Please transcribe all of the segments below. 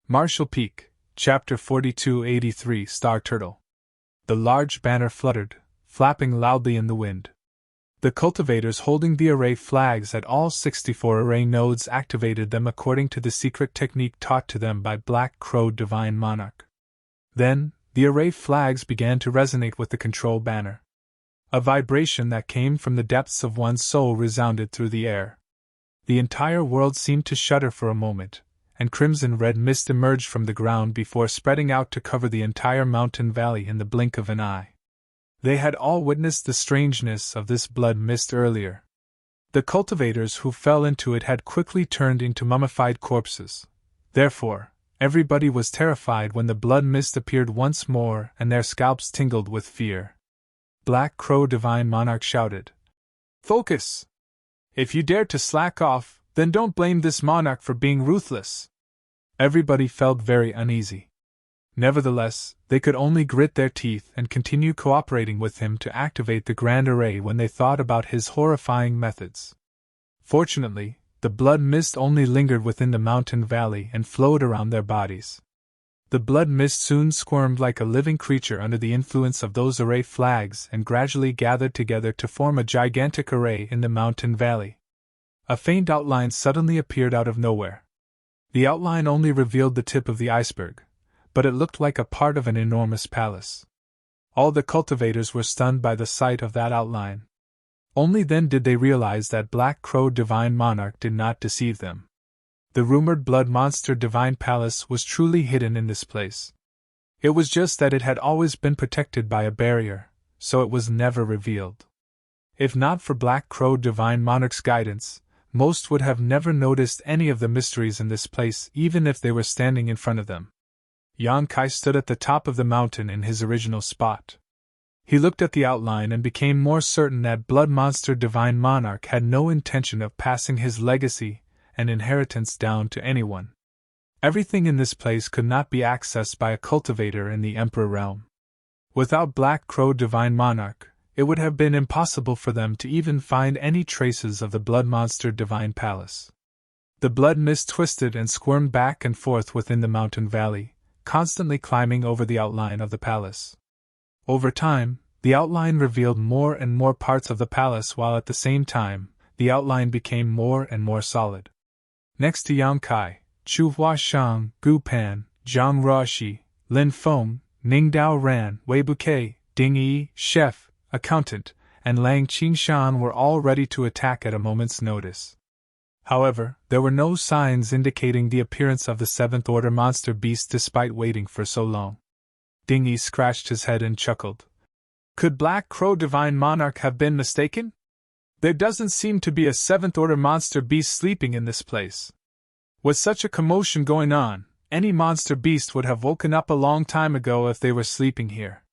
Marshall Peak, Chapter 4283 Star Turtle. The large banner fluttered, flapping loudly in the wind. The cultivators holding the array flags at all 64 array nodes activated them according to the secret technique taught to them by Black Crow Divine Monarch. Then, the array flags began to resonate with the control banner. A vibration that came from the depths of one's soul resounded through the air. The entire world seemed to shudder for a moment, and crimson-red mist emerged from the ground before spreading out to cover the entire mountain valley in the blink of an eye. They had all witnessed the strangeness of this blood mist earlier. The cultivators who fell into it had quickly turned into mummified corpses. Therefore, everybody was terrified when the blood mist appeared once more and their scalps tingled with fear. Black Crow Divine Monarch shouted, "Focus! If you dare to slack off, then don't blame this monarch for being ruthless." Everybody felt very uneasy. Nevertheless, they could only grit their teeth and continue cooperating with him to activate the Grand Array when they thought about his horrifying methods. Fortunately, the blood mist only lingered within the mountain valley and flowed around their bodies. The blood mist soon squirmed like a living creature under the influence of those array flags and gradually gathered together to form a gigantic array in the mountain valley. A faint outline suddenly appeared out of nowhere. The outline only revealed the tip of the iceberg, but it looked like a part of an enormous palace. All the cultivators were stunned by the sight of that outline. Only then did they realize that Black Crow Divine Monarch did not deceive them. The rumored blood monster Divine Palace was truly hidden in this place. It was just that it had always been protected by a barrier, so it was never revealed. If not for Black Crow Divine Monarch's guidance, most would have never noticed any of the mysteries in this place even if they were standing in front of them. Yan Kai stood at the top of the mountain in his original spot. He looked at the outline and became more certain that Blood Monster Divine Monarch had no intention of passing his legacy and inheritance down to anyone. Everything in this place could not be accessed by a cultivator in the Emperor realm. Without Black Crow Divine Monarch, it would have been impossible for them to even find any traces of the Blood Monster Divine Palace. The blood mist twisted and squirmed back and forth within the mountain valley, constantly climbing over the outline of the palace. Over time, the outline revealed more and more parts of the palace while at the same time, the outline became more and more solid. Next to Yang Kai, Chu Huashang, Gu Pan, Zhang Ruoxi, Lin Feng, Ning Dao Ran, Wei Bouquet, Ding Yi, Chef, Accountant, and Lang Qingshan were all ready to attack at a moment's notice. However, there were no signs indicating the appearance of the seventh order monster beast despite waiting for so long. Ding Yi scratched his head and chuckled. Could Black Crow Divine Monarch have been mistaken? There doesn't seem to be a seventh order monster beast sleeping in this place. With such a commotion going on, any monster beast would have woken up a long time ago if they were sleeping here.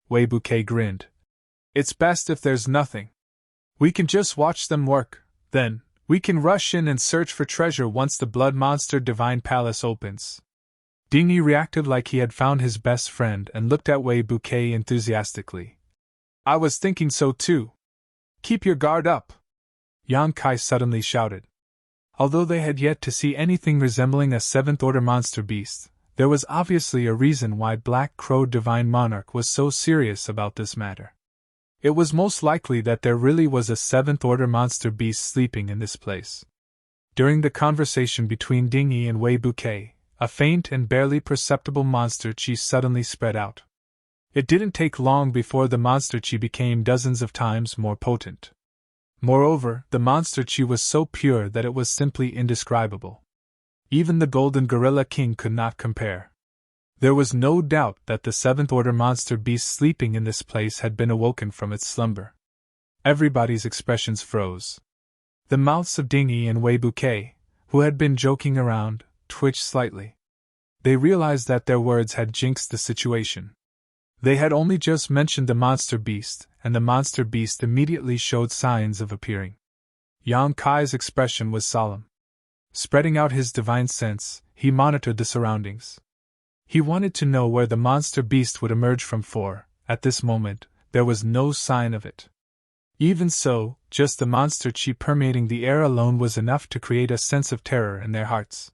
Wei Bouquet grinned. It's best if there's nothing. We can just watch them work, then we can rush in and search for treasure once the Blood Monster Divine Palace opens. Ding Yi reacted like he had found his best friend and looked at Wei Bouquet enthusiastically. I was thinking so too. Keep your guard up! Yang Kai suddenly shouted. Although they had yet to see anything resembling a seventh order monster beast, there was obviously a reason why Black Crow Divine Monarch was so serious about this matter. It was most likely that there really was a seventh order monster beast sleeping in this place. During the conversation between Ding Yi and Wei Bouquet, a faint and barely perceptible monster chi suddenly spread out. It didn't take long before the monster chi became dozens of times more potent. Moreover, the monster chi was so pure that it was simply indescribable. Even the Golden Gorilla King could not compare. There was no doubt that the seventh order monster beast sleeping in this place had been awoken from its slumber. Everybody's expressions froze. The mouths of Ding Yi and Wei Bouquet, who had been joking around, twitched slightly. They realized that their words had jinxed the situation. They had only just mentioned the monster beast, and the monster beast immediately showed signs of appearing. Yang Kai's expression was solemn. Spreading out his divine sense, he monitored the surroundings. He wanted to know where the monster beast would emerge from, for, at this moment, there was no sign of it. Even so, just the monster chi permeating the air alone was enough to create a sense of terror in their hearts.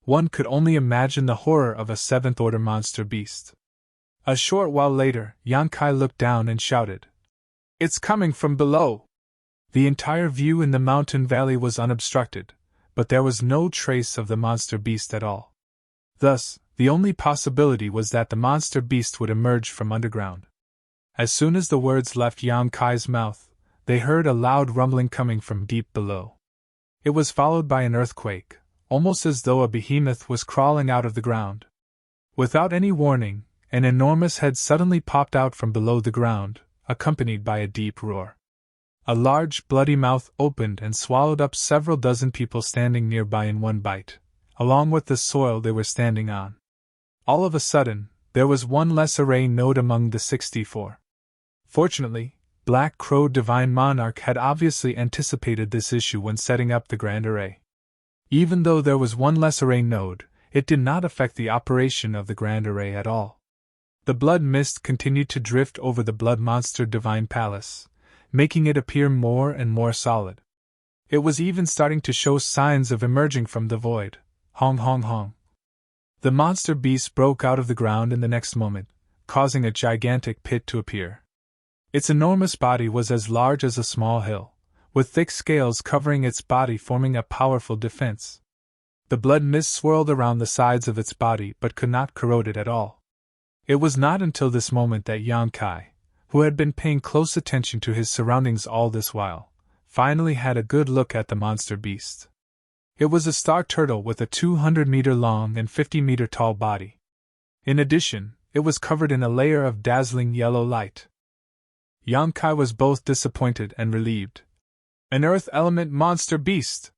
One could only imagine the horror of a seventh-order monster beast. A short while later, Yan Kai looked down and shouted, "It's coming from below!" The entire view in the mountain valley was unobstructed, but there was no trace of the monster beast at all. Thus, the only possibility was that the monster beast would emerge from underground. As soon as the words left Yan Kai's mouth, they heard a loud rumbling coming from deep below. It was followed by an earthquake, almost as though a behemoth was crawling out of the ground. Without any warning, an enormous head suddenly popped out from below the ground, accompanied by a deep roar. A large, bloody mouth opened and swallowed up several dozen people standing nearby in one bite, along with the soil they were standing on. All of a sudden, there was one less array node among the 64. Fortunately, Black Crow Divine Monarch had obviously anticipated this issue when setting up the Grand Array. Even though there was one less array node, it did not affect the operation of the Grand Array at all. The blood mist continued to drift over the Blood Monster Divine Palace, making it appear more and more solid. It was even starting to show signs of emerging from the void. Hong hong hong. The monster beast broke out of the ground in the next moment, causing a gigantic pit to appear. Its enormous body was as large as a small hill, with thick scales covering its body forming a powerful defense. The blood mist swirled around the sides of its body but could not corrode it at all. It was not until this moment that Yan Kai, who had been paying close attention to his surroundings all this while, finally had a good look at the monster beast. It was a star turtle with a 200-meter-long and 50-meter-tall body. In addition, it was covered in a layer of dazzling yellow light. Yan Kai was both disappointed and relieved. An earth element monster beast!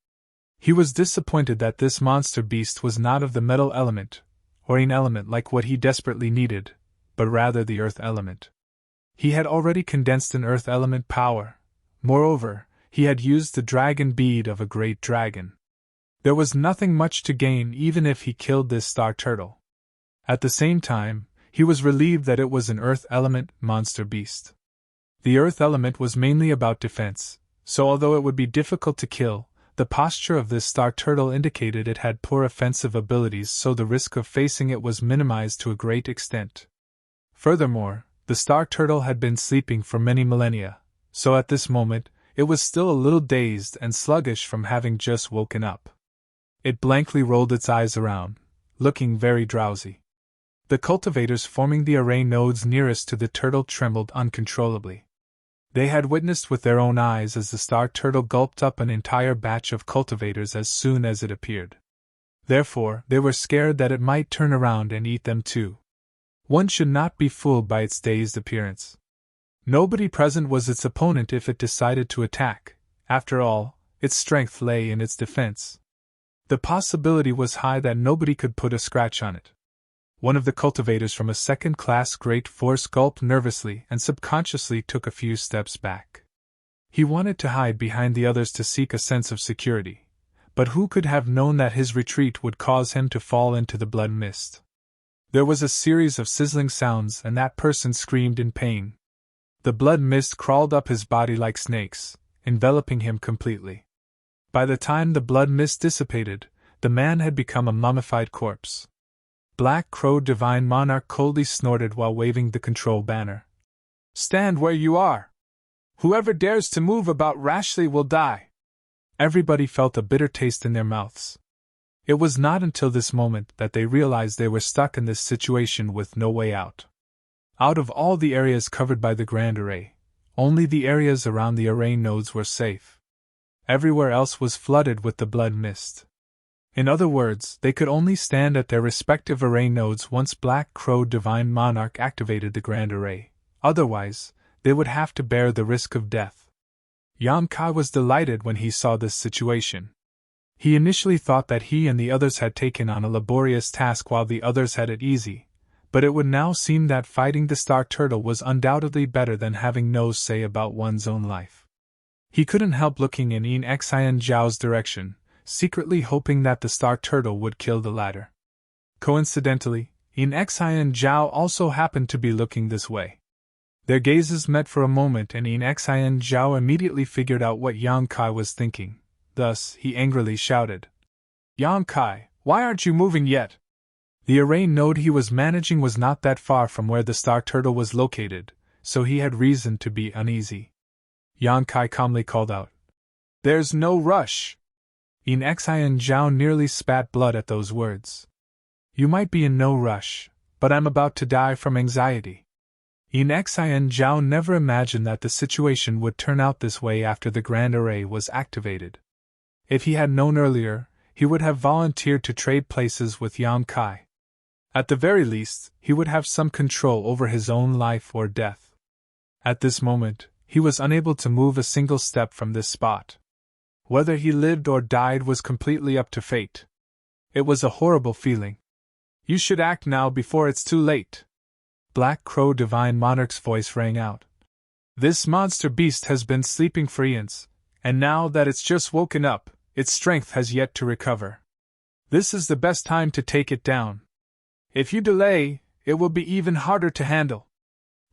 He was disappointed that this monster beast was not of the metal element, or an element like what he desperately needed, but rather the earth element. He had already condensed an earth element power. Moreover, he had used the dragon bead of a great dragon. There was nothing much to gain even if he killed this star turtle. At the same time, he was relieved that it was an earth element monster beast. The earth element was mainly about defense, so although it would be difficult to kill, the posture of this star turtle indicated it had poor offensive abilities, so the risk of facing it was minimized to a great extent. Furthermore, the star turtle had been sleeping for many millennia, so at this moment, it was still a little dazed and sluggish from having just woken up. It blankly rolled its eyes around, looking very drowsy. The cultivators forming the array nodes nearest to the turtle trembled uncontrollably. They had witnessed with their own eyes as the star turtle gulped up an entire batch of cultivators as soon as it appeared. Therefore, they were scared that it might turn around and eat them too. One should not be fooled by its dazed appearance. Nobody present was its opponent if it decided to attack. After all, its strength lay in its defense. The possibility was high that nobody could put a scratch on it. One of the cultivators from a second-class great force gulped nervously and subconsciously took a few steps back. He wanted to hide behind the others to seek a sense of security, but who could have known that his retreat would cause him to fall into the blood mist? There was a series of sizzling sounds and that person screamed in pain. The blood mist crawled up his body like snakes, enveloping him completely. By the time the blood mist dissipated, the man had become a mummified corpse. Black Crow Divine Monarch coldly snorted while waving the control banner. "Stand where you are! Whoever dares to move about rashly will die!" Everybody felt a bitter taste in their mouths. It was not until this moment that they realized they were stuck in this situation with no way out. Out of all the areas covered by the Grand Array, only the areas around the array nodes were safe. Everywhere else was flooded with the blood mist. In other words, they could only stand at their respective array nodes once Black Crow Divine Monarch activated the Grand Array. Otherwise, they would have to bear the risk of death. Yan Kai was delighted when he saw this situation. He initially thought that he and the others had taken on a laborious task while the others had it easy, but it would now seem that fighting the Star Turtle was undoubtedly better than having no say about one's own life. He couldn't help looking in Xian Zhao's direction, secretly hoping that the Star Turtle would kill the latter. Coincidentally, Xian Zhao also happened to be looking this way. Their gazes met for a moment and Xian Zhao immediately figured out what Yan Kai was thinking. Thus, he angrily shouted, "Yan Kai, Why aren't you moving yet? The array node he was managing was not that far from where the star turtle was located, so he had reason to be uneasy. Yang Kai calmly called out, "There's no rush." In Xian Zhao nearly spat blood at those words. "You might be in no rush, but I'm about to die from anxiety." In Xian Zhao never imagined that the situation would turn out this way after the Grand Array was activated. If he had known earlier, he would have volunteered to trade places with Yang Kai. At the very least, he would have some control over his own life or death. At this moment, he was unable to move a single step from this spot. Whether he lived or died was completely up to fate. It was a horrible feeling. "You should act now before it's too late." Black Crow Divine Monarch's voice rang out. "This monster beast has been sleeping for eons, and now that it's just woken up, its strength has yet to recover. This is the best time to take it down. If you delay, it will be even harder to handle."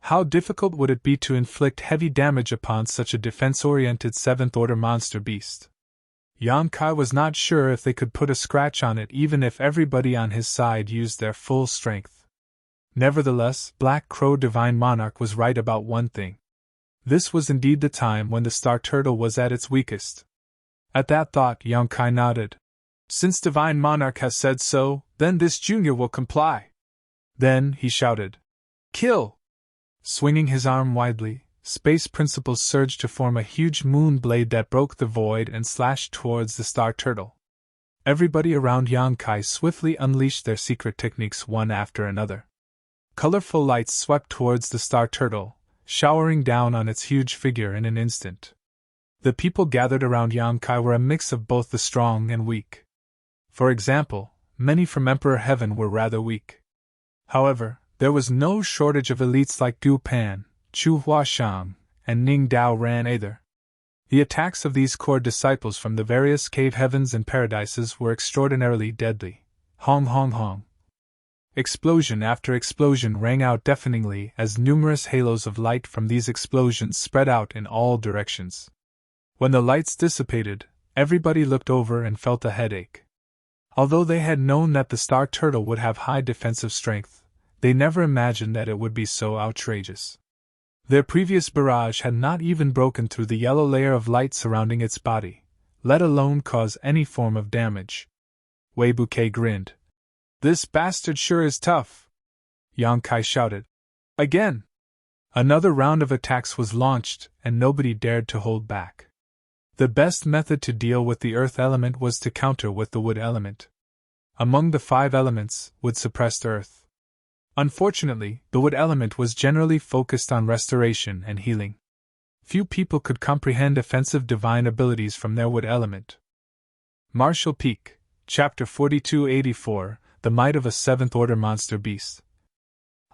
How difficult would it be to inflict heavy damage upon such a defense-oriented 7th-order monster beast? Yang Kai was not sure if they could put a scratch on it even if everybody on his side used their full strength. Nevertheless, Black Crow Divine Monarch was right about one thing. This was indeed the time when the Star Turtle was at its weakest. At that thought, Yang Kai nodded. "Since Divine Monarch has said so, then this junior will comply." Then he shouted, "Kill!" Swinging his arm widely, Space Principles surged to form a huge moon blade that broke the void and slashed towards the Star Turtle. Everybody around Yang Kai swiftly unleashed their secret techniques one after another. Colorful lights swept towards the Star Turtle, showering down on its huge figure in an instant. The people gathered around Yang Kai were a mix of both the strong and weak. For example, many from Emperor Heaven were rather weak. However, there was no shortage of elites like Gu Pan, Chu Huashang, and Ning Dao Ran either. The attacks of these core disciples from the various cave heavens and paradises were extraordinarily deadly. Hong hong hong. Explosion after explosion rang out deafeningly as numerous halos of light from these explosions spread out in all directions. When the lights dissipated, everybody looked over and felt a headache. Although they had known that the Star Turtle would have high defensive strength, they never imagined that it would be so outrageous. Their previous barrage had not even broken through the yellow layer of light surrounding its body, let alone cause any form of damage. Wei Bouquet grinned. "This bastard sure is tough," Yang Kai shouted. Again! Another round of attacks was launched, and nobody dared to hold back. The best method to deal with the earth element was to counter with the wood element. Among the 5 elements, wood suppressed earth. Unfortunately, the wood element was generally focused on restoration and healing. Few people could comprehend offensive divine abilities from their wood element. Martial Peak, Chapter 4284, The Might of a 7th-Order Monster Beast.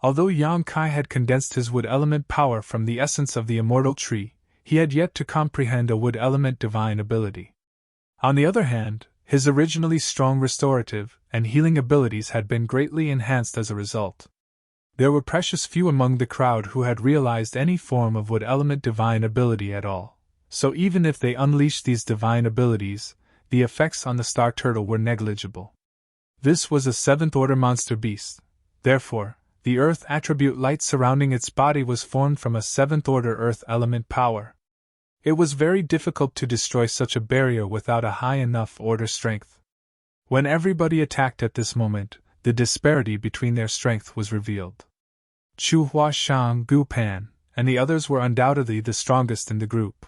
Although Yang Kai had condensed his wood element power from the essence of the immortal tree, he had yet to comprehend a wood element divine ability. On the other hand, his originally strong restorative and healing abilities had been greatly enhanced as a result. There were precious few among the crowd who had realized any form of wood element divine ability at all, so even if they unleashed these divine abilities, the effects on the Star Turtle were negligible. This was a 7th-order monster beast, therefore, the earth attribute light surrounding its body was formed from a 7th-order earth element power. It was very difficult to destroy such a barrier without a high enough order strength. When everybody attacked at this moment, the disparity between their strength was revealed. Chu Huashang, Gu Pan, and the others were undoubtedly the strongest in the group.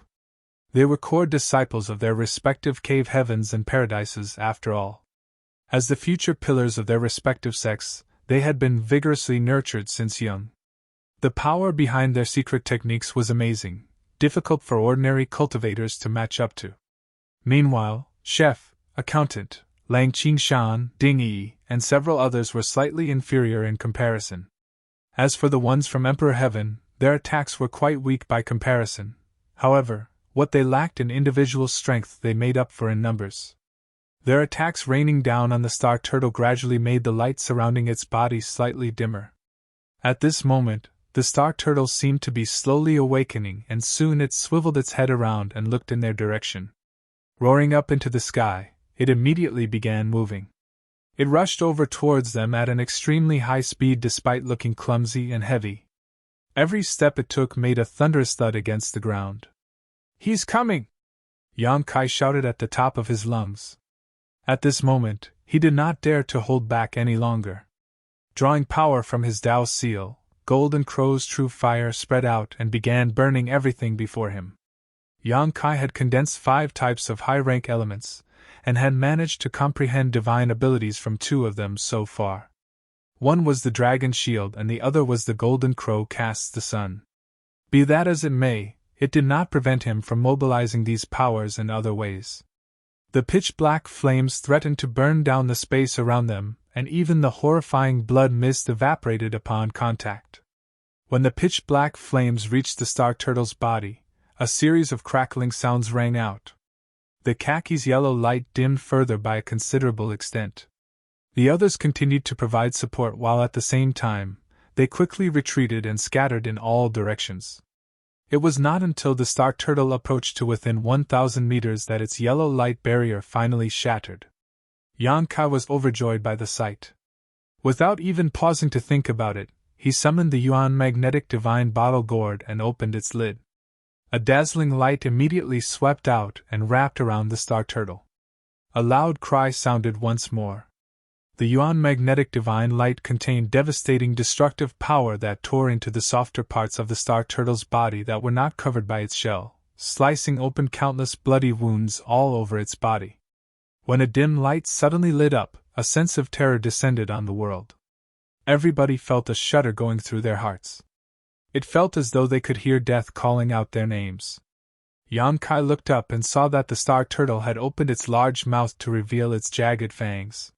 They were core disciples of their respective cave heavens and paradises after all. As the future pillars of their respective sects, they had been vigorously nurtured since young. The power behind their secret techniques was amazing, difficult for ordinary cultivators to match up to. Meanwhile, Chef, Accountant, Lang Qingshan, Ding Yi, and several others were slightly inferior in comparison. As for the ones from Emperor Heaven, their attacks were quite weak by comparison. However, what they lacked in individual strength they made up for in numbers. Their attacks raining down on the Star Turtle gradually made the light surrounding its body slightly dimmer. At this moment, the Star Turtle seemed to be slowly awakening, and soon it swiveled its head around and looked in their direction. Roaring up into the sky, it immediately began moving. It rushed over towards them at an extremely high speed despite looking clumsy and heavy. Every step it took made a thunderous thud against the ground. "He's coming!" Yang Kai shouted at the top of his lungs. At this moment, he did not dare to hold back any longer. Drawing power from his Tao seal, Golden Crow's true fire spread out and began burning everything before him. Yang Kai had condensed 5 types of high-rank elements, and had managed to comprehend divine abilities from 2 of them so far. One was the Dragon Shield and the other was the Golden Crow casts the sun. Be that as it may, it did not prevent him from mobilizing these powers in other ways. The pitch-black flames threatened to burn down the space around them, and even the horrifying blood mist evaporated upon contact. When the pitch-black flames reached the Star Turtle's body, a series of crackling sounds rang out. The khaki's yellow light dimmed further by a considerable extent. The others continued to provide support while at the same time, they quickly retreated and scattered in all directions. It was not until the Star Turtle approached to within 1,000 meters that its yellow light barrier finally shattered. Yang Kai was overjoyed by the sight. Without even pausing to think about it, he summoned the Yuan magnetic divine bottle gourd and opened its lid. A dazzling light immediately swept out and wrapped around the Star Turtle. A loud cry sounded once more. The Yuan magnetic divine light contained devastating destructive power that tore into the softer parts of the Star Turtle's body that were not covered by its shell, slicing open countless bloody wounds all over its body. When a dim light suddenly lit up, a sense of terror descended on the world. Everybody felt a shudder going through their hearts. It felt as though they could hear death calling out their names. Yang Kai looked up and saw that the Star Turtle had opened its large mouth to reveal its jagged fangs.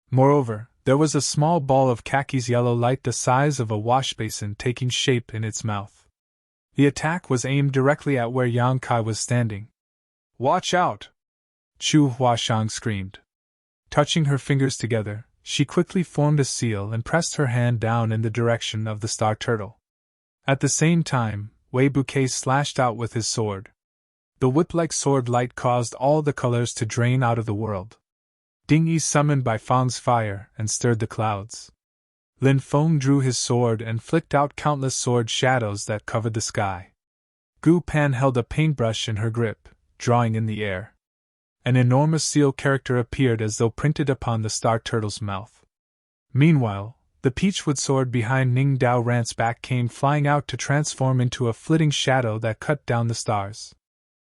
Moreover, there was a small ball of khaki's yellow light the size of a washbasin taking shape in its mouth. The attack was aimed directly at where Yang Kai was standing. "Watch out!" Chu Huashang screamed. Touching her fingers together, she quickly formed a seal and pressed her hand down in the direction of the Star Turtle. At the same time, Wei Bouquet slashed out with his sword. The whip-like sword light caused all the colors to drain out of the world. Ding Yi summoned by Fang's fire and stirred the clouds. Lin Feng drew his sword and flicked out countless sword shadows that covered the sky. Gu Pan held a paintbrush in her grip, drawing in the air. An enormous seal character appeared as though printed upon the Star Turtle's mouth. Meanwhile, the peachwood sword behind Ning Dao Rant's back came flying out to transform into a flitting shadow that cut down the stars.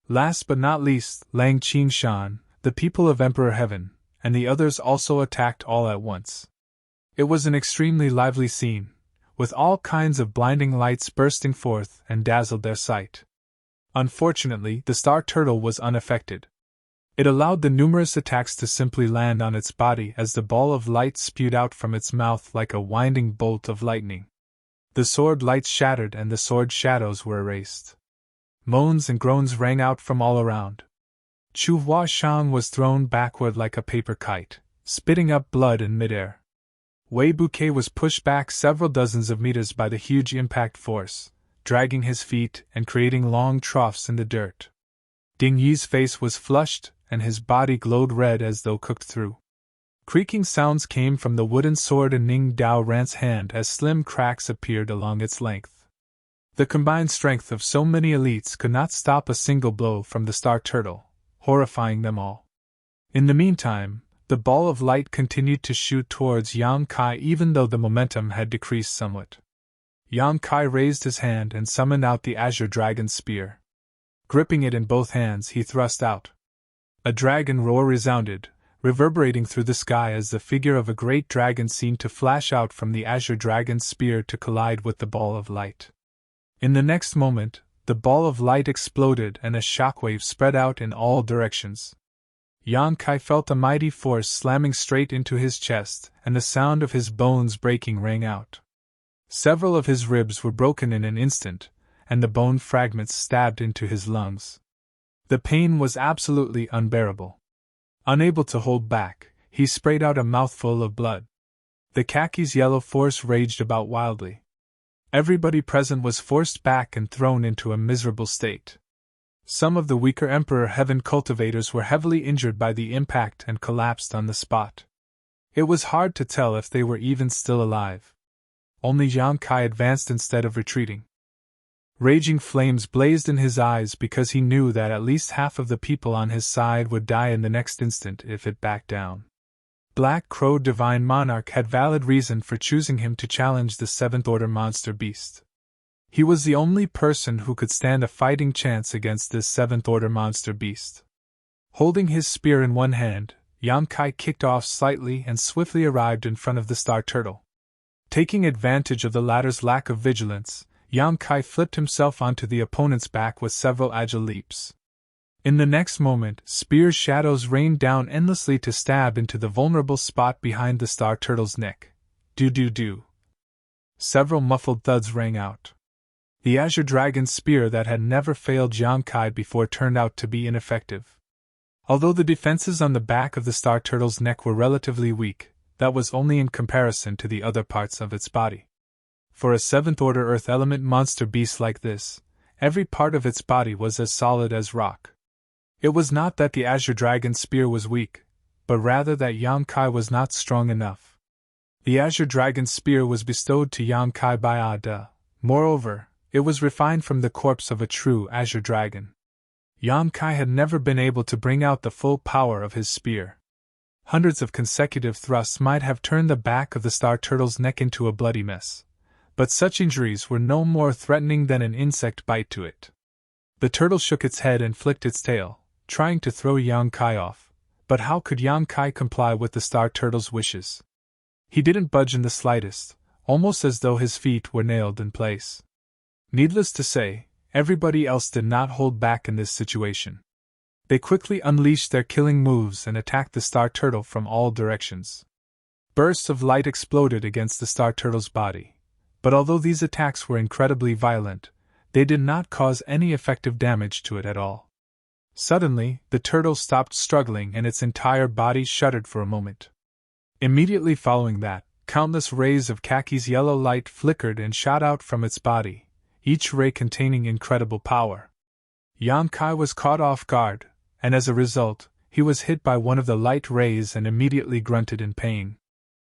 Last but not least, Lang Qingshan, the people of Emperor Heaven, and the others also attacked all at once. It was an extremely lively scene, with all kinds of blinding lights bursting forth and dazzled their sight. Unfortunately, the Star Turtle was unaffected. It allowed the numerous attacks to simply land on its body as the ball of light spewed out from its mouth like a winding bolt of lightning. The sword lights shattered and the sword shadows were erased. Moans and groans rang out from all around. Chu Huashang was thrown backward like a paper kite, spitting up blood in midair. Wei Bouquet was pushed back several dozens of meters by the huge impact force, dragging his feet and creating long troughs in the dirt. Ding Yi's face was flushed, and his body glowed red as though cooked through. Creaking sounds came from the wooden sword in Ning Dao Rant's hand as slim cracks appeared along its length. The combined strength of so many elites could not stop a single blow from the Star Turtle, horrifying them all. In the meantime, the ball of light continued to shoot towards Yang Kai even though the momentum had decreased somewhat. Yang Kai raised his hand and summoned out the Azure Dragon's spear. Gripping it in both hands, he thrust out. A dragon roar resounded, reverberating through the sky as the figure of a great dragon seemed to flash out from the Azure Dragon's spear to collide with the ball of light. In the next moment, the ball of light exploded and a shockwave spread out in all directions. Yang Kai felt a mighty force slamming straight into his chest, and the sound of his bones breaking rang out. Several of his ribs were broken in an instant, and the bone fragments stabbed into his lungs. The pain was absolutely unbearable. Unable to hold back, he sprayed out a mouthful of blood. The khaki's yellow force raged about wildly. Everybody present was forced back and thrown into a miserable state. Some of the weaker Emperor Heaven cultivators were heavily injured by the impact and collapsed on the spot. It was hard to tell if they were even still alive. Only Yang Kai advanced instead of retreating. Raging flames blazed in his eyes because he knew that at least half of the people on his side would die in the next instant if it backed down. Black Crow Divine Monarch had valid reason for choosing him to challenge the 7th Order monster beast. He was the only person who could stand a fighting chance against this 7th Order monster beast. Holding his spear in one hand, Yang Kai kicked off slightly and swiftly arrived in front of the Star Turtle. Taking advantage of the latter's lack of vigilance, Yang Kai flipped himself onto the opponent's back with several agile leaps. In the next moment, spear shadows rained down endlessly to stab into the vulnerable spot behind the Star Turtle's neck. Do. Several muffled thuds rang out. The Azure Dragon's spear that had never failed Yang Kai before turned out to be ineffective. Although the defenses on the back of the Star Turtle's neck were relatively weak, that was only in comparison to the other parts of its body. For a 7th Order Earth element monster beast like this, every part of its body was as solid as rock. It was not that the Azure Dragon's spear was weak, but rather that Yang Kai was not strong enough. The Azure Dragon's spear was bestowed to Yang Kai by Ada. Moreover, it was refined from the corpse of a true Azure Dragon. Yang Kai had never been able to bring out the full power of his spear. Hundreds of consecutive thrusts might have turned the back of the Star Turtle's neck into a bloody mess, but such injuries were no more threatening than an insect bite to it. The turtle shook its head and flicked its tail, trying to throw Yang Kai off, but how could Yang Kai comply with the Star Turtle's wishes? He didn't budge in the slightest, almost as though his feet were nailed in place. Needless to say, everybody else did not hold back in this situation. They quickly unleashed their killing moves and attacked the Star Turtle from all directions. Bursts of light exploded against the Star Turtle's body, but although these attacks were incredibly violent, they did not cause any effective damage to it at all. Suddenly, the turtle stopped struggling and its entire body shuddered for a moment. Immediately following that, countless rays of Kaki's yellow light flickered and shot out from its body, each ray containing incredible power. Yang Kai was caught off guard, and as a result, he was hit by one of the light rays and immediately grunted in pain.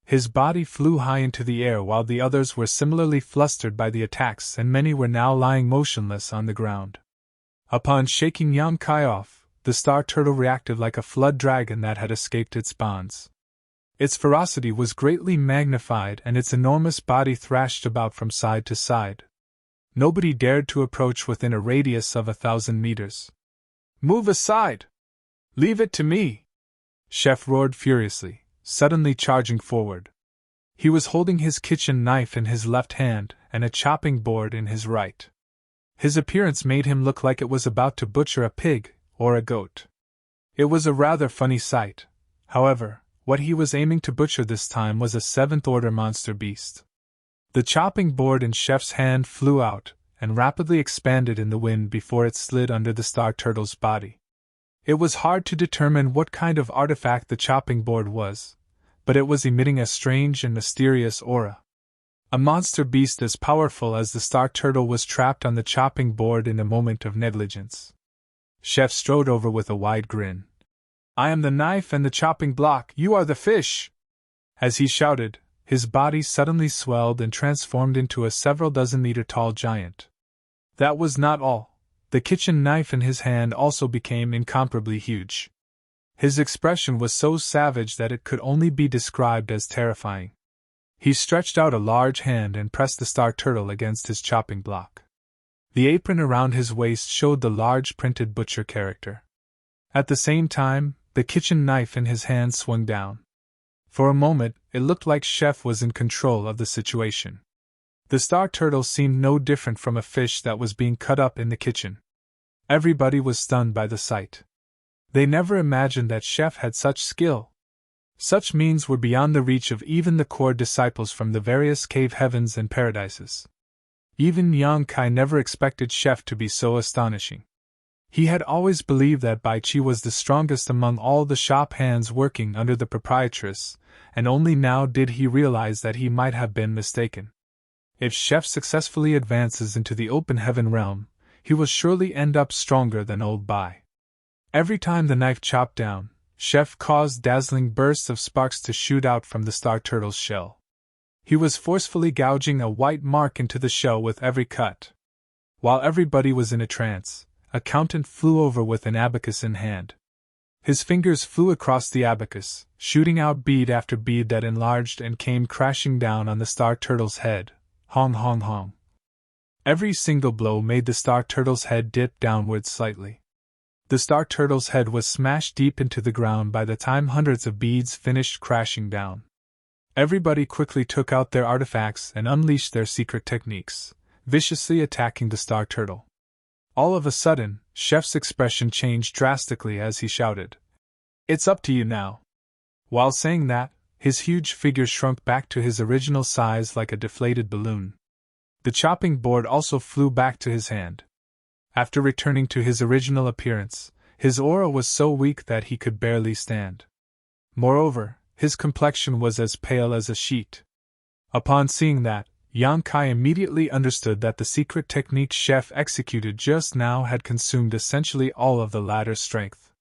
His body flew high into the air while the others were similarly flustered by the attacks and many were now lying motionless on the ground. Upon shaking Yang Kai off, the Star Turtle reacted like a flood dragon that had escaped its bonds. Its ferocity was greatly magnified and its enormous body thrashed about from side to side. Nobody dared to approach within a radius of 1,000 meters. "Move aside! Leave it to me!" Chef roared furiously, suddenly charging forward. He was holding his kitchen knife in his left hand and a chopping board in his right. His appearance made him look like it was about to butcher a pig or a goat. It was a rather funny sight. However, what he was aiming to butcher this time was a 7th Order monster beast. The chopping board in Chef's hand flew out and rapidly expanded in the wind before it slid under the Star Turtle's body. It was hard to determine what kind of artifact the chopping board was, but it was emitting a strange and mysterious aura. A monster beast as powerful as the Star Turtle was trapped on the chopping board in a moment of negligence. Chef strode over with a wide grin. "I am the knife and the chopping block, you are the fish!" As he shouted, his body suddenly swelled and transformed into a several dozen meter tall giant. That was not all. The kitchen knife in his hand also became incomparably huge. His expression was so savage that it could only be described as terrifying. He stretched out a large hand and pressed the Star Turtle against his chopping block. The apron around his waist showed the large printed butcher character. At the same time, the kitchen knife in his hand swung down. For a moment, it looked like Chef was in control of the situation. The Star Turtle seemed no different from a fish that was being cut up in the kitchen. Everybody was stunned by the sight. They never imagined that Chef had such skill. Such means were beyond the reach of even the core disciples from the various cave heavens and paradises. Even Yang Kai never expected Chef to be so astonishing. He had always believed that Bai Chi was the strongest among all the shop hands working under the proprietress, and only now did he realize that he might have been mistaken. If Chef successfully advances into the open heaven realm, he will surely end up stronger than old Bai. Every time the knife chopped down, Chef caused dazzling bursts of sparks to shoot out from the star turtle's shell. He was forcefully gouging a white mark into the shell with every cut. While everybody was in a trance, Accountant flew over with an abacus in hand. His fingers flew across the abacus, shooting out bead after bead that enlarged and came crashing down on the star turtle's head. Hong hong hong. Every single blow made the star turtle's head dip downward slightly. The star turtle's head was smashed deep into the ground by the time hundreds of beads finished crashing down. Everybody quickly took out their artifacts and unleashed their secret techniques, viciously attacking the star turtle. All of a sudden, Chef's expression changed drastically as he shouted, "It's up to you now." While saying that, his huge figure shrunk back to his original size like a deflated balloon. The chopping board also flew back to his hand. After returning to his original appearance, his aura was so weak that he could barely stand. Moreover, his complexion was as pale as a sheet. Upon seeing that, Yang Kai immediately understood that the secret technique Chef executed just now had consumed essentially all of the latter's strength.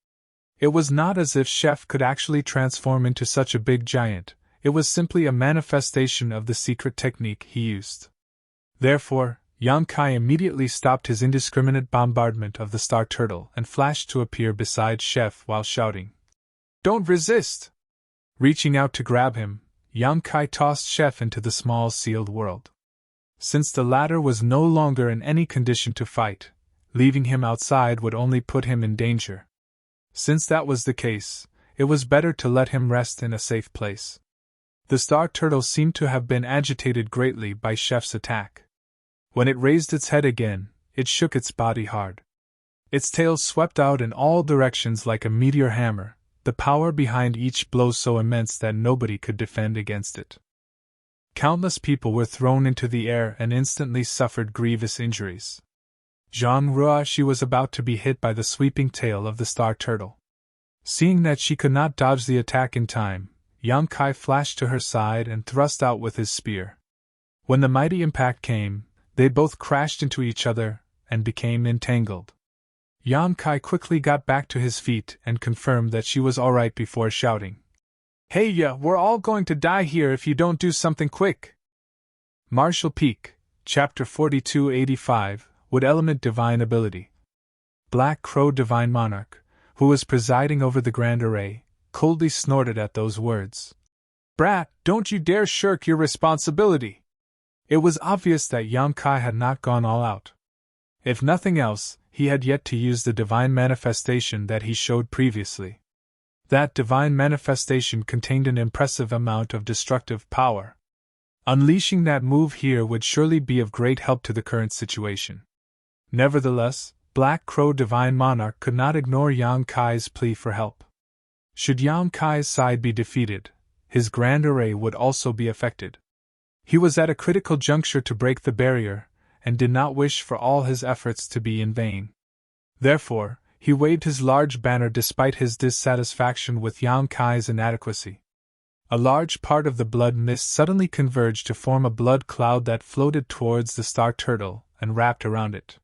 It was not as if Chef could actually transform into such a big giant, it was simply a manifestation of the secret technique he used. Therefore, Yang Kai immediately stopped his indiscriminate bombardment of the star turtle and flashed to appear beside Chef while shouting, "Don't resist!" Reaching out to grab him, Yang Kai tossed Chef into the small sealed world. Since the latter was no longer in any condition to fight, leaving him outside would only put him in danger. Since that was the case, it was better to let him rest in a safe place. The star turtle seemed to have been agitated greatly by Chef's attack. When it raised its head again, it shook its body hard. Its tail swept out in all directions like a meteor hammer, the power behind each blow so immense that nobody could defend against it. Countless people were thrown into the air and instantly suffered grievous injuries. Zhang Ruoshi was about to be hit by the sweeping tail of the star turtle. Seeing that she could not dodge the attack in time, Yang Kai flashed to her side and thrust out with his spear. When the mighty impact came, they both crashed into each other and became entangled. Yang Kai quickly got back to his feet and confirmed that she was alright before shouting, "Hey ya, we're all going to die here if you don't do something quick!" Martial Peak, Chapter 4285, Wood Element Divine Ability. Black Crow Divine Monarch, who was presiding over the Grand Array, coldly snorted at those words. "Brat, don't you dare shirk your responsibility!" It was obvious that Yang Kai had not gone all out. If nothing else, he had yet to use the divine manifestation that he showed previously. That divine manifestation contained an impressive amount of destructive power. Unleashing that move here would surely be of great help to the current situation. Nevertheless, Black Crow Divine Monarch could not ignore Yang Kai's plea for help. Should Yang Kai's side be defeated, his Grand Array would also be affected. He was at a critical juncture to break the barrier, and did not wish for all his efforts to be in vain. Therefore, he waved his large banner despite his dissatisfaction with Yang Kai's inadequacy. A large part of the blood mist suddenly converged to form a blood cloud that floated towards the star turtle and wrapped around it.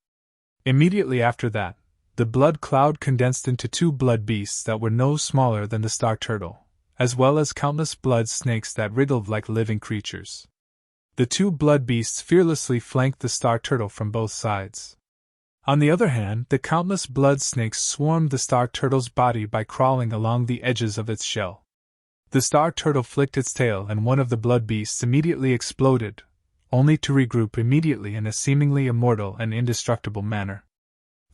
Immediately after that, the blood cloud condensed into two blood beasts that were no smaller than the star turtle, as well as countless blood snakes that wriggled like living creatures. The two blood beasts fearlessly flanked the star turtle from both sides. On the other hand, the countless blood snakes swarmed the star turtle's body by crawling along the edges of its shell. The star turtle flicked its tail and one of the blood beasts immediately exploded, only to regroup immediately in a seemingly immortal and indestructible manner.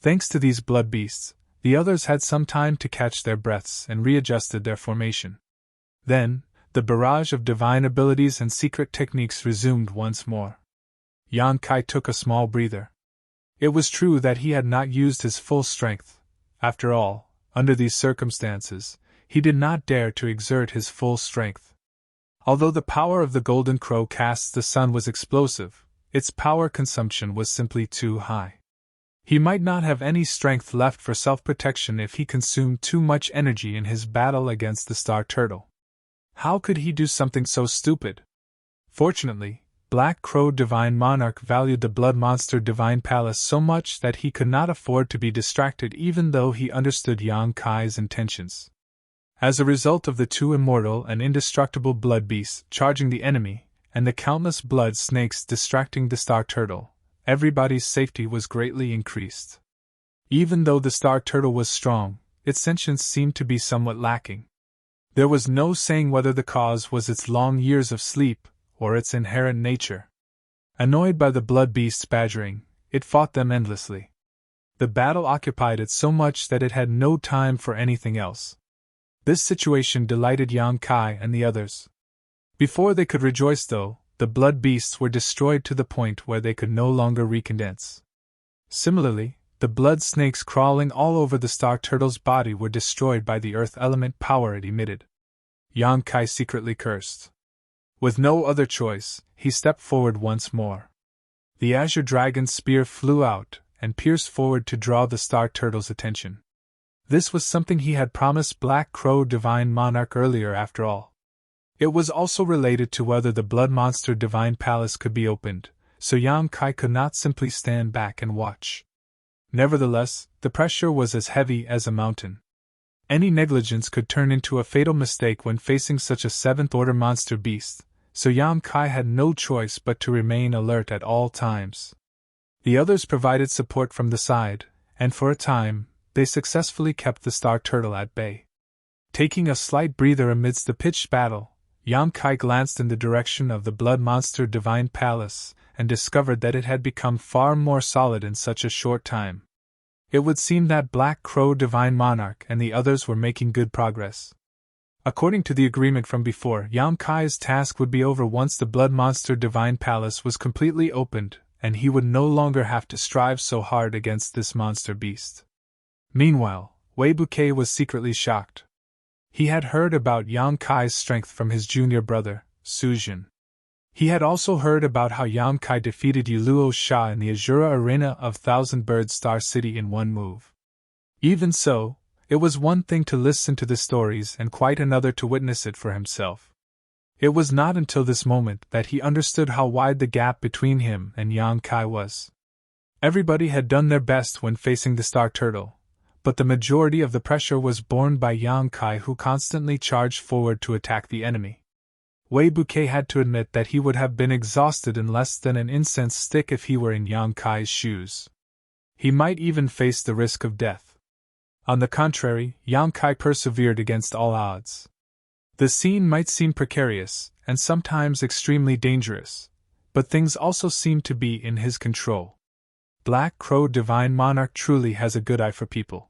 Thanks to these blood beasts, the others had some time to catch their breaths and readjusted their formation. Then, the barrage of divine abilities and secret techniques resumed once more. Yang Kai took a small breather. It was true that he had not used his full strength. After all, under these circumstances, he did not dare to exert his full strength. Although the power of the Golden Crow casts the sun was explosive, its power consumption was simply too high. He might not have any strength left for self-protection if he consumed too much energy in his battle against the star turtle. How could he do something so stupid? Fortunately, Black Crow Divine Monarch valued the Blood Monster Divine Palace so much that he could not afford to be distracted even though he understood Yang Kai's intentions. As a result of the two immortal and indestructible blood beasts charging the enemy, and the countless blood snakes distracting the star turtle, everybody's safety was greatly increased. Even though the star turtle was strong, its sentience seemed to be somewhat lacking. There was no saying whether the cause was its long years of sleep, or its inherent nature. Annoyed by the blood beasts' badgering, it fought them endlessly. The battle occupied it so much that it had no time for anything else. This situation delighted Yang Kai and the others. Before they could rejoice, though, the blood beasts were destroyed to the point where they could no longer recondense. Similarly, the blood snakes crawling all over the star turtle's body were destroyed by the earth element power it emitted. Yang Kai secretly cursed. With no other choice, he stepped forward once more. The azure dragon's spear flew out and pierced forward to draw the star turtle's attention. This was something he had promised Black Crow Divine Monarch earlier, after all. It was also related to whether the Blood Monster Divine Palace could be opened, so Yang Kai could not simply stand back and watch. Nevertheless, the pressure was as heavy as a mountain. Any negligence could turn into a fatal mistake when facing such a seventh-order monster beast, so Yang Kai had no choice but to remain alert at all times. The others provided support from the side, and for a time, they successfully kept the star turtle at bay. Taking a slight breather amidst the pitched battle, Yang Kai glanced in the direction of the Blood Monster Divine Palace and discovered that it had become far more solid in such a short time. It would seem that Black Crow Divine Monarch and the others were making good progress. According to the agreement from before, Yang Kai's task would be over once the Blood Monster Divine Palace was completely opened, and he would no longer have to strive so hard against this monster beast. Meanwhile, Wei Bouquet was secretly shocked. He had heard about Yang Kai's strength from his junior brother, Sujin. He had also heard about how Yang Kai defeated Yuluo Sha in the Azura Arena of Thousand Bird Star City in one move. Even so, it was one thing to listen to the stories and quite another to witness it for himself. It was not until this moment that he understood how wide the gap between him and Yang Kai was. Everybody had done their best when facing the Star Turtle, but the majority of the pressure was borne by Yang Kai, who constantly charged forward to attack the enemy. Wei Bouquet had to admit that he would have been exhausted in less than an incense stick if he were in Yang Kai's shoes. He might even face the risk of death. On the contrary, Yang Kai persevered against all odds. The scene might seem precarious, and sometimes extremely dangerous, but things also seemed to be in his control. Black Crow Divine Monarch truly has a good eye for people.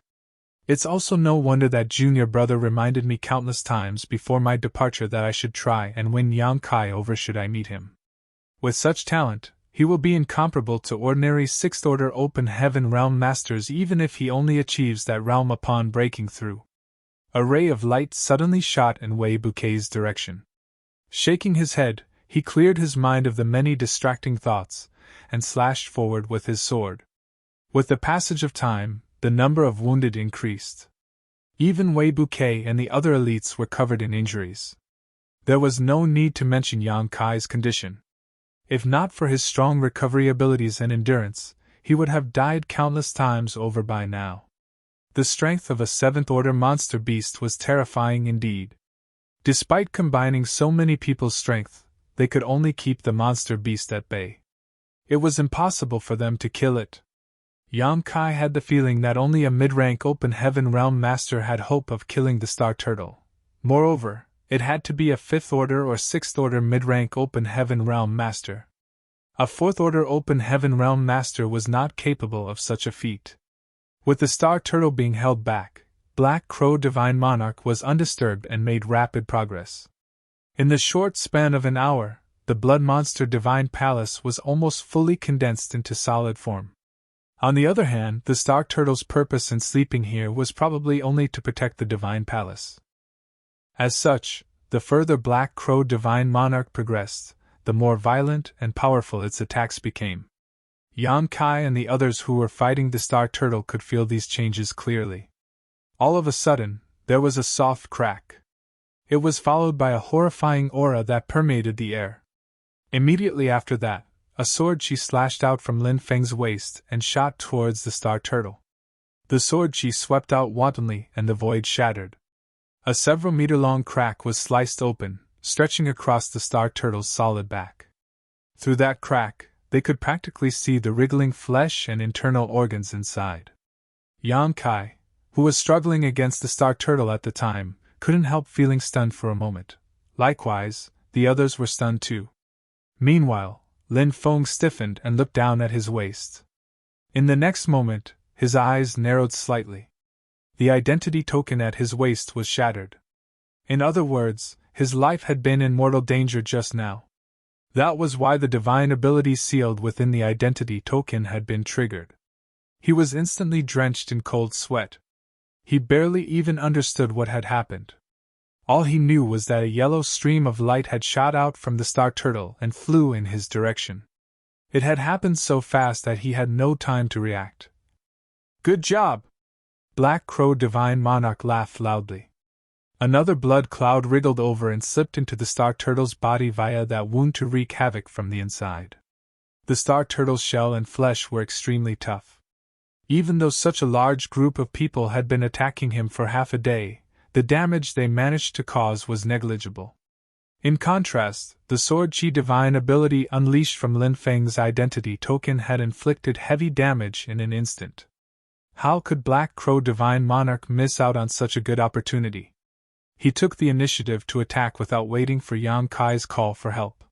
It's also no wonder that junior brother reminded me countless times before my departure that I should try and win Yang Kai over should I meet him. With such talent, he will be incomparable to ordinary sixth-order open heaven realm masters even if he only achieves that realm upon breaking through. A ray of light suddenly shot in Wei Bouquet's direction. Shaking his head, he cleared his mind of the many distracting thoughts, and slashed forward with his sword. With the passage of time, the number of wounded increased. Even Wei Bouquet and the other elites were covered in injuries. There was no need to mention Yang Kai's condition. If not for his strong recovery abilities and endurance, he would have died countless times over by now. The strength of a seventh-order monster beast was terrifying indeed. Despite combining so many people's strength, they could only keep the monster beast at bay. It was impossible for them to kill it. Yang Kai had the feeling that only a mid-rank open heaven realm master had hope of killing the Star Turtle. Moreover, it had to be a 5th-order or 6th-order mid-rank open heaven realm master. A 4th-order open heaven realm master was not capable of such a feat. With the Star Turtle being held back, Black Crow Divine Monarch was undisturbed and made rapid progress. In the short span of an hour, the Blood Monster Divine Palace was almost fully condensed into solid form. On the other hand, the Star Turtle's purpose in sleeping here was probably only to protect the Divine Palace. As such, the further Black Crow Divine Monarch progressed, the more violent and powerful its attacks became. Yang Kai and the others who were fighting the Star Turtle could feel these changes clearly. All of a sudden, there was a soft crack. It was followed by a horrifying aura that permeated the air. Immediately after that, a sword chi slashed out from Lin Feng's waist and shot towards the Star Turtle. The sword chi swept out wantonly and the void shattered. A several-meter-long crack was sliced open, stretching across the star turtle's solid back. Through that crack, they could practically see the wriggling flesh and internal organs inside. Yang Kai, who was struggling against the star turtle at the time, couldn't help feeling stunned for a moment. Likewise, the others were stunned too. Meanwhile, Lin Feng stiffened and looked down at his waist. In the next moment, his eyes narrowed slightly. The identity token at his waist was shattered. In other words, his life had been in mortal danger just now. That was why the divine ability sealed within the identity token had been triggered. He was instantly drenched in cold sweat. He barely even understood what had happened. All he knew was that a yellow stream of light had shot out from the star turtle and flew in his direction. It had happened so fast that he had no time to react. "Good job!" Black Crow Divine Monarch laughed loudly. Another blood cloud wriggled over and slipped into the star turtle's body via that wound to wreak havoc from the inside. The star turtle's shell and flesh were extremely tough. Even though such a large group of people had been attacking him for half a day, the damage they managed to cause was negligible. In contrast, the Sword Chi divine ability unleashed from Lin Feng's identity token had inflicted heavy damage in an instant. How could Black Crow Divine Monarch miss out on such a good opportunity? He took the initiative to attack without waiting for Yang Kai's call for help.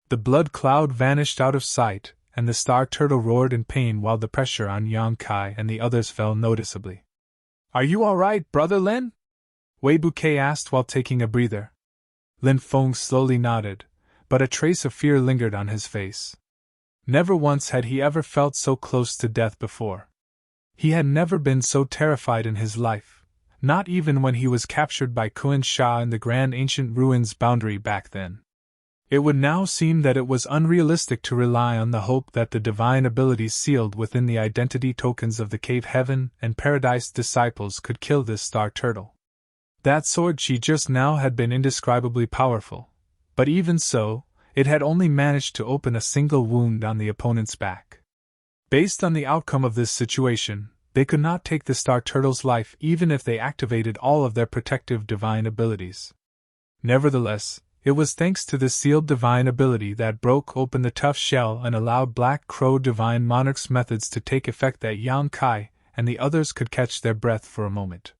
The blood cloud vanished out of sight, and the star turtle roared in pain while the pressure on Yang Kai and the others fell noticeably. "Are you all right, Brother Lin?" Wei Bouquet asked while taking a breather. Lin Feng slowly nodded, but a trace of fear lingered on his face. Never once had he ever felt so close to death before. He had never been so terrified in his life, not even when he was captured by Kuan Sha in the Grand Ancient Ruins boundary back then. It would now seem that it was unrealistic to rely on the hope that the divine abilities sealed within the identity tokens of the Cave Heaven and Paradise disciples could kill this star turtle. That sword chi just now had been indescribably powerful, but even so, it had only managed to open a single wound on the opponent's back. Based on the outcome of this situation, they could not take the star turtle's life even if they activated all of their protective divine abilities. Nevertheless, it was thanks to the sealed divine ability that broke open the tough shell and allowed Black Crow Divine Monarch's methods to take effect that Yang Kai and the others could catch their breath for a moment.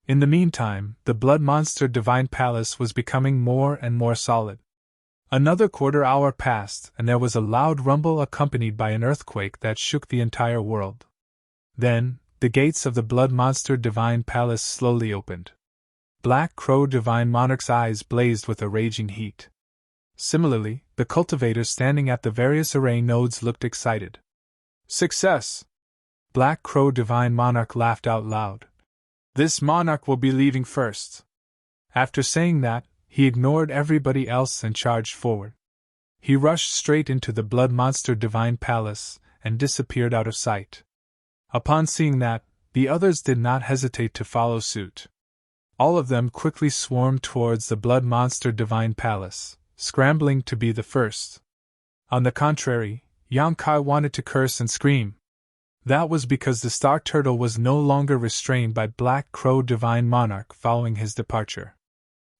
In the meantime, the Blood Monster Divine Palace was becoming more and more solid. Another quarter hour passed, and there was a loud rumble accompanied by an earthquake that shook the entire world. Then, the gates of the Blood Monster Divine Palace slowly opened. Black Crow Divine Monarch's eyes blazed with a raging heat. Similarly, the cultivators standing at the various array nodes looked excited. "Success!" Black Crow Divine Monarch laughed out loud. "This monarch will be leaving first." After saying that, he ignored everybody else and charged forward. He rushed straight into the Blood Monster Divine Palace and disappeared out of sight. Upon seeing that, the others did not hesitate to follow suit. All of them quickly swarmed towards the Blood Monster Divine Palace, scrambling to be the first. On the contrary, Yang Kai wanted to curse and scream. That was because the Star Turtle was no longer restrained by Black Crow Divine Monarch following his departure.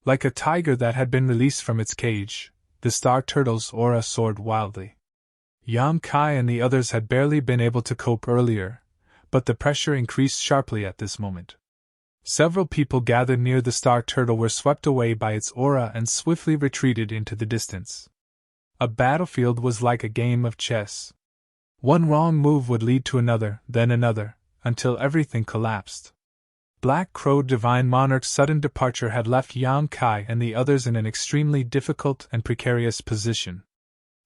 Like a tiger that had been released from its cage, the Star Turtle's aura soared wildly. Yang Kai and the others had barely been able to cope earlier, but the pressure increased sharply at this moment. Several people gathered near the Star Turtle were swept away by its aura and swiftly retreated into the distance. A battlefield was like a game of chess. One wrong move would lead to another, then another, until everything collapsed. Black Crow Divine Monarch's sudden departure had left Yang Kai and the others in an extremely difficult and precarious position.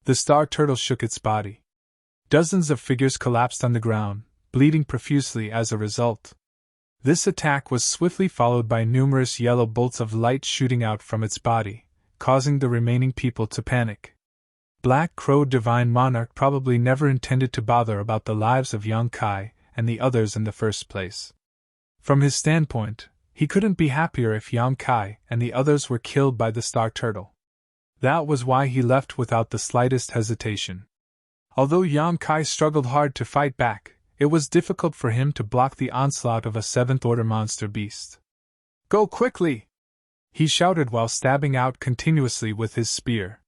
The Star Turtle shook its body. Dozens of figures collapsed on the ground, bleeding profusely as a result. This attack was swiftly followed by numerous yellow bolts of light shooting out from its body, causing the remaining people to panic. Black Crow Divine Monarch probably never intended to bother about the lives of Yang Kai and the others in the first place. From his standpoint, he couldn't be happier if Yang Kai and the others were killed by the Star Turtle. That was why he left without the slightest hesitation. Although Yang Kai struggled hard to fight back, it was difficult for him to block the onslaught of a seventh-order monster beast. Go quickly! He shouted while stabbing out continuously with his spear.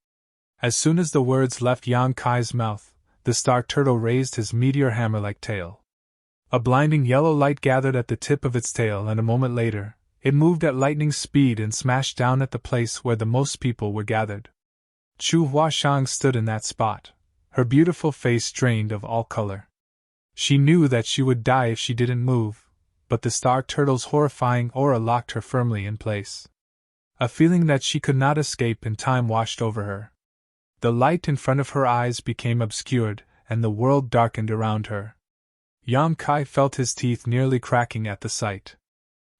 As soon as the words left Yang Kai's mouth, the star turtle raised his meteor hammer-like tail. A blinding yellow light gathered at the tip of its tail, and a moment later, it moved at lightning speed and smashed down at the place where the most people were gathered. Chu Huashang stood in that spot, her beautiful face drained of all color. She knew that she would die if she didn't move, but the star turtle's horrifying aura locked her firmly in place. A feeling that she could not escape in time washed over her. The light in front of her eyes became obscured, and the world darkened around her. Yang Kai felt his teeth nearly cracking at the sight.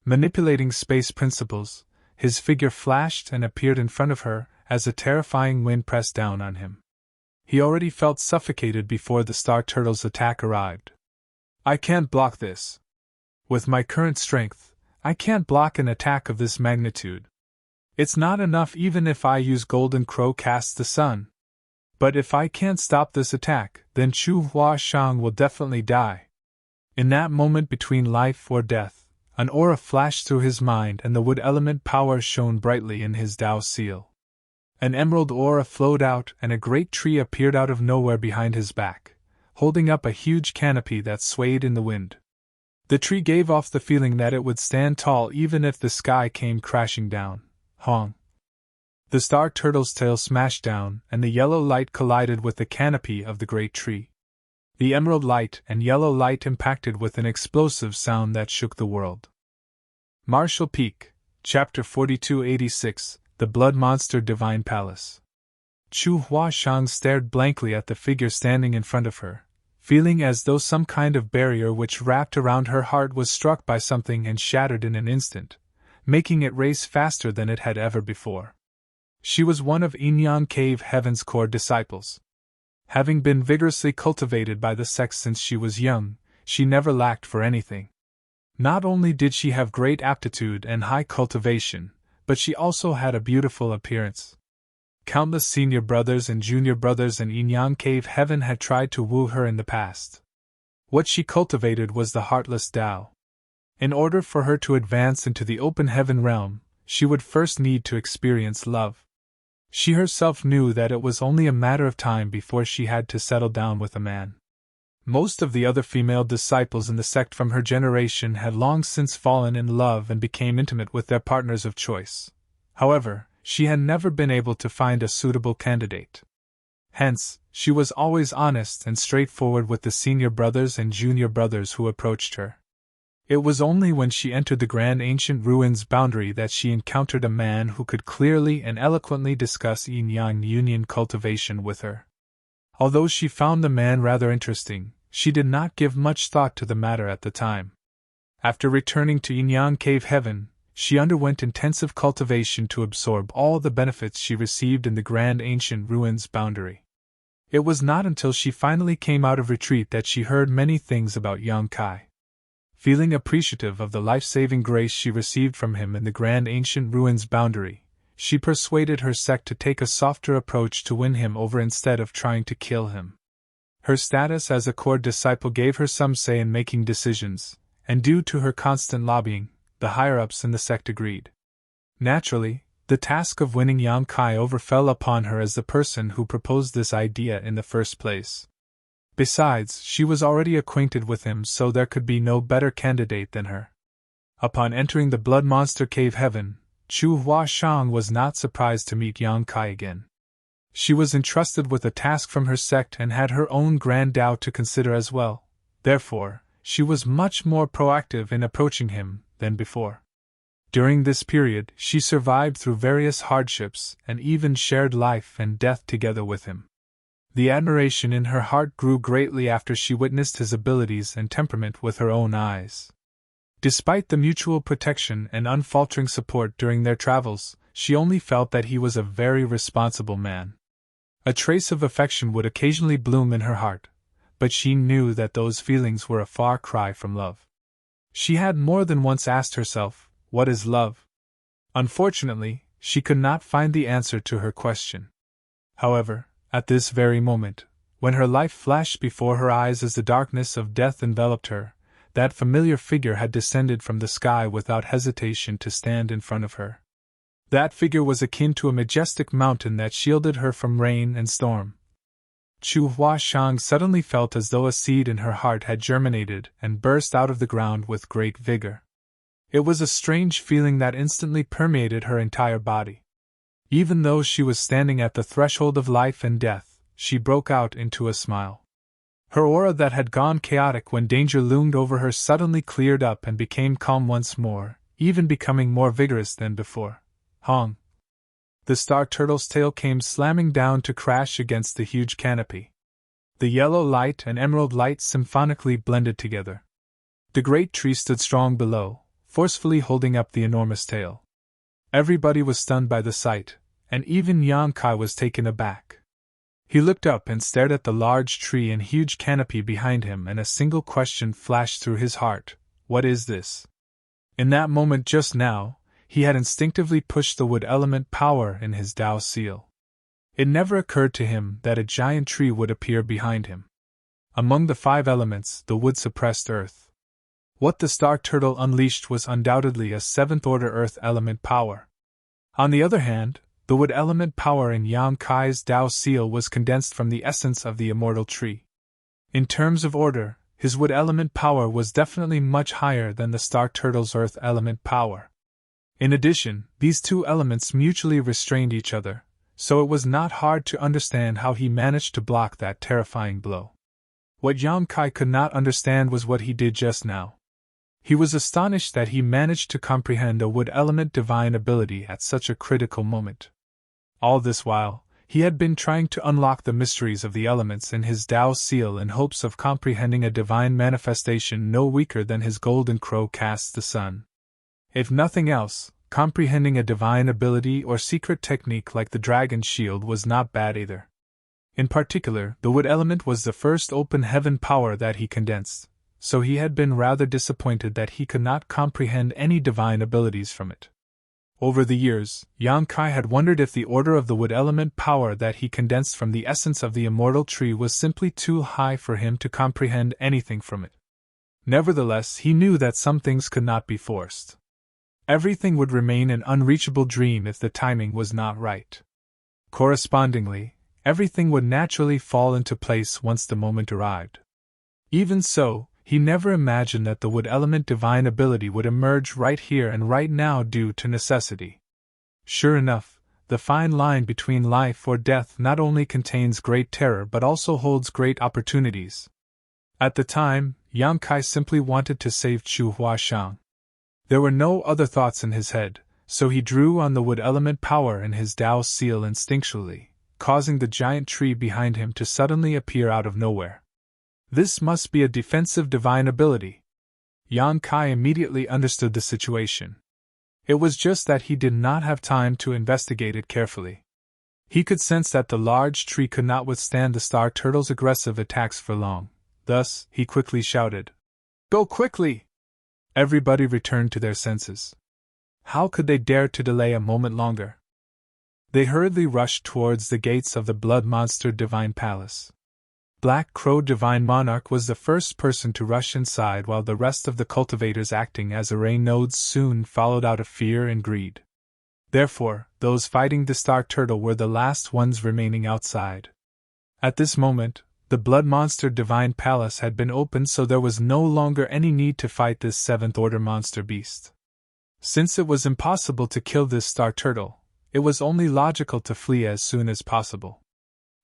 Manipulating space principles, his figure flashed and appeared in front of her as a terrifying wind pressed down on him. He already felt suffocated before the star turtle's attack arrived. I can't block this. With my current strength, I can't block an attack of this magnitude. It's not enough even if I use Golden Crow Cast the Sun. But if I can't stop this attack, then Chu Huashang will definitely die. In that moment between life or death, an aura flashed through his mind and the wood element power shone brightly in his Tao seal. An emerald aura flowed out and a great tree appeared out of nowhere behind his back, holding up a huge canopy that swayed in the wind. The tree gave off the feeling that it would stand tall even if the sky came crashing down. Hong! The star turtle's tail smashed down and the yellow light collided with the canopy of the great tree. The emerald light and yellow light impacted with an explosive sound that shook the world. Marshall Peak, Chapter 4286, The Blood Monster Divine Palace. Chu Huashang stared blankly at the figure standing in front of her, feeling as though some kind of barrier which wrapped around her heart was struck by something and shattered in an instant, making it race faster than it had ever before. She was one of Inyan Cave Heaven's core disciples. Having been vigorously cultivated by the sect since she was young, she never lacked for anything. Not only did she have great aptitude and high cultivation, but she also had a beautiful appearance. Countless senior brothers and junior brothers in Inyan Cave Heaven had tried to woo her in the past. What she cultivated was the heartless Tao. In order for her to advance into the open heaven realm, she would first need to experience love. She herself knew that it was only a matter of time before she had to settle down with a man. Most of the other female disciples in the sect from her generation had long since fallen in love and became intimate with their partners of choice. However, she had never been able to find a suitable candidate. Hence, she was always honest and straightforward with the senior brothers and junior brothers who approached her. It was only when she entered the Grand Ancient Ruins boundary that she encountered a man who could clearly and eloquently discuss yin-yang union cultivation with her. Although she found the man rather interesting, she did not give much thought to the matter at the time. After returning to Inyan Cave Heaven, she underwent intensive cultivation to absorb all the benefits she received in the Grand Ancient Ruins boundary. It was not until she finally came out of retreat that she heard many things about Yang Kai. Feeling appreciative of the life-saving grace she received from him in the Grand Ancient Ruins boundary, she persuaded her sect to take a softer approach to win him over instead of trying to kill him. Her status as a core disciple gave her some say in making decisions, and due to her constant lobbying, the higher-ups in the sect agreed. Naturally, the task of winning Yang Kai over fell upon her as the person who proposed this idea in the first place. Besides, she was already acquainted with him, so there could be no better candidate than her. Upon entering the Blood Monster Cave Heaven, Chu Huashang was not surprised to meet Yang Kai again. She was entrusted with a task from her sect and had her own grand Tao to consider as well. Therefore, she was much more proactive in approaching him than before. During this period, she survived through various hardships and even shared life and death together with him. The admiration in her heart grew greatly after she witnessed his abilities and temperament with her own eyes. Despite the mutual protection and unfaltering support during their travels, she only felt that he was a very responsible man. A trace of affection would occasionally bloom in her heart, but she knew that those feelings were a far cry from love. She had more than once asked herself, "What is love?" Unfortunately, she could not find the answer to her question. However, at this very moment, when her life flashed before her eyes as the darkness of death enveloped her, that familiar figure had descended from the sky without hesitation to stand in front of her. That figure was akin to a majestic mountain that shielded her from rain and storm. Chu Huashang suddenly felt as though a seed in her heart had germinated and burst out of the ground with great vigor. It was a strange feeling that instantly permeated her entire body. Even though she was standing at the threshold of life and death, she broke out into a smile. Her aura that had gone chaotic when danger loomed over her suddenly cleared up and became calm once more, even becoming more vigorous than before. Hong! The star turtle's tail came slamming down to crash against the huge canopy. The yellow light and emerald light symphonically blended together. The great tree stood strong below, forcefully holding up the enormous tail. Everybody was stunned by the sight, and even Yang Kai was taken aback. He looked up and stared at the large tree and huge canopy behind him, and a single question flashed through his heart: what is this? In that moment just now, he had instinctively pushed the wood element power in his Tao seal. It never occurred to him that a giant tree would appear behind him. Among the 5 elements, the wood suppressed earth. What the star turtle unleashed was undoubtedly a 7th-order earth element power. On the other hand, the wood element power in Yang Kai's Tao seal was condensed from the essence of the immortal tree. In terms of order, his wood element power was definitely much higher than the star turtle's earth element power. In addition, these 2 elements mutually restrained each other, so it was not hard to understand how he managed to block that terrifying blow. What Yang Kai could not understand was what he did just now. He was astonished that he managed to comprehend a wood element divine ability at such a critical moment. All this while, he had been trying to unlock the mysteries of the elements in his Tao seal in hopes of comprehending a divine manifestation no weaker than his golden crow casts the sun. If nothing else, comprehending a divine ability or secret technique like the dragon shield was not bad either. In particular, the wood element was the first open heaven power that he condensed, so he had been rather disappointed that he could not comprehend any divine abilities from it. Over the years, Yang Kai had wondered if the order of the wood element power that he condensed from the essence of the immortal tree was simply too high for him to comprehend anything from it. Nevertheless, he knew that some things could not be forced. Everything would remain an unreachable dream if the timing was not right. Correspondingly, everything would naturally fall into place once the moment arrived. Even so, he never imagined that the wood element divine ability would emerge right here and right now due to necessity. Sure enough, the fine line between life or death not only contains great terror but also holds great opportunities. At the time, Yang Kai simply wanted to save Chu Huashang. There were no other thoughts in his head, so he drew on the wood element power in his Tao seal instinctually, causing the giant tree behind him to suddenly appear out of nowhere. This must be a defensive divine ability. Yang Kai immediately understood the situation. It was just that he did not have time to investigate it carefully. He could sense that the large tree could not withstand the star turtle's aggressive attacks for long. Thus, he quickly shouted, "Go quickly!" Everybody returned to their senses. How could they dare to delay a moment longer? They hurriedly rushed towards the gates of the Blood Monster Divine Palace. Black Crow Divine Monarch was the first person to rush inside, while the rest of the cultivators acting as array nodes soon followed out of fear and greed. Therefore, those fighting the Star Turtle were the last ones remaining outside. At this moment, the Blood Monster Divine Palace had been opened, so there was no longer any need to fight this 7th-order monster beast. Since it was impossible to kill this Star Turtle, it was only logical to flee as soon as possible.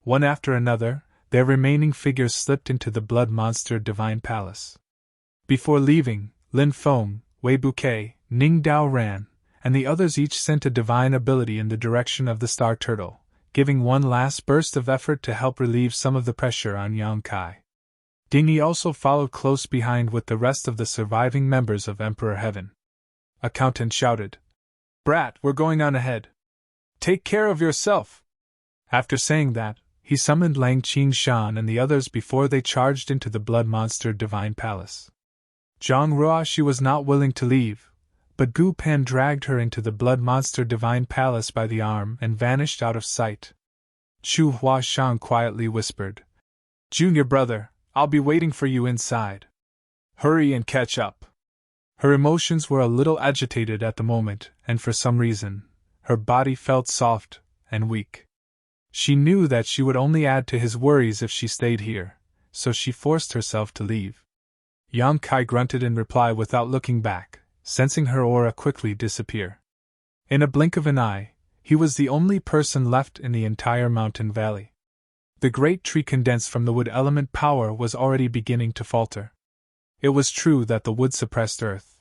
One after another, their remaining figures slipped into the Blood Monster Divine Palace. Before leaving, Lin Feng, Wei Bouquet, Ning Dao Ran, and the others each sent a divine ability in the direction of the Star Turtle, giving one last burst of effort to help relieve some of the pressure on Yang Kai. Dingyi also followed close behind with the rest of the surviving members of Emperor Heaven. Accountant shouted, "Brat, we're going on ahead. Take care of yourself!" After saying that, he summoned Lang Qingshan and the others before they charged into the Blood Monster Divine Palace. Zhang Ruoshi was not willing to leave, but Gu Pan dragged her into the Blood Monster Divine Palace by the arm and vanished out of sight. Chu Huashang quietly whispered, "Junior brother, I'll be waiting for you inside." Hurry and catch up. Her emotions were a little agitated at the moment, and for some reason, her body felt soft and weak. She knew that she would only add to his worries if she stayed here, so she forced herself to leave. Yang Kai grunted in reply without looking back, sensing her aura quickly disappear. In a blink of an eye, he was the only person left in the entire mountain valley. The great tree condensed from the wood element power was already beginning to falter. It was true that the wood suppressed earth.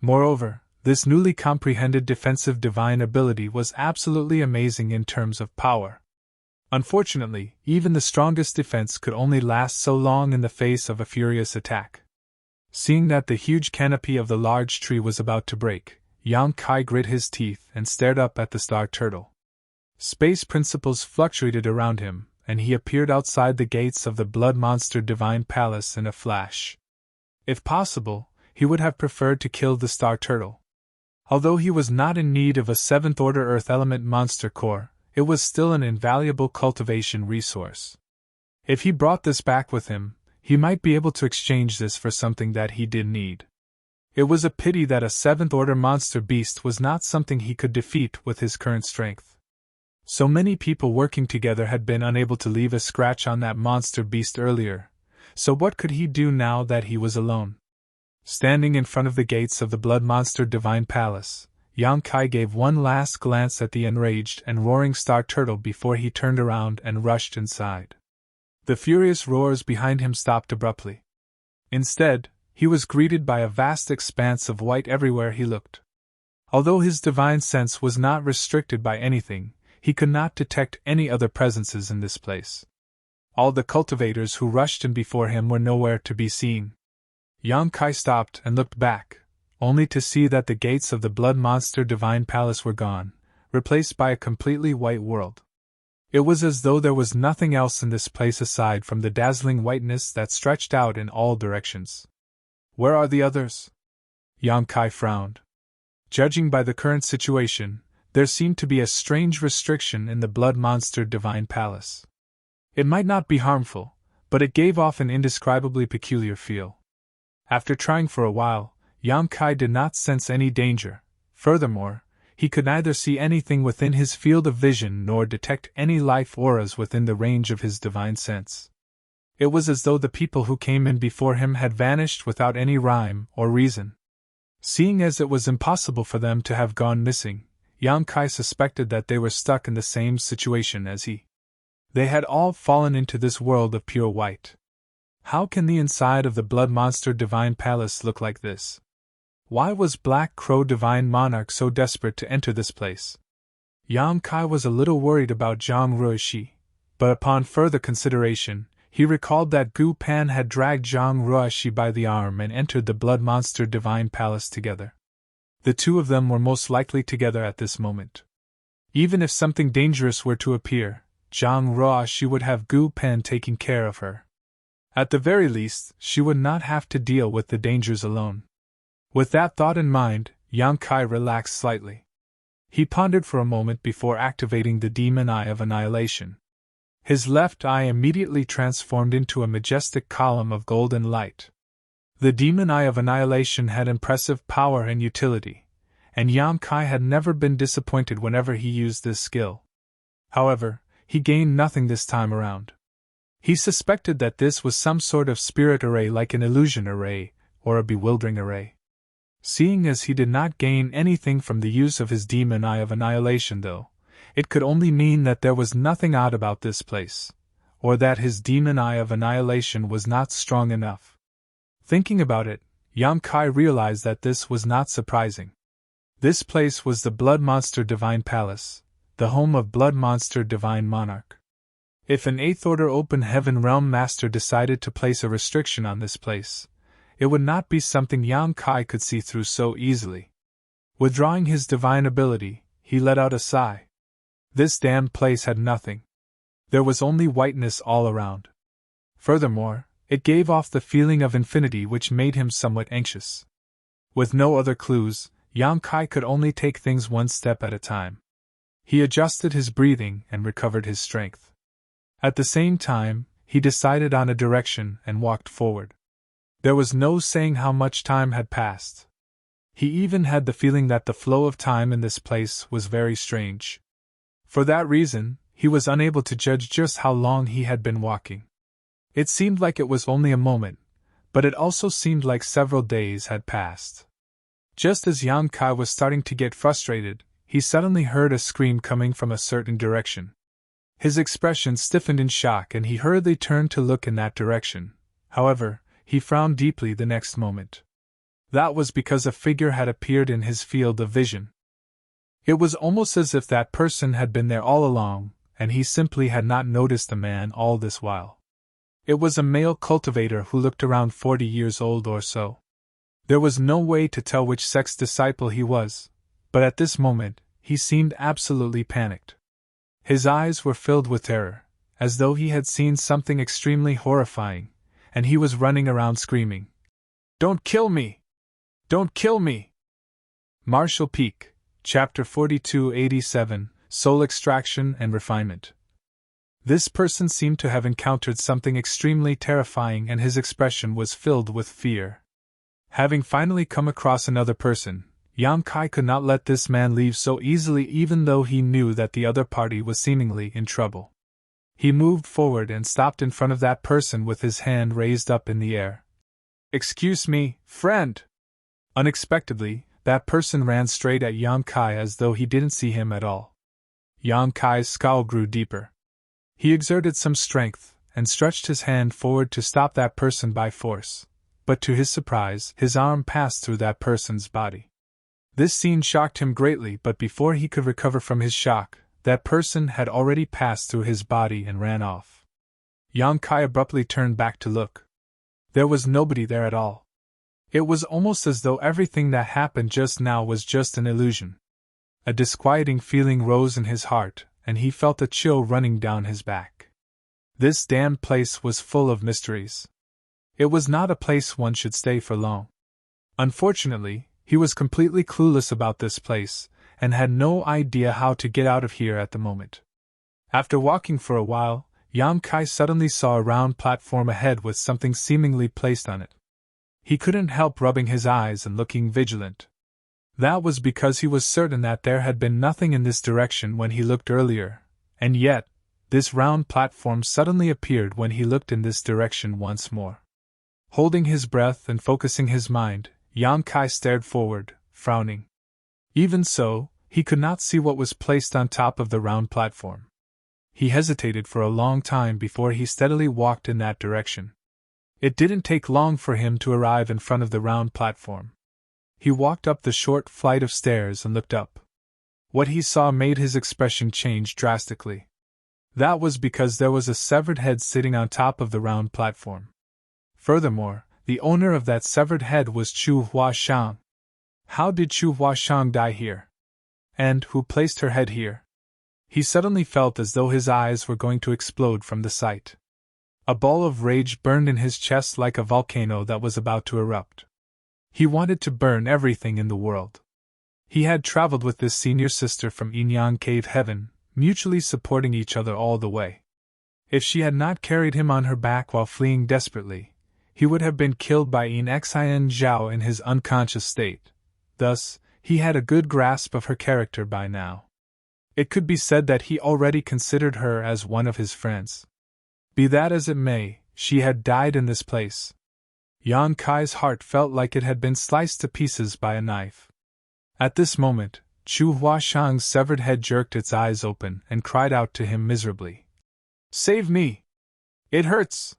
Moreover, this newly comprehended defensive divine ability was absolutely amazing in terms of power. Unfortunately, even the strongest defense could only last so long in the face of a furious attack. Seeing that the huge canopy of the large tree was about to break, Yang Kai grit his teeth and stared up at the star turtle. Space principles fluctuated around him, and he appeared outside the gates of the Blood Monster Divine Palace in a flash. If possible, he would have preferred to kill the star turtle. Although he was not in need of a 7th-order Earth Element monster core, it was still an invaluable cultivation resource. If he brought this back with him, he might be able to exchange this for something that he did need. It was a pity that a 7th-order monster beast was not something he could defeat with his current strength. So many people working together had been unable to leave a scratch on that monster beast earlier, so what could he do now that he was alone? Standing in front of the gates of the Blood Monster Divine Palace, Yang Kai gave one last glance at the enraged and roaring star turtle before he turned around and rushed inside. The furious roars behind him stopped abruptly. Instead, he was greeted by a vast expanse of white everywhere he looked. Although his divine sense was not restricted by anything, he could not detect any other presences in this place. All the cultivators who rushed in before him were nowhere to be seen. Yang Kai stopped and looked back, only to see that the gates of the Blood Monster Divine Palace were gone, replaced by a completely white world. It was as though there was nothing else in this place aside from the dazzling whiteness that stretched out in all directions. Where are the others? Yang Kai frowned. Judging by the current situation, there seemed to be a strange restriction in the Blood Monster Divine Palace. It might not be harmful, but it gave off an indescribably peculiar feel. After trying for a while, Yang Kai did not sense any danger. Furthermore, he could neither see anything within his field of vision nor detect any life auras within the range of his divine sense. It was as though the people who came in before him had vanished without any rhyme or reason. Seeing as it was impossible for them to have gone missing, Yang Kai suspected that they were stuck in the same situation as he. They had all fallen into this world of pure white. How can the inside of the Blood Monster Divine Palace look like this? Why was Black Crow Divine Monarch so desperate to enter this place? Yang Kai was a little worried about Zhang Ruishi, but upon further consideration, he recalled that Gu Pan had dragged Zhang Ruishi by the arm and entered the Blood Monster Divine Palace together. The two of them were most likely together at this moment. Even if something dangerous were to appear, Zhang Ruishi would have Gu Pan taking care of her. At the very least, she would not have to deal with the dangers alone. With that thought in mind, Yang Kai relaxed slightly. He pondered for a moment before activating the Demon Eye of Annihilation. His left eye immediately transformed into a majestic column of golden light. The Demon Eye of Annihilation had impressive power and utility, and Yang Kai had never been disappointed whenever he used this skill. However, he gained nothing this time around. He suspected that this was some sort of spirit array like an illusion array, or a bewildering array. Seeing as he did not gain anything from the use of his Demon Eye of Annihilation though, it could only mean that there was nothing odd about this place, or that his Demon Eye of Annihilation was not strong enough. Thinking about it, Yang Kai realized that this was not surprising. This place was the Blood Monster Divine Palace, the home of Blood Monster Divine Monarch. If an 8th-order Open Heaven Realm Master decided to place a restriction on this place, it would not be something Yang Kai could see through so easily. Withdrawing his divine ability, he let out a sigh. This damned place had nothing. There was only whiteness all around. Furthermore, it gave off the feeling of infinity which made him somewhat anxious. With no other clues, Yang Kai could only take things one step at a time. He adjusted his breathing and recovered his strength. At the same time, he decided on a direction and walked forward. There was no saying how much time had passed. He even had the feeling that the flow of time in this place was very strange. For that reason, he was unable to judge just how long he had been walking. It seemed like it was only a moment, but it also seemed like several days had passed. Just as Yang Kai was starting to get frustrated, he suddenly heard a scream coming from a certain direction. His expression stiffened in shock and he hurriedly turned to look in that direction. However, he frowned deeply the next moment. That was because a figure had appeared in his field of vision. It was almost as if that person had been there all along, and he simply had not noticed the man all this while. It was a male cultivator who looked around 40 years old or so. There was no way to tell which sex disciple he was, but at this moment, he seemed absolutely panicked. His eyes were filled with terror, as though he had seen something extremely horrifying, and he was running around screaming, "Don't kill me! Don't kill me!" Marshall Peak, Chapter 4287, Soul Extraction and Refinement. This person seemed to have encountered something extremely terrifying and his expression was filled with fear. Having finally come across another person, Yang Kai could not let this man leave so easily even though he knew that the other party was seemingly in trouble. He moved forward and stopped in front of that person with his hand raised up in the air. "Excuse me, friend!" Unexpectedly, that person ran straight at Yang Kai as though he didn't see him at all. Yang Kai's scowl grew deeper. He exerted some strength and stretched his hand forward to stop that person by force, but to his surprise, his arm passed through that person's body. This scene shocked him greatly, but before he could recover from his shock, that person had already passed through his body and ran off. Yang Kai abruptly turned back to look. There was nobody there at all. It was almost as though everything that happened just now was just an illusion. A disquieting feeling rose in his heart, and he felt a chill running down his back. This damned place was full of mysteries. It was not a place one should stay for long. Unfortunately, he was completely clueless about this place, and had no idea how to get out of here at the moment. After walking for a while, Yang Kai suddenly saw a round platform ahead with something seemingly placed on it. He couldn't help rubbing his eyes and looking vigilant. That was because he was certain that there had been nothing in this direction when he looked earlier, and yet, this round platform suddenly appeared when he looked in this direction once more. Holding his breath and focusing his mind, Yang Kai stared forward, frowning. Even so, he could not see what was placed on top of the round platform. He hesitated for a long time before he steadily walked in that direction. It didn't take long for him to arrive in front of the round platform. He walked up the short flight of stairs and looked up. What he saw made his expression change drastically. That was because there was a severed head sitting on top of the round platform. Furthermore, the owner of that severed head was Chu Huashang. How did Chu Huashang die here? And who placed her head here? He suddenly felt as though his eyes were going to explode from the sight. A ball of rage burned in his chest like a volcano that was about to erupt. He wanted to burn everything in the world. He had traveled with this senior sister from Yinyang Cave Heaven, mutually supporting each other all the way. If she had not carried him on her back while fleeing desperately, he would have been killed by Yin Xian Zhao in his unconscious state. Thus, he had a good grasp of her character by now. It could be said that he already considered her as one of his friends. Be that as it may, she had died in this place. Yang Kai's heart felt like it had been sliced to pieces by a knife. At this moment, Chu Huashang's severed head jerked its eyes open and cried out to him miserably. "Save me! It hurts!"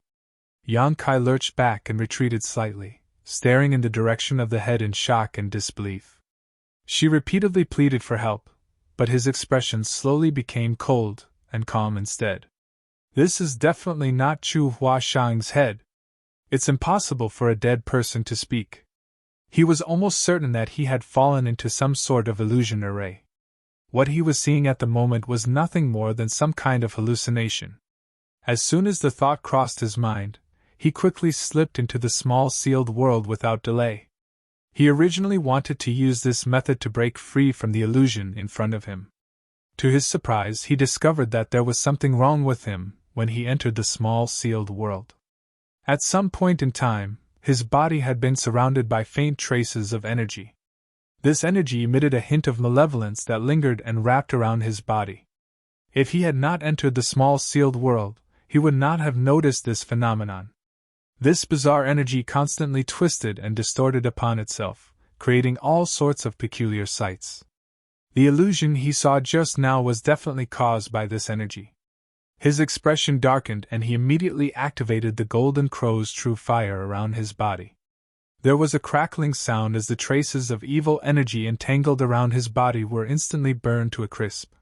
Yang Kai lurched back and retreated slightly, staring in the direction of the head in shock and disbelief. She repeatedly pleaded for help, but his expression slowly became cold and calm instead. This is definitely not Chu Huashang's head. It's impossible for a dead person to speak. He was almost certain that he had fallen into some sort of illusion array. What he was seeing at the moment was nothing more than some kind of hallucination. As soon as the thought crossed his mind, he quickly slipped into the small sealed world without delay. He originally wanted to use this method to break free from the illusion in front of him. To his surprise, he discovered that there was something wrong with him when he entered the small sealed world. At some point in time, his body had been surrounded by faint traces of energy. This energy emitted a hint of malevolence that lingered and wrapped around his body. If he had not entered the small sealed world, he would not have noticed this phenomenon. This bizarre energy constantly twisted and distorted upon itself, creating all sorts of peculiar sights. The illusion he saw just now was definitely caused by this energy. His expression darkened and he immediately activated the golden crow's true fire around his body. There was a crackling sound as the traces of evil energy entangled around his body were instantly burned to a crisp.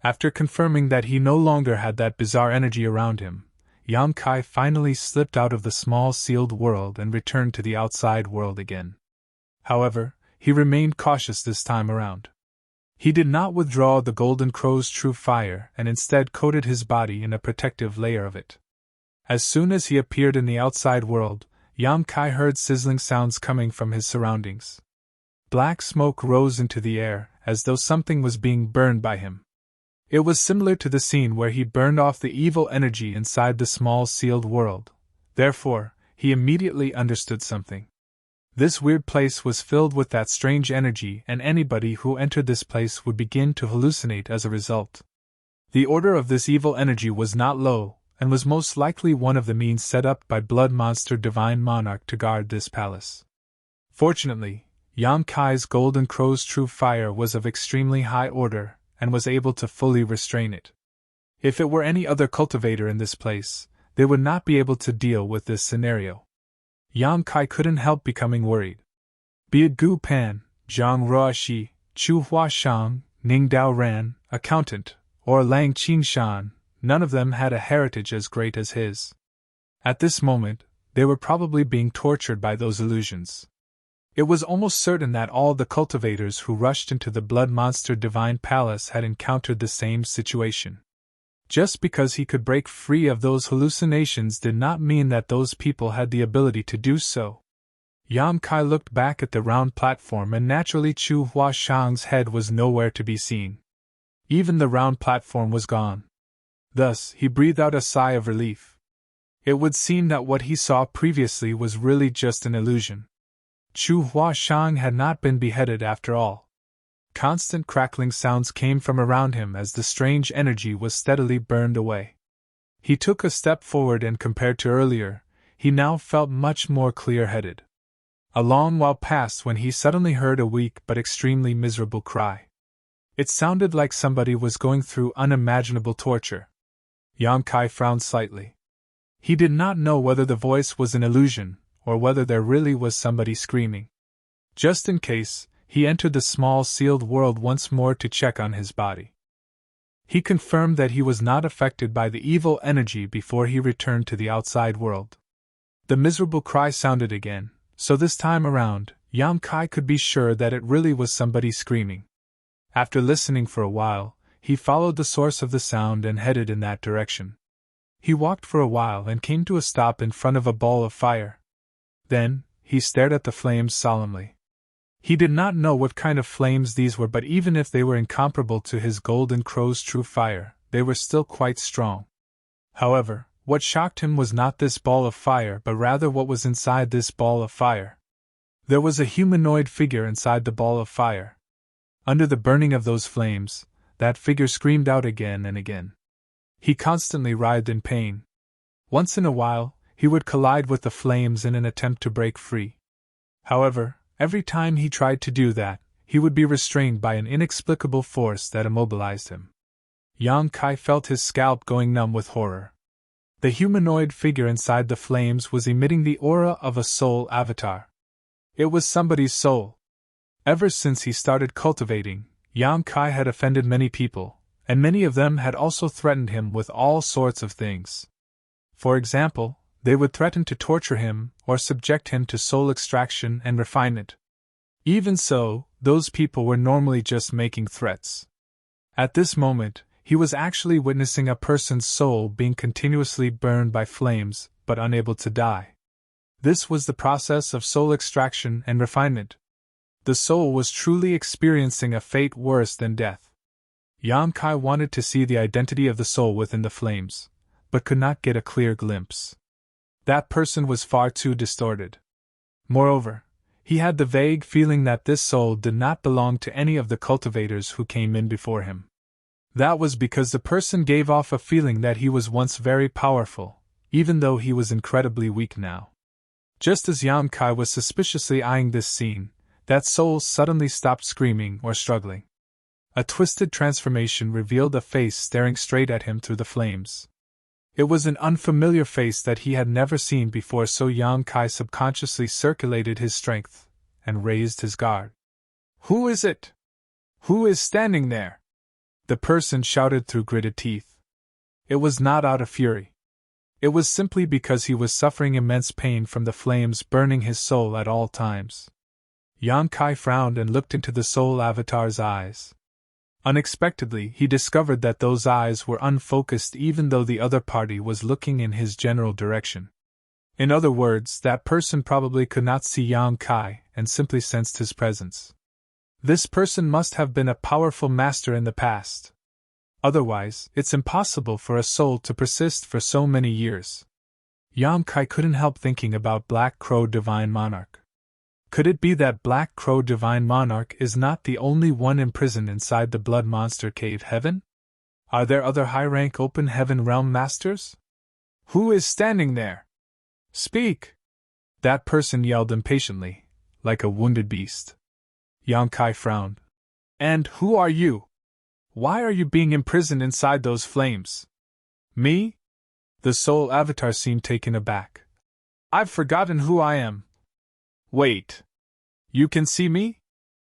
After confirming that he no longer had that bizarre energy around him, Yang Kai finally slipped out of the small sealed world and returned to the outside world again. However, he remained cautious this time around. He did not withdraw the golden crow's true fire and instead coated his body in a protective layer of it. As soon as he appeared in the outside world, Yang Kai heard sizzling sounds coming from his surroundings. Black smoke rose into the air, as though something was being burned by him. It was similar to the scene where he burned off the evil energy inside the small sealed world. Therefore, he immediately understood something. This weird place was filled with that strange energy, and anybody who entered this place would begin to hallucinate as a result. The order of this evil energy was not low, and was most likely one of the means set up by Blood Monster Divine Monarch to guard this palace. Fortunately, Yang Kai's golden crow's true fire was of extremely high order, and was able to fully restrain it. If it were any other cultivator in this place, they would not be able to deal with this scenario. Yang Kai couldn't help becoming worried. Be it Gu Pan, Zhang Ruoxi, Chu Huashang, Ning Dao Ran, accountant, or Lang Qingshan, none of them had a heritage as great as his. At this moment, they were probably being tortured by those illusions. It was almost certain that all the cultivators who rushed into the Blood Monster Divine Palace had encountered the same situation. Just because he could break free of those hallucinations did not mean that those people had the ability to do so. Yang Kai looked back at the round platform and naturally Chu Huashang's head was nowhere to be seen. Even the round platform was gone. Thus, he breathed out a sigh of relief. It would seem that what he saw previously was really just an illusion. Chu Huashang had not been beheaded after all. Constant crackling sounds came from around him as the strange energy was steadily burned away. He took a step forward and compared to earlier, he now felt much more clear-headed. A long while passed when he suddenly heard a weak but extremely miserable cry. It sounded like somebody was going through unimaginable torture. Yang Kai frowned slightly. He did not know whether the voice was an illusion, or whether there really was somebody screaming. Just in case, he entered the small sealed world once more to check on his body. He confirmed that he was not affected by the evil energy before he returned to the outside world. The miserable cry sounded again, so this time around, Yang Kai could be sure that it really was somebody screaming. After listening for a while, he followed the source of the sound and headed in that direction. He walked for a while and came to a stop in front of a ball of fire. Then, he stared at the flames solemnly. He did not know what kind of flames these were, but even if they were incomparable to his golden crow's true fire, they were still quite strong. However, what shocked him was not this ball of fire but rather what was inside this ball of fire. There was a humanoid figure inside the ball of fire. Under the burning of those flames, that figure screamed out again and again. He constantly writhed in pain. Once in a while, he would collide with the flames in an attempt to break free. However, every time he tried to do that, he would be restrained by an inexplicable force that immobilized him. Yang Kai felt his scalp going numb with horror. The humanoid figure inside the flames was emitting the aura of a soul avatar. It was somebody's soul. Ever since he started cultivating, Yang Kai had offended many people, and many of them had also threatened him with all sorts of things. For example, they would threaten to torture him or subject him to soul extraction and refinement. Even so, those people were normally just making threats. At this moment, he was actually witnessing a person's soul being continuously burned by flames, but unable to die. This was the process of soul extraction and refinement. The soul was truly experiencing a fate worse than death. Yang Kai wanted to see the identity of the soul within the flames, but could not get a clear glimpse. That person was far too distorted. Moreover, he had the vague feeling that this soul did not belong to any of the cultivators who came in before him. That was because the person gave off a feeling that he was once very powerful, even though he was incredibly weak now. Just as Yan Kai was suspiciously eyeing this scene, that soul suddenly stopped screaming or struggling. A twisted transformation revealed a face staring straight at him through the flames. It was an unfamiliar face that he had never seen before, so Yang Kai subconsciously circulated his strength and raised his guard. "Who is it? Who is standing there?" the person shouted through gritted teeth. It was not out of fury. It was simply because he was suffering immense pain from the flames burning his soul at all times. Yang Kai frowned and looked into the soul avatar's eyes. Unexpectedly, he discovered that those eyes were unfocused even though the other party was looking in his general direction. In other words, that person probably could not see Yang Kai and simply sensed his presence. This person must have been a powerful master in the past. Otherwise, it's impossible for a soul to persist for so many years. Yang Kai couldn't help thinking about Black Crow Divine Monarch. Could it be that Black Crow Divine Monarch is not the only one imprisoned inside the Blood Monster Cave Heaven? Are there other high-rank Open Heaven Realm Masters? Who is standing there? Speak! That person yelled impatiently, like a wounded beast. Yang Kai frowned. And who are you? Why are you being imprisoned inside those flames? Me? The soul avatar seemed taken aback. I've forgotten who I am. Wait. You can see me?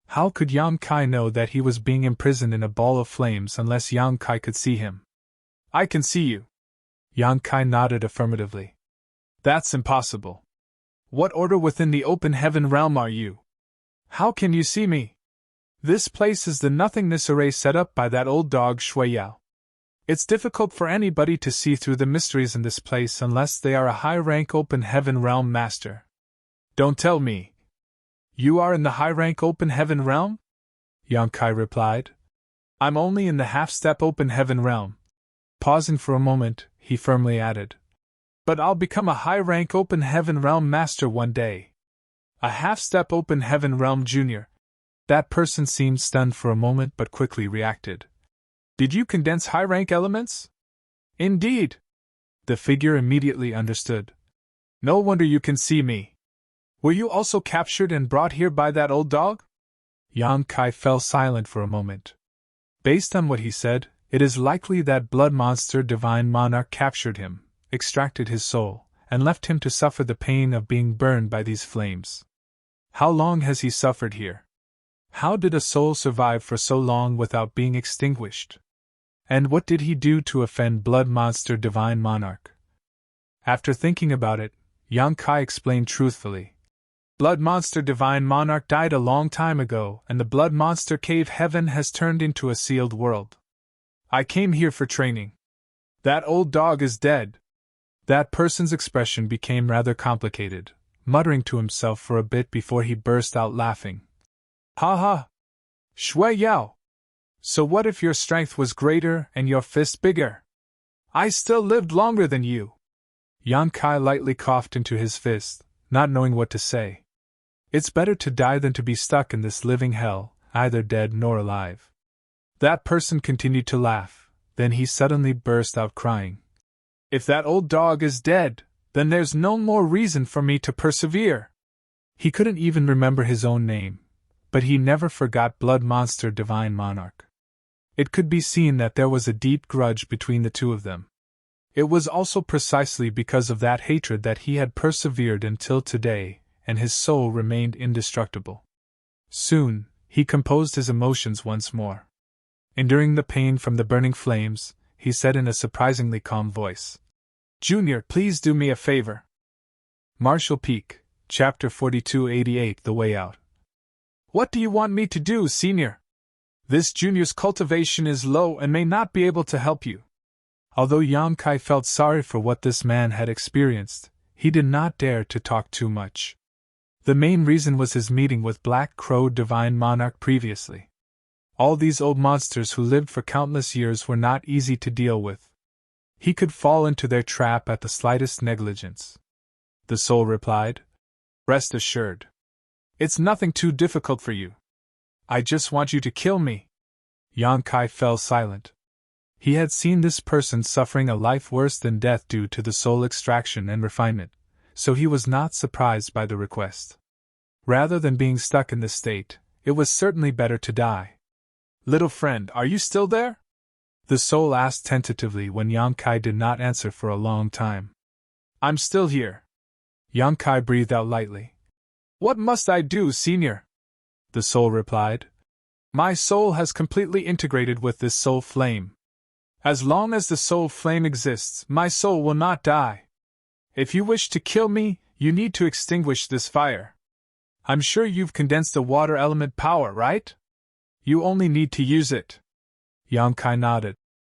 How could Yang Kai know that he was being imprisoned in a ball of flames unless Yang Kai could see him? I can see you. Yang Kai nodded affirmatively. That's impossible. What order within the Open Heaven realm are you? How can you see me? This place is the nothingness array set up by that old dog Shui Yao. It's difficult for anybody to see through the mysteries in this place unless they are a high-rank Open Heaven realm master. Don't tell me. You are in the high-rank Open Heaven realm? Yang Kai replied. I'm only in the half-step Open Heaven realm. Pausing for a moment, he firmly added. But I'll become a high-rank Open Heaven realm master one day. A half-step Open Heaven realm junior. That person seemed stunned for a moment but quickly reacted. Did you condense high-rank elements? Indeed. The figure immediately understood. No wonder you can see me. Were you also captured and brought here by that old dog? Yang Kai fell silent for a moment. Based on what he said, it is likely that Blood Monster Divine Monarch captured him, extracted his soul, and left him to suffer the pain of being burned by these flames. How long has he suffered here? How did a soul survive for so long without being extinguished? And what did he do to offend Blood Monster Divine Monarch? After thinking about it, Yang Kai explained truthfully. Blood Monster Divine Monarch died a long time ago, and the Blood Monster Cave Heaven has turned into a sealed world. I came here for training. That old dog is dead. That person's expression became rather complicated, muttering to himself for a bit before he burst out laughing. Ha ha! Shui Yao! So what if your strength was greater and your fist bigger? I still lived longer than you. Yang Kai lightly coughed into his fist, not knowing what to say. It's better to die than to be stuck in this living hell, either dead nor alive. That person continued to laugh, then he suddenly burst out crying. If that old dog is dead, then there's no more reason for me to persevere. He couldn't even remember his own name, but he never forgot Blood Monster Divine Monarch. It could be seen that there was a deep grudge between the two of them. It was also precisely because of that hatred that he had persevered until today, and his soul remained indestructible. Soon, he composed his emotions once more. Enduring the pain from the burning flames, he said in a surprisingly calm voice, Junior, please do me a favor. Marshall Peak, Chapter 4288, The Way Out. What do you want me to do, Senior? This junior's cultivation is low and may not be able to help you. Although Yang Kai felt sorry for what this man had experienced, he did not dare to talk too much. The main reason was his meeting with Black Crow Divine Monarch previously. All these old monsters who lived for countless years were not easy to deal with. He could fall into their trap at the slightest negligence. The soul replied, Rest assured. It's nothing too difficult for you. I just want you to kill me. Yang Kai fell silent. He had seen this person suffering a life worse than death due to the soul extraction and refinement, so he was not surprised by the request. Rather than being stuck in this state, it was certainly better to die. Little friend, are you still there? The soul asked tentatively when Yang Kai did not answer for a long time. I'm still here. Yang Kai breathed out lightly. What must I do, senior? The soul replied. My soul has completely integrated with this soul flame. As long as the soul flame exists, my soul will not die. If you wish to kill me, you need to extinguish this fire. I'm sure you've condensed the water element power, right? You only need to use it. Yang Kai nodded.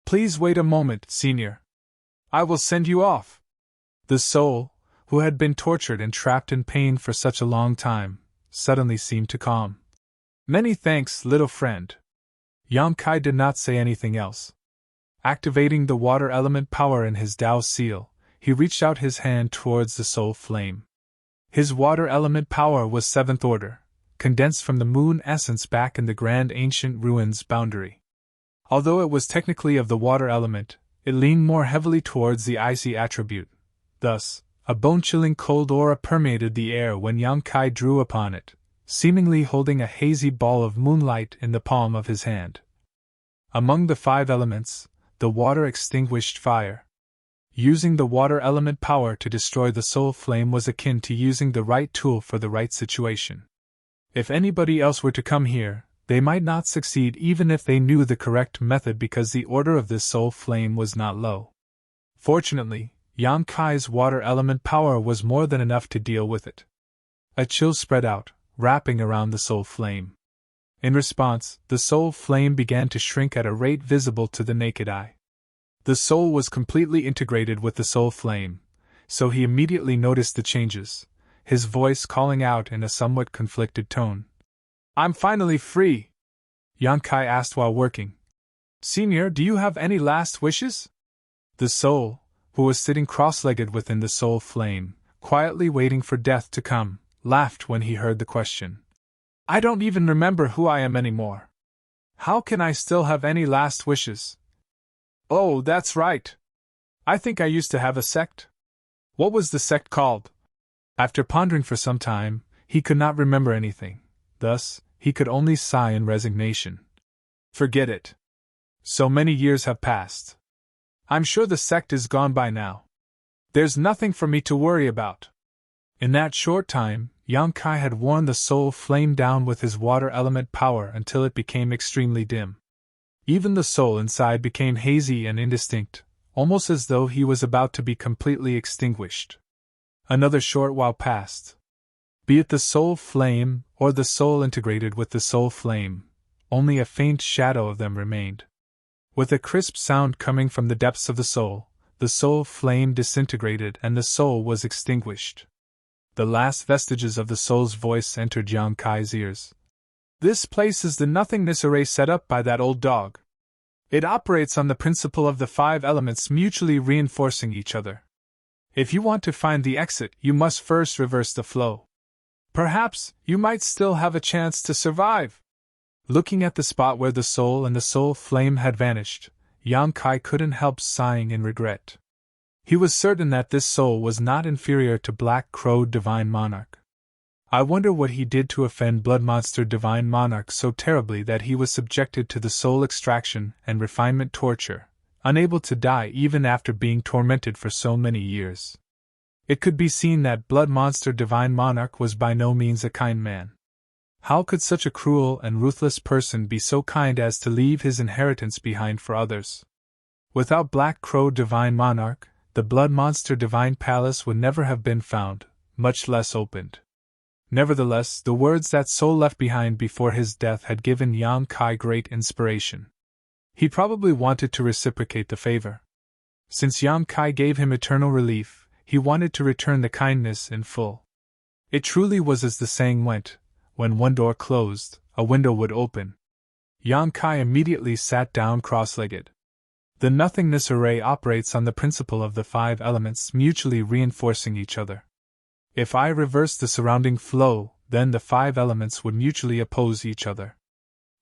Please wait a moment, senior. I will send you off. The soul, who had been tortured and trapped in pain for such a long time, suddenly seemed to calm. Many thanks, little friend. Yang Kai did not say anything else. Activating the water element power in his Tao seal, he reached out his hand towards the soul flame. His water element power was 7th order, condensed from the moon essence back in the grand ancient ruins boundary. Although it was technically of the water element, it leaned more heavily towards the icy attribute. Thus, a bone-chilling cold aura permeated the air when Yang Kai drew upon it, seemingly holding a hazy ball of moonlight in the palm of his hand. Among the 5 elements, the water extinguished fire. Using the water element power to destroy the soul flame was akin to using the right tool for the right situation. If anybody else were to come here, they might not succeed even if they knew the correct method because the order of this soul flame was not low. Fortunately, Yang Kai's water element power was more than enough to deal with it. A chill spread out, wrapping around the soul flame. In response, the soul flame began to shrink at a rate visible to the naked eye. The soul was completely integrated with the soul flame, so he immediately noticed the changes, his voice calling out in a somewhat conflicted tone. I'm finally free! Yang Kai asked while working. Senior, do you have any last wishes? The soul, who was sitting cross-legged within the soul flame, quietly waiting for death to come, laughed when he heard the question. I don't even remember who I am anymore. How can I still have any last wishes? Oh, that's right. I think I used to have a sect. What was the sect called? After pondering for some time, he could not remember anything. Thus, he could only sigh in resignation. Forget it. So many years have passed. I'm sure the sect is gone by now. There's nothing for me to worry about. In that short time, Yang Kai had worn the soul flame down with his water element power until it became extremely dim. Even the soul inside became hazy and indistinct, almost as though he was about to be completely extinguished. Another short while passed. Be it the soul flame or the soul integrated with the soul flame, only a faint shadow of them remained. With a crisp sound coming from the depths of the soul flame disintegrated and the soul was extinguished. The last vestiges of the soul's voice entered Yang Kai's ears. This place is the nothingness array set up by that old dog. It operates on the principle of the 5 elements mutually reinforcing each other. If you want to find the exit, you must first reverse the flow. Perhaps you might still have a chance to survive. Looking at the spot where the soul and the soul flame had vanished, Yang Kai couldn't help sighing in regret. He was certain that this soul was not inferior to Black Crow Divine Monarch. I wonder what he did to offend Blood Monster Divine Monarch so terribly that he was subjected to the soul extraction and refinement torture, unable to die even after being tormented for so many years. It could be seen that Blood Monster Divine Monarch was by no means a kind man. How could such a cruel and ruthless person be so kind as to leave his inheritance behind for others? Without Black Crow Divine Monarch, the Blood Monster Divine Palace would never have been found, much less opened. Nevertheless, the words that soul left behind before his death had given Yang Kai great inspiration. He probably wanted to reciprocate the favor. Since Yang Kai gave him eternal relief, he wanted to return the kindness in full. It truly was as the saying went, when one door closed, a window would open. Yang Kai immediately sat down cross-legged. The nothingness array operates on the principle of the 5 elements mutually reinforcing each other. If I reversed the surrounding flow, then the 5 elements would mutually oppose each other.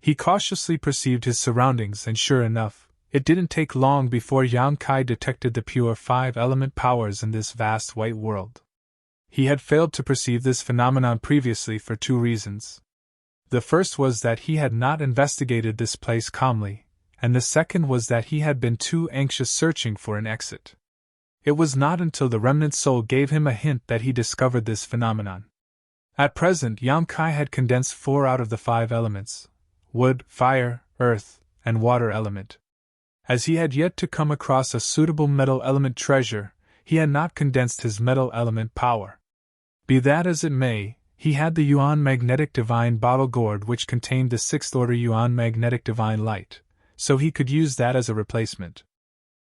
He cautiously perceived his surroundings, and sure enough, it didn't take long before Yang Kai detected the pure 5-element powers in this vast white world. He had failed to perceive this phenomenon previously for 2 reasons. The first was that he had not investigated this place calmly, and the second was that he had been too anxious searching for an exit. It was not until the remnant soul gave him a hint that he discovered this phenomenon. At present, Yang Kai had condensed 4 out of the 5 elements: wood, fire, earth, and water element. As he had yet to come across a suitable metal element treasure, he had not condensed his metal element power. Be that as it may, he had the Yuan magnetic divine bottle gourd, which contained the 6th order Yuan magnetic divine light, so he could use that as a replacement.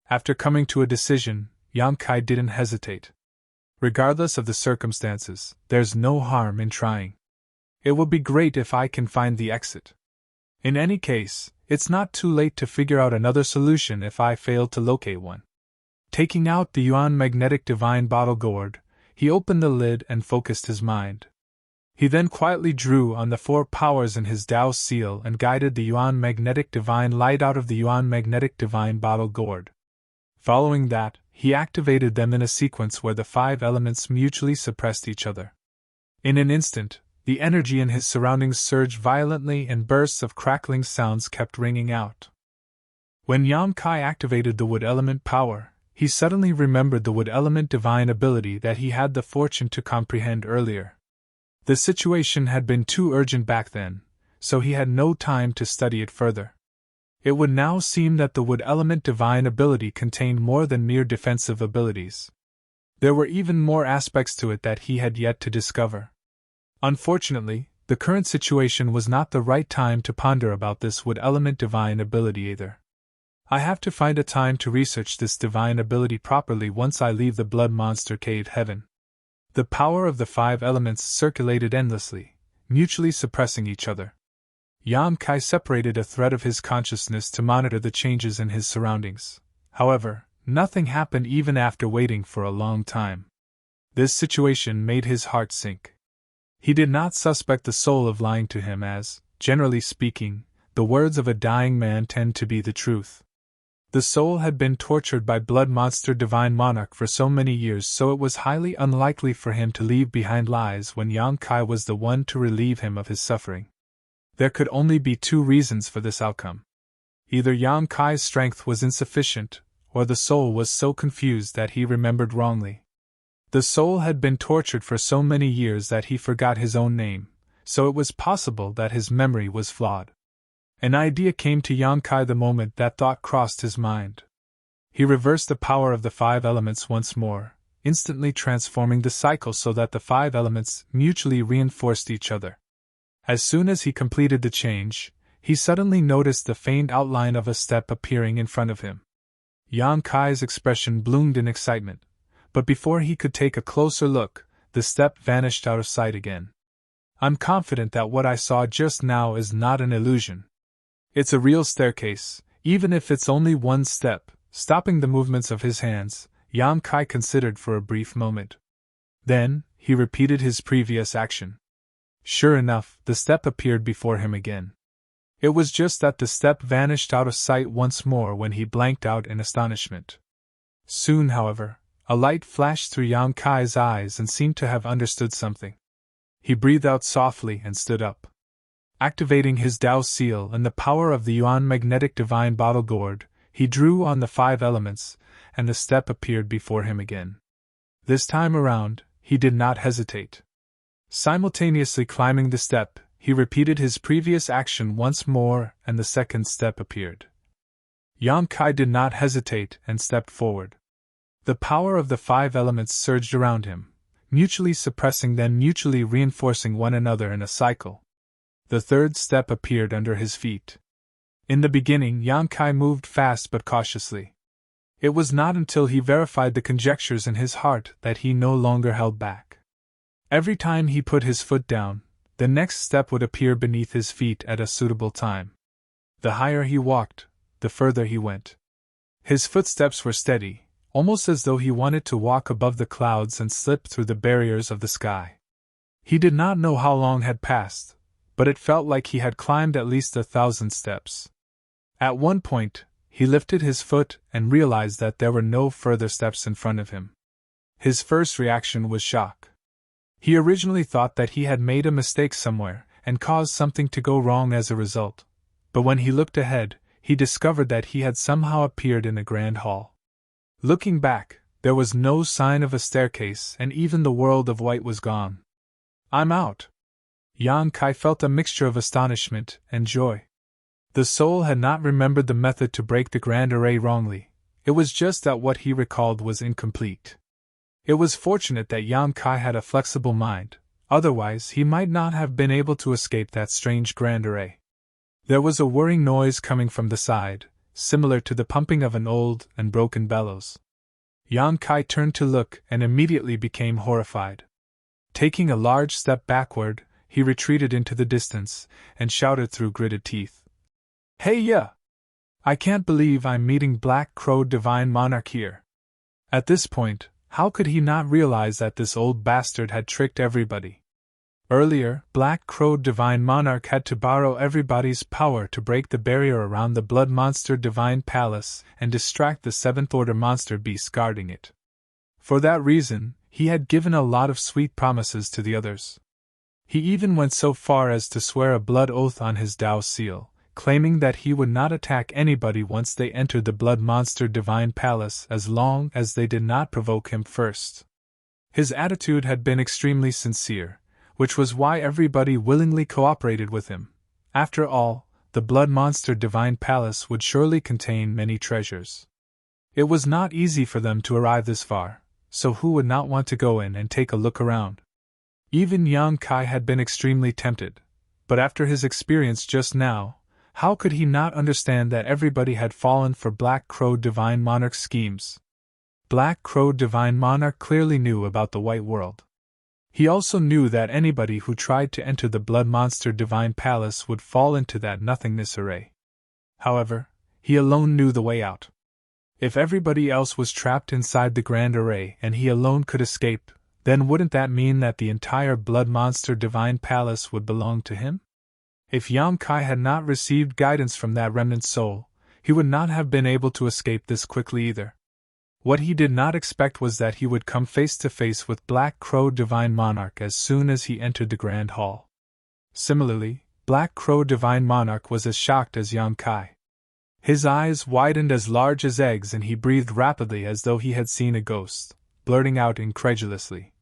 After coming to a decision, Yang Kai didn't hesitate. Regardless of the circumstances, there's no harm in trying. It will be great if I can find the exit. In any case, it's not too late to figure out another solution if I fail to locate one. Taking out the Yuan magnetic divine bottle gourd, he opened the lid and focused his mind. He then quietly drew on the 4 powers in his Tao seal and guided the Yuan magnetic divine light out of the Yuan magnetic divine bottle gourd. Following that, he activated them in a sequence where the 5 elements mutually suppressed each other. In an instant, the energy in his surroundings surged violently and bursts of crackling sounds kept ringing out. When Yang Kai activated the wood element power, he suddenly remembered the wood element divine ability that he had the fortune to comprehend earlier. The situation had been too urgent back then, so he had no time to study it further. It would now seem that the wood element divine ability contained more than mere defensive abilities. There were even more aspects to it that he had yet to discover. Unfortunately, the current situation was not the right time to ponder about this wood element divine ability either. I have to find a time to research this divine ability properly once I leave the blood monster cave heaven. The power of the 5 elements circulated endlessly, mutually suppressing each other. Yang Kai separated a thread of his consciousness to monitor the changes in his surroundings. However, nothing happened even after waiting for a long time. This situation made his heart sink. He did not suspect the soul of lying to him as, generally speaking, the words of a dying man tend to be the truth. The soul had been tortured by blood monster divine monarch for so many years, so it was highly unlikely for him to leave behind lies when Yang Kai was the one to relieve him of his suffering. There could only be 2 reasons for this outcome. Either Yang Kai's strength was insufficient, or the soul was so confused that he remembered wrongly. The soul had been tortured for so many years that he forgot his own name, so it was possible that his memory was flawed. An idea came to Yang Kai the moment that thought crossed his mind. He reversed the power of the 5 elements once more, instantly transforming the cycle so that the 5 elements mutually reinforced each other. As soon as he completed the change, he suddenly noticed the faint outline of a step appearing in front of him. Yang Kai's expression bloomed in excitement, but before he could take a closer look, the step vanished out of sight again. I'm confident that what I saw just now is not an illusion. It's a real staircase, even if it's only 1 step. Stopping the movements of his hands, Yang Kai considered for a brief moment. Then, he repeated his previous action. Sure enough, the step appeared before him again. It was just that the step vanished out of sight once more when he blanked out in astonishment. Soon, however, a light flashed through Yang Kai's eyes and seemed to have understood something. He breathed out softly and stood up. Activating his Tao seal and the power of the Yuan magnetic divine bottle gourd, he drew on the 5 elements, and the step appeared before him again. This time around, he did not hesitate. Simultaneously climbing the step, he repeated his previous action once more, and the second step appeared. Yang Kai did not hesitate and stepped forward. The power of the 5 elements surged around him, mutually suppressing then mutually reinforcing one another in a cycle. The 3rd step appeared under his feet. In the beginning, Yang Kai moved fast but cautiously. It was not until he verified the conjectures in his heart that he no longer held back. Every time he put his foot down, the next step would appear beneath his feet at a suitable time. The higher he walked, the further he went. His footsteps were steady, almost as though he wanted to walk above the clouds and slip through the barriers of the sky. He did not know how long had passed, but it felt like he had climbed at least 1,000 steps. At one point, he lifted his foot and realized that there were no further steps in front of him. His first reaction was shock. He originally thought that he had made a mistake somewhere and caused something to go wrong as a result, but when he looked ahead, he discovered that he had somehow appeared in the grand hall. Looking back, there was no sign of a staircase and even the world of white was gone. "I'm out." Yang Kai felt a mixture of astonishment and joy. The soul had not remembered the method to break the grand array wrongly, it was just that what he recalled was incomplete. It was fortunate that Yang Kai had a flexible mind, otherwise he might not have been able to escape that strange grand array. There was a whirring noise coming from the side, similar to the pumping of an old and broken bellows. Yang Kai turned to look and immediately became horrified. Taking a large step backward, he retreated into the distance and shouted through gritted teeth, "Hey ya! I can't believe I'm meeting Black Crow Divine Monarch here." At this point, how could he not realize that this old bastard had tricked everybody? Earlier, Black Crow Divine Monarch had to borrow everybody's power to break the barrier around the Blood Monster Divine Palace and distract the 7th Order monster beasts guarding it. For that reason, he had given a lot of sweet promises to the others. He even went so far as to swear a blood oath on his Dao seal, claiming that he would not attack anybody once they entered the Blood Monster Divine Palace as long as they did not provoke him first. His attitude had been extremely sincere, which was why everybody willingly cooperated with him. After all, the Blood Monster Divine Palace would surely contain many treasures. It was not easy for them to arrive this far, so who would not want to go in and take a look around? Even Yang Kai had been extremely tempted, but after his experience just now, how could he not understand that everybody had fallen for Black Crow Divine Monarch's schemes? Black Crow Divine Monarch clearly knew about the White World. He also knew that anybody who tried to enter the Blood Monster Divine Palace would fall into that nothingness array. However, he alone knew the way out. If everybody else was trapped inside the Grand Array and he alone could escape, then wouldn't that mean that the entire Blood Monster Divine Palace would belong to him? If Yang Kai had not received guidance from that remnant soul, he would not have been able to escape this quickly either. What he did not expect was that he would come face to face with Black Crow Divine Monarch as soon as he entered the Grand Hall. Similarly, Black Crow Divine Monarch was as shocked as Yang Kai. His eyes widened as large as eggs and he breathed rapidly as though he had seen a ghost, blurting out incredulously,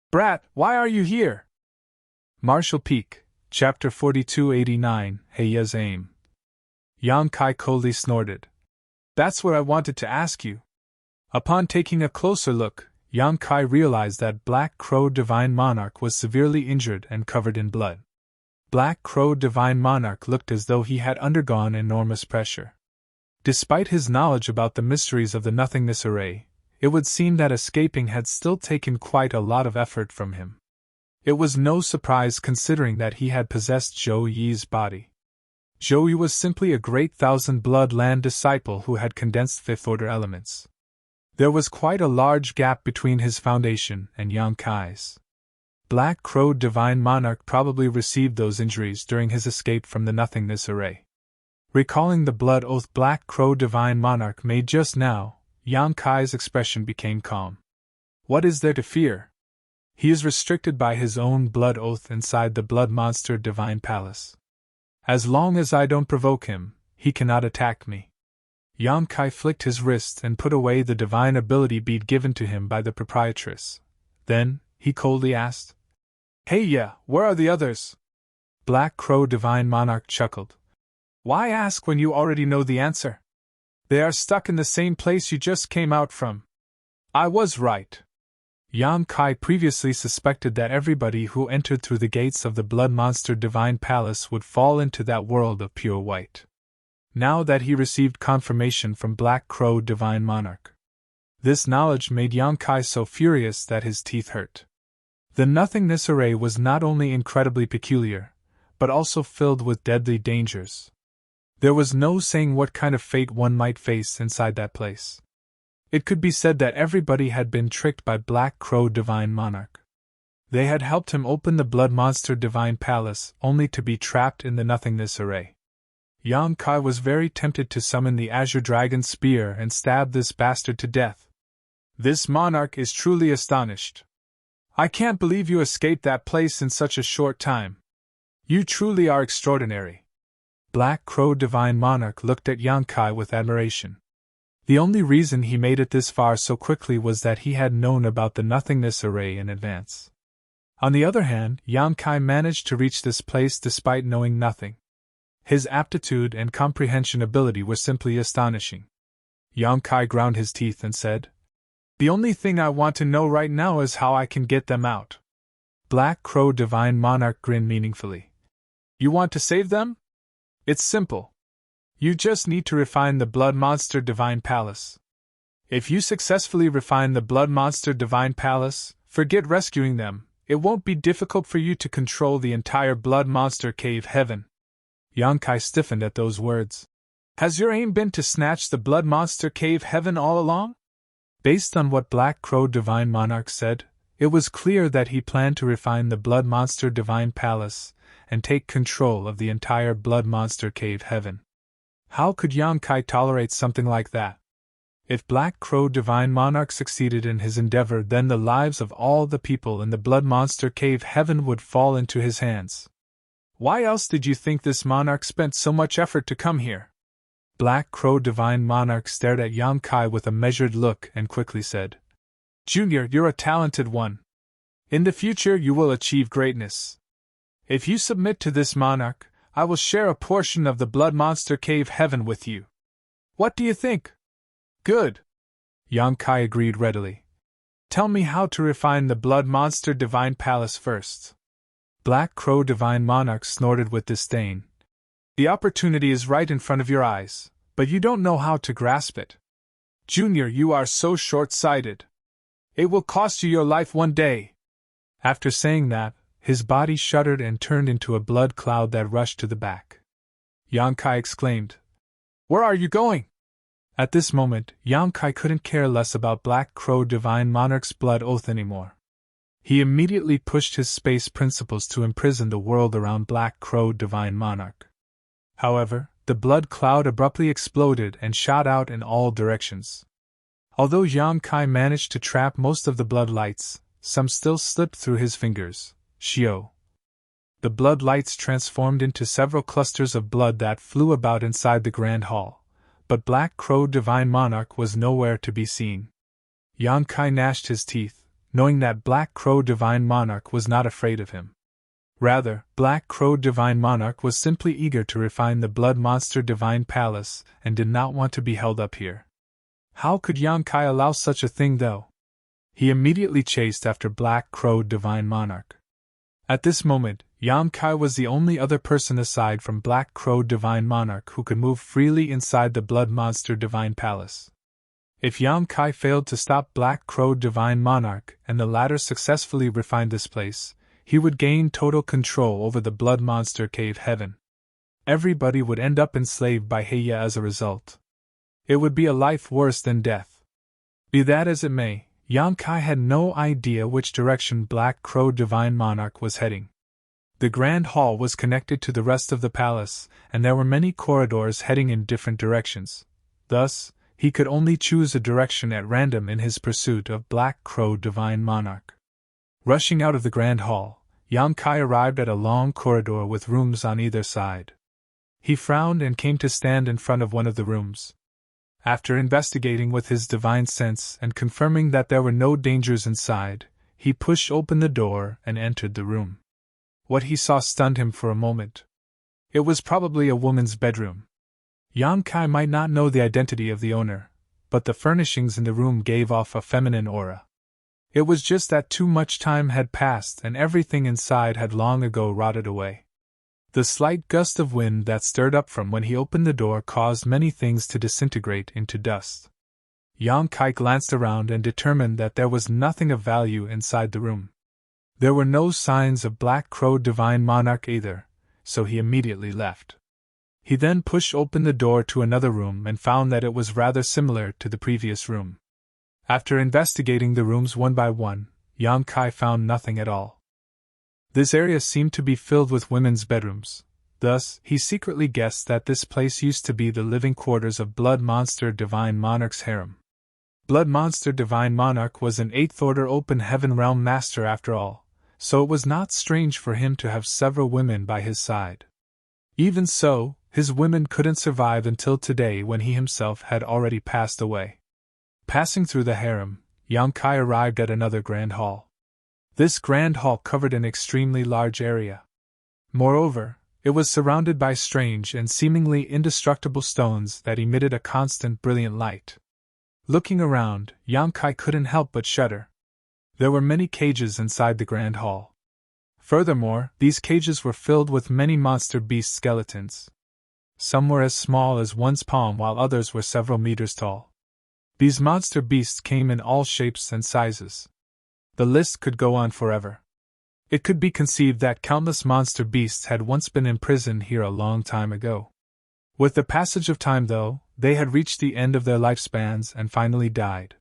"Brat, why are you here?" Marshall Peak, Chapter 4289, Heiya's Aim. Yang Kai coldly snorted. "That's what I wanted to ask you." Upon taking a closer look, Yang Kai realized that Black Crow Divine Monarch was severely injured and covered in blood. Black Crow Divine Monarch looked as though he had undergone enormous pressure. Despite his knowledge about the mysteries of the nothingness array, it would seem that escaping had still taken quite a lot of effort from him. It was no surprise considering that he had possessed Zhou Yi's body. Zhou Yi was simply a great Thousand Blood Land disciple who had condensed Fifth Order elements. There was quite a large gap between his foundation and Yang Kai's. Black Crow Divine Monarch probably received those injuries during his escape from the nothingness array. Recalling the blood oath Black Crow Divine Monarch made just now, Yang Kai's expression became calm. What is there to fear? He is restricted by his own blood oath inside the Blood Monster Divine Palace. As long as I don't provoke him, he cannot attack me. Yang Kai flicked his wrist and put away the divine ability bead given to him by the proprietress. Then, he coldly asked, "Hey yeah, where are the others?" Black Crow Divine Monarch chuckled. "Why ask when you already know the answer? They are stuck in the same place you just came out from." I was right. Yang Kai previously suspected that everybody who entered through the gates of the Blood Monster Divine Palace would fall into that world of pure white. Now that he received confirmation from Black Crow Divine Monarch, this knowledge made Yang Kai so furious that his teeth hurt. The nothingness array was not only incredibly peculiar, but also filled with deadly dangers. There was no saying what kind of fate one might face inside that place. It could be said that everybody had been tricked by Black Crow Divine Monarch. They had helped him open the Blood Monster Divine Palace, only to be trapped in the nothingness array. Yang Kai was very tempted to summon the Azure Dragon Spear and stab this bastard to death. This monarch is truly astonished. I can't believe you escaped that place in such a short time. You truly are extraordinary. Black Crow Divine Monarch looked at Yang Kai with admiration. The only reason he made it this far so quickly was that he had known about the nothingness array in advance. On the other hand, Yang Kai managed to reach this place despite knowing nothing. His aptitude and comprehension ability were simply astonishing. Yang Kai ground his teeth and said, "The only thing I want to know right now is how I can get them out." Black Crow Divine Monarch grinned meaningfully. "You want to save them? It's simple. You just need to refine the Blood Monster Divine Palace. If you successfully refine the Blood Monster Divine Palace, forget rescuing them, it won't be difficult for you to control the entire Blood Monster Cave Heaven." Yang Kai stiffened at those words. "Has your aim been to snatch the Blood Monster Cave Heaven all along?" Based on what Black Crow Divine Monarch said, it was clear that he planned to refine the Blood Monster Divine Palace and take control of the entire Blood Monster Cave Heaven. How could Yang Kai tolerate something like that? If Black Crow Divine Monarch succeeded in his endeavor, then the lives of all the people in the Blood Monster Cave Heaven would fall into his hands. Why else did you think this monarch spent so much effort to come here? Black Crow Divine Monarch stared at Yang Kai with a measured look and quickly said, "Junior, you're a talented one. In the future you will achieve greatness. If you submit to this monarch, I will share a portion of the Blood Monster Cave Heaven with you. What do you think?" "Good." Yang Kai agreed readily. "Tell me how to refine the Blood Monster Divine Palace first." Black Crow Divine Monarch snorted with disdain. "The opportunity is right in front of your eyes, but you don't know how to grasp it. Junior, you are so short-sighted. It will cost you your life one day." After saying that, his body shuddered and turned into a blood cloud that rushed to the back. Yang Kai exclaimed, "Where are you going?" At this moment, Yang Kai couldn't care less about Black Crow Divine Monarch's blood oath anymore. He immediately pushed his space principles to imprison the world around Black Crow Divine Monarch. However, the blood cloud abruptly exploded and shot out in all directions. Although Yang Kai managed to trap most of the blood lights, some still slipped through his fingers. Shio. The blood lights transformed into several clusters of blood that flew about inside the Grand Hall, but Black Crow Divine Monarch was nowhere to be seen. Yang Kai gnashed his teeth, knowing that Black Crow Divine Monarch was not afraid of him. Rather, Black Crow Divine Monarch was simply eager to refine the Blood Monster Divine Palace and did not want to be held up here. How could Yang Kai allow such a thing, though? He immediately chased after Black Crow Divine Monarch. At this moment, Yang Kai was the only other person aside from Black Crow Divine Monarch who could move freely inside the Blood Monster Divine Palace. If Yang Kai failed to stop Black Crow Divine Monarch and the latter successfully refined this place, he would gain total control over the Blood Monster Cave Heaven. Everybody would end up enslaved by Heya as a result. It would be a life worse than death. Be that as it may, Yang Kai had no idea which direction Black Crow Divine Monarch was heading. The Grand Hall was connected to the rest of the palace, and there were many corridors heading in different directions. Thus, he could only choose a direction at random in his pursuit of Black Crow Divine Monarch. Rushing out of the Grand Hall, Yang Kai arrived at a long corridor with rooms on either side. He frowned and came to stand in front of one of the rooms. After investigating with his divine sense and confirming that there were no dangers inside, he pushed open the door and entered the room. What he saw stunned him for a moment. It was probably a woman's bedroom. Yang Kai might not know the identity of the owner, but the furnishings in the room gave off a feminine aura. It was just that too much time had passed and everything inside had long ago rotted away. The slight gust of wind that stirred up from when he opened the door caused many things to disintegrate into dust. Yang Kai glanced around and determined that there was nothing of value inside the room. There were no signs of Black Crow Divine Monarch either, so he immediately left. He then pushed open the door to another room and found that it was rather similar to the previous room. After investigating the rooms one by one, Yang Kai found nothing at all. This area seemed to be filled with women's bedrooms. Thus, he secretly guessed that this place used to be the living quarters of Blood Monster Divine Monarch's harem. Blood Monster Divine Monarch was an 8th Order Open Heaven Realm Master after all, so it was not strange for him to have several women by his side. Even so, his women couldn't survive until today when he himself had already passed away. Passing through the harem, Yang Kai arrived at another grand hall. This grand hall covered an extremely large area. Moreover, it was surrounded by strange and seemingly indestructible stones that emitted a constant brilliant light. Looking around, Yang Kai couldn't help but shudder. There were many cages inside the grand hall. Furthermore, these cages were filled with many monster beast skeletons. Some were as small as one's palm while others were several meters tall. These monster beasts came in all shapes and sizes. The list could go on forever. It could be conceived that countless monster beasts had once been imprisoned here a long time ago. With the passage of time, though, they had reached the end of their lifespans and finally died.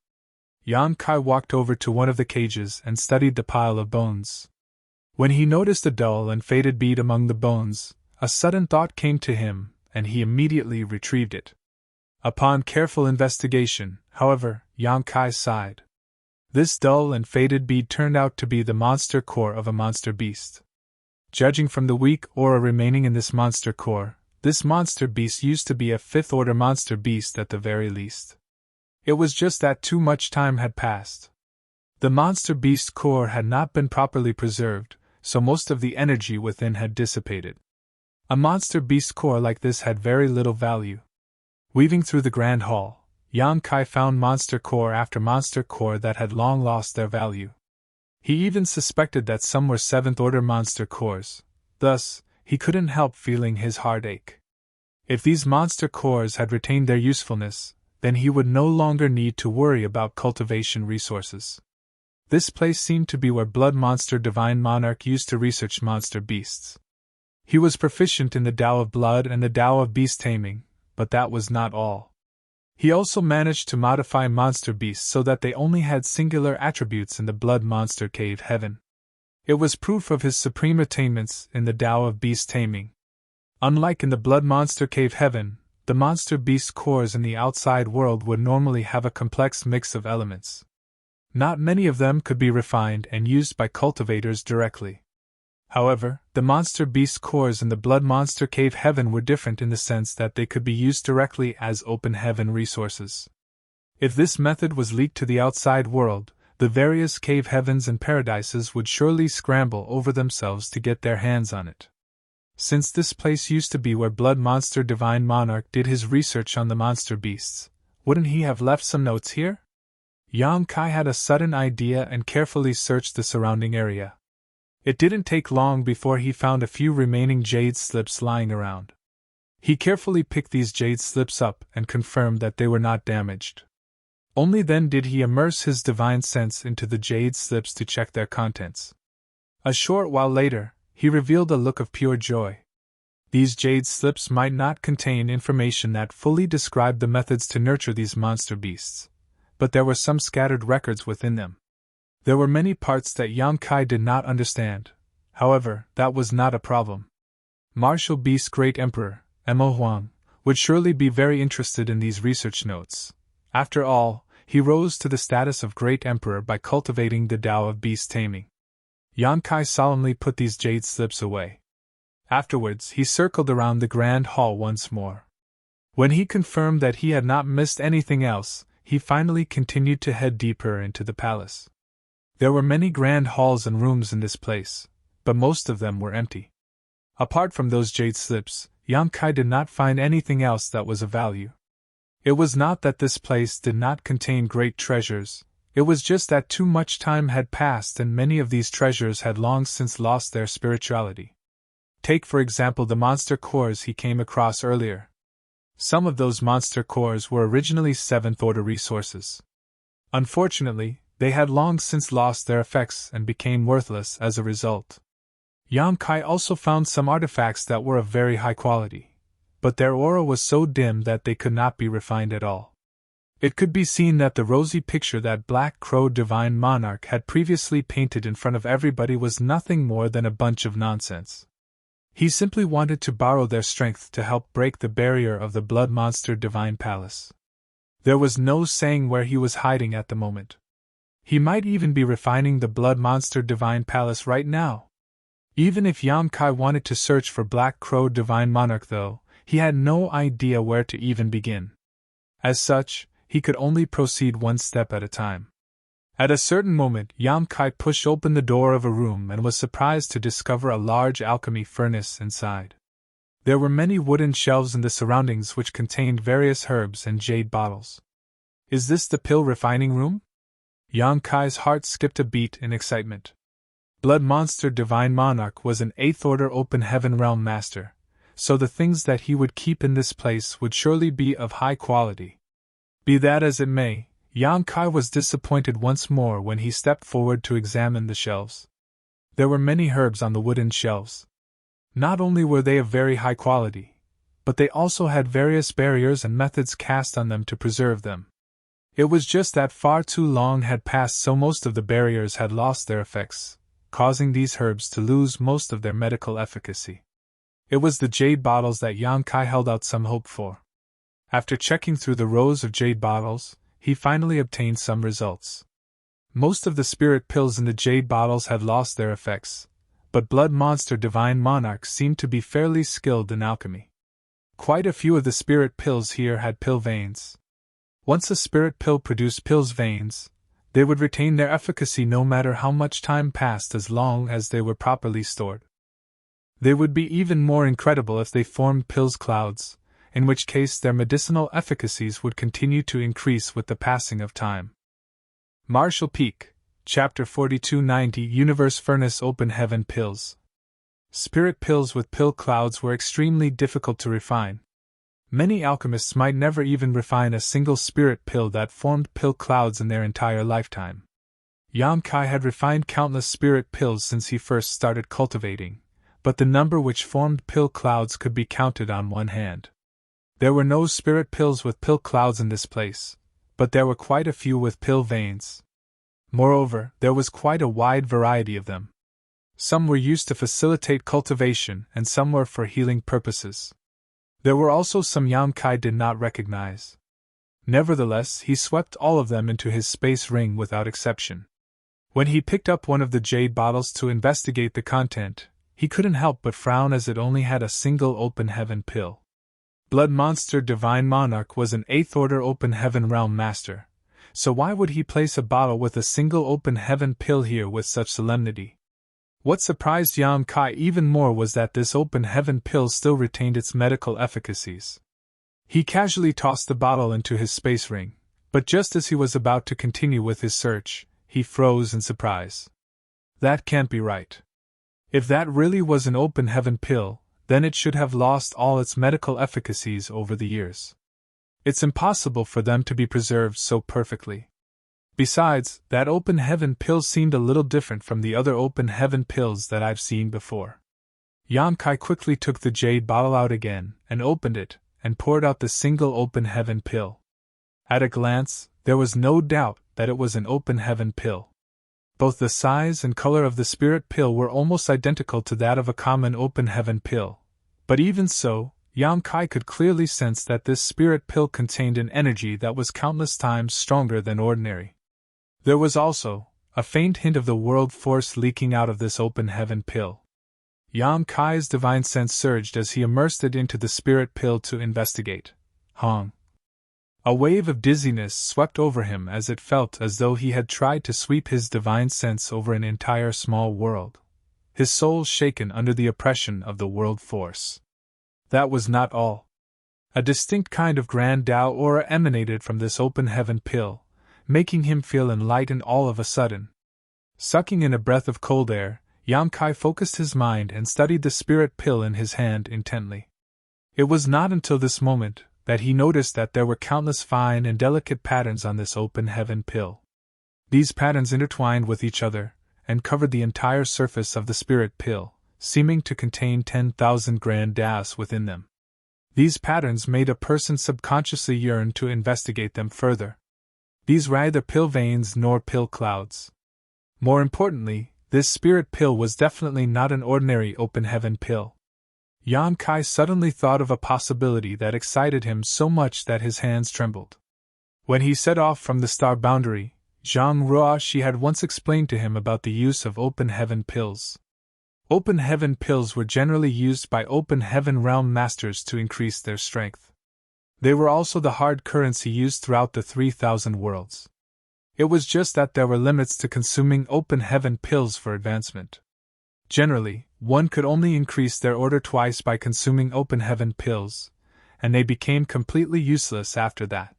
Yang Kai walked over to one of the cages and studied the pile of bones. When he noticed a dull and faded bead among the bones, a sudden thought came to him, and he immediately retrieved it. Upon careful investigation, however, Yang Kai sighed. This dull and faded bead turned out to be the monster core of a monster beast. Judging from the weak aura remaining in this monster core, this monster beast used to be a 5th Order monster beast at the very least. It was just that too much time had passed. The monster beast core had not been properly preserved, so most of the energy within had dissipated. A monster beast core like this had very little value. Weaving through the grand hall, Yang Kai found monster core after monster core that had long lost their value. He even suspected that some were 7th Order monster cores, thus, he couldn't help feeling his heart ache. If these monster cores had retained their usefulness, then he would no longer need to worry about cultivation resources. This place seemed to be where Blood Monster Divine Monarch used to research monster beasts. He was proficient in the Tao of Blood and the Tao of Beast Taming, but that was not all. He also managed to modify monster beasts so that they only had singular attributes in the Blood Monster Cave Heaven. It was proof of his supreme attainments in the Tao of Beast Taming. Unlike in the Blood Monster Cave Heaven, the monster beast cores in the outside world would normally have a complex mix of elements. Not many of them could be refined and used by cultivators directly. However, the monster beast cores in the Blood Monster Cave Heaven were different in the sense that they could be used directly as open heaven resources. If this method was leaked to the outside world, the various cave heavens and paradises would surely scramble over themselves to get their hands on it. Since this place used to be where Blood Monster Divine Monarch did his research on the monster beasts, wouldn't he have left some notes here? Yang Kai had a sudden idea and carefully searched the surrounding area. It didn't take long before he found a few remaining jade slips lying around. He carefully picked these jade slips up and confirmed that they were not damaged. Only then did he immerse his divine sense into the jade slips to check their contents. A short while later, he revealed a look of pure joy. These jade slips might not contain information that fully described the methods to nurture these monster beasts, but there were some scattered records within them. There were many parts that Yang Kai did not understand. However, that was not a problem. Martial Beast's Great Emperor, Mo Huang, would surely be very interested in these research notes. After all, he rose to the status of Great Emperor by cultivating the Tao of Beast Taming. Yang Kai solemnly put these jade slips away. Afterwards, he circled around the grand hall once more. When he confirmed that he had not missed anything else, he finally continued to head deeper into the palace. There were many grand halls and rooms in this place, but most of them were empty. Apart from those jade slips, Yang Kai did not find anything else that was of value. It was not that this place did not contain great treasures, it was just that too much time had passed and many of these treasures had long since lost their spirituality. Take for example the monster cores he came across earlier. Some of those monster cores were originally 7th Order resources. Unfortunately, they had long since lost their effects and became worthless as a result. Yang Kai also found some artifacts that were of very high quality, but their aura was so dim that they could not be refined at all. It could be seen that the rosy picture that Black Crow Divine Monarch had previously painted in front of everybody was nothing more than a bunch of nonsense. He simply wanted to borrow their strength to help break the barrier of the Blood Monster Divine Palace. There was no saying where he was hiding at the moment. He might even be refining the Blood Monster Divine Palace right now. Even if Yamkai wanted to search for Black Crow Divine Monarch though, he had no idea where to even begin. As such, he could only proceed one step at a time. At a certain moment, Yamkai pushed open the door of a room and was surprised to discover a large alchemy furnace inside. There were many wooden shelves in the surroundings which contained various herbs and jade bottles. Is this the pill refining room? Yamkai's heart skipped a beat in excitement. Blood Monster Divine Monarch was an 8th Order Open Heaven Realm Master, so the things that he would keep in this place would surely be of high quality. Be that as it may, Yamkai was disappointed once more when he stepped forward to examine the shelves. There were many herbs on the wooden shelves. Not only were they of very high quality, but they also had various barriers and methods cast on them to preserve them. It was just that far too long had passed, so most of the barriers had lost their effects, causing these herbs to lose most of their medical efficacy. It was the jade bottles that Yamkai held out some hope for. After checking through the rows of jade bottles, he finally obtained some results. Most of the spirit pills in the jade bottles had lost their effects, but Blood Monster Divine Monarch seemed to be fairly skilled in alchemy. Quite a few of the spirit pills here had pill veins. Once a spirit pill produced pill's veins, they would retain their efficacy no matter how much time passed as long as they were properly stored. They would be even more incredible if they formed pill's clouds, in which case their medicinal efficacies would continue to increase with the passing of time. Marshall Peak, Chapter 4290 Universe Furnace Open Heaven Pills. Spirit pills with pill clouds were extremely difficult to refine. Many alchemists might never even refine a single spirit pill that formed pill clouds in their entire lifetime. Yamkai had refined countless spirit pills since he first started cultivating, but the number which formed pill clouds could be counted on one hand. There were no spirit pills with pill clouds in this place, but there were quite a few with pill veins. Moreover, there was quite a wide variety of them. Some were used to facilitate cultivation and some were for healing purposes. There were also some Yamkai did not recognize. Nevertheless, he swept all of them into his space ring without exception. When he picked up one of the jade bottles to investigate the content, he couldn't help but frown as it only had a single open heaven pill. Blood Monster Divine Monarch was an 8th Order Open Heaven Realm Master, so why would he place a bottle with a single open heaven pill here with such solemnity? What surprised Yamkai even more was that this open heaven pill still retained its medical efficacies. He casually tossed the bottle into his space ring, but just as he was about to continue with his search, he froze in surprise. That can't be right. If that really was an open heaven pill, then it should have lost all its medical efficacies over the years. It's impossible for them to be preserved so perfectly. Besides, that open heaven pill seemed a little different from the other open heaven pills that I've seen before. Yamkai quickly took the jade bottle out again, and opened it, and poured out the single open heaven pill. At a glance, there was no doubt that it was an open heaven pill. Both the size and color of the spirit pill were almost identical to that of a common open heaven pill, but even so, Yamkai could clearly sense that this spirit pill contained an energy that was countless times stronger than ordinary. There was also a faint hint of the world force leaking out of this open heaven pill. Yamkai's divine sense surged as he immersed it into the spirit pill to investigate. Hong. A wave of dizziness swept over him as it felt as though he had tried to sweep his divine sense over an entire small world, his soul shaken under the oppression of the world force. That was not all. A distinct kind of grand Tao aura emanated from this open heaven pill, making him feel enlightened all of a sudden. Sucking in a breath of cold air, Yamkai focused his mind and studied the spirit pill in his hand intently. It was not until this moment that he noticed that there were countless fine and delicate patterns on this open heaven pill. These patterns intertwined with each other, and covered the entire surface of the spirit pill, seeming to contain 10,000 grand Taos within them. These patterns made a person subconsciously yearn to investigate them further. These were neither pill veins nor pill clouds. More importantly, this spirit pill was definitely not an ordinary open heaven pill. Yan Kai suddenly thought of a possibility that excited him so much that his hands trembled. When he set off from the star boundary, Zhang Ruoshi had once explained to him about the use of open heaven pills. Open heaven pills were generally used by open heaven realm masters to increase their strength. They were also the hard currency used throughout the 3,000 worlds. It was just that there were limits to consuming open heaven pills for advancement. Generally, one could only increase their order twice by consuming open heaven pills, and they became completely useless after that.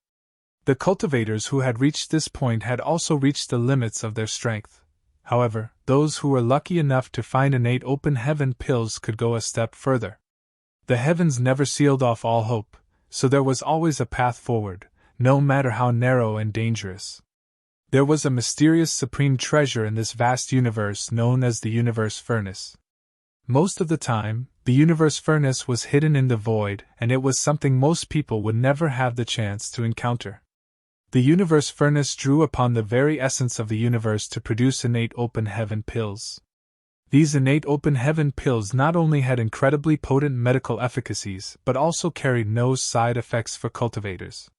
The cultivators who had reached this point had also reached the limits of their strength. However, those who were lucky enough to find innate open heaven pills could go a step further. The heavens never sealed off all hope, so there was always a path forward, no matter how narrow and dangerous. There was a mysterious supreme treasure in this vast universe known as the universe furnace. Most of the time, the universe furnace was hidden in the void, and it was something most people would never have the chance to encounter. The universe furnace drew upon the very essence of the universe to produce innate open heaven pills. These innate open heaven pills not only had incredibly potent medical efficacies but also carried no side effects for cultivators.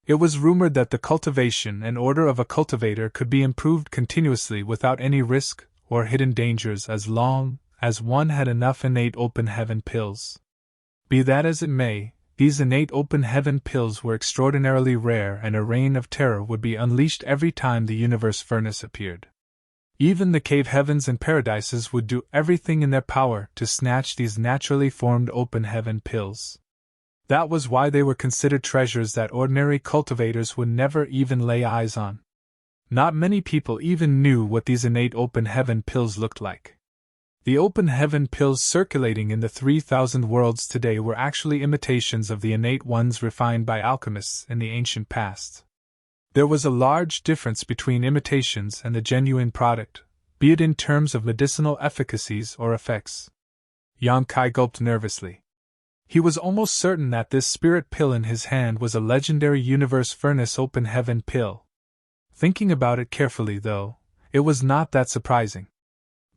It was rumored that the cultivation and order of a cultivator could be improved continuously without any risk or hidden dangers as long as one had enough innate open heaven pills. Be that as it may, these innate open heaven pills were extraordinarily rare, and a reign of terror would be unleashed every time the universe furnace appeared. Even the cave heavens and paradises would do everything in their power to snatch these naturally formed open heaven pills. That was why they were considered treasures that ordinary cultivators would never even lay eyes on. Not many people even knew what these innate open heaven pills looked like. The open heaven pills circulating in the 3,000 worlds today were actually imitations of the innate ones refined by alchemists in the ancient past. There was a large difference between imitations and the genuine product, be it in terms of medicinal efficacies or effects. Yang Kai gulped nervously. He was almost certain that this spirit pill in his hand was a legendary universe furnace open heaven pill. Thinking about it carefully, though, it was not that surprising.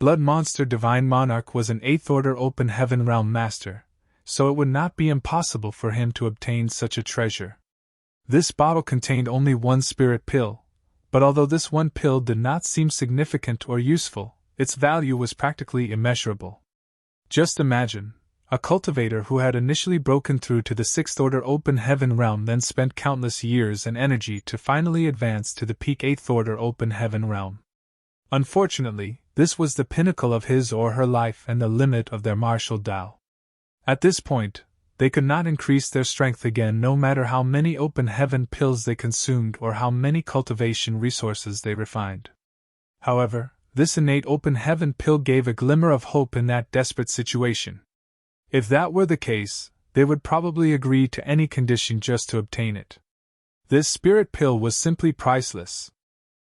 Blood Monster Divine Monarch was an 8th Order Open Heaven Realm Master, so it would not be impossible for him to obtain such a treasure. This bottle contained only one spirit pill, but although this one pill did not seem significant or useful, its value was practically immeasurable. Just imagine, a cultivator who had initially broken through to the 6th Order Open Heaven Realm then spent countless years and energy to finally advance to the peak 8th Order Open Heaven Realm. Unfortunately, this was the pinnacle of his or her life and the limit of their martial Tao. At this point, they could not increase their strength again no matter how many open heaven pills they consumed or how many cultivation resources they refined. However, this innate open heaven pill gave a glimmer of hope in that desperate situation. If that were the case, they would probably agree to any condition just to obtain it. This spirit pill was simply priceless.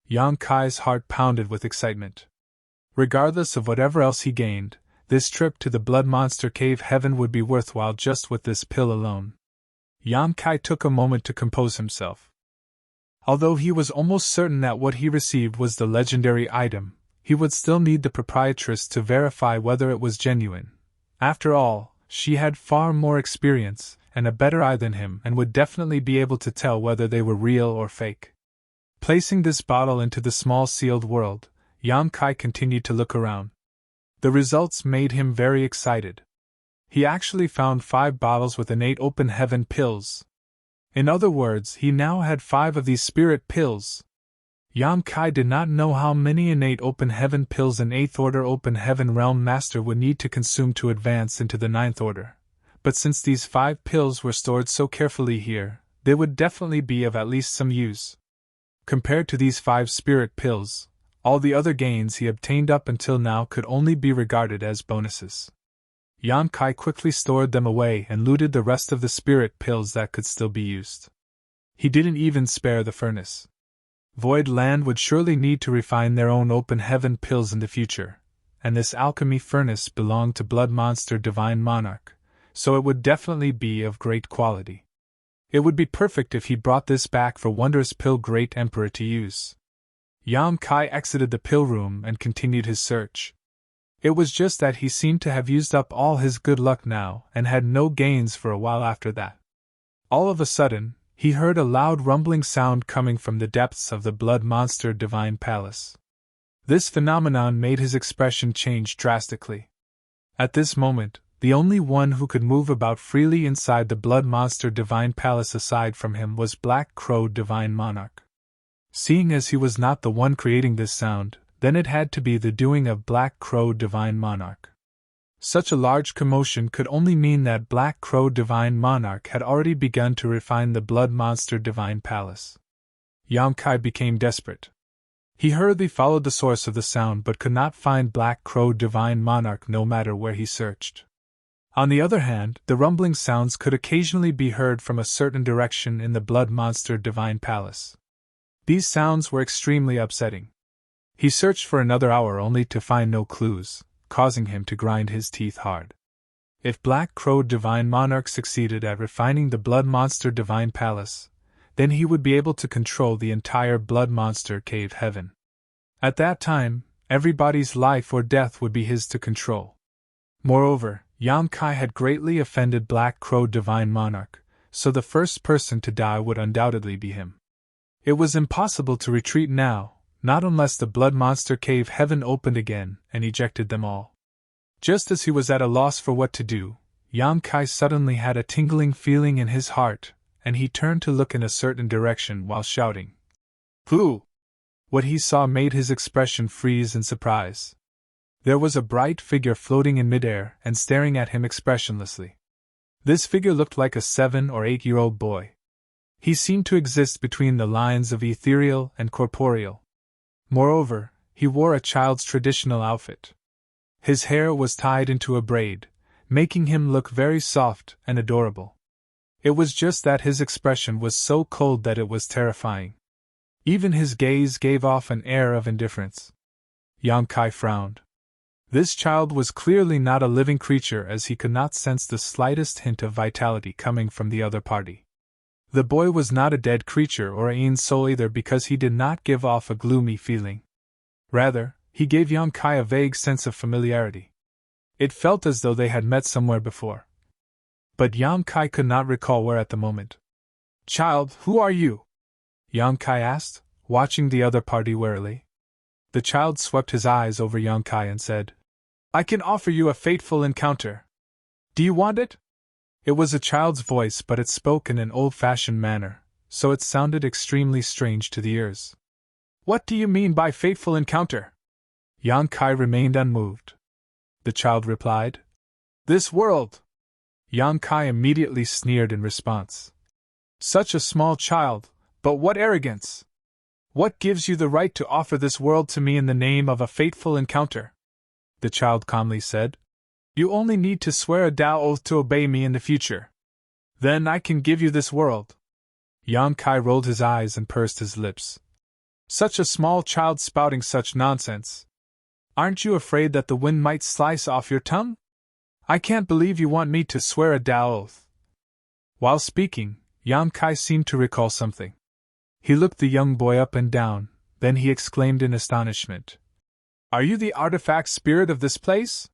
Yang Kai's heart pounded with excitement. Regardless of whatever else he gained, this trip to the Blood Monster Cave Heaven would be worthwhile just with this pill alone. Yang Kai took a moment to compose himself. Although he was almost certain that what he received was the legendary item, he would still need the proprietress to verify whether it was genuine. After all, she had far more experience and a better eye than him and would definitely be able to tell whether they were real or fake. Placing this bottle into the small sealed world, Yang Kai continued to look around. The results made him very excited. He actually found 5 bottles with innate open heaven pills. In other words, he now had 5 of these spirit pills. Yang Kai did not know how many innate open heaven pills an 8th Order Open Heaven Realm Master would need to consume to advance into the 9th Order, but since these 5 pills were stored so carefully here, they would definitely be of at least some use. Compared to these 5 spirit pills, all the other gains he obtained up until now could only be regarded as bonuses. Yang Kai quickly stored them away and looted the rest of the spirit pills that could still be used. He didn't even spare the furnace. Void Land would surely need to refine their own open heaven pills in the future, and this alchemy furnace belonged to Blood Monster Divine Monarch, so it would definitely be of great quality. It would be perfect if he brought this back for Wondrous Pill Great Emperor to use. Yang Kai exited the pill room and continued his search. It was just that he seemed to have used up all his good luck now and had no gains for a while after that. All of a sudden, he heard a loud rumbling sound coming from the depths of the Blood Monster Divine Palace. This phenomenon made his expression change drastically. At this moment, the only one who could move about freely inside the Blood Monster Divine Palace aside from him was Black Crow Divine Monarch. Seeing as he was not the one creating this sound, then it had to be the doing of Black Crow Divine Monarch. Such a large commotion could only mean that Black Crow Divine Monarch had already begun to refine the Blood Monster Divine Palace. Yang Kai became desperate. He hurriedly followed the source of the sound but could not find Black Crow Divine Monarch no matter where he searched. On the other hand, the rumbling sounds could occasionally be heard from a certain direction in the Blood Monster Divine Palace. These sounds were extremely upsetting. He searched for another hour only to find no clues, causing him to grind his teeth hard. If Black Crow Divine Monarch succeeded at refining the Blood Monster Divine Palace, then he would be able to control the entire Blood Monster Cave Heaven. At that time, everybody's life or death would be his to control. Moreover, Yang Kai had greatly offended Black Crow Divine Monarch, so the first person to die would undoubtedly be him. It was impossible to retreat now, not unless the Blood Monster Cave Heaven opened again and ejected them all. Just as he was at a loss for what to do, Yang Kai suddenly had a tingling feeling in his heart, and he turned to look in a certain direction while shouting, "Who?" What he saw made his expression freeze in surprise. There was a bright figure floating in midair and staring at him expressionlessly. This figure looked like a 7 or 8-year-old boy. He seemed to exist between the lines of ethereal and corporeal. Moreover, he wore a child's traditional outfit. His hair was tied into a braid, making him look very soft and adorable. It was just that his expression was so cold that it was terrifying. Even his gaze gave off an air of indifference. Yang Kai frowned. This child was clearly not a living creature, as he could not sense the slightest hint of vitality coming from the other party. The boy was not a dead creature or a soul either, because he did not give off a gloomy feeling. Rather, he gave Yang Kai a vague sense of familiarity. It felt as though they had met somewhere before. But Yang Kai could not recall where at the moment. "Child, who are you?" Yang Kai asked, watching the other party warily. The child swept his eyes over Yang Kai and said, "I can offer you a fateful encounter. Do you want it?" It was a child's voice, but it spoke in an old-fashioned manner, so it sounded extremely strange to the ears. "What do you mean by fateful encounter?" Yang Kai remained unmoved. The child replied, "This world." Yang Kai immediately sneered in response. "Such a small child, but what arrogance! What gives you the right to offer this world to me in the name of a fateful encounter?" The child calmly said, "You only need to swear a Tao oath to obey me in the future. Then I can give you this world." Yang Kai rolled his eyes and pursed his lips. "Such a small child spouting such nonsense. Aren't you afraid that the wind might slice off your tongue? I can't believe you want me to swear a Tao oath." While speaking, Yang Kai seemed to recall something. He looked the young boy up and down, then he exclaimed in astonishment, "Are you the artifact spirit of this place?"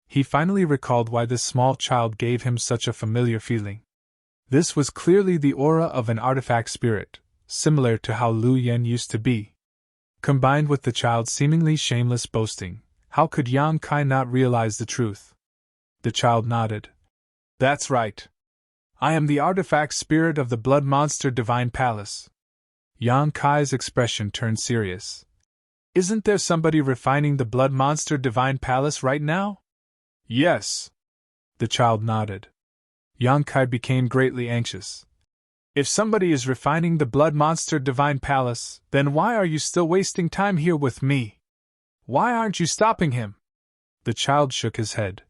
He finally recalled why this small child gave him such a familiar feeling. This was clearly the aura of an artifact spirit, similar to how Lu Yen used to be. Combined with the child's seemingly shameless boasting, how could Yang Kai not realize the truth? The child nodded. "That's right. I am the artifact spirit of the Blood Monster Divine Palace." Yang Kai's expression turned serious. "Isn't there somebody refining the Blood Monster Divine Palace right now?" "Yes." The child nodded. Yang Kai became greatly anxious. "If somebody is refining the Blood Monster Divine Palace, then why are you still wasting time here with me? Why aren't you stopping him?" The child shook his head.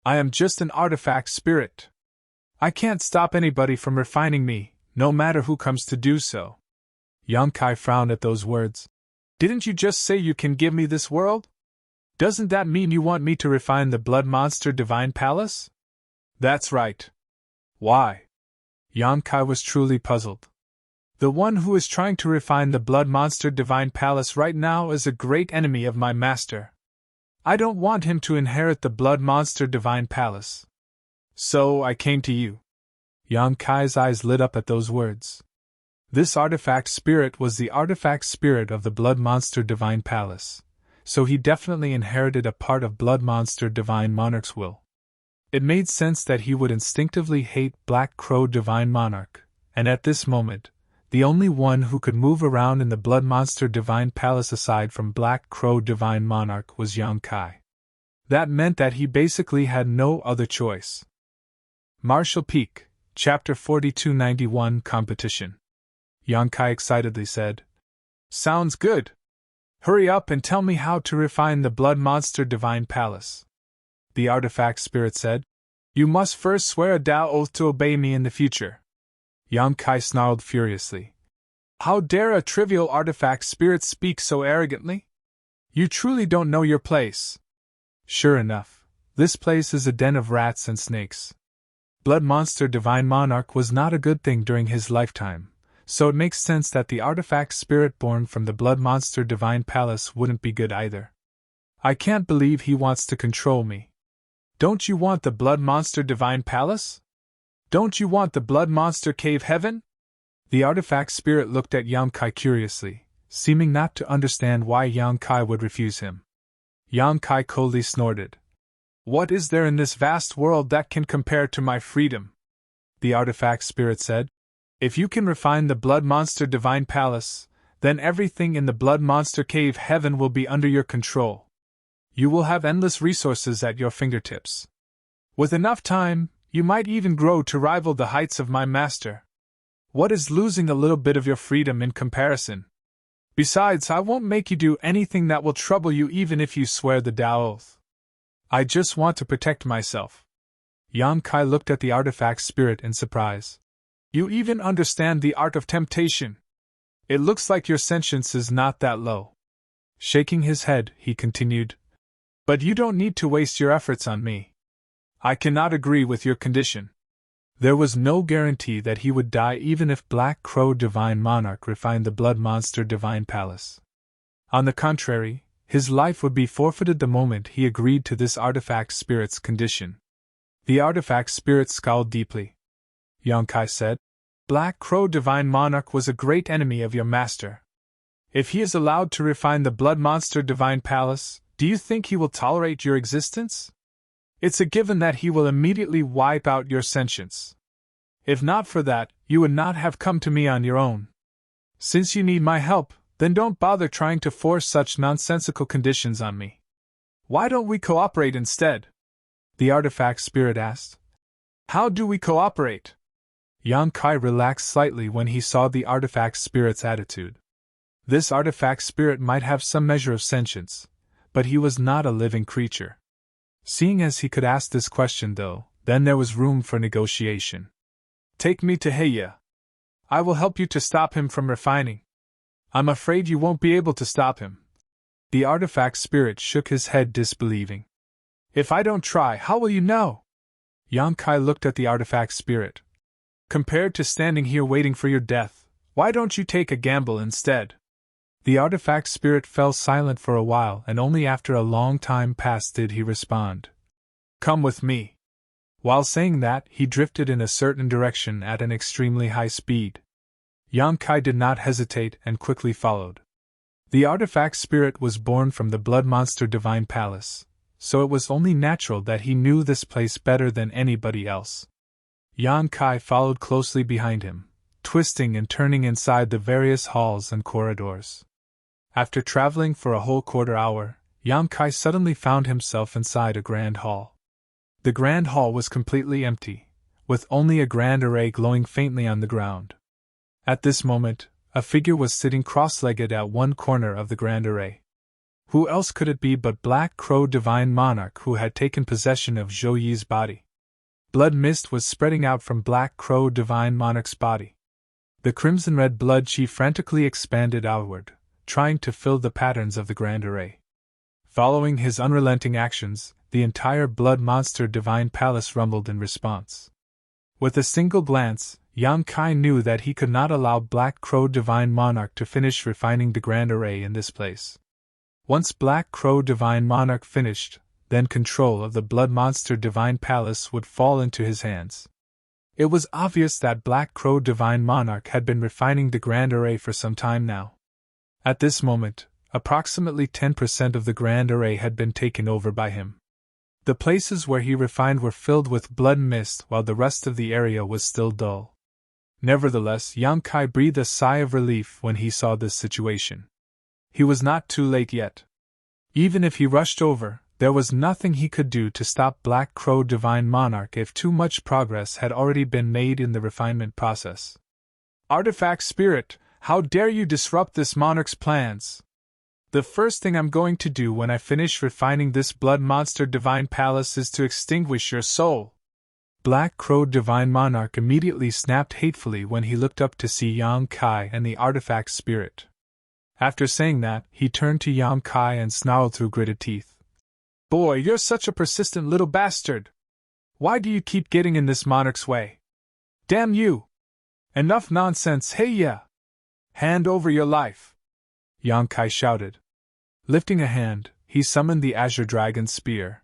"I am just an artifact spirit. I can't stop anybody from refining me, no matter who comes to do so." Yang Kai frowned at those words. "Didn't you just say you can give me this world? Doesn't that mean you want me to refine the Blood Monster Divine Palace?" That's right. Why? Yang Kai was truly puzzled. The one who is trying to refine the Blood Monster Divine Palace right now is a great enemy of my master. I don't want him to inherit the Blood Monster Divine Palace. So I came to you. Yang Kai's eyes lit up at those words. This artifact spirit was the artifact spirit of the Blood Monster Divine Palace, so he definitely inherited a part of Blood Monster Divine Monarch's will. It made sense that he would instinctively hate Black Crow Divine Monarch, and at this moment, the only one who could move around in the Blood Monster Divine Palace aside from Black Crow Divine Monarch was Yang Kai. That meant that he basically had no other choice. Martial Peak, Chapter 4291 Competition. Yang Kai excitedly said, Sounds good. Hurry up and tell me how to refine the Blood Monster Divine Palace. The artifact spirit said, You must first swear a Tao oath to obey me in the future. Yang Kai snarled furiously. How dare a trivial artifact spirit speak so arrogantly? You truly don't know your place. Sure enough, this place is a den of rats and snakes. Blood Monster Divine Monarch was not a good thing during his lifetime, so it makes sense that the artifact spirit born from the Blood Monster Divine Palace wouldn't be good either. I can't believe he wants to control me. Don't you want the Blood Monster Divine Palace? Don't you want the Blood Monster Cave Heaven? The artifact spirit looked at Yang Kai curiously, seeming not to understand why Yang Kai would refuse him. Yang Kai coldly snorted. What is there in this vast world that can compare to my freedom? The artifact spirit said. If you can refine the Blood Monster Divine Palace, then everything in the Blood Monster Cave Heaven will be under your control. You will have endless resources at your fingertips. With enough time, you might even grow to rival the heights of my master. What is losing a little bit of your freedom in comparison? Besides, I won't make you do anything that will trouble you even if you swear the Tao oath. I just want to protect myself. Yang Kai looked at the artifact spirit in surprise. You even understand the art of temptation. It looks like your sentience is not that low. Shaking his head, he continued. But you don't need to waste your efforts on me. I cannot agree with your condition. There was no guarantee that he would die even if Black Crow Divine Monarch refined the Blood Monster Divine Palace. On the contrary, his life would be forfeited the moment he agreed to this artifact spirit's condition. The artifact spirit scowled deeply. Yang Kai said, Black Crow Divine Monarch was a great enemy of your master. If he is allowed to refine the Blood Monster Divine Palace, do you think he will tolerate your existence? It's a given that he will immediately wipe out your sentience. If not for that, you would not have come to me on your own. Since you need my help, then don't bother trying to force such nonsensical conditions on me. Why don't we cooperate instead? The artifact spirit asked. How do we cooperate? Yang Kai relaxed slightly when he saw the artifact spirit's attitude. This artifact spirit might have some measure of sentience, but he was not a living creature. Seeing as he could ask this question though, then there was room for negotiation. Take me to Heya. I will help you to stop him from refining. I'm afraid you won't be able to stop him. The artifact spirit shook his head disbelieving. If I don't try, how will you know? Yang Kai looked at the artifact spirit. Compared to standing here waiting for your death, why don't you take a gamble instead? The artifact spirit fell silent for a while, and only after a long time passed did he respond. Come with me. While saying that, he drifted in a certain direction at an extremely high speed. Yang Kai did not hesitate and quickly followed. The artifact spirit was born from the Blood Monster Divine Palace, so it was only natural that he knew this place better than anybody else. Yang Kai followed closely behind him, twisting and turning inside the various halls and corridors. After traveling for a whole quarter hour, Yang Kai suddenly found himself inside a grand hall. The grand hall was completely empty, with only a grand array glowing faintly on the ground. At this moment, a figure was sitting cross-legged at one corner of the grand array. Who else could it be but Black Crow Divine Monarch, who had taken possession of Zhou Yi's body? Blood mist was spreading out from Black Crow Divine Monarch's body. The crimson-red blood chi frantically expanded outward, trying to fill the patterns of the grand array. Following his unrelenting actions, the entire Blood Monster Divine Palace rumbled in response. With a single glance, Yang Kai knew that he could not allow Black Crow Divine Monarch to finish refining the Grand Array in this place. Once Black Crow Divine Monarch finished, then control of the Blood Monster Divine Palace would fall into his hands. It was obvious that Black Crow Divine Monarch had been refining the Grand Array for some time now. At this moment, approximately 10% of the Grand Array had been taken over by him. The places where he refined were filled with blood mist while the rest of the area was still dull. Nevertheless, Yang Kai breathed a sigh of relief when he saw this situation. He was not too late yet. Even if he rushed over, there was nothing he could do to stop Black Crow Divine Monarch if too much progress had already been made in the refinement process. Artifact Spirit, how dare you disrupt this monarch's plans? The first thing I'm going to do when I finish refining this Blood Monster Divine Palace is to extinguish your soul. Black Crow Divine Monarch immediately snapped hatefully when he looked up to see Yang Kai and the Artifact Spirit. After saying that, he turned to Yang Kai and snarled through gritted teeth. Boy, you're such a persistent little bastard! Why do you keep getting in this monarch's way? Damn you! Enough nonsense, hey yeah! Hand over your life! Yang Kai shouted. Lifting a hand, he summoned the Azure Dragon Spear.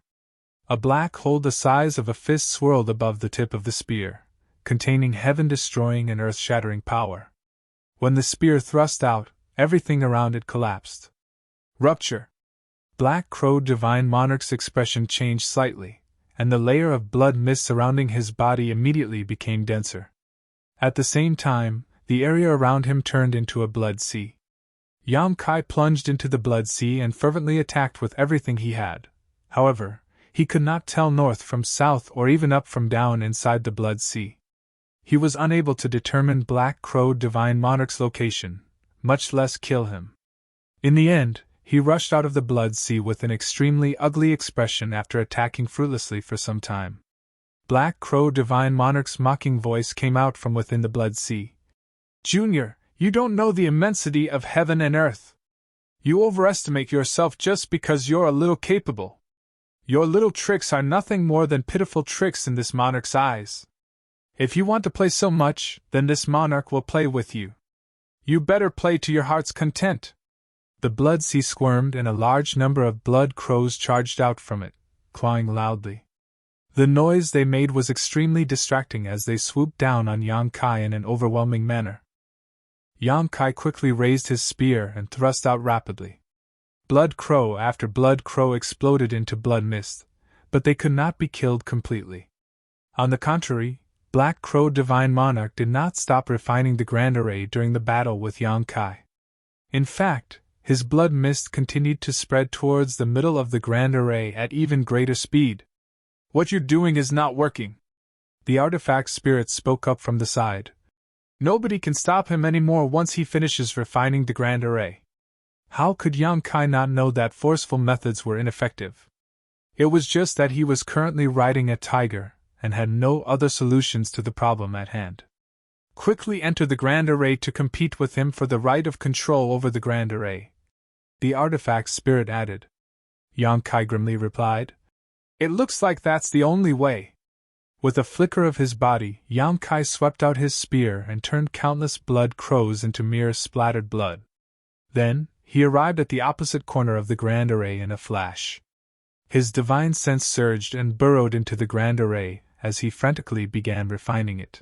A black hole the size of a fist swirled above the tip of the spear, containing heaven-destroying and earth-shattering power. When the spear thrust out, everything around it collapsed. Rupture! Black Crow Divine Monarch's expression changed slightly, and the layer of blood mist surrounding his body immediately became denser. At the same time, the area around him turned into a blood sea. Yang Kai plunged into the blood sea and fervently attacked with everything he had. However, he could not tell north from south or even up from down inside the blood sea. He was unable to determine Black Crow Divine Monarch's location, much less kill him. In the end, he rushed out of the blood sea with an extremely ugly expression after attacking fruitlessly for some time. Black Crow Divine Monarch's mocking voice came out from within the blood sea. Junior, you don't know the immensity of heaven and earth. You overestimate yourself just because you're a little capable. Your little tricks are nothing more than pitiful tricks in this monarch's eyes. If you want to play so much, then this monarch will play with you. You better play to your heart's content. The blood sea squirmed and a large number of blood crows charged out from it, clawing loudly. The noise they made was extremely distracting as they swooped down on Yang Kai in an overwhelming manner. Yang Kai quickly raised his spear and thrust out rapidly. Blood crow after blood crow exploded into blood mist, but they could not be killed completely. On the contrary, Black Crow Divine Monarch did not stop refining the Grand Array during the battle with Yang Kai. In fact, his blood mist continued to spread towards the middle of the Grand Array at even greater speed. What you're doing is not working. The Artifact Spirit spoke up from the side. Nobody can stop him anymore once he finishes refining the Grand Array. How could Yang Kai not know that forceful methods were ineffective? It was just that he was currently riding a tiger, and had no other solutions to the problem at hand. Quickly enter the Grand Array to compete with him for the right of control over the Grand Array. The Artifact Spirit added. Yang Kai grimly replied. It looks like that's the only way. With a flicker of his body, Yang Kai swept out his spear and turned countless blood crows into mere splattered blood. Then, he arrived at the opposite corner of the Grand Array in a flash. His divine sense surged and burrowed into the Grand Array as he frantically began refining it.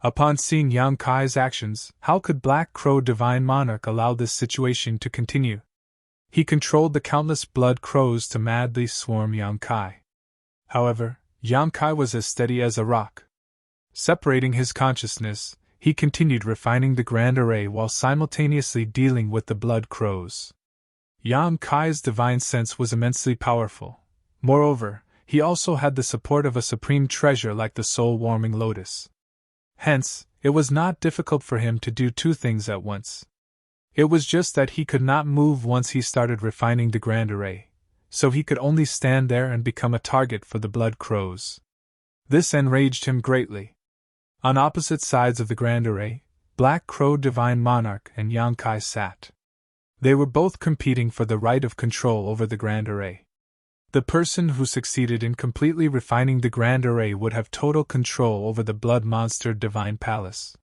Upon seeing Yang Kai's actions, how could Black Crow Divine Monarch allow this situation to continue? He controlled the countless blood crows to madly swarm Yang Kai. However, Yang Kai was as steady as a rock. Separating his consciousness, he continued refining the Grand Array while simultaneously dealing with the blood crows. Yang Kai's divine sense was immensely powerful. Moreover, he also had the support of a supreme treasure like the soul-warming lotus. Hence, it was not difficult for him to do two things at once. It was just that he could not move once he started refining the Grand Array, so he could only stand there and become a target for the blood crows. This enraged him greatly. On opposite sides of the Grand Array, Black Crow Divine Monarch and Yang Kai sat. They were both competing for the right of control over the Grand Array. The person who succeeded in completely refining the Grand Array would have total control over the Blood Monster Divine Palace.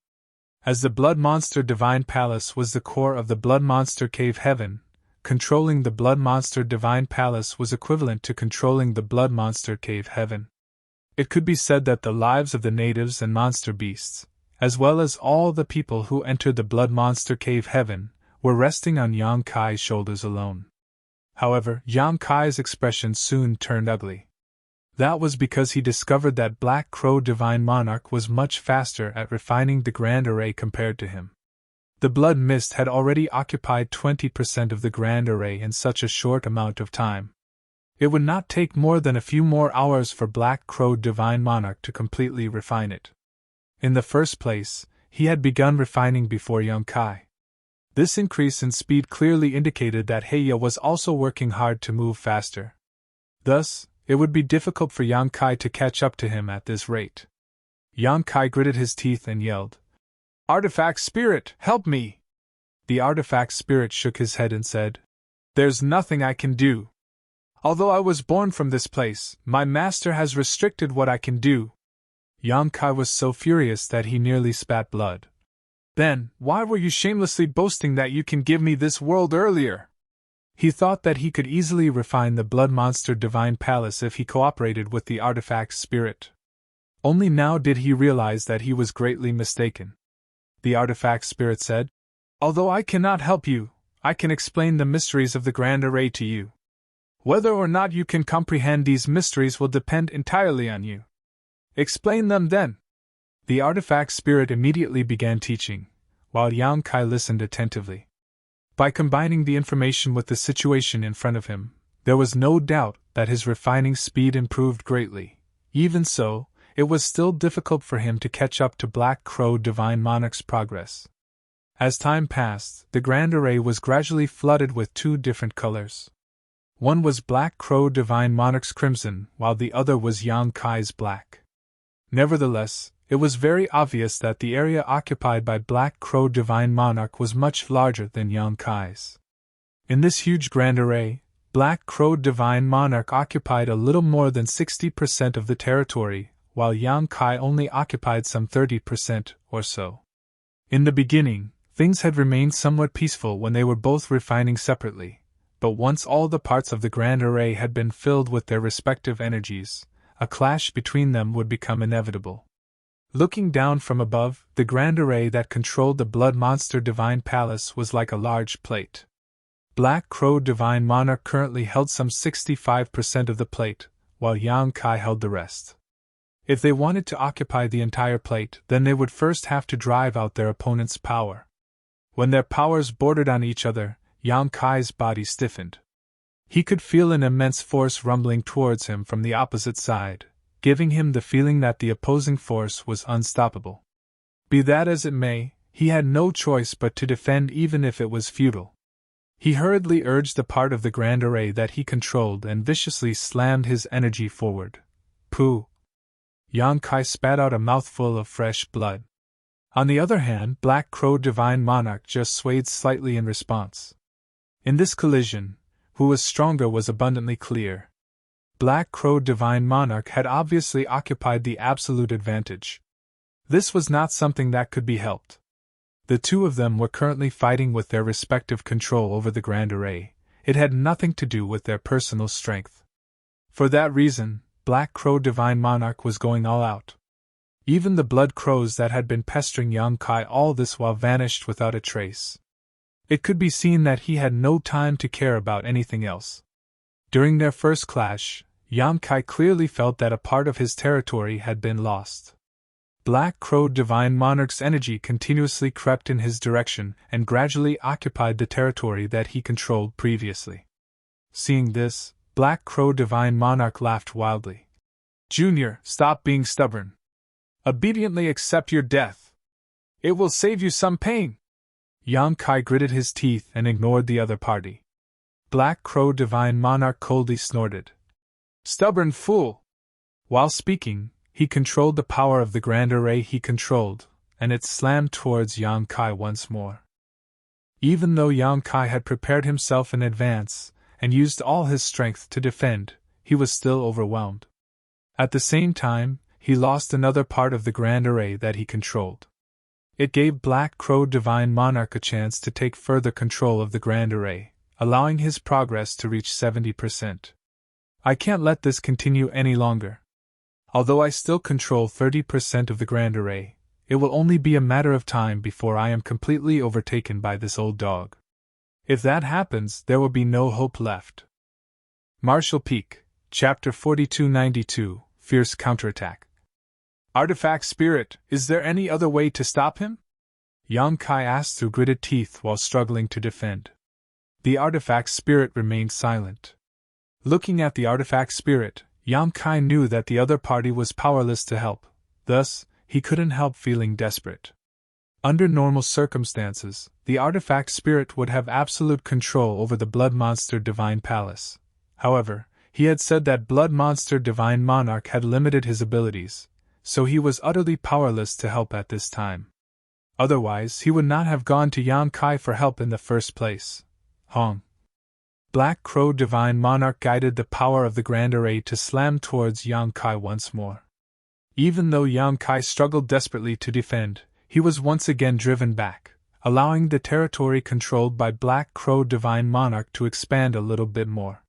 As the Blood Monster Divine Palace was the core of the Blood Monster Cave Heaven, controlling the Blood Monster Divine Palace was equivalent to controlling the Blood Monster Cave Heaven. It could be said that the lives of the natives and monster beasts, as well as all the people who entered the Blood Monster Cave Heaven, were resting on Yang Kai's shoulders alone. However, Yang Kai's expression soon turned ugly. That was because he discovered that Black Crow Divine Monarch was much faster at refining the Grand Array compared to him. The Blood Mist had already occupied 20% of the Grand Array in such a short amount of time. It would not take more than a few more hours for Black Crow Divine Monarch to completely refine it. In the first place, he had begun refining before Yang Kai. This increase in speed clearly indicated that Heya was also working hard to move faster. Thus, it would be difficult for Yang Kai to catch up to him at this rate. Yang Kai gritted his teeth and yelled, "Artifact Spirit, help me!" The Artifact Spirit shook his head and said, "There's nothing I can do. Although I was born from this place, my master has restricted what I can do." Yang Kai was so furious that he nearly spat blood. "Then, why were you shamelessly boasting that you can give me this world earlier?" He thought that he could easily refine the Blood Monster Divine Palace if he cooperated with the Artifact Spirit. Only now did he realize that he was greatly mistaken. The Artifact Spirit said, "Although I cannot help you, I can explain the mysteries of the Grand Array to you. Whether or not you can comprehend these mysteries will depend entirely on you. Explain them then." The Artifact Spirit immediately began teaching, while Yang Kai listened attentively. By combining the information with the situation in front of him, there was no doubt that his refining speed improved greatly. Even so, it was still difficult for him to catch up to Black Crow Divine Monarch's progress. As time passed, the Grand Array was gradually flooded with two different colors. One was Black Crow Divine Monarch's crimson, while the other was Yang Kai's black. Nevertheless, it was very obvious that the area occupied by Black Crow Divine Monarch was much larger than Yang Kai's. In this huge Grand Array, Black Crow Divine Monarch occupied a little more than 60% of the territory, while Yang Kai only occupied some 30% or so. In the beginning, things had remained somewhat peaceful when they were both refining separately, but once all the parts of the Grand Array had been filled with their respective energies, a clash between them would become inevitable. Looking down from above, the Grand Array that controlled the Blood Monster Divine Palace was like a large plate. Black Crow Divine Monarch currently held some 65% of the plate, while Yang Kai held the rest. If they wanted to occupy the entire plate, then they would first have to drive out their opponent's power. When their powers bordered on each other, Yang Kai's body stiffened. He could feel an immense force rumbling towards him from the opposite side, giving him the feeling that the opposing force was unstoppable. Be that as it may, he had no choice but to defend even if it was futile. He hurriedly urged the part of the Grand Array that he controlled and viciously slammed his energy forward. Pooh! Yang Kai spat out a mouthful of fresh blood. On the other hand, Black Crow Divine Monarch just swayed slightly in response. In this collision, who was stronger was abundantly clear. Black Crow Divine Monarch had obviously occupied the absolute advantage. This was not something that could be helped. The two of them were currently fighting with their respective control over the Grand Array. It had nothing to do with their personal strength. For that reason, Black Crow Divine Monarch was going all out. Even the blood crows that had been pestering Yang Kai all this while vanished without a trace. It could be seen that he had no time to care about anything else. During their first clash, Yang Kai clearly felt that a part of his territory had been lost. Black Crow Divine Monarch's energy continuously crept in his direction and gradually occupied the territory that he controlled previously. Seeing this, Black Crow Divine Monarch laughed wildly. "Junior, stop being stubborn. Obediently accept your death. It will save you some pain." Yang Kai gritted his teeth and ignored the other party. Black Crow Divine Monarch coldly snorted. "Stubborn fool!" While speaking, he controlled the power of the Grand Array he controlled, and it slammed towards Yang Kai once more. Even though Yang Kai had prepared himself in advance, and used all his strength to defend, he was still overwhelmed. At the same time, he lost another part of the Grand Array that he controlled. It gave Black Crow Divine Monarch a chance to take further control of the Grand Array, allowing his progress to reach 70%. I can't let this continue any longer. Although I still control 30% of the Grand Array, it will only be a matter of time before I am completely overtaken by this old dog. If that happens, there will be no hope left. Marshall Peak, Chapter 4292, Fierce Counterattack. Artifact Spirit, is there any other way to stop him? Yang Kai asked through gritted teeth while struggling to defend. The Artifact Spirit remained silent. Looking at the Artifact Spirit, Yang Kai knew that the other party was powerless to help, thus, he couldn't help feeling desperate. Under normal circumstances, the Artifact Spirit would have absolute control over the Blood Monster Divine Palace. However, he had said that Blood Monster Divine Monarch had limited his abilities, so he was utterly powerless to help at this time. Otherwise, he would not have gone to Yang Kai for help in the first place. Hong. Black Crow Divine Monarch guided the power of the Grand Array to slam towards Yang Kai once more. Even though Yang Kai struggled desperately to defend, he was once again driven back, allowing the territory controlled by Black Crow Divine Monarch to expand a little bit more.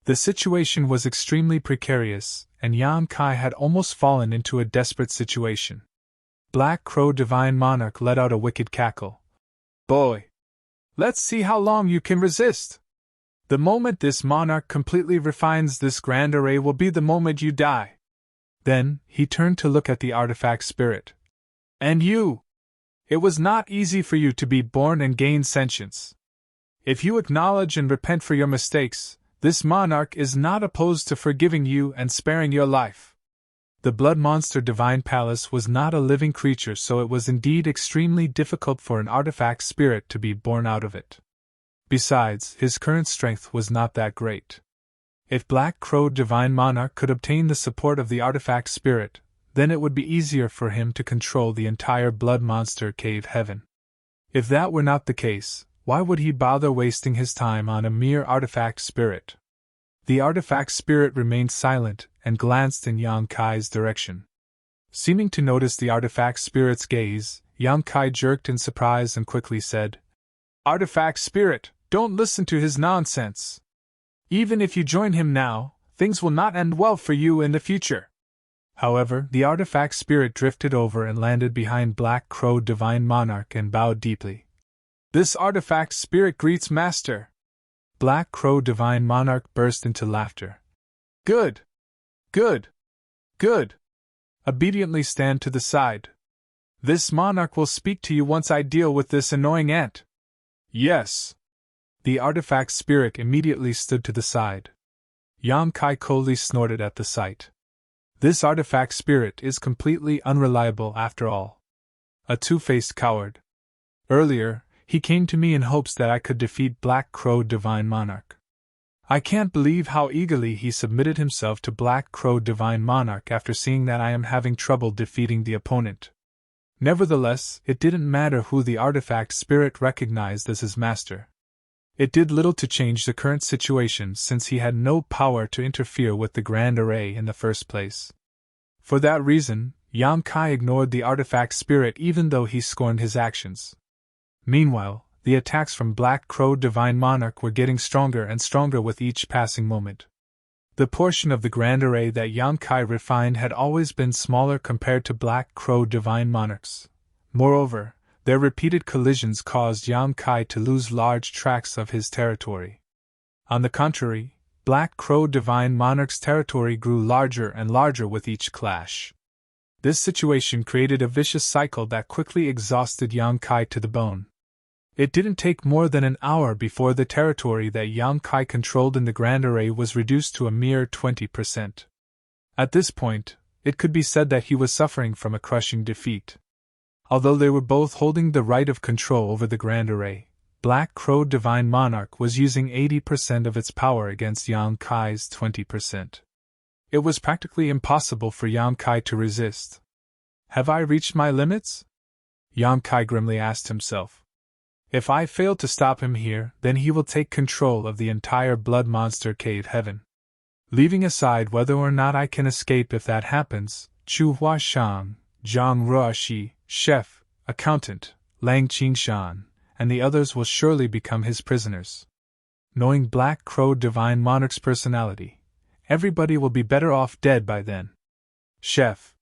The situation was extremely precarious, and Yang Kai had almost fallen into a desperate situation. Black Crow Divine Monarch let out a wicked cackle. Boy! Let's see how long you can resist! The moment this monarch completely refines this Grand Array will be the moment you die. Then, he turned to look at the Artifact Spirit. And you! It was not easy for you to be born and gain sentience. If you acknowledge and repent for your mistakes, this monarch is not opposed to forgiving you and sparing your life. The Blood Monster Divine Palace was not a living creature, so it was indeed extremely difficult for an artifact spirit to be born out of it. Besides, his current strength was not that great. If Black Crow Divine Monarch could obtain the support of the artifact spirit, then it would be easier for him to control the entire Blood Monster Cave Heaven. If that were not the case, why would he bother wasting his time on a mere artifact spirit? The artifact spirit remained silent and glanced in Yang Kai's direction. Seeming to notice the artifact spirit's gaze, Yang Kai jerked in surprise and quickly said, "Artifact spirit, don't listen to his nonsense. Even if you join him now, things will not end well for you in the future." However, the artifact spirit drifted over and landed behind Black Crow Divine Monarch and bowed deeply. "This artifact spirit greets Master." Black Crow Divine Monarch burst into laughter. "Good! Good! Good! Obediently stand to the side. This monarch will speak to you once I deal with this annoying ant." "Yes." The artifact spirit immediately stood to the side. Yang Kai coldly snorted at the sight. This artifact spirit is completely unreliable after all. A two-faced coward. Earlier, he came to me in hopes that I could defeat Black Crow Divine Monarch. I can't believe how eagerly he submitted himself to Black Crow Divine Monarch after seeing that I am having trouble defeating the opponent. Nevertheless, it didn't matter who the artifact spirit recognized as his master. It did little to change the current situation since he had no power to interfere with the Grand Array in the first place. For that reason, Yang Kai ignored the artifact spirit even though he scorned his actions. Meanwhile, the attacks from Black Crow Divine Monarch were getting stronger and stronger with each passing moment. The portion of the Grand Array that Yang Kai refined had always been smaller compared to Black Crow Divine Monarch's. Moreover, their repeated collisions caused Yang Kai to lose large tracts of his territory. On the contrary, Black Crow Divine Monarch's territory grew larger and larger with each clash. This situation created a vicious cycle that quickly exhausted Yang Kai to the bone. It didn't take more than an hour before the territory that Yang Kai controlled in the Grand Array was reduced to a mere 20%. At this point, it could be said that he was suffering from a crushing defeat. Although they were both holding the right of control over the Grand Array, Black Crow Divine Monarch was using 80% of its power against Yang Kai's 20%. It was practically impossible for Yang Kai to resist. Have I reached my limits? Yang Kai grimly asked himself. If I fail to stop him here, then he will take control of the entire Blood Monster Cave Heaven. Leaving aside whether or not I can escape if that happens, Chu Hua Shang, Zhang Ruoxi, chef, accountant, Lang Qingshan, and the others will surely become his prisoners. Knowing Black Crow Divine Monarch's personality, everybody will be better off dead by then. Chef.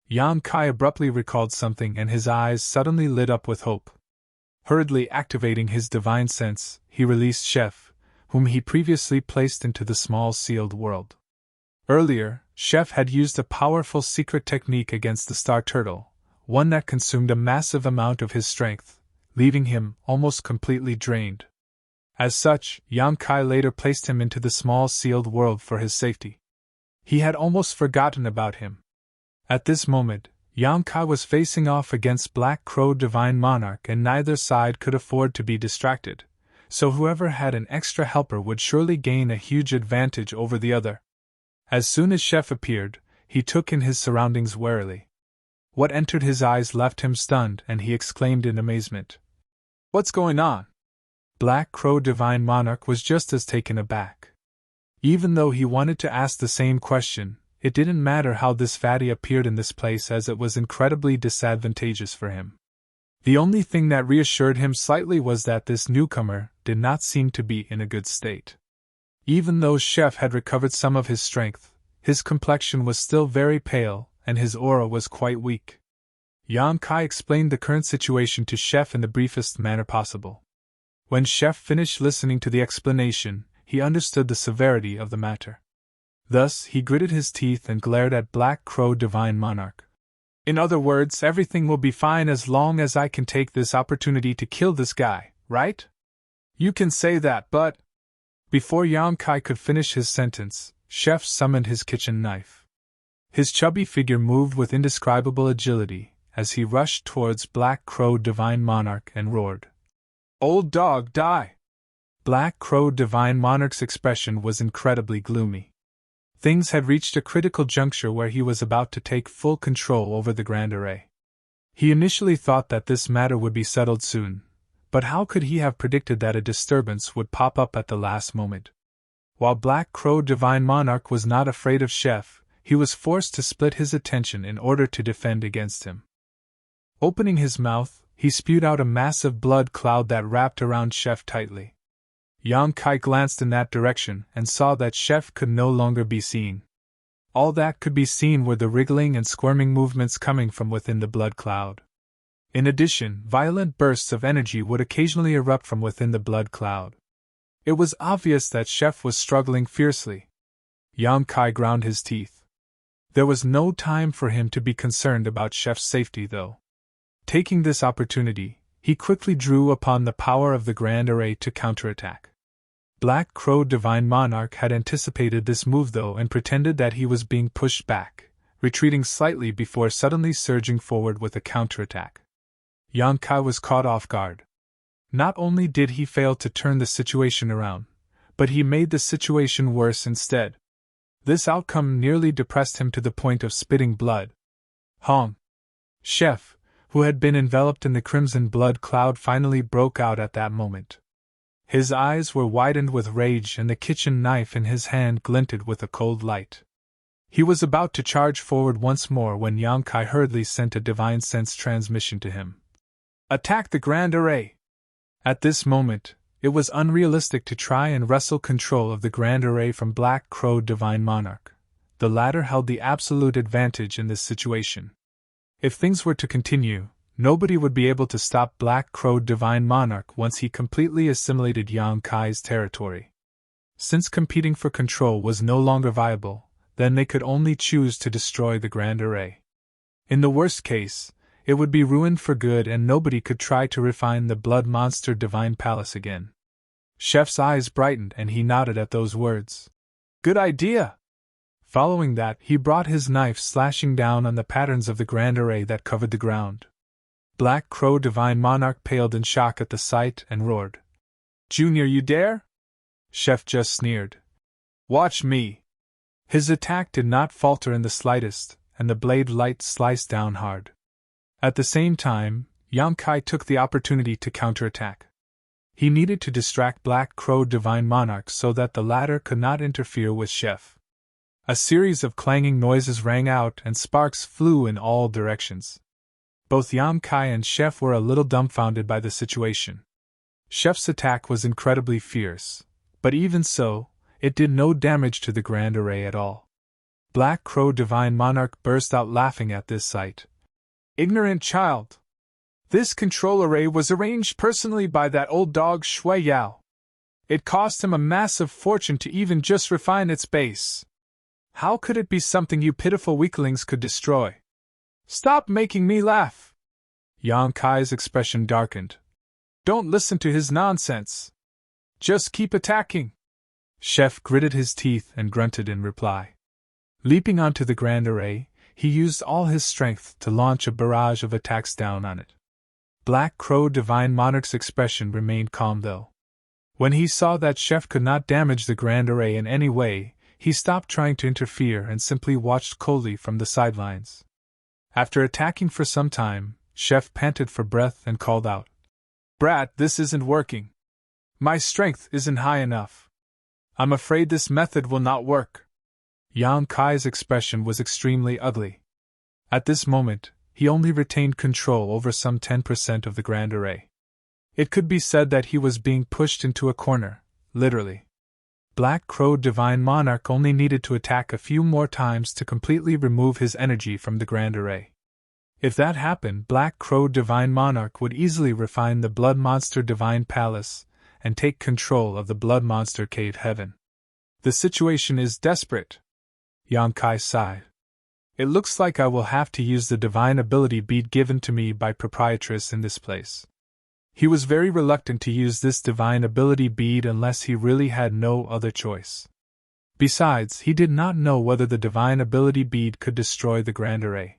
Yang Kai abruptly recalled something and his eyes suddenly lit up with hope. Hurriedly activating his divine sense, he released Chef, whom he previously placed into the small sealed world. Earlier, Chef had used a powerful secret technique against the star turtle, one that consumed a massive amount of his strength, leaving him almost completely drained. As such, Yang Kai later placed him into the small sealed world for his safety. He had almost forgotten about him. At this moment, Yang Kai was facing off against Black Crow Divine Monarch and neither side could afford to be distracted, so whoever had an extra helper would surely gain a huge advantage over the other. As soon as Chef appeared, he took in his surroundings warily. What entered his eyes left him stunned and he exclaimed in amazement. "What's going on?" Black Crow Divine Monarch was just as taken aback. Even though he wanted to ask the same question, it didn't matter how this fatty appeared in this place as it was incredibly disadvantageous for him. The only thing that reassured him slightly was that this newcomer did not seem to be in a good state. Even though Chef had recovered some of his strength, his complexion was still very pale and his aura was quite weak. Yang Kai explained the current situation to Chef in the briefest manner possible. When Chef finished listening to the explanation, he understood the severity of the matter. Thus, he gritted his teeth and glared at Black Crow Divine Monarch. "In other words, everything will be fine as long as I can take this opportunity to kill this guy, right?" "You can say that, but—" Before Yang Kai could finish his sentence, Chef summoned his kitchen knife. His chubby figure moved with indescribable agility as he rushed towards Black Crow Divine Monarch and roared, "Old dog, die!" Black Crow Divine Monarch's expression was incredibly gloomy. Things had reached a critical juncture where he was about to take full control over the Grand Array. He initially thought that this matter would be settled soon, but how could he have predicted that a disturbance would pop up at the last moment? While Black Crow Divine Monarch was not afraid of Chef, he was forced to split his attention in order to defend against him. Opening his mouth, he spewed out a massive blood cloud that wrapped around Chef tightly. Yang Kai glanced in that direction and saw that Chef could no longer be seen. All that could be seen were the wriggling and squirming movements coming from within the blood cloud. In addition, violent bursts of energy would occasionally erupt from within the blood cloud. It was obvious that Chef was struggling fiercely. Yang Kai ground his teeth. There was no time for him to be concerned about Chef's safety, though. Taking this opportunity, he quickly drew upon the power of the Grand Array to counterattack. Black Crow Divine Monarch had anticipated this move though and pretended that he was being pushed back, retreating slightly before suddenly surging forward with a counterattack. Yang Kai was caught off guard. Not only did he fail to turn the situation around, but he made the situation worse instead. This outcome nearly depressed him to the point of spitting blood. Hong! Chef, who had been enveloped in the crimson blood cloud, finally broke out at that moment. His eyes were widened with rage and the kitchen knife in his hand glinted with a cold light. He was about to charge forward once more when Yang Kai hurriedly sent a divine sense transmission to him. "Attack the Grand Array!" At this moment, it was unrealistic to try and wrestle control of the Grand Array from Black Crow Divine Monarch. The latter held the absolute advantage in this situation. If things were to continue, nobody would be able to stop Black Crow Divine Monarch once he completely assimilated Yang Kai's territory. Since competing for control was no longer viable, then they could only choose to destroy the Grand Array. In the worst case, it would be ruined for good and nobody could try to refine the Blood Monster Divine Palace again. Chef's eyes brightened and he nodded at those words. "Good idea!" Following that, he brought his knife slashing down on the patterns of the Grand Array that covered the ground. Black Crow Divine Monarch paled in shock at the sight and roared. "Junior, you dare?" Chef just sneered. "Watch me!" His attack did not falter in the slightest, and the blade light sliced down hard. At the same time, Yang Kai took the opportunity to counterattack. He needed to distract Black Crow Divine Monarch so that the latter could not interfere with Chef. A series of clanging noises rang out and sparks flew in all directions. Both Yan Kai and Chef were a little dumbfounded by the situation. Chef's attack was incredibly fierce, but even so, it did no damage to the Grand Array at all. Black Crow Divine Monarch burst out laughing at this sight. Ignorant child! This control array was arranged personally by that old dog Shui Yao. It cost him a massive fortune to even just refine its base. How could it be something you pitiful weaklings could destroy? Stop making me laugh! Yan Kai's expression darkened. Don't listen to his nonsense. Just keep attacking. Chef gritted his teeth and grunted in reply. Leaping onto the Grand Array, he used all his strength to launch a barrage of attacks down on it. Black Crow Divine Monarch's expression remained calm though. When he saw that Chef could not damage the Grand Array in any way, he stopped trying to interfere and simply watched coldly from the sidelines. After attacking for some time, Chef panted for breath and called out, "Brat, this isn't working. My strength isn't high enough. I'm afraid this method will not work." Yan Kai's expression was extremely ugly. At this moment, he only retained control over some 10% of the Grand Array. It could be said that he was being pushed into a corner, literally. Black Crow Divine Monarch only needed to attack a few more times to completely remove his energy from the Grand Array. If that happened, Black Crow Divine Monarch would easily refine the Blood Monster Divine Palace and take control of the Blood Monster Cave Heaven. The situation is desperate. Yan Kai sighed. It looks like I will have to use the divine ability bead given to me by Proprietress in this place. He was very reluctant to use this divine ability bead unless he really had no other choice. Besides, he did not know whether the divine ability bead could destroy the Grand Array.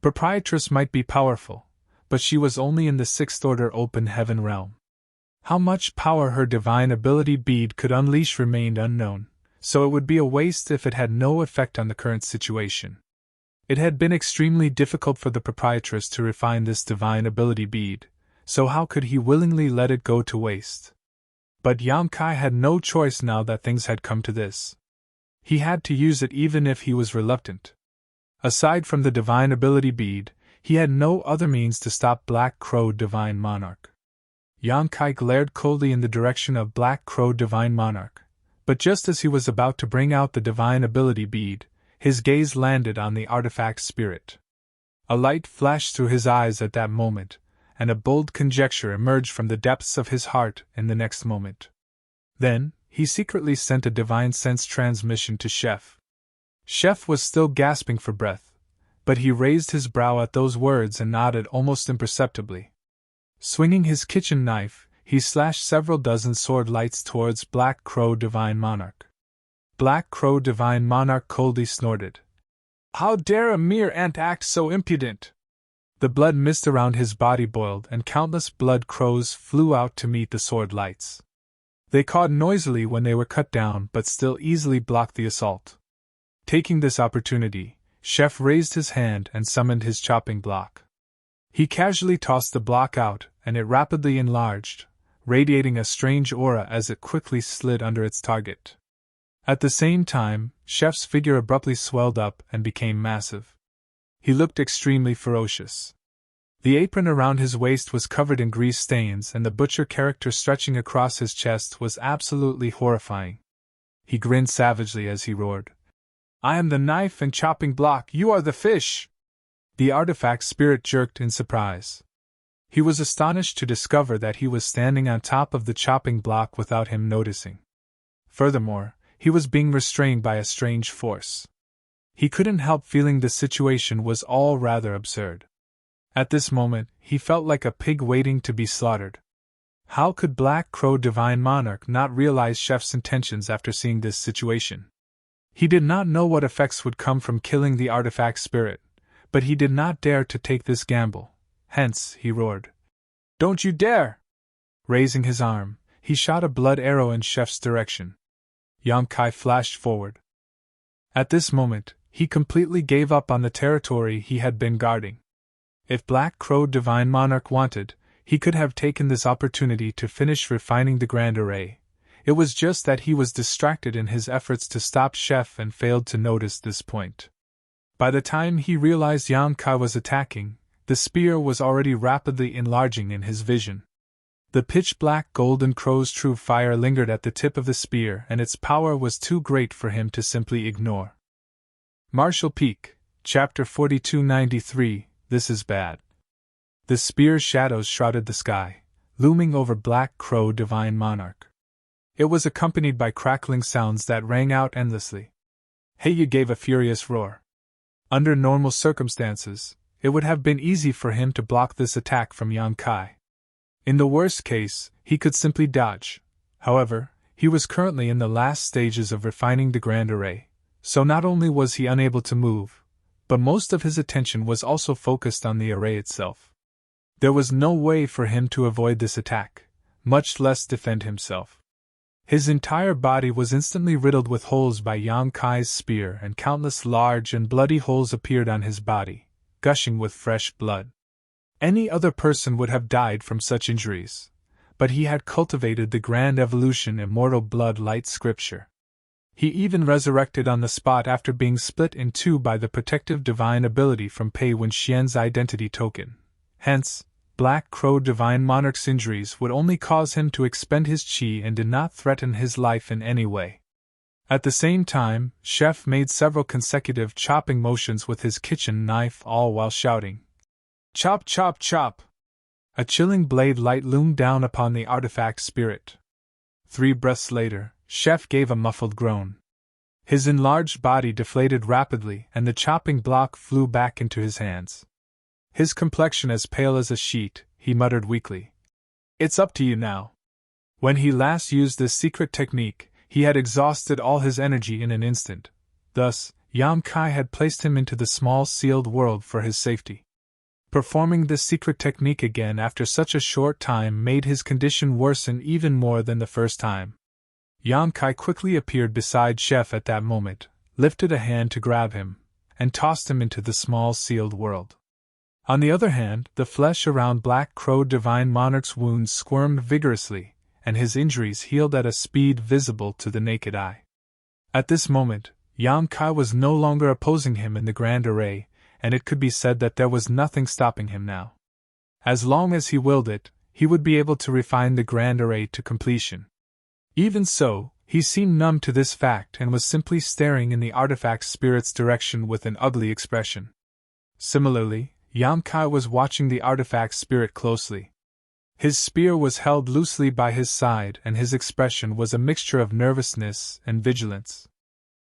Proprietress might be powerful, but she was only in the 6th Order Open Heaven realm. How much power her divine ability bead could unleash remained unknown, so it would be a waste if it had no effect on the current situation. It had been extremely difficult for the Proprietress to refine this divine ability bead, so how could he willingly let it go to waste? But Yan Kai had no choice now that things had come to this. He had to use it even if he was reluctant. Aside from the divine ability bead, he had no other means to stop Black Crow Divine Monarch. Yan Kai glared coldly in the direction of Black Crow Divine Monarch, but just as he was about to bring out the divine ability bead, his gaze landed on the artifact spirit. A light flashed through his eyes at that moment, and a bold conjecture emerged from the depths of his heart in the next moment. Then, he secretly sent a divine sense transmission to Chef. Chef was still gasping for breath, but he raised his brow at those words and nodded almost imperceptibly. Swinging his kitchen knife, he slashed several dozen sword lights towards Black Crow Divine Monarch. Black Crow Divine Monarch coldly snorted. "How dare a mere ant act so impudent?" The blood mist around his body boiled and countless blood crows flew out to meet the sword lights. They cawed noisily when they were cut down but still easily blocked the assault. Taking this opportunity, Chef raised his hand and summoned his chopping block. He casually tossed the block out, and it rapidly enlarged, radiating a strange aura as it quickly slid under its target. At the same time, Chef's figure abruptly swelled up and became massive. He looked extremely ferocious. The apron around his waist was covered in grease stains, and the butcher character stretching across his chest was absolutely horrifying. He grinned savagely as he roared, "I am the knife and chopping block, you are the fish!" The artifact spirit jerked in surprise. He was astonished to discover that he was standing on top of the chopping block without him noticing. Furthermore, he was being restrained by a strange force. He couldn't help feeling the situation was all rather absurd. At this moment, he felt like a pig waiting to be slaughtered. How could Black Crow Divine Monarch not realize Chef's intentions after seeing this situation? He did not know what effects would come from killing the artifact spirit, but he did not dare to take this gamble. Hence, he roared, "Don't you dare!" Raising his arm, he shot a blood arrow in Chef's direction. Yan Kai flashed forward. At this moment, he completely gave up on the territory he had been guarding. If Black Crow Divine Monarch wanted, he could have taken this opportunity to finish refining the Grand Array, It was just that he was distracted in his efforts to stop Chef and failed to notice this point. By the time he realized Yang Kai was attacking, the spear was already rapidly enlarging in his vision. The pitch-black golden crow's true fire lingered at the tip of the spear, and its power was too great for him to simply ignore. Marshall Peak, Chapter 4293, This is Bad. The spear's shadows shrouded the sky, looming over Black Crow Divine Monarch. It was accompanied by crackling sounds that rang out endlessly. Heya gave a furious roar. Under normal circumstances, it would have been easy for him to block this attack from Yang Kai. In the worst case, he could simply dodge. However, he was currently in the last stages of refining the Grand Array, so not only was he unable to move, but most of his attention was also focused on the array itself. There was no way for him to avoid this attack, much less defend himself. His entire body was instantly riddled with holes by Yang Kai's spear, and countless large and bloody holes appeared on his body, gushing with fresh blood. Any other person would have died from such injuries, but he had cultivated the grand evolution immortal blood light scripture. He even resurrected on the spot after being split in two by the protective divine ability from Pei Wenxian's identity token. Hence, Black Crow Divine Monarch's injuries would only cause him to expend his chi and did not threaten his life in any way. At the same time, Chef made several consecutive chopping motions with his kitchen knife, all while shouting, "Chop, chop, chop!" A chilling blade light loomed down upon the artifact spirit. 3 breaths later, Chef gave a muffled groan. His enlarged body deflated rapidly, and the chopping block flew back into his hands. His complexion as pale as a sheet, he muttered weakly, "It's up to you now." When he last used this secret technique, he had exhausted all his energy in an instant. Thus, Yang Kai had placed him into the small sealed world for his safety. Performing this secret technique again after such a short time made his condition worsen even more than the first time. Yang Kai quickly appeared beside Chef at that moment, lifted a hand to grab him, and tossed him into the small sealed world. On the other hand, the flesh around Black Crow Divine Monarch's wounds squirmed vigorously, and his injuries healed at a speed visible to the naked eye. At this moment, Yang Kai was no longer opposing him in the Grand Array, and it could be said that there was nothing stopping him now. As long as he willed it, he would be able to refine the Grand Array to completion. Even so, he seemed numb to this fact and was simply staring in the artifact spirit's direction with an ugly expression. Similarly, Yang Kai was watching the artifact spirit closely. His spear was held loosely by his side, and his expression was a mixture of nervousness and vigilance.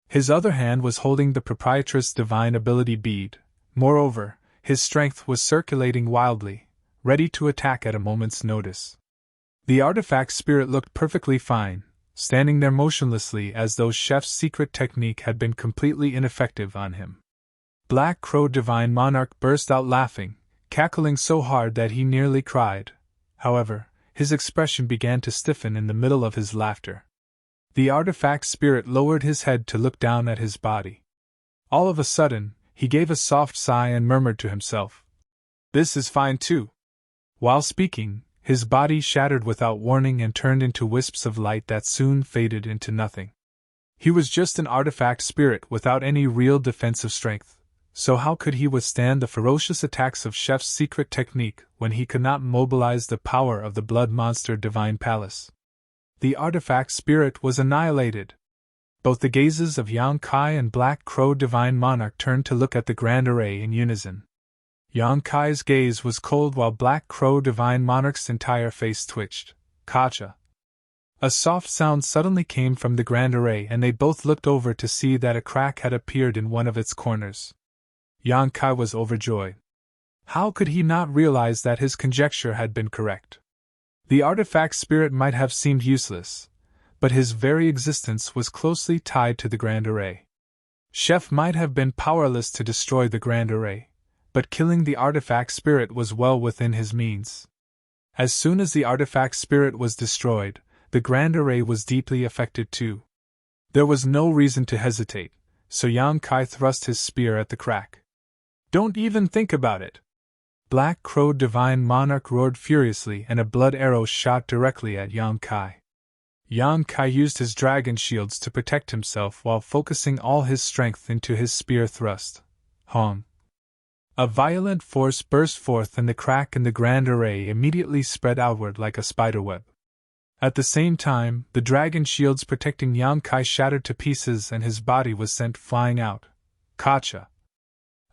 His other hand was holding the proprietress' divine ability bead. Moreover, his strength was circulating wildly, ready to attack at a moment's notice. The artifact spirit looked perfectly fine, standing there motionlessly as though Chef's secret technique had been completely ineffective on him. Black Crow Divine Monarch burst out laughing, cackling so hard that he nearly cried. However, his expression began to stiffen in the middle of his laughter. The artifact spirit lowered his head to look down at his body. All of a sudden, he gave a soft sigh and murmured to himself, "This is fine too." While speaking, his body shattered without warning and turned into wisps of light that soon faded into nothing. He was just an artifact spirit without any real defensive strength, so how could he withstand the ferocious attacks of Chef's secret technique when he could not mobilize the power of the blood monster Divine Palace? The artifact spirit was annihilated. Both the gazes of Yang Kai and Black Crow Divine Monarch turned to look at the Grand Array in unison. Yang Kai's gaze was cold while Black Crow Divine Monarch's entire face twitched. "Kacha." A soft sound suddenly came from the Grand Array, and they both looked over to see that a crack had appeared in one of its corners. Yang Kai was overjoyed. How could he not realize that his conjecture had been correct? The artifact spirit might have seemed useless, but his very existence was closely tied to the Grand Array. Chef might have been powerless to destroy the Grand Array, but killing the artifact spirit was well within his means. As soon as the artifact spirit was destroyed, the Grand Array was deeply affected too. There was no reason to hesitate, so Yang Kai thrust his spear at the crack. "Don't even think about it!" Black Crow Divine Monarch roared furiously, and a blood arrow shot directly at Yang Kai. Yang Kai used his dragon shields to protect himself while focusing all his strength into his spear thrust. Hong! A violent force burst forth and the crack in the grand array immediately spread outward like a spiderweb. At the same time, the dragon shields protecting Yang Kai shattered to pieces and his body was sent flying out. Kacha!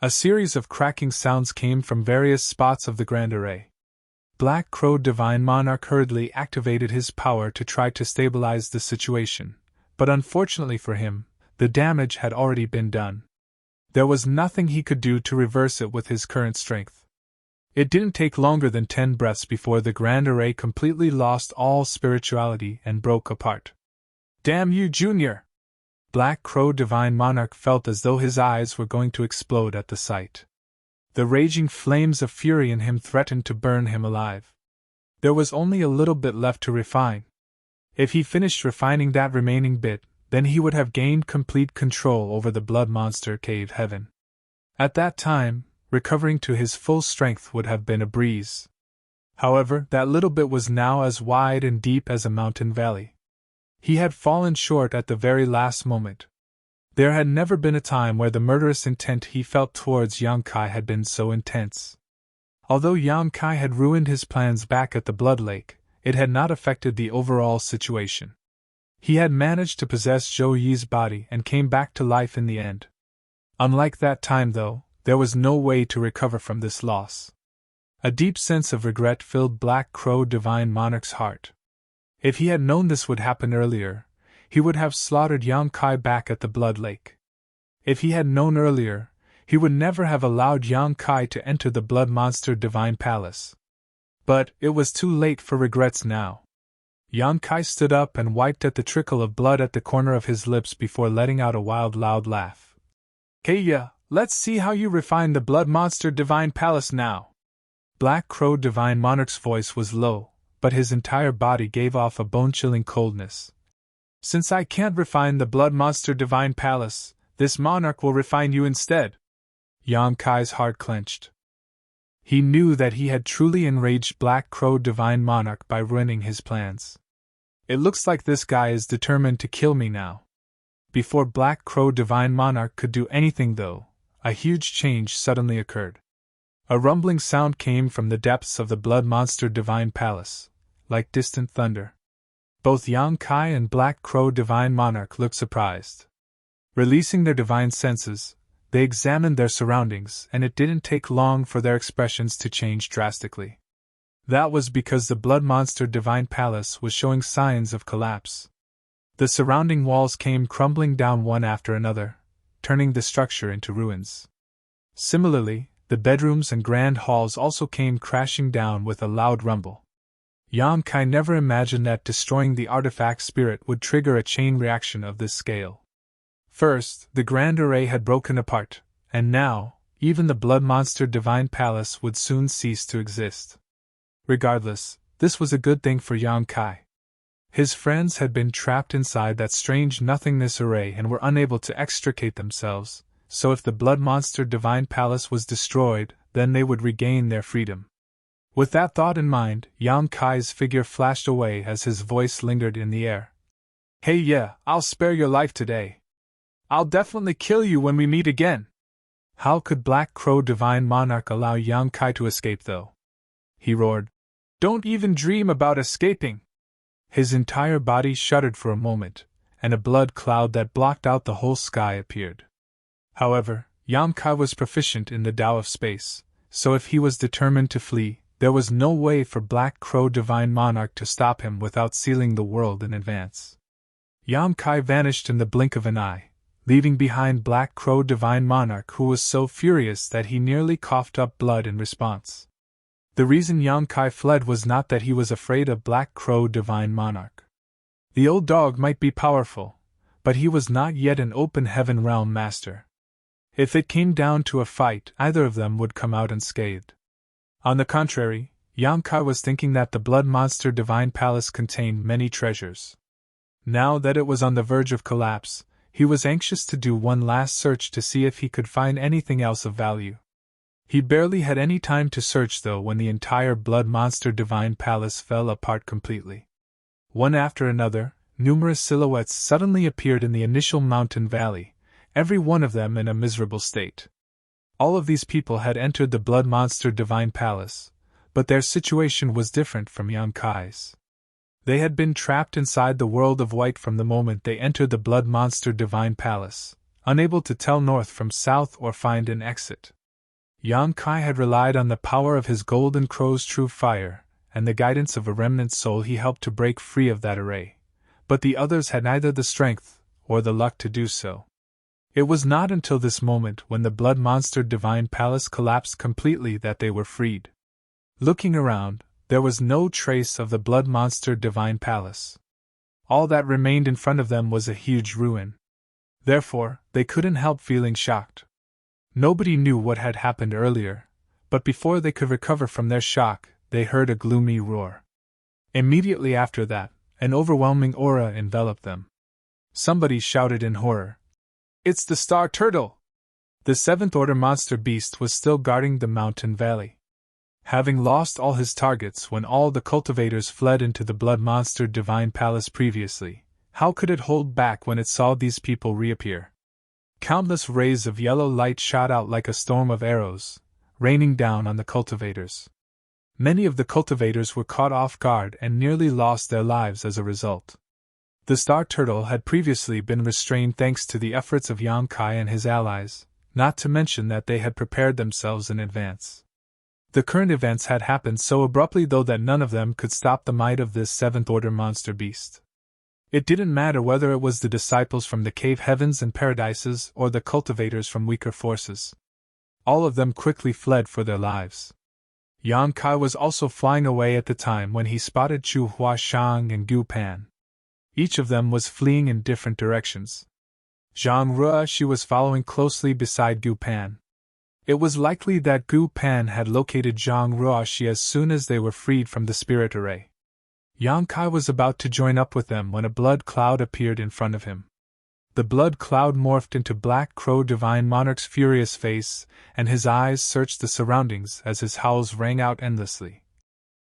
A series of cracking sounds came from various spots of the grand array. Black Crow Divine Monarch hurriedly activated his power to try to stabilize the situation, but unfortunately for him, the damage had already been done. There was nothing he could do to reverse it with his current strength. It didn't take longer than 10 breaths before the grand array completely lost all spirituality and broke apart. Damn you, Junior! Black Crow Divine Monarch felt as though his eyes were going to explode at the sight. The raging flames of fury in him threatened to burn him alive. There was only a little bit left to refine. If he finished refining that remaining bit, then he would have gained complete control over the blood monster cave heaven. At that time, recovering to his full strength would have been a breeze. However, that little bit was now as wide and deep as a mountain valley. He had fallen short at the very last moment. There had never been a time where the murderous intent he felt towards Yang Kai had been so intense. Although Yang Kai had ruined his plans back at the Blood Lake, it had not affected the overall situation. He had managed to possess Zhou Yi's body and came back to life in the end. Unlike that time, though, there was no way to recover from this loss. A deep sense of regret filled Black Crow Divine Monarch's heart. If he had known this would happen earlier, he would have slaughtered Yang Kai back at the Blood Lake. If he had known earlier, he would never have allowed Yang Kai to enter the Blood Monster Divine Palace. But it was too late for regrets now. Yang Kai stood up and wiped at the trickle of blood at the corner of his lips before letting out a wild, loud laugh. Kaya, let's see how you refine the Blood Monster Divine Palace now. Black Crow Divine Monarch's voice was low, but his entire body gave off a bone-chilling coldness. Since I can't refine the Blood Monster Divine Palace, this monarch will refine you instead. Yang Kai's heart clenched. He knew that he had truly enraged Black Crow Divine Monarch by ruining his plans. It looks like this guy is determined to kill me now. Before Black Crow Divine Monarch could do anything though, a huge change suddenly occurred. A rumbling sound came from the depths of the Blood Monster Divine Palace, like distant thunder. Both Yang Kai and Black Crow Divine Monarch looked surprised. Releasing their divine senses, they examined their surroundings, and it didn't take long for their expressions to change drastically. That was because the Blood Monster Divine Palace was showing signs of collapse. The surrounding walls came crumbling down one after another, turning the structure into ruins. Similarly, the bedrooms and grand halls also came crashing down with a loud rumble. Yang Kai never imagined that destroying the artifact spirit would trigger a chain reaction of this scale. First, the Grand Array had broken apart, and now, even the Blood Monster Divine Palace would soon cease to exist. Regardless, this was a good thing for Yang Kai. His friends had been trapped inside that strange nothingness array and were unable to extricate themselves, so if the Blood Monster Divine Palace was destroyed, then they would regain their freedom. With that thought in mind, Yang Kai's figure flashed away as his voice lingered in the air. Hey yeah, I'll spare your life today. I'll definitely kill you when we meet again. How could Black Crow Divine Monarch allow Yang Kai to escape though? He roared. Don't even dream about escaping. His entire body shuddered for a moment, and a blood cloud that blocked out the whole sky appeared. However, Yang Kai was proficient in the Tao of space, so if he was determined to flee, there was no way for Black Crow Divine Monarch to stop him without sealing the world in advance. Yang Kai vanished in the blink of an eye, leaving behind Black Crow Divine Monarch, who was so furious that he nearly coughed up blood in response. The reason Yang Kai fled was not that he was afraid of Black Crow Divine Monarch. The old dog might be powerful, but he was not yet an open heaven realm master. If it came down to a fight, either of them would come out unscathed. On the contrary, Yang Kai was thinking that the Blood Monster Divine Palace contained many treasures. Now that it was on the verge of collapse, he was anxious to do one last search to see if he could find anything else of value. He barely had any time to search though when the entire Blood Monster Divine Palace fell apart completely. One after another, numerous silhouettes suddenly appeared in the initial mountain valley, every one of them in a miserable state. All of these people had entered the Blood Monster Divine Palace, but their situation was different from Yang Kai's. They had been trapped inside the world of white from the moment they entered the Blood Monster Divine Palace, unable to tell north from south or find an exit. Yang Kai had relied on the power of his golden crow's true fire, and the guidance of a remnant soul he helped to break free of that array, but the others had neither the strength or the luck to do so. It was not until this moment, when the Blood Monster Divine Palace collapsed completely, that they were freed. Looking around, there was no trace of the Blood Monster Divine Palace. All that remained in front of them was a huge ruin. Therefore, they couldn't help feeling shocked. Nobody knew what had happened earlier, but before they could recover from their shock, they heard a gloomy roar. Immediately after that, an overwhelming aura enveloped them. Somebody shouted in horror, "It's the Star Turtle!" The Seventh Order monster beast was still guarding the mountain valley. Having lost all his targets when all the cultivators fled into the Blood Monster Divine Palace previously, how could it hold back when it saw these people reappear? Countless rays of yellow light shot out like a storm of arrows, raining down on the cultivators. Many of the cultivators were caught off guard and nearly lost their lives as a result. The Star Turtle had previously been restrained thanks to the efforts of Yang Kai and his allies, not to mention that they had prepared themselves in advance. The current events had happened so abruptly though that none of them could stop the might of this Seventh Order monster beast. It didn't matter whether it was the disciples from the cave heavens and paradises or the cultivators from weaker forces. All of them quickly fled for their lives. Yang Kai was also flying away at the time when he spotted Chu Huashang and Gu Pan. Each of them was fleeing in different directions. Zhang Ruoshi was following closely beside Gu Pan. It was likely that Gu Pan had located Zhang Ruoshi as soon as they were freed from the spirit array. Yang Kai was about to join up with them when a blood cloud appeared in front of him. The blood cloud morphed into Black Crow Divine Monarch's furious face, and his eyes searched the surroundings as his howls rang out endlessly.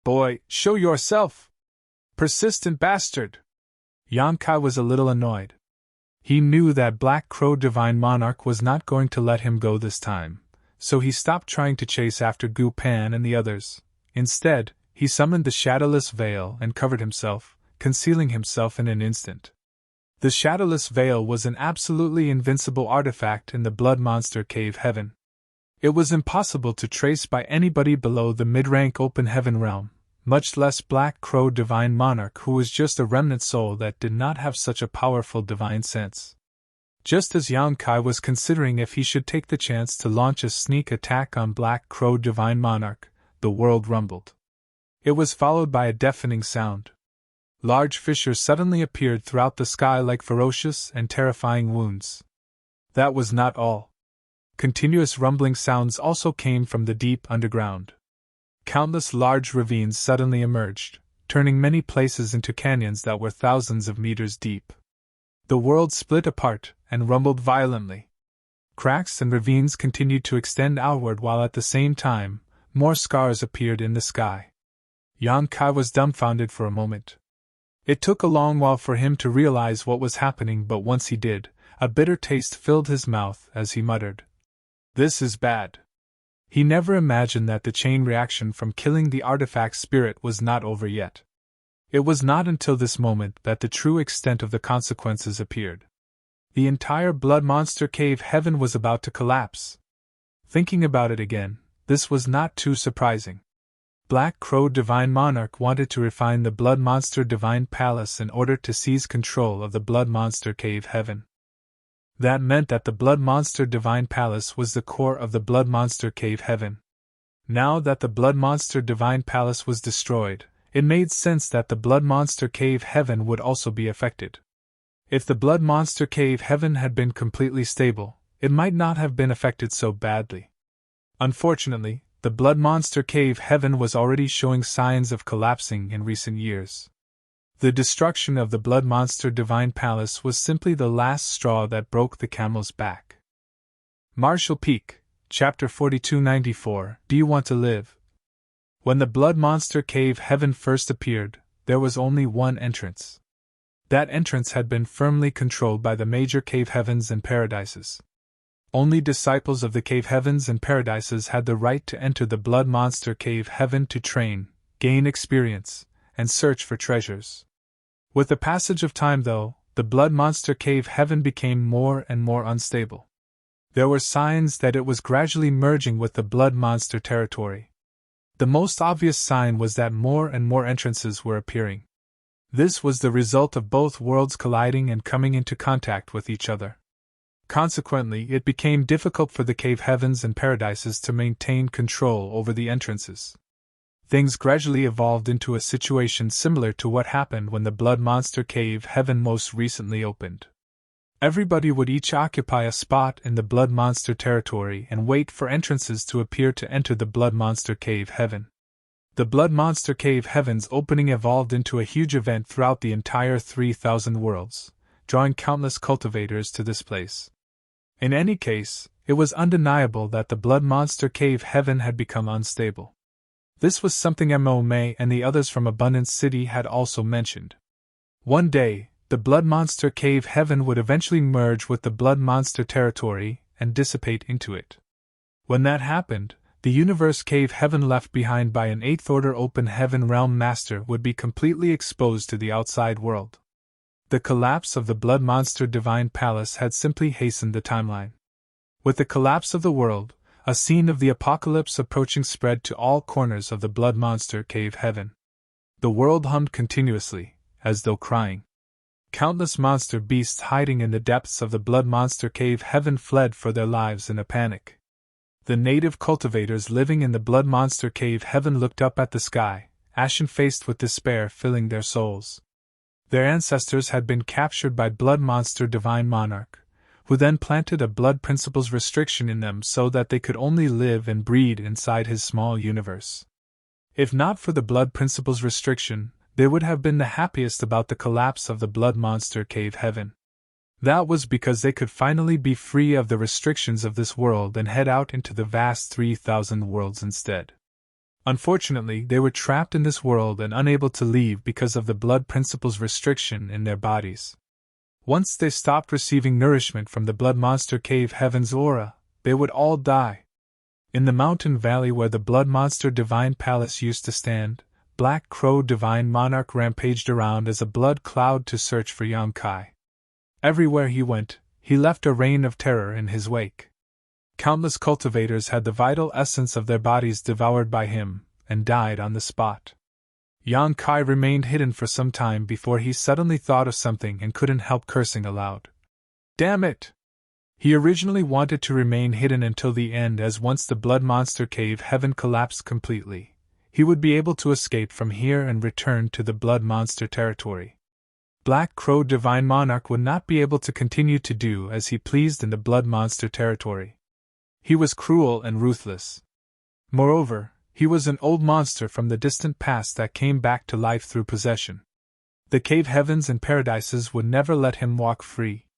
"Boy, show yourself! Persistent bastard!" Yang Kai was a little annoyed. He knew that Black Crow Divine Monarch was not going to let him go this time, so he stopped trying to chase after Gu Pan and the others. Instead, he summoned the Shadowless Veil and covered himself, concealing himself in an instant. The Shadowless Veil was an absolutely invincible artifact in the Blood Monster Cave Heaven. It was impossible to trace by anybody below the mid-rank Open Heaven realm, much less Black Crow Divine Monarch, who was just a remnant soul that did not have such a powerful divine sense. Just as Yang Kai was considering if he should take the chance to launch a sneak attack on Black Crow Divine Monarch, the world rumbled. It was followed by a deafening sound. Large fissures suddenly appeared throughout the sky like ferocious and terrifying wounds. That was not all. Continuous rumbling sounds also came from the deep underground. Countless large ravines suddenly emerged, turning many places into canyons that were thousands of meters deep. The world split apart and rumbled violently. Cracks and ravines continued to extend outward while at the same time, more scars appeared in the sky. Yang Kai was dumbfounded for a moment. It took a long while for him to realize what was happening, but once he did, a bitter taste filled his mouth as he muttered, "This is bad." He never imagined that the chain reaction from killing the artifact spirit was not over yet. It was not until this moment that the true extent of the consequences appeared. The entire Blood Monster Cave Heaven was about to collapse. Thinking about it again, this was not too surprising. Black Crow Divine Monarch wanted to refine the Blood Monster Divine Palace in order to seize control of the Blood Monster Cave Heaven. That meant that the Blood Monster Divine Palace was the core of the Blood Monster Cave Heaven. Now that the Blood Monster Divine Palace was destroyed, it made sense that the Blood Monster Cave Heaven would also be affected. If the Blood Monster Cave Heaven had been completely stable, it might not have been affected so badly. Unfortunately, the Blood Monster Cave Heaven was already showing signs of collapsing in recent years. The destruction of the Blood Monster Divine Palace was simply the last straw that broke the camel's back. Marshall Peak, Chapter 4294, Do You Want to Live? When the Blood Monster Cave Heaven first appeared, there was only one entrance. That entrance had been firmly controlled by the major cave heavens and paradises. Only disciples of the cave heavens and paradises had the right to enter the blood monster cave heaven to train, gain experience, and search for treasures. With the passage of time, though, the blood monster cave heaven became more and more unstable. There were signs that it was gradually merging with the blood monster territory. The most obvious sign was that more and more entrances were appearing. This was the result of both worlds colliding and coming into contact with each other. Consequently, it became difficult for the cave heavens and paradises to maintain control over the entrances. Things gradually evolved into a situation similar to what happened when the blood monster cave heaven most recently opened. Everybody would each occupy a spot in the blood monster territory and wait for entrances to appear to enter the blood monster cave heaven. The blood monster cave heaven's opening evolved into a huge event throughout the entire 3,000 worlds, drawing countless cultivators to this place. In any case, it was undeniable that the blood monster cave heaven had become unstable. This was something Mo May and the others from Abundance City had also mentioned. One day, the blood monster cave heaven would eventually merge with the blood monster territory and dissipate into it. When that happened, the universe cave heaven left behind by an 8th order open heaven realm master would be completely exposed to the outside world. The collapse of the blood monster divine palace had simply hastened the timeline. With the collapse of the world, a scene of the apocalypse approaching spread to all corners of the blood monster cave heaven. The world hummed continuously, as though crying. Countless monster beasts hiding in the depths of the blood monster cave heaven fled for their lives in a panic. The native cultivators living in the blood monster cave heaven looked up at the sky, ashen-faced with despair filling their souls. Their ancestors had been captured by blood monster divine monarch, who then planted a blood principles restriction in them so that they could only live and breed inside his small universe. If not for the blood principles restriction, they would have been the happiest about the collapse of the blood monster cave heaven. That was because they could finally be free of the restrictions of this world and head out into the vast 3,000 worlds instead. Unfortunately, they were trapped in this world and unable to leave because of the blood principles restriction in their bodies. Once they stopped receiving nourishment from the blood monster cave heaven's aura, they would all die. In the mountain valley where the blood monster divine palace used to stand, Black Crow Divine Monarch rampaged around as a blood cloud to search for Yangkai. Everywhere he went, he left a reign of terror in his wake. Countless cultivators had the vital essence of their bodies devoured by him, and died on the spot. Yangkai remained hidden for some time before he suddenly thought of something and couldn't help cursing aloud. Damn it! He originally wanted to remain hidden until the end, as once the blood monster cave heaven collapsed completely, he would be able to escape from here and return to the blood monster territory. Black Crow Divine Monarch would not be able to continue to do as he pleased in the blood monster territory. He was cruel and ruthless. Moreover, he was an old monster from the distant past that came back to life through possession. The cave heavens and paradises would never let him walk free.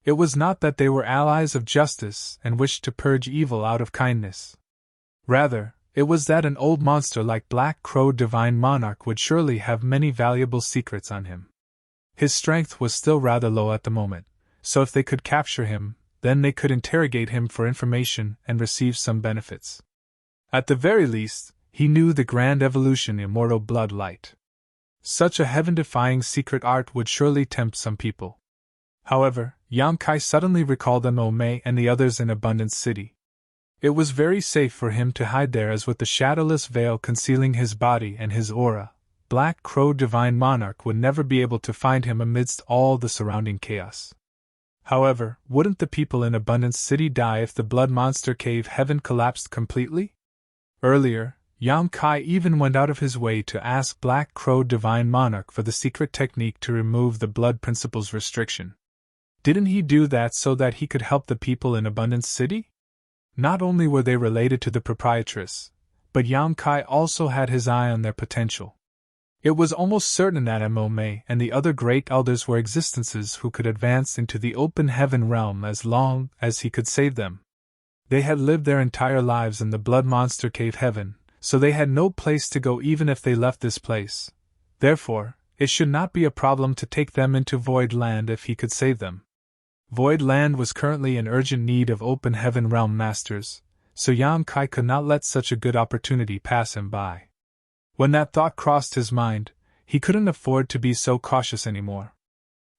It was not that they were allies of justice and wished to purge evil out of kindness. Rather, it was that an old monster like Black Crow Divine Monarch would surely have many valuable secrets on him. His strength was still rather low at the moment, so if they could capture him, then they could interrogate him for information and receive some benefits. At the very least, he knew the grand evolution immortal blood light. Such a heaven-defying secret art would surely tempt some people. However, Yangkai suddenly recalled Mo May and the others in Abundance City. It was very safe for him to hide there, as with the shadowless veil concealing his body and his aura, Black Crow Divine Monarch would never be able to find him amidst all the surrounding chaos. However, wouldn't the people in Abundance City die if the blood monster cave heaven collapsed completely? Earlier, Yangkai even went out of his way to ask Black Crow Divine Monarch for the secret technique to remove the blood principles restriction. Didn't he do that so that he could help the people in Abundance City? Not only were they related to the proprietress, but Yangkai also had his eye on their potential. It was almost certain that Mo May and the other great elders were existences who could advance into the open heaven realm as long as he could save them. They had lived their entire lives in the blood monster cave heaven, so they had no place to go even if they left this place. Therefore, it should not be a problem to take them into Void Land if he could save them. Void Land was currently in urgent need of open heaven realm masters, so Yang Kai could not let such a good opportunity pass him by. When that thought crossed his mind, he couldn't afford to be so cautious anymore.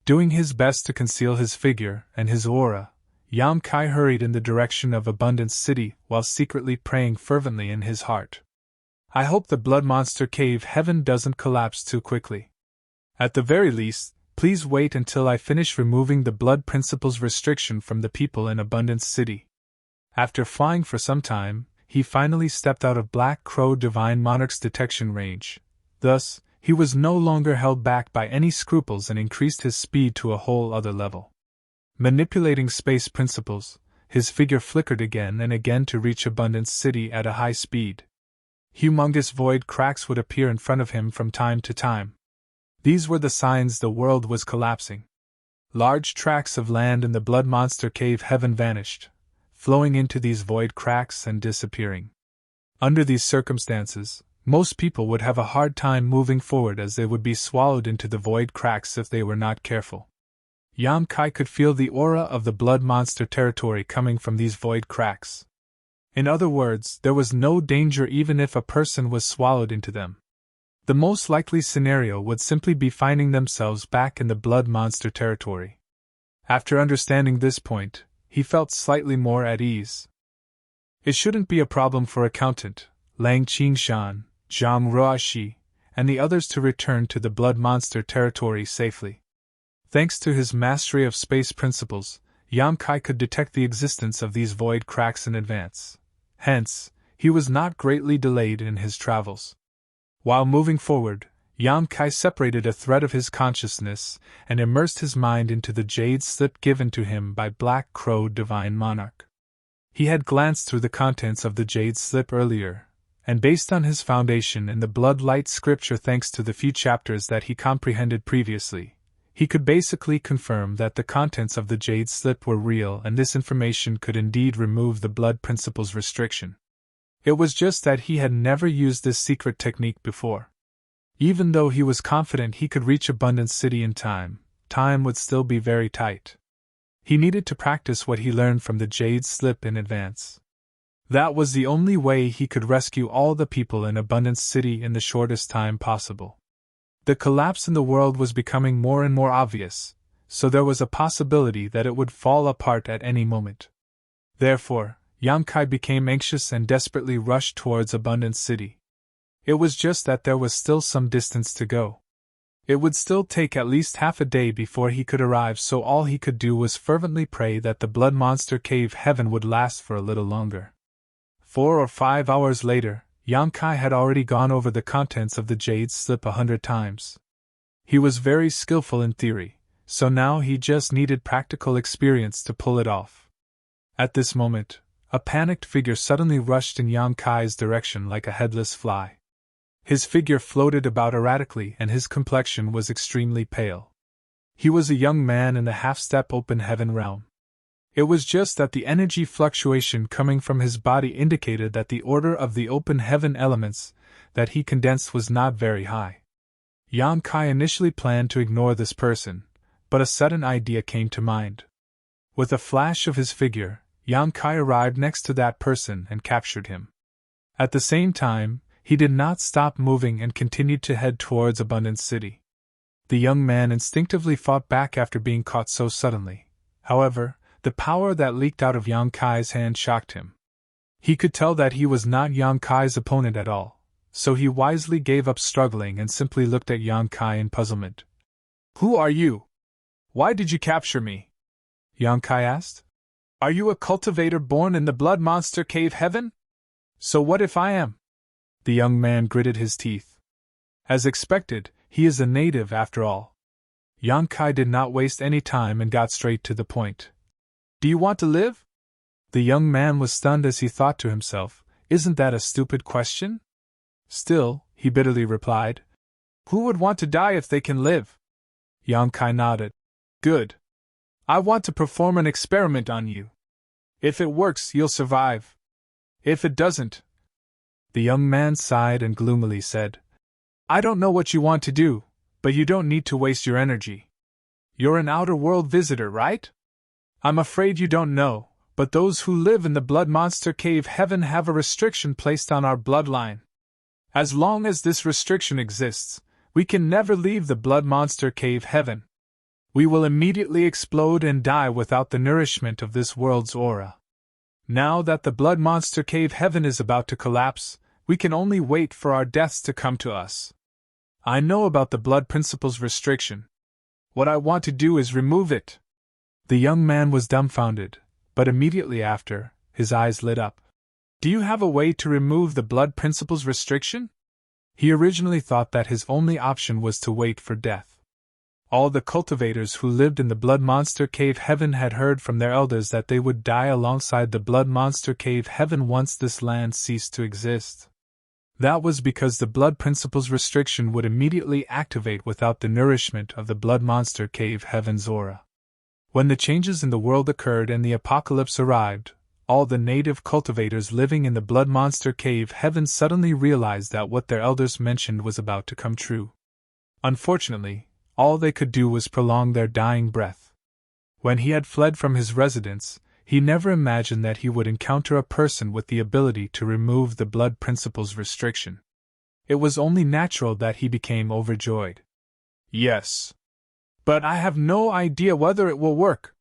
Doing his best to conceal his figure and his aura, Yang Kai hurried in the direction of Abundance City while secretly praying fervently in his heart. I hope the Blood Monster Cave Heaven doesn't collapse too quickly. At the very least, please wait until I finish removing the Blood Principle's restriction from the people in Abundance City. After flying for some time, he finally stepped out of Black Crow Divine Monarch's detection range. Thus, he was no longer held back by any scruples and increased his speed to a whole other level. Manipulating space principles, his figure flickered again and again to reach Abundance City at a high speed. Humongous void cracks would appear in front of him from time to time. These were the signs the world was collapsing. Large tracts of land in the Blood Monster Cave Heaven vanished, flowing into these void cracks and disappearing. Under these circumstances, most people would have a hard time moving forward as they would be swallowed into the void cracks if they were not careful. Yang Kai could feel the aura of the Blood Monster territory coming from these void cracks. In other words, there was no danger even if a person was swallowed into them. The most likely scenario would simply be finding themselves back in the Blood Monster territory. After understanding this point, he felt slightly more at ease. It shouldn't be a problem for Accountant, Lang Qingshan, Zhang Ruoxi, and the others to return to the Blood Monster territory safely. Thanks to his mastery of space principles, Yang Kai could detect the existence of these void cracks in advance. Hence, he was not greatly delayed in his travels. While moving forward, Yang Kai separated a thread of his consciousness and immersed his mind into the jade slip given to him by Black Crow Divine Monarch. He had glanced through the contents of the jade slip earlier, and based on his foundation in the Bloodlight scripture thanks to the few chapters that he comprehended previously, he could basically confirm that the contents of the jade slip were real and this information could indeed remove the Blood Principle's restriction. It was just that he had never used this secret technique before. Even though he was confident he could reach Abundance City in time, time would still be very tight. He needed to practice what he learned from the jade slip in advance. That was the only way he could rescue all the people in Abundance City in the shortest time possible. The collapse in the world was becoming more and more obvious, so there was a possibility that it would fall apart at any moment. Therefore, Yang Kai became anxious and desperately rushed towards Abundance City. It was just that there was still some distance to go. It would still take at least half a day before he could arrive, so all he could do was fervently pray that the Blood Monster Cave Heaven would last for a little longer. 4 or 5 hours later, Yang Kai had already gone over the contents of the jade slip 100 times. He was very skillful in theory, so now he just needed practical experience to pull it off. At this moment, a panicked figure suddenly rushed in Yang Kai's direction like a headless fly. His figure floated about erratically and his complexion was extremely pale. He was a young man in the half-step open heaven realm. It was just that the energy fluctuation coming from his body indicated that the order of the open heaven elements that he condensed was not very high. Yang Kai initially planned to ignore this person, but a sudden idea came to mind. With a flash of his figure, Yang Kai arrived next to that person and captured him. At the same time, he did not stop moving and continued to head towards Abundance City. The young man instinctively fought back after being caught so suddenly. However, the power that leaked out of Yang Kai's hand shocked him. He could tell that he was not Yang Kai's opponent at all, so he wisely gave up struggling and simply looked at Yang Kai in puzzlement. "Who are you? Why did you capture me?" Yang Kai asked. "Are you a cultivator born in the Blood Monster Cave Heaven? So what if I am?" The young man gritted his teeth. As expected, he is a native after all. Yang Kai did not waste any time and got straight to the point. "Do you want to live?" The young man was stunned as he thought to himself, "Isn't that a stupid question?" Still, he bitterly replied, "Who would want to die if they can live?" Yang Kai nodded. "Good. I want to perform an experiment on you. If it works, you'll survive. If it doesn't..." The young man sighed and gloomily said, "I don't know what you want to do, But you don't need to waste your energy. You're an outer world visitor, right? I'm afraid you don't know, but those who live in the Blood Monster Cave Heaven have a restriction placed on our bloodline. As long as this restriction exists, we can never leave the Blood Monster Cave Heaven. We will immediately explode and die without the nourishment of this world's aura. Now that the Blood Monster Cave Heaven is about to collapse, we can only wait for our deaths to come to us. I know about the Blood Principle's restriction. What I want to do is remove it. The young man was dumbfounded, but immediately after, his eyes lit up. Do you have a way to remove the Blood Principle's restriction? He originally thought that his only option was to wait for death. All the cultivators who lived in the Blood Monster Cave Heaven had heard from their elders that they would die alongside the Blood Monster Cave Heaven once this land ceased to exist. That was because the Blood Principle's restriction would immediately activate without the nourishment of the Blood Monster Cave Heaven's aura. When the changes in the world occurred and the apocalypse arrived, all the native cultivators living in the Blood Monster Cave Heaven suddenly realized that what their elders mentioned was about to come true. Unfortunately, all they could do was prolong their dying breath. When he had fled from his residence, he never imagined that he would encounter a person with the ability to remove the Blood Principle's restriction. It was only natural that he became overjoyed. Yes. But I have no idea whether it will work,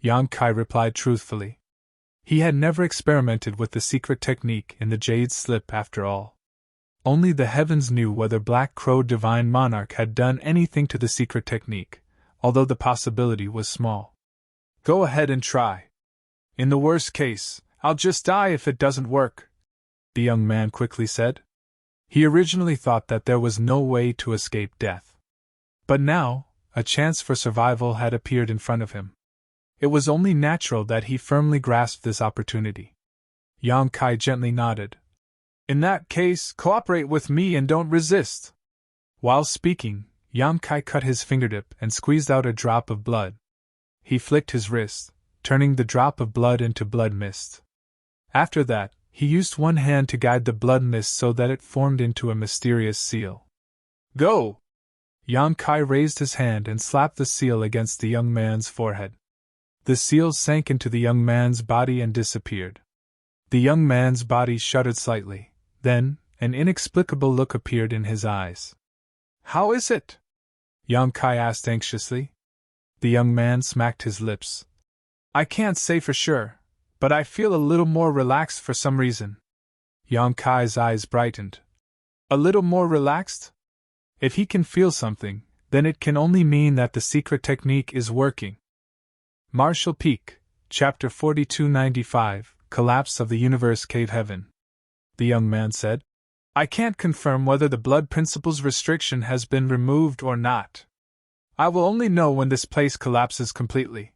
Yang Kai replied truthfully. He had never experimented with the secret technique in the Jade Slip after all. Only the heavens knew whether Black Crow Divine Monarch had done anything to the secret technique, although the possibility was small. Go ahead and try. In the worst case, I'll just die if it doesn't work, the young man quickly said. He originally thought that there was no way to escape death. But now, a chance for survival had appeared in front of him. It was only natural that he firmly grasped this opportunity. Yang Kai gently nodded. In that case, cooperate with me and don't resist. While speaking, Yang Kai cut his fingertip and squeezed out a drop of blood. He flicked his wrist, turning the drop of blood into blood mist. After that, he used one hand to guide the blood mist so that it formed into a mysterious seal. Go! Yang Kai raised his hand and slapped the seal against the young man's forehead. The seal sank into the young man's body and disappeared. The young man's body shuddered slightly. Then, an inexplicable look appeared in his eyes. How is it? Yang Kai asked anxiously. The young man smacked his lips. I can't say for sure, but I feel a little more relaxed for some reason. Yang Kai's eyes brightened. A little more relaxed? If he can feel something, then it can only mean that the secret technique is working. Marshall Peak, Chapter 4295, Collapse of the Universe Cave Heaven. The young man said. I can't confirm whether the Blood Principle's restriction has been removed or not. I will only know when this place collapses completely.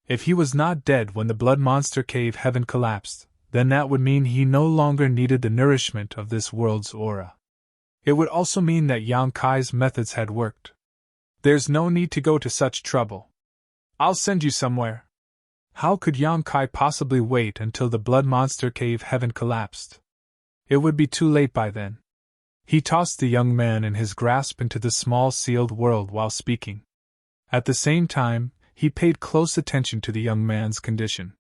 If he was not dead when the Blood Monster Cave Heaven collapsed, then that would mean he no longer needed the nourishment of this world's aura. It would also mean that Yang Kai's methods had worked. There's no need to go to such trouble. I'll send you somewhere. How could Yang Kai possibly wait until the Blood Monster Cave Heaven collapsed? It would be too late by then. He tossed the young man in his grasp into the small sealed world while speaking. At the same time, he paid close attention to the young man's condition.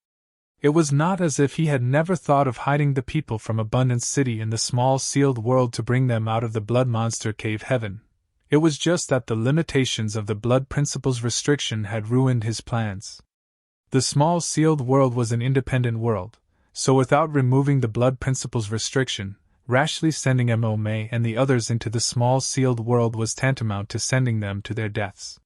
It was not as if he had never thought of hiding the people from Abundance City in the small sealed world to bring them out of the Blood Monster Cave Heaven. It was just that the limitations of the Blood Principle's restriction had ruined his plans. The small sealed world was an independent world, so without removing the Blood Principle's restriction, rashly sending Mo-May and the others into the small sealed world was tantamount to sending them to their deaths.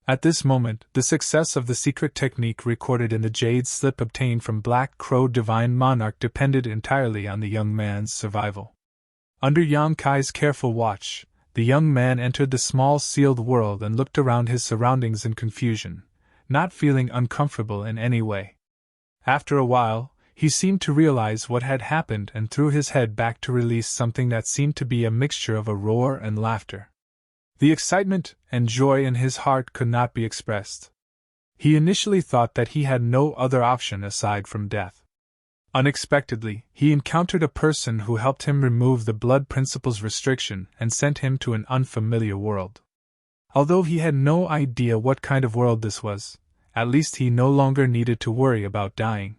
At this moment, the success of the secret technique recorded in the Jade Slip obtained from Black Crow Divine Monarch depended entirely on the young man's survival. Under Yang Kai's careful watch, the young man entered the small sealed world and looked around his surroundings in confusion, not feeling uncomfortable in any way. After a while, he seemed to realize what had happened and threw his head back to release something that seemed to be a mixture of a roar and laughter. The excitement and joy in his heart could not be expressed. He initially thought that he had no other option aside from death. Unexpectedly, he encountered a person who helped him remove the Blood Principle's restriction and sent him to an unfamiliar world. Although he had no idea what kind of world this was, at least he no longer needed to worry about dying.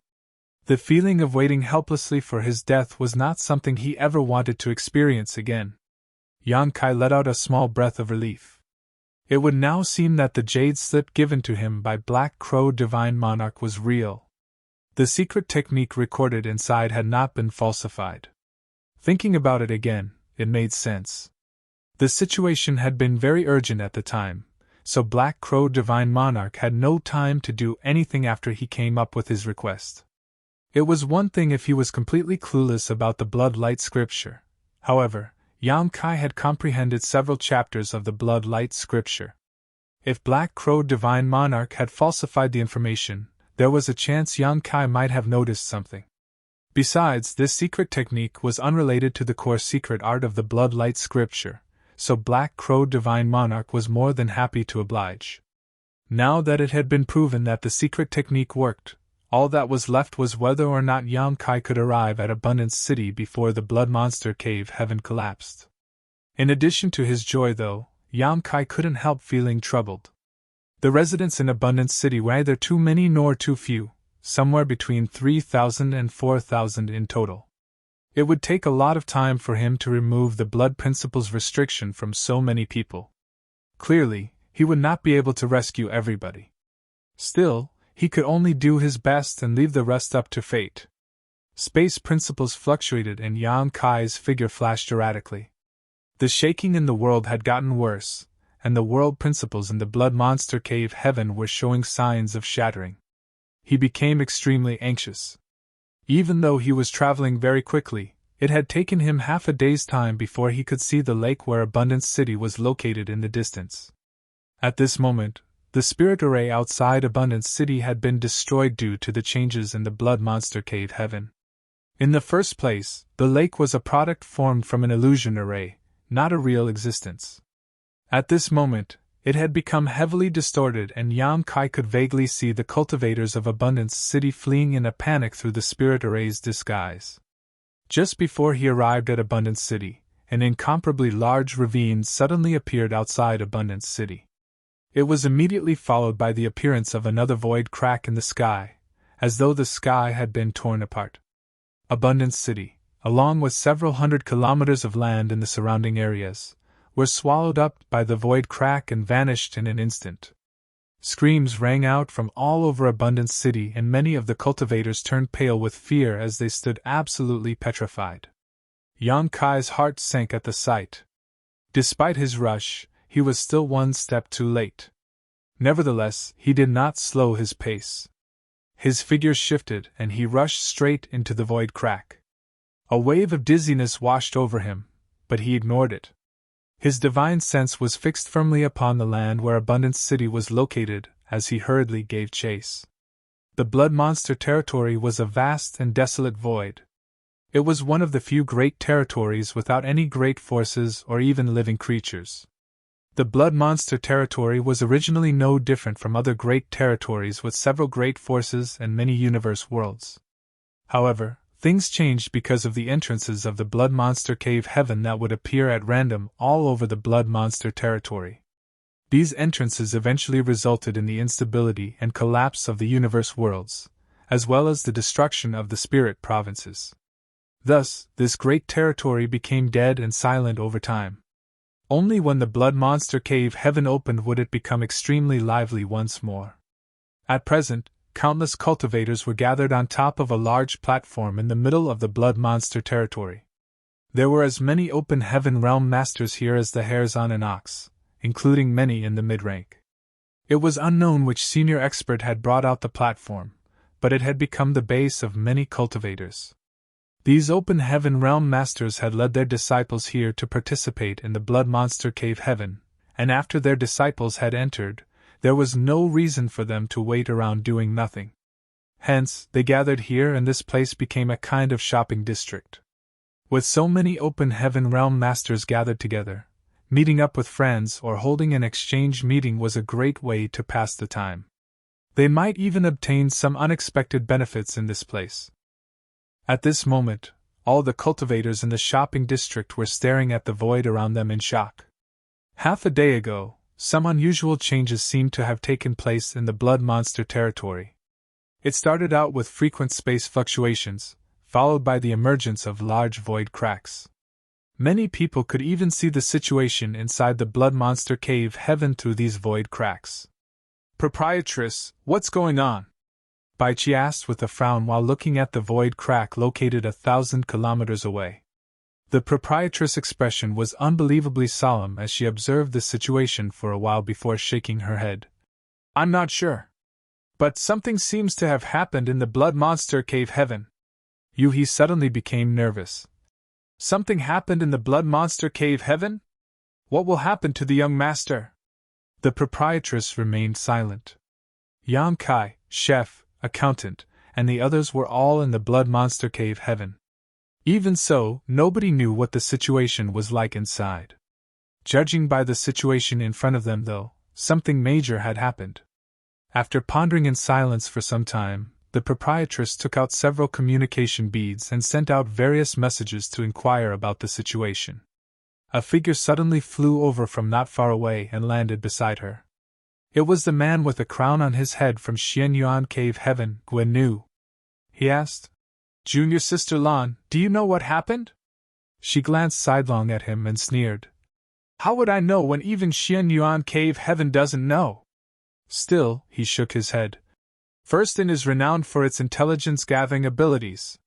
The feeling of waiting helplessly for his death was not something he ever wanted to experience again. Yang Kai let out a small breath of relief. It would now seem that the jade slip given to him by Black Crow Divine Monarch was real. The secret technique recorded inside had not been falsified. Thinking about it again, it made sense. The situation had been very urgent at the time, so Black Crow Divine Monarch had no time to do anything after he came up with his request. It was one thing if he was completely clueless about the Blood Light scripture. However, Yang Kai had comprehended several chapters of the Blood Light scripture. If Black Crow Divine Monarch had falsified the information, there was a chance Yang Kai might have noticed something. Besides, this secret technique was unrelated to the core secret art of the Blood Light scripture, so Black Crow Divine Monarch was more than happy to oblige. Now that it had been proven that the secret technique worked, all that was left was whether or not Yang Kai could arrive at Abundance City before the Blood Monster Cave Heaven collapsed. In addition to his joy, though, Yang Kai couldn't help feeling troubled. The residents in Abundance City were neither too many nor too few, somewhere between 3,000 and 4,000 in total. It would take a lot of time for him to remove the Blood Principle's restriction from so many people. Clearly, he would not be able to rescue everybody. Still, he could only do his best and leave the rest up to fate. Space principles fluctuated and Yang Kai's figure flashed erratically. The shaking in the world had gotten worse, and the world principles in the Blood Monster Cave Heaven were showing signs of shattering. He became extremely anxious. Even though he was traveling very quickly, it had taken him half a day's time before he could see the lake where Abundance City was located in the distance. At this moment, the spirit array outside Abundance City had been destroyed due to the changes in the Blood Monster Cave Heaven. In the first place, the lake was a product formed from an illusion array, not a real existence. At this moment, it had become heavily distorted and Yang Kai could vaguely see the cultivators of Abundance City fleeing in a panic through the spirit array's disguise. Just before he arrived at Abundance City, an incomparably large ravine suddenly appeared outside Abundance City. It was immediately followed by the appearance of another void crack in the sky, as though the sky had been torn apart. Abundance City, along with several hundred kilometers of land in the surrounding areas, were swallowed up by the void crack and vanished in an instant. Screams rang out from all over Abundance City and many of the cultivators turned pale with fear as they stood absolutely petrified. Yang Kai's heart sank at the sight. Despite his rush, he was still one step too late. Nevertheless, he did not slow his pace. His figure shifted and he rushed straight into the void crack. A wave of dizziness washed over him, but he ignored it. His divine sense was fixed firmly upon the land where Abundance City was located as he hurriedly gave chase. The Blood Monster territory was a vast and desolate void. It was one of the few great territories without any great forces or even living creatures. The Blood Monster territory was originally no different from other great territories with several great forces and many universe worlds. However, things changed because of the entrances of the Blood Monster Cave Heaven that would appear at random all over the Blood Monster territory. These entrances eventually resulted in the instability and collapse of the universe worlds, as well as the destruction of the spirit provinces. Thus, this great territory became dead and silent over time. Only when the Blood Monster Cave Heaven opened would it become extremely lively once more. At present, countless cultivators were gathered on top of a large platform in the middle of the Blood Monster territory. There were as many open heaven realm masters here as the hairs on an ox, including many in the mid-rank. It was unknown which senior expert had brought out the platform, but it had become the base of many cultivators. These open heaven realm masters had led their disciples here to participate in the Blood Monster Cave Heaven, and after their disciples had entered, there was no reason for them to wait around doing nothing. Hence, they gathered here and this place became a kind of shopping district. With so many open heaven realm masters gathered together, meeting up with friends or holding an exchange meeting was a great way to pass the time. They might even obtain some unexpected benefits in this place. At this moment, all the cultivators in the shopping district were staring at the void around them in shock. Half a day ago, some unusual changes seemed to have taken place in the blood monster territory. It started out with frequent space fluctuations, followed by the emergence of large void cracks. Many people could even see the situation inside the blood monster cave heaven through these void cracks. "Proprietress, what's going on?" Baichi asked with a frown while looking at the void crack located 1,000 kilometers away. The proprietress' expression was unbelievably solemn as she observed the situation for a while before shaking her head. "I'm not sure. But something seems to have happened in the blood monster cave heaven." Yuhi suddenly became nervous. "Something happened in the blood monster cave heaven? What will happen to the young master?" The proprietress remained silent. Yang Kai, chef, accountant, and the others were all in the blood monster cave heaven. Even so, nobody knew what the situation was like inside. Judging by the situation in front of them, though, something major had happened. After pondering in silence for some time, the proprietress took out several communication beads and sent out various messages to inquire about the situation. A figure suddenly flew over from not far away and landed beside her. It was the man with a crown on his head from Xianyuan Cave Heaven, Guan. He asked, "Junior Sister Lan, do you know what happened?" She glanced sidelong at him and sneered. "How would I know when even Xianyuan Cave Heaven doesn't know?" Still, he shook his head. "Firstin is renowned for its intelligence-gathering abilities.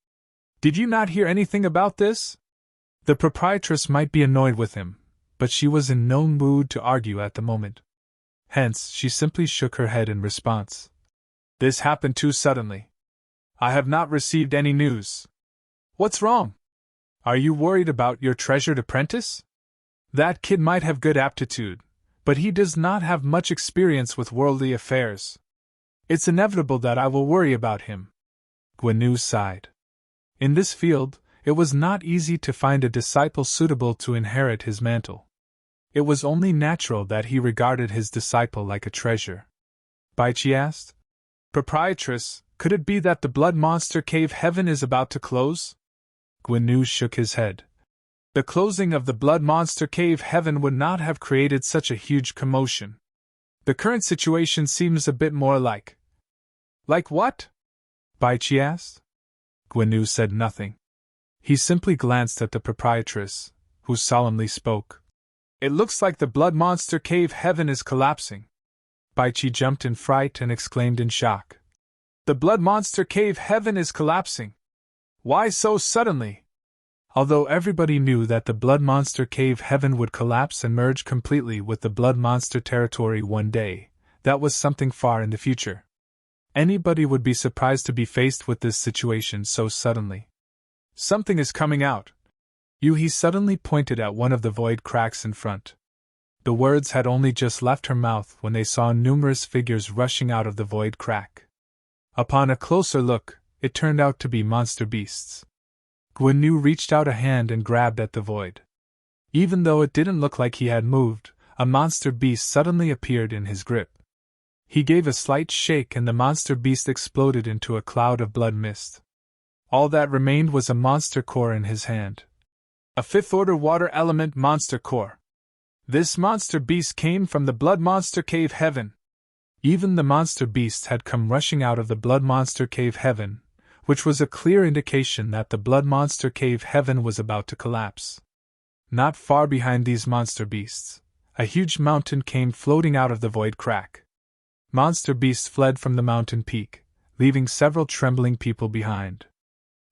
Did you not hear anything about this?" The proprietress might be annoyed with him, but she was in no mood to argue at the moment. Hence, she simply shook her head in response. "This happened too suddenly. I have not received any news." "What's wrong? Are you worried about your treasured apprentice? That kid might have good aptitude, but he does not have much experience with worldly affairs. It's inevitable that I will worry about him." Guan sighed. In this field, it was not easy to find a disciple suitable to inherit his mantle. It was only natural that he regarded his disciple like a treasure. Baichi asked, "Proprietress, could it be that the blood monster cave heaven is about to close?" Guan shook his head. "The closing of the blood monster cave heaven would not have created such a huge commotion. The current situation seems a bit more like..." "Like what?" Baichi asked. Guan said nothing. He simply glanced at the proprietress, who solemnly spoke. "It looks like the blood monster cave heaven is collapsing." Baichi jumped in fright and exclaimed in shock. "The blood monster cave heaven is collapsing? Why so suddenly?" Although everybody knew that the blood monster cave heaven would collapse and merge completely with the blood monster territory one day, that was something far in the future. Anybody would be surprised to be faced with this situation so suddenly. "Something is coming out." Yuhi suddenly pointed at one of the void cracks in front. The words had only just left her mouth when they saw numerous figures rushing out of the void crack. Upon a closer look, it turned out to be monster beasts. Guan reached out a hand and grabbed at the void. Even though it didn't look like he had moved, a monster beast suddenly appeared in his grip. He gave a slight shake and the monster beast exploded into a cloud of blood mist. All that remained was a monster core in his hand. A fifth-order water element monster core. This monster beast came from the blood monster cave heaven. Even the monster beast had come rushing out of the blood monster cave heaven, which was a clear indication that the blood monster cave heaven was about to collapse. Not far behind these monster beasts, a huge mountain came floating out of the void crack. Monster beasts fled from the mountain peak, leaving several trembling people behind.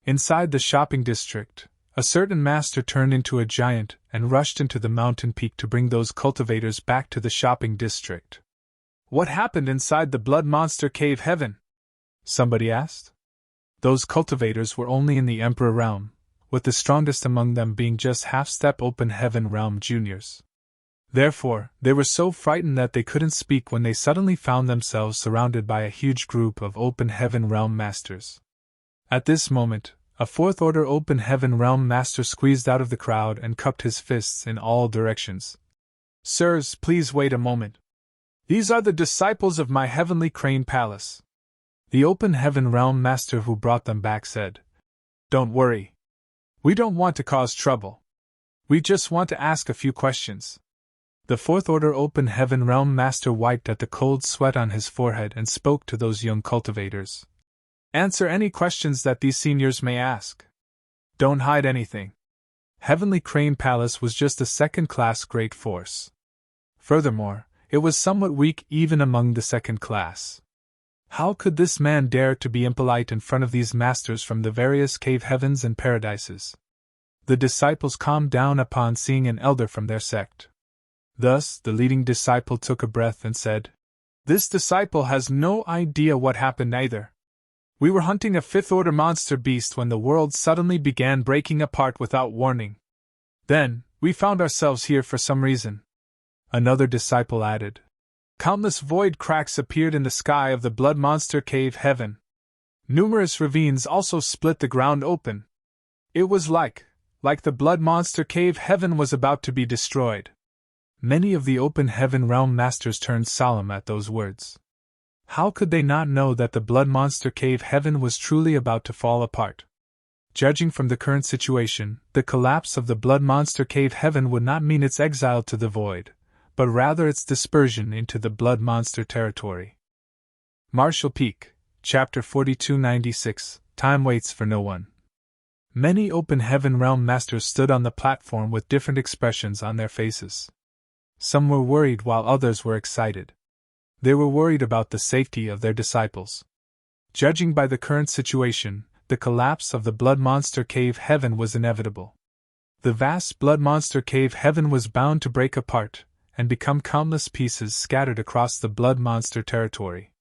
Inside the shopping district, a certain master turned into a giant and rushed into the mountain peak to bring those cultivators back to the shopping district. "What happened inside the blood monster cave heaven?" somebody asked. Those cultivators were only in the Emperor realm, with the strongest among them being just half-step open heaven realm juniors. Therefore, they were so frightened that they couldn't speak when they suddenly found themselves surrounded by a huge group of open heaven realm masters. At this moment, a fourth-order open heaven realm master squeezed out of the crowd and cupped his fists in all directions. "Sirs, please wait a moment. These are the disciples of my heavenly crane palace." The open heaven realm master who brought them back said, "Don't worry. We don't want to cause trouble. We just want to ask a few questions." The Fourth Order Open Heaven Realm Master wiped at the cold sweat on his forehead and spoke to those young cultivators. Answer any questions that these seniors may ask. Don't hide anything. Heavenly Crane Palace was just a second-class great force. Furthermore, it was somewhat weak even among the second class. How could this man dare to be impolite in front of these masters from the various cave heavens and paradises? The disciples calmed down upon seeing an elder from their sect. Thus, the leading disciple took a breath and said, "This disciple has no idea what happened either. We were hunting a fifth-order monster beast when the world suddenly began breaking apart without warning. Then, we found ourselves here for some reason." Another disciple added, "Countless void cracks appeared in the sky of the blood monster cave heaven. Numerous ravines also split the ground open. It was like the blood monster cave heaven was about to be destroyed." Many of the open heaven realm masters turned solemn at those words. How could they not know that the blood monster cave heaven was truly about to fall apart? Judging from the current situation, the collapse of the blood monster cave heaven would not mean its exile to the void, but rather its dispersion into the blood monster territory. Marshall Peak, Chapter 4296, Time Waits for No One. Many open heaven realm masters stood on the platform with different expressions on their faces. Some were worried while others were excited. They were worried about the safety of their disciples. Judging by the current situation, the collapse of the blood monster cave heaven was inevitable. The vast blood monster cave heaven was bound to break apart and become countless pieces scattered across the blood monster territory.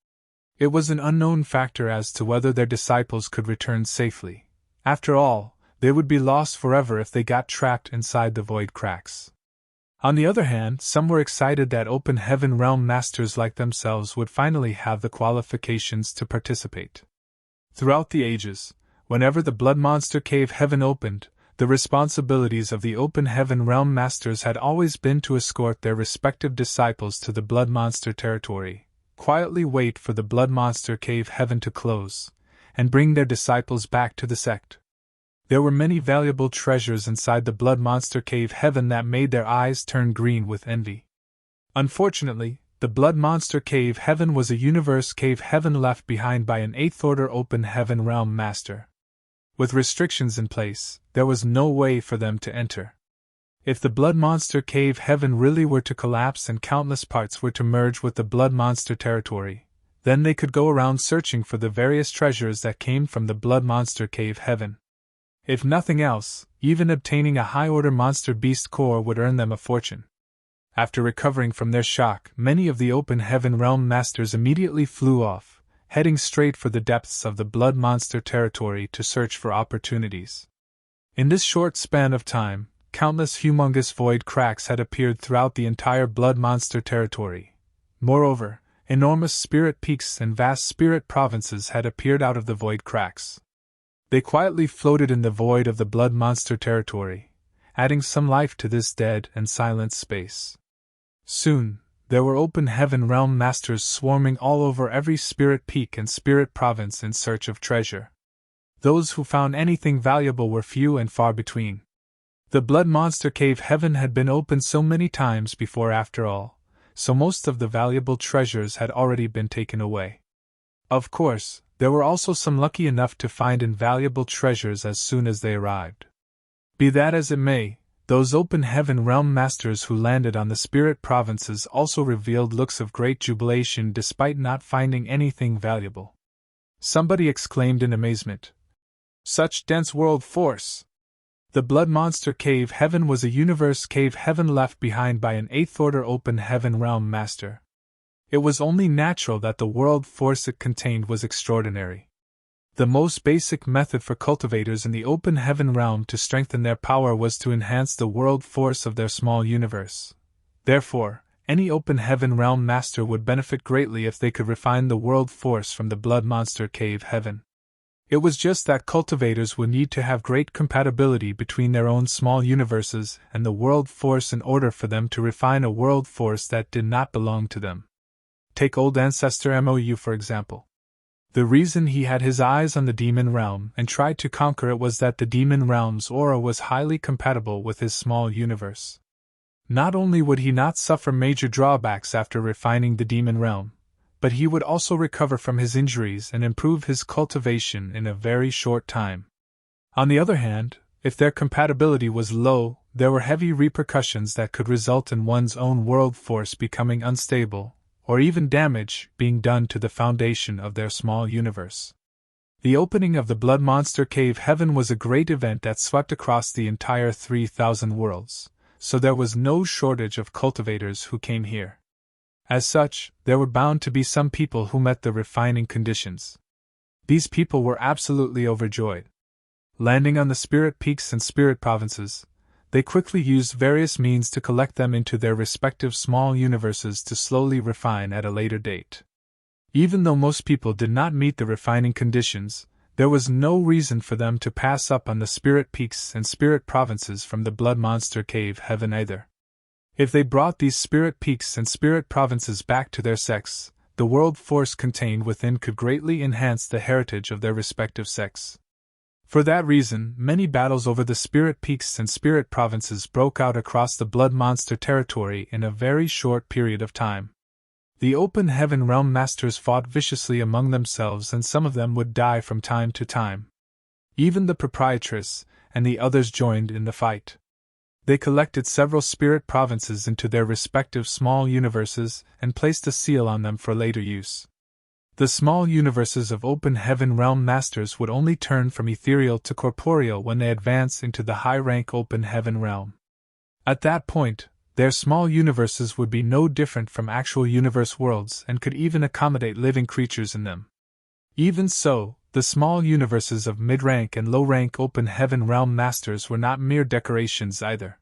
It was an unknown factor as to whether their disciples could return safely. After all, they would be lost forever if they got trapped inside the void cracks. On the other hand, some were excited that open heaven realm masters like themselves would finally have the qualifications to participate. Throughout the ages, whenever the blood monster cave heaven opened, the responsibilities of the open heaven realm masters had always been to escort their respective disciples to the blood monster territory, quietly wait for the blood monster cave heaven to close, and bring their disciples back to the sect. There were many valuable treasures inside the blood monster cave heaven that made their eyes turn green with envy. Unfortunately, the blood monster cave heaven was a universe cave heaven left behind by an eighth order open heaven realm master. With restrictions in place, there was no way for them to enter. If the blood monster cave heaven really were to collapse and countless parts were to merge with the blood monster territory, then they could go around searching for the various treasures that came from the blood monster cave heaven. If nothing else, even obtaining a high-order monster beast core would earn them a fortune. After recovering from their shock, many of the open heaven realm masters immediately flew off, heading straight for the depths of the blood monster territory to search for opportunities. In this short span of time, countless humongous void cracks had appeared throughout the entire blood monster territory. Moreover, enormous spirit peaks and vast spirit provinces had appeared out of the void cracks. They quietly floated in the void of the blood monster territory, adding some life to this dead and silent space. Soon, there were open heaven realm masters swarming all over every spirit peak and spirit province in search of treasure. Those who found anything valuable were few and far between. The blood monster cave heaven had been opened so many times before after all, so most of the valuable treasures had already been taken away. Of course, there were also some lucky enough to find invaluable treasures as soon as they arrived. Be that as it may, those open heaven realm masters who landed on the spirit provinces also revealed looks of great jubilation despite not finding anything valuable. Somebody exclaimed in amazement, "Such dense world force!" The blood monster cave heaven was a universe cave heaven left behind by an eighth order open heaven realm master. It was only natural that the world force it contained was extraordinary. The most basic method for cultivators in the open heaven realm to strengthen their power was to enhance the world force of their small universe. Therefore, any open heaven realm master would benefit greatly if they could refine the world force from the blood monster cave heaven. It was just that cultivators would need to have great compatibility between their own small universes and the world force in order for them to refine a world force that did not belong to them. Take old ancestor Mou for example. The reason he had his eyes on the demon realm and tried to conquer it was that the demon realm's aura was highly compatible with his small universe. Not only would he not suffer major drawbacks after refining the demon realm, but he would also recover from his injuries and improve his cultivation in a very short time. On the other hand, if their compatibility was low, there were heavy repercussions that could result in one's own world force becoming unstable, or even damage being done to the foundation of their small universe. The opening of the Blood Monster Cave Heaven was a great event that swept across the entire 3,000 worlds, so there was no shortage of cultivators who came here. As such, there were bound to be some people who met the refining conditions. These people were absolutely overjoyed. Landing on the spirit peaks and spirit provinces, they quickly used various means to collect them into their respective small universes to slowly refine at a later date. Even though most people did not meet the refining conditions, there was no reason for them to pass up on the spirit peaks and spirit provinces from the Blood Monster Cave Heaven either. If they brought these spirit peaks and spirit provinces back to their sex, the world force contained within could greatly enhance the heritage of their respective sex. For that reason, many battles over the spirit peaks and spirit provinces broke out across the Blood Monster territory in a very short period of time. The open heaven realm masters fought viciously among themselves, and some of them would die from time to time. Even the proprietress and the others joined in the fight. They collected several spirit provinces into their respective small universes and placed a seal on them for later use. The small universes of open heaven realm masters would only turn from ethereal to corporeal when they advance into the high-rank open heaven realm. At that point, their small universes would be no different from actual universe worlds and could even accommodate living creatures in them. Even so, the small universes of mid-rank and low-rank open heaven realm masters were not mere decorations either.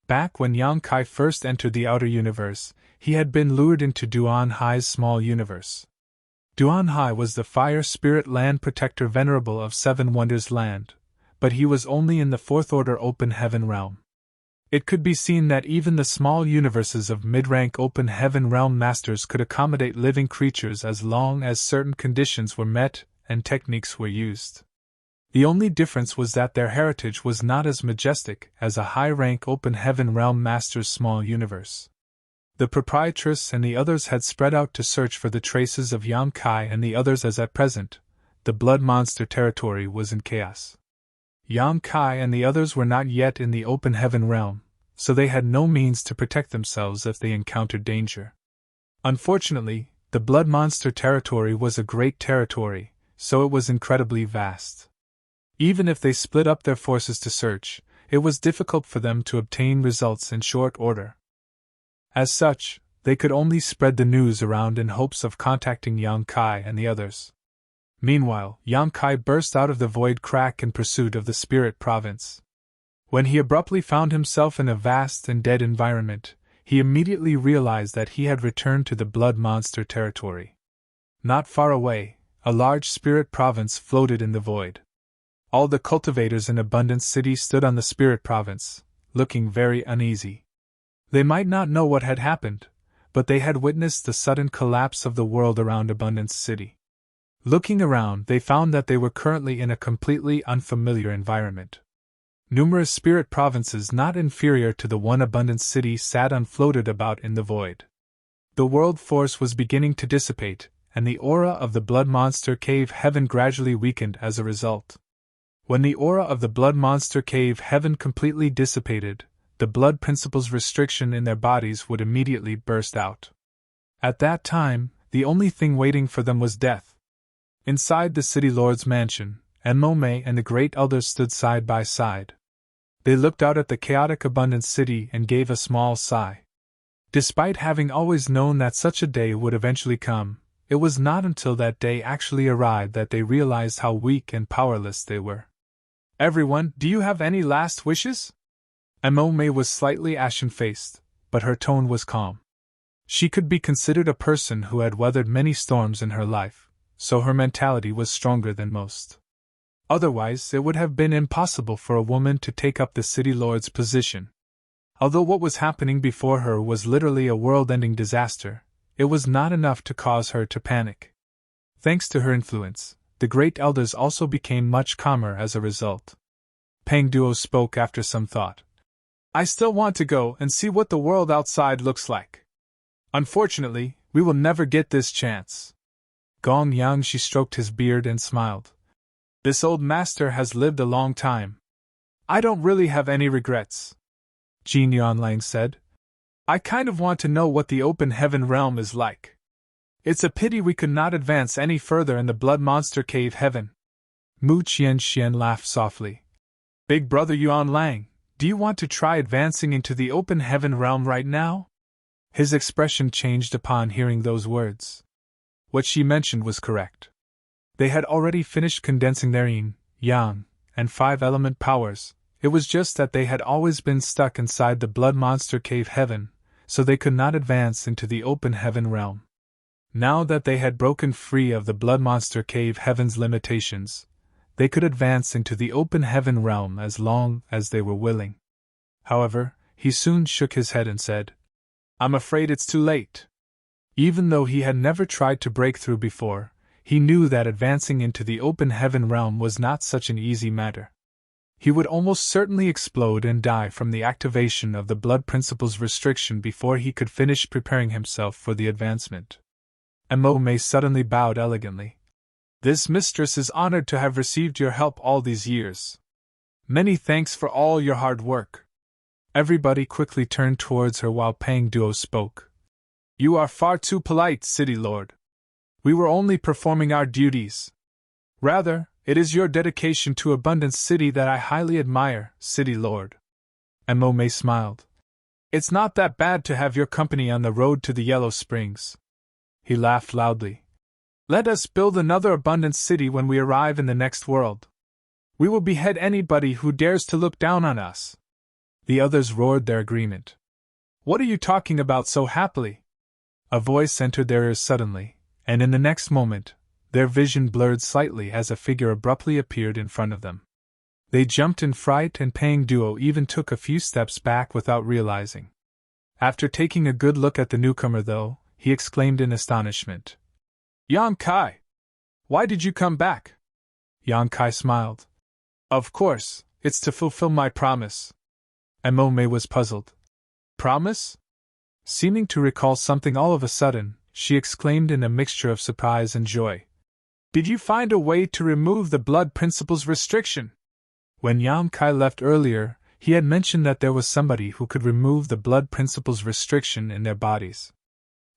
Back when Yang Kai first entered the outer universe, he had been lured into Duan Hai's small universe. Duan Hai was the fire spirit land protector venerable of Seven Wonders Land, but he was only in the fourth order open heaven realm. It could be seen that even the small universes of mid-rank open heaven realm masters could accommodate living creatures as long as certain conditions were met and techniques were used. The only difference was that their heritage was not as majestic as a high-rank open heaven realm master's small universe. The proprietress and the others had spread out to search for the traces of Yang Kai and the others, as at present, the Blood Monster territory was in chaos. Yang Kai and the others were not yet in the open heaven realm, so they had no means to protect themselves if they encountered danger. Unfortunately, the Blood Monster territory was a great territory, so it was incredibly vast. Even if they split up their forces to search, it was difficult for them to obtain results in short order. As such, they could only spread the news around in hopes of contacting Yang Kai and the others. Meanwhile, Yang Kai burst out of the void crack in pursuit of the spirit province. When he abruptly found himself in a vast and dead environment, he immediately realized that he had returned to the Blood Monster territory. Not far away, a large spirit province floated in the void. All the cultivators in Abundance City stood on the spirit province, looking very uneasy. They might not know what had happened, but they had witnessed the sudden collapse of the world around Abundance City. Looking around, they found that they were currently in a completely unfamiliar environment. Numerous spirit provinces not inferior to the one Abundance City sat unfloated about in the void. The world force was beginning to dissipate, and the aura of the Blood Monster Cave Heaven gradually weakened as a result. When the aura of the Blood Monster Cave Heaven completely dissipated, the blood principles restriction in their bodies would immediately burst out. At that time, the only thing waiting for them was death. Inside the City Lord's mansion, Enmome and the Great Elders stood side by side. They looked out at the chaotic Abundance City and gave a small sigh. Despite having always known that such a day would eventually come, it was not until that day actually arrived that they realized how weak and powerless they were. "Everyone, do you have any last wishes?" Enmome was slightly ashen-faced, but her tone was calm. She could be considered a person who had weathered many storms in her life, so her mentality was stronger than most. Otherwise, it would have been impossible for a woman to take up the City Lord's position. Although what was happening before her was literally a world-ending disaster, it was not enough to cause her to panic. Thanks to her influence, the Great Elders also became much calmer as a result. Peng Duo spoke after some thought. I still want to go and see what the world outside looks like. Unfortunately, we will never get this chance. Gong Yang she stroked his beard and smiled. This old master has lived a long time. I don't really have any regrets. Jin Yanlang said. I kind of want to know what the open heaven realm is like. It's a pity we could not advance any further in the blood monster cave heaven. Mu Qianxian laughed softly. Big brother Yuan Lang, do you want to try advancing into the open heaven realm right now? His expression changed upon hearing those words. What she mentioned was correct. They had already finished condensing their yin, yang, and 5-element powers. It was just that they had always been stuck inside the blood monster cave heaven, so they could not advance into the open heaven realm. Now that they had broken free of the blood monster cave heaven's limitations, they could advance into the open heaven realm as long as they were willing. However, he soon shook his head and said, I'm afraid it's too late. Even though he had never tried to break through before, he knew that advancing into the open heaven realm was not such an easy matter. He would almost certainly explode and die from the activation of the blood principle's restriction before he could finish preparing himself for the advancement. Mo Mei suddenly bowed elegantly. This mistress is honored to have received your help all these years. Many thanks for all your hard work. Everybody quickly turned towards her while Pang Duo spoke. You are far too polite, City Lord. We were only performing our duties. Rather, it is your dedication to Abundance City that I highly admire, City Lord. Mo Mei smiled. It's not that bad to have your company on the road to the Yellow Springs. He laughed loudly. Let us build another Abundance City when we arrive in the next world. We will behead anybody who dares to look down on us. The others roared their agreement. What are you talking about so happily? A voice entered their ears suddenly, and in the next moment, their vision blurred slightly as a figure abruptly appeared in front of them. They jumped in fright, and Pang Duo even took a few steps back without realizing. After taking a good look at the newcomer, though, he exclaimed in astonishment. Yang Kai! Why did you come back? Yang Kai smiled. Of course, it's to fulfill my promise. Mo Mei was puzzled. Promise? Seeming to recall something all of a sudden, she exclaimed in a mixture of surprise and joy. Did you find a way to remove the blood principle's restriction? When Yang Kai left earlier, he had mentioned that there was somebody who could remove the blood principle's restriction in their bodies.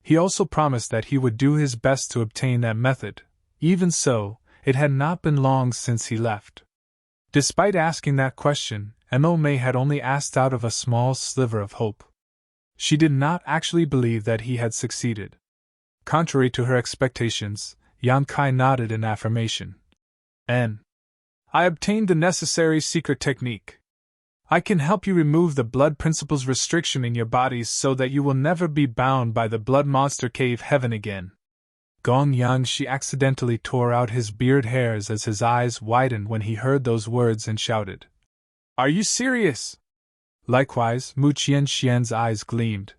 He also promised that he would do his best to obtain that method. Even so, it had not been long since he left. Despite asking that question, Mo Mei had only asked out of a small sliver of hope. She did not actually believe that he had succeeded. Contrary to her expectations, Yang Kai nodded in affirmation. I obtained the necessary secret technique. I can help you remove the blood principle's restriction in your bodies so that you will never be bound by the blood monster cave heaven again. Gong Yang she accidentally tore out his beard hairs as his eyes widened when he heard those words and shouted. Are you serious? Likewise, Mu Qianxian's eyes gleamed.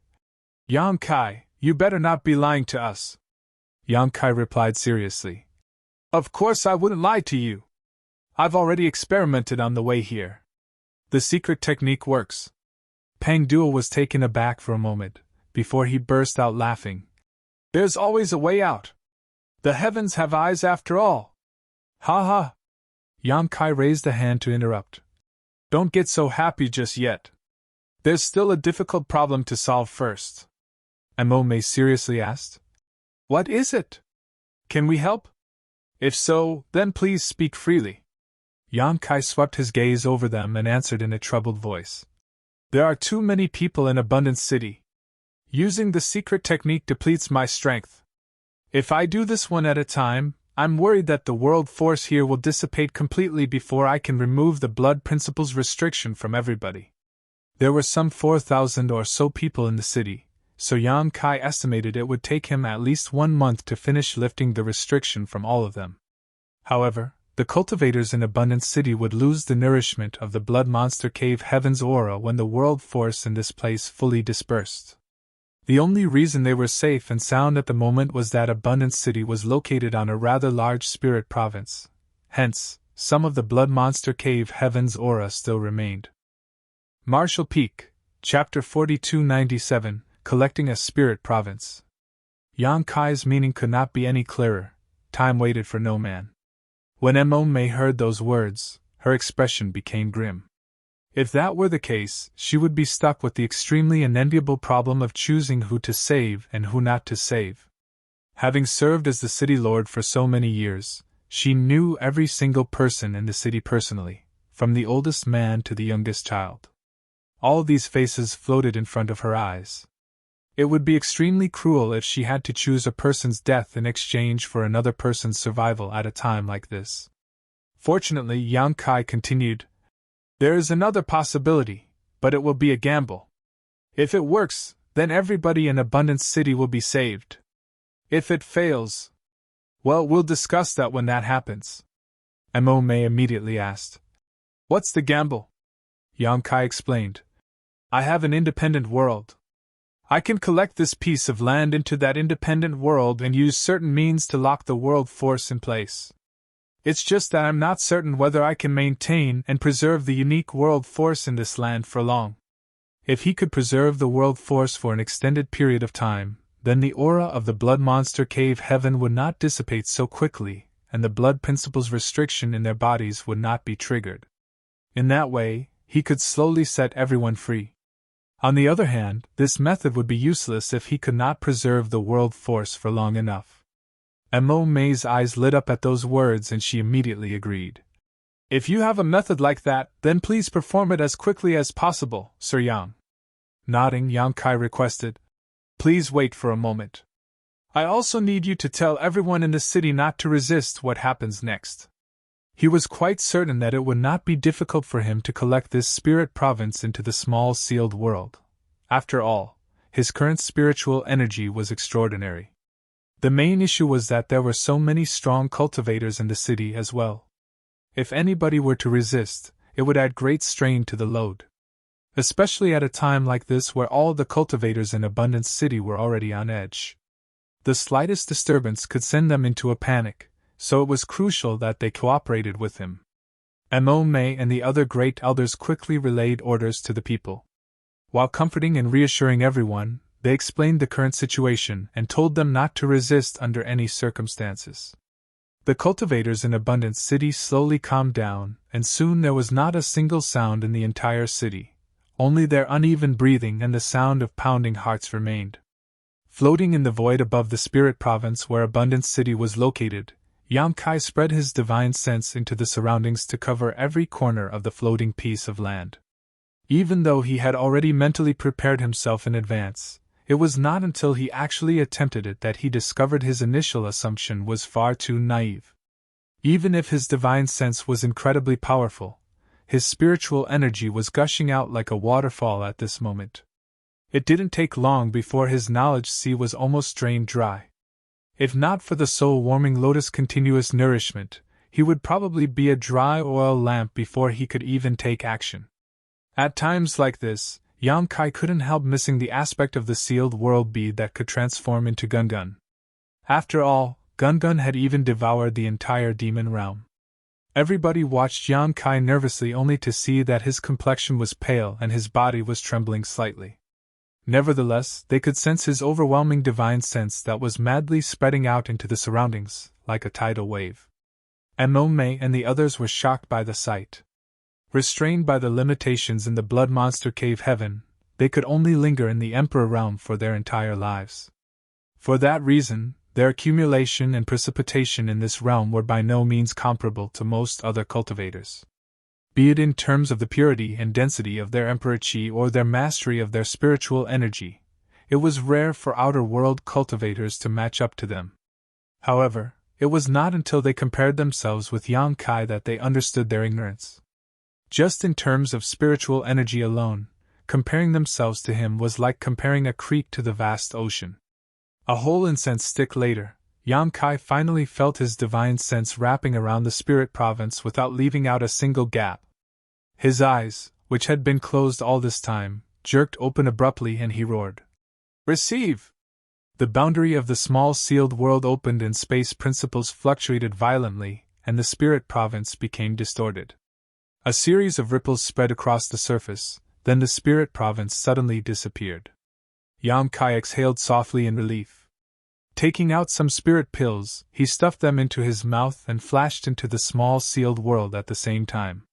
Yang Kai, you better not be lying to us. Yang Kai replied seriously. Of course I wouldn't lie to you. I've already experimented on the way here. The secret technique works. Pang Duo was taken aback for a moment, before he burst out laughing. There's always a way out. The heavens have eyes after all. Ha ha! Yang Kai raised a hand to interrupt. Don't get so happy just yet. There's still a difficult problem to solve first. Mo Mei seriously asked. What is it? Can we help? If so, then please speak freely. Yang Kai swept his gaze over them and answered in a troubled voice. There are too many people in Abundance City. Using the secret technique depletes my strength. If I do this one at a time, I'm worried that the world force here will dissipate completely before I can remove the blood principle's restriction from everybody. There were some 4,000 or so people in the city, so Yang Kai estimated it would take him at least 1 month to finish lifting the restriction from all of them. However, the cultivators in Abundance City would lose the nourishment of the blood monster cave heaven's aura when the world force in this place fully dispersed. The only reason they were safe and sound at the moment was that Abundance City was located on a rather large spirit province. Hence, some of the blood monster cave heaven's aura still remained. Marshall Peak, Chapter 4297, Collecting a Spirit Province. Yang Kai's meaning could not be any clearer. Time waited for no man. When Emma heard those words, her expression became grim. If that were the case, she would be stuck with the extremely unenviable problem of choosing who to save and who not to save. Having served as the city lord for so many years, she knew every single person in the city personally, from the oldest man to the youngest child. All these faces floated in front of her eyes. It would be extremely cruel if she had to choose a person's death in exchange for another person's survival at a time like this. Fortunately, Yang Kai continued, "There is another possibility, but it will be a gamble. If it works, then everybody in Abundance City will be saved. If it fails, well, we'll discuss that when that happens." Emma immediately asked, "What's the gamble?" Yang Kai explained, "I have an independent world. I can collect this piece of land into that independent world and use certain means to lock the world force in place. It's just that I'm not certain whether I can maintain and preserve the unique world force in this land for long. If he could preserve the world force for an extended period of time, then the aura of the blood monster cave heaven would not dissipate so quickly, and the blood principle's restriction in their bodies would not be triggered. In that way, he could slowly set everyone free. On the other hand, this method would be useless if he could not preserve the world force for long enough." Emma's eyes lit up at those words and she immediately agreed. "If you have a method like that, then please perform it as quickly as possible, Sir Yang." Nodding, Yang Kai requested, "Please wait for a moment. I also need you to tell everyone in the city not to resist what happens next." He was quite certain that it would not be difficult for him to collect this spirit province into the small sealed world. After all, his current spiritual energy was extraordinary. The main issue was that there were so many strong cultivators in the city as well. If anybody were to resist, it would add great strain to the load. Especially at a time like this where all the cultivators in Abundance City were already on edge. The slightest disturbance could send them into a panic, so it was crucial that they cooperated with him. Emma and the other great elders quickly relayed orders to the people. While comforting and reassuring everyone, they explained the current situation and told them not to resist under any circumstances. The cultivators in Abundance City slowly calmed down, and soon there was not a single sound in the entire city. Only their uneven breathing and the sound of pounding hearts remained. Floating in the void above the spirit province where Abundance City was located, Yang Kai spread his divine sense into the surroundings to cover every corner of the floating piece of land. Even though he had already mentally prepared himself in advance, it was not until he actually attempted it that he discovered his initial assumption was far too naive. Even if his divine sense was incredibly powerful, his spiritual energy was gushing out like a waterfall at this moment. It didn't take long before his knowledge sea was almost drained dry. If not for the soul-warming lotus continuous nourishment, he would probably be a dry oil lamp before he could even take action. At times like this, Yang Kai couldn't help missing the aspect of the sealed world bead that could transform into Gun. After all, Gun had even devoured the entire demon realm. Everybody watched Yang Kai nervously only to see that his complexion was pale and his body was trembling slightly. Nevertheless, they could sense his overwhelming divine sense that was madly spreading out into the surroundings, like a tidal wave. Emma and the others were shocked by the sight. Restrained by the limitations in the blood monster cave heaven, they could only linger in the Emperor realm for their entire lives. For that reason, their accumulation and precipitation in this realm were by no means comparable to most other cultivators. Be it in terms of the purity and density of their Emperor Chi or their mastery of their spiritual energy, it was rare for outer world cultivators to match up to them. However, it was not until they compared themselves with Yang Kai that they understood their ignorance. Just in terms of spiritual energy alone, comparing themselves to him was like comparing a creek to the vast ocean. A whole incense stick later, Yang Kai finally felt his divine sense wrapping around the spirit province without leaving out a single gap. His eyes, which had been closed all this time, jerked open abruptly and he roared, "Receive!" The boundary of the small sealed world opened and space principles fluctuated violently, and the spirit province became distorted. A series of ripples spread across the surface, Then the spirit province suddenly disappeared. Yang Kai exhaled softly in relief. Taking out some spirit pills, he stuffed them into his mouth and flashed into the small sealed world at the same time.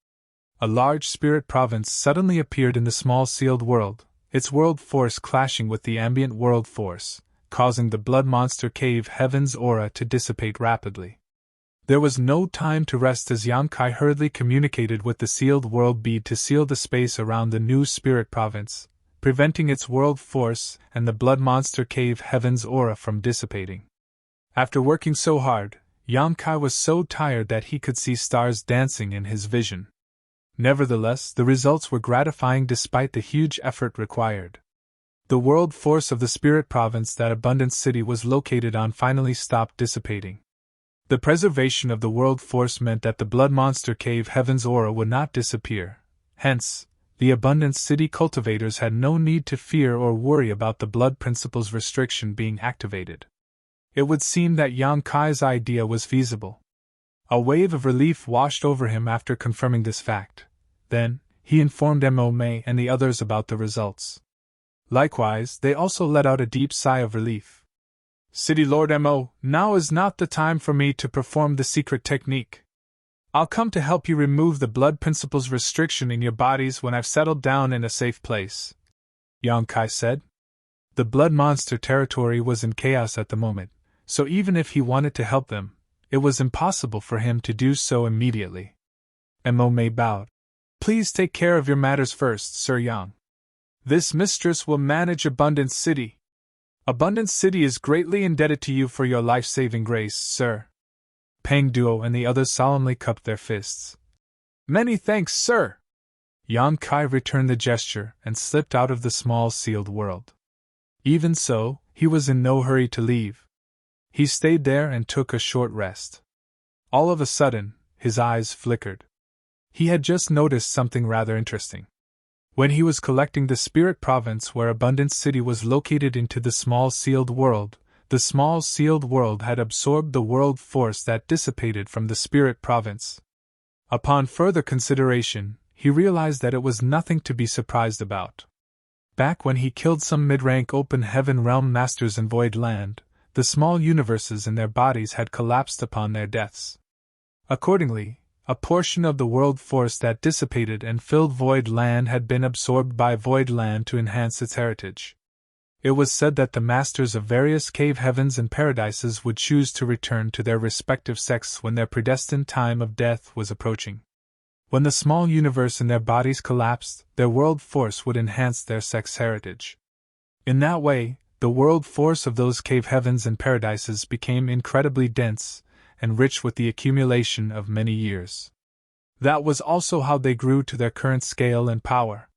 A large spirit province suddenly appeared in the small sealed world, its world force clashing with the ambient world force, causing the blood monster cave heaven's aura to dissipate rapidly. There was no time to rest as Yang Kai hurriedly communicated with the sealed world bead to seal the space around the new spirit province, preventing its world force and the blood monster cave heaven's aura from dissipating. After working so hard, Yang Kai was so tired that he could see stars dancing in his vision. Nevertheless, the results were gratifying despite the huge effort required. The world force of the spirit province that Abundance City was located on finally stopped dissipating. The preservation of the world force meant that the blood monster cave heaven's aura would not disappear. Hence, the Abundance City cultivators had no need to fear or worry about the blood principle's restriction being activated. It would seem that Yang Kai's idea was feasible. A wave of relief washed over him after confirming this fact. Then, he informed Mo Mei and the others about the results. Likewise, they also let out a deep sigh of relief. City Lord Mo, now is not the time for me to perform the secret technique. I'll come to help you remove the blood principle's restriction in your bodies when I've settled down in a safe place, Yang Kai said. The blood monster territory was in chaos at the moment, so even if he wanted to help them, it was impossible for him to do so immediately. Mo Mei bowed. Please take care of your matters first, Sir Yang. This mistress will manage Abundance City. Abundance City is greatly indebted to you for your life-saving grace, sir. Peng Duo and the others solemnly cupped their fists. Many thanks, sir. Yang Kai returned the gesture and slipped out of the small sealed world. Even so, he was in no hurry to leave. He stayed there and took a short rest. All of a sudden, his eyes flickered. He had just noticed something rather interesting. When he was collecting the spirit province where Abundance City was located into the small sealed world, the small sealed world had absorbed the world force that dissipated from the spirit province. Upon further consideration, he realized that it was nothing to be surprised about. Back when he killed some mid-rank open heaven realm masters in Void Land, the small universes in their bodies had collapsed upon their deaths. Accordingly, a portion of the world force that dissipated and filled Void Land had been absorbed by Void Land to enhance its heritage. It was said that the masters of various cave heavens and paradises would choose to return to their respective sects when their predestined time of death was approaching. When the small universe in their bodies collapsed, their world force would enhance their sect's heritage. In that way, the world force of those cave heavens and paradises became incredibly dense and rich with the accumulation of many years. That was also how they grew to their current scale and power.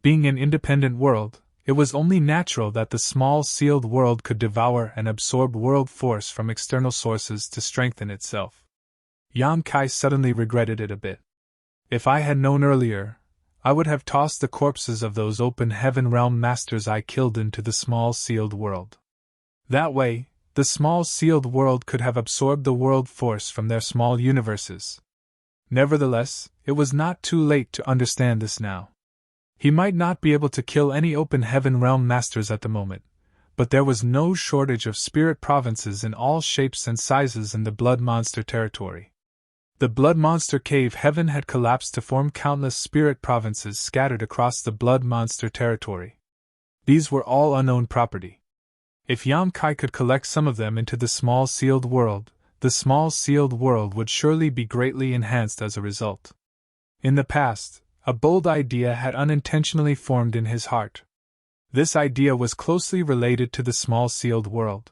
Being an independent world, it was only natural that the small sealed world could devour and absorb world force from external sources to strengthen itself. Yang Kai suddenly regretted it a bit. If I had known earlier, I would have tossed the corpses of those open heaven realm masters I killed into the small sealed world. That way, the small sealed world could have absorbed the world force from their small universes. Nevertheless, it was not too late to understand this now. He might not be able to kill any open heaven realm masters at the moment, but there was no shortage of spirit provinces in all shapes and sizes in the blood monster territory. The blood monster cave heaven had collapsed to form countless spirit provinces scattered across the blood monster territory. These were all unknown property. If Yang Kai could collect some of them into the small sealed world, the small sealed world would surely be greatly enhanced as a result. In the past, a bold idea had unintentionally formed in his heart. This idea was closely related to the small sealed world.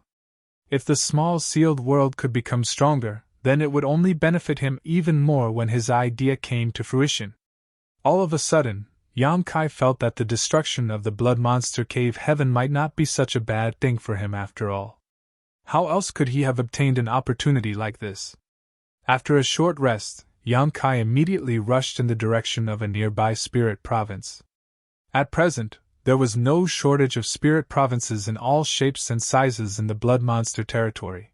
If the small sealed world could become stronger, then it would only benefit him even more when his idea came to fruition. All of a sudden, Yang Kai felt that the destruction of the blood monster cave heaven might not be such a bad thing for him after all. How else could he have obtained an opportunity like this? After a short rest, Yang Kai immediately rushed in the direction of a nearby spirit province. At present, there was no shortage of spirit provinces in all shapes and sizes in the blood monster territory.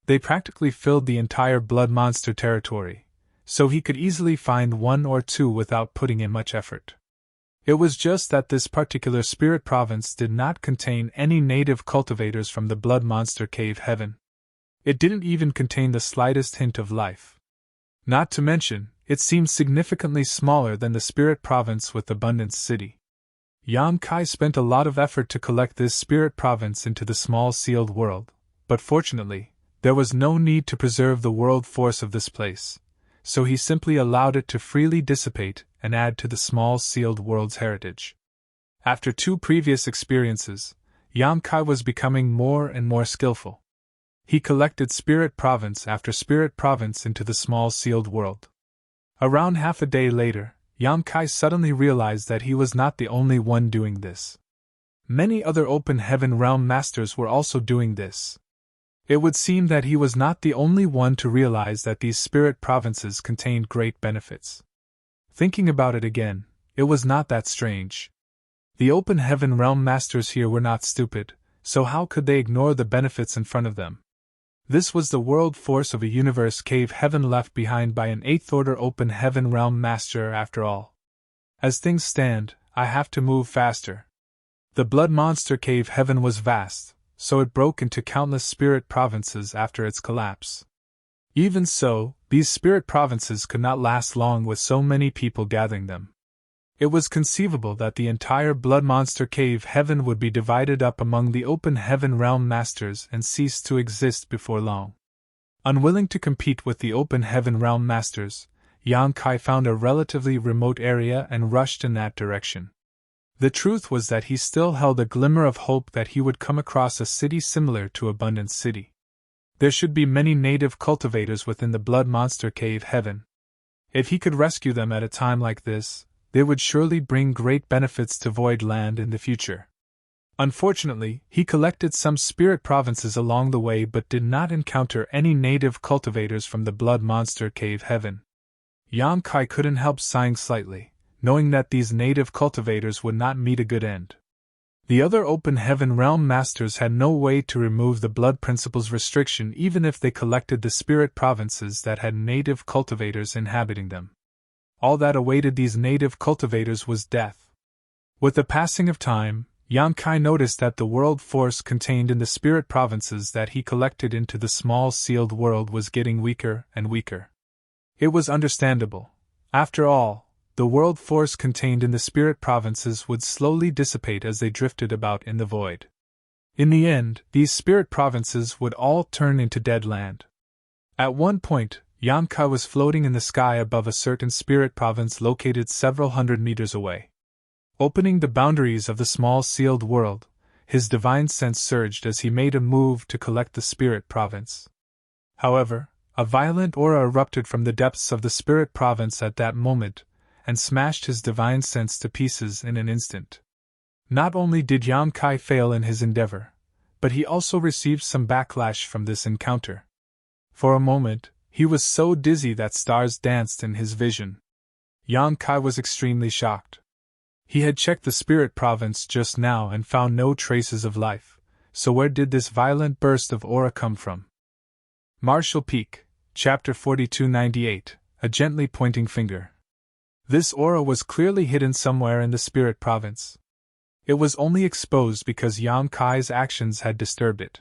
They practically filled the entire blood monster territory, so he could easily find one or two without putting in much effort. It was just that this particular spirit province did not contain any native cultivators from the blood monster cave heaven. It didn't even contain the slightest hint of life. Not to mention, it seemed significantly smaller than the spirit province with Abundance City. Yan Kai spent a lot of effort to collect this spirit province into the small sealed world, but fortunately, there was no need to preserve the world force of this place, so he simply allowed it to freely dissipate and add to the small sealed world's heritage. After 2 previous experiences, Yan Kai was becoming more and more skillful. He collected spirit province after spirit province into the small sealed world. Around half a day later, Yan Kai suddenly realized that he was not the only one doing this. Many other open heaven realm masters were also doing this. It would seem that he was not the only one to realize that these spirit provinces contained great benefits. Thinking about it again, it was not that strange. The open heaven realm masters here were not stupid, so how could they ignore the benefits in front of them? This was the world force of a universe cave heaven left behind by an 8th order open heaven realm master after all. As things stand, I have to move faster. The blood monster cave heaven was vast, so it broke into countless spirit provinces after its collapse. Even so, these spirit provinces could not last long with so many people gathering them. It was conceivable that the entire blood monster cave heaven would be divided up among the open heaven realm masters and cease to exist before long. Unwilling to compete with the open heaven realm masters, Yan Kai found a relatively remote area and rushed in that direction. The truth was that he still held a glimmer of hope that he would come across a city similar to Abundance City. There should be many native cultivators within the blood monster cave heaven. If he could rescue them at a time like this, they would surely bring great benefits to Void Land in the future. Unfortunately, he collected some spirit provinces along the way but did not encounter any native cultivators from the blood monster cave heaven. Yan Kai couldn't help sighing slightly, knowing that these native cultivators would not meet a good end. The other open heaven realm masters had no way to remove the blood principle's restriction even if they collected the spirit provinces that had native cultivators inhabiting them. All that awaited these native cultivators was death. With the passing of time, Yan Kai noticed that the world force contained in the spirit provinces that he collected into the small sealed world was getting weaker and weaker. It was understandable. After all, the world force contained in the spirit provinces would slowly dissipate as they drifted about in the void. In the end, these spirit provinces would all turn into dead land. At one point, Yan Kai was floating in the sky above a certain spirit province located several hundred meters away. Opening the boundaries of the small sealed world, his divine sense surged as he made a move to collect the spirit province. However, a violent aura erupted from the depths of the spirit province at that moment, and smashed his divine sense to pieces in an instant. Not only did Yan Kai fail in his endeavor, but he also received some backlash from this encounter. For a moment, he was so dizzy that stars danced in his vision. Yan Kai was extremely shocked. He had checked the spirit province just now and found no traces of life, so where did this violent burst of aura come from? Marshall Peak, Chapter 4298, A Gently Pointing Finger. This aura was clearly hidden somewhere in the spirit province. It was only exposed because Yan Kai's actions had disturbed it.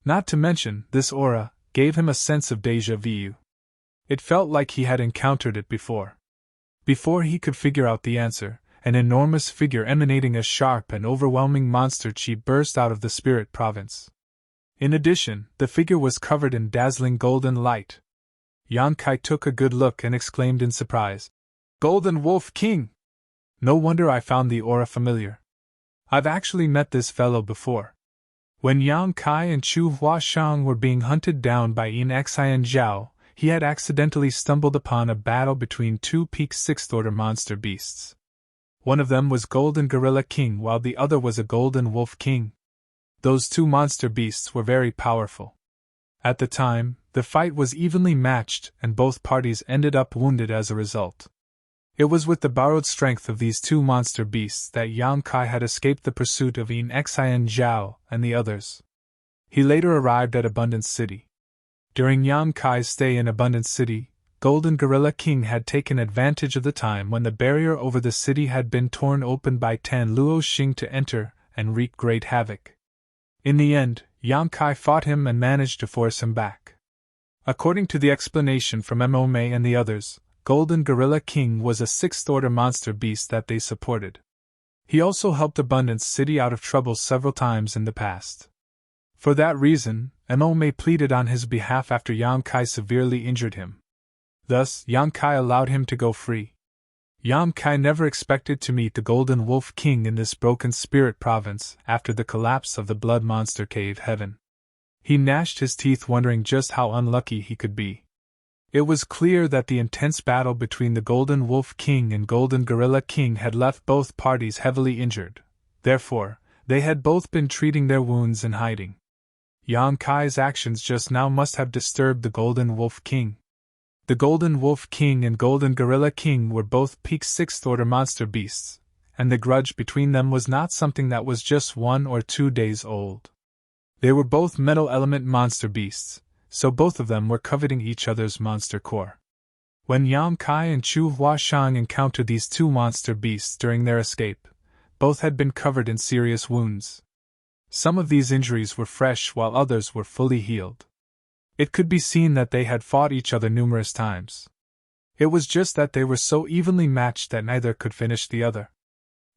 Not to mention, this aura gave him a sense of déjà vu. It felt like he had encountered it before. Before he could figure out the answer, an enormous figure emanating a sharp and overwhelming monster chi burst out of the spirit province. In addition, the figure was covered in dazzling golden light. Yan Kai took a good look and exclaimed in surprise, "Golden Wolf King! No wonder I found the aura familiar. I've actually met this fellow before." When Yan Kai and Chu Huashang were being hunted down by Yin Xian Zhao, he had accidentally stumbled upon a battle between 2 peak 6th order monster beasts. One of them was Golden Gorilla King while the other was a Golden Wolf King. Those 2 monster beasts were very powerful. At the time, the fight was evenly matched and both parties ended up wounded as a result. It was with the borrowed strength of these 2 monster beasts that Yan Kai had escaped the pursuit of Yin Xian Zhao and the others. He later arrived at Abundance City. During Yan Kai's stay in Abundance City, Golden Gorilla King had taken advantage of the time when the barrier over the city had been torn open by Tan Luo Xing to enter and wreak great havoc. In the end, Yang Kai fought him and managed to force him back. According to the explanation from Mo Mei and the others, Golden Gorilla King was a sixth-order monster beast that they supported. He also helped Abundance City out of trouble several times in the past. For that reason, Mo Mei pleaded on his behalf after Yang Kai severely injured him. Thus, Yang Kai allowed him to go free. Yang Kai never expected to meet the Golden Wolf King in this broken spirit province after the collapse of the Blood Monster Cave Heaven. He gnashed his teeth wondering just how unlucky he could be. It was clear that the intense battle between the Golden Wolf King and Golden Gorilla King had left both parties heavily injured. Therefore, they had both been treating their wounds in hiding. Yang Kai's actions just now must have disturbed the Golden Wolf King. The Golden Wolf King and Golden Gorilla King were both peak 6th order monster beasts, and the grudge between them was not something that was just 1 or 2 days old. They were both metal element monster beasts, so both of them were coveting each other's monster core. When Yang Kai and Chu Huashang encountered these two monster beasts during their escape, both had been covered in serious wounds. Some of these injuries were fresh while others were fully healed. It could be seen that they had fought each other numerous times. It was just that they were so evenly matched that neither could finish the other.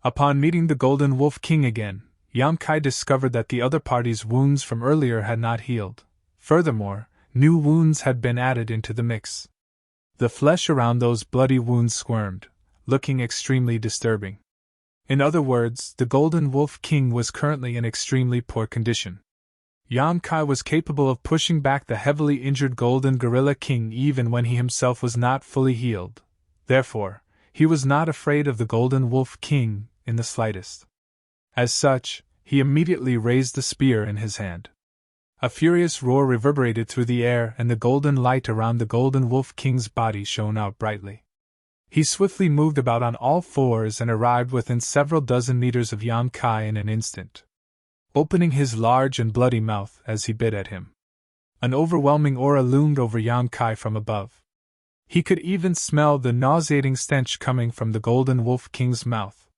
Upon meeting the Golden Wolf King again, Yang Kai discovered that the other party's wounds from earlier had not healed. Furthermore, new wounds had been added into the mix. The flesh around those bloody wounds squirmed, looking extremely disturbing. In other words, the Golden Wolf King was currently in extremely poor condition. Yang Kai was capable of pushing back the heavily injured Golden Gorilla King even when he himself was not fully healed. Therefore, he was not afraid of the Golden Wolf King in the slightest. As such, he immediately raised the spear in his hand. A furious roar reverberated through the air and the golden light around the Golden Wolf King's body shone out brightly. He swiftly moved about on all fours and arrived within several dozen meters of Yang Kai in an instant, opening his large and bloody mouth as he bit at him. An overwhelming aura loomed over Yang Kai from above. He could even smell the nauseating stench coming from the Golden Wolf King's mouth.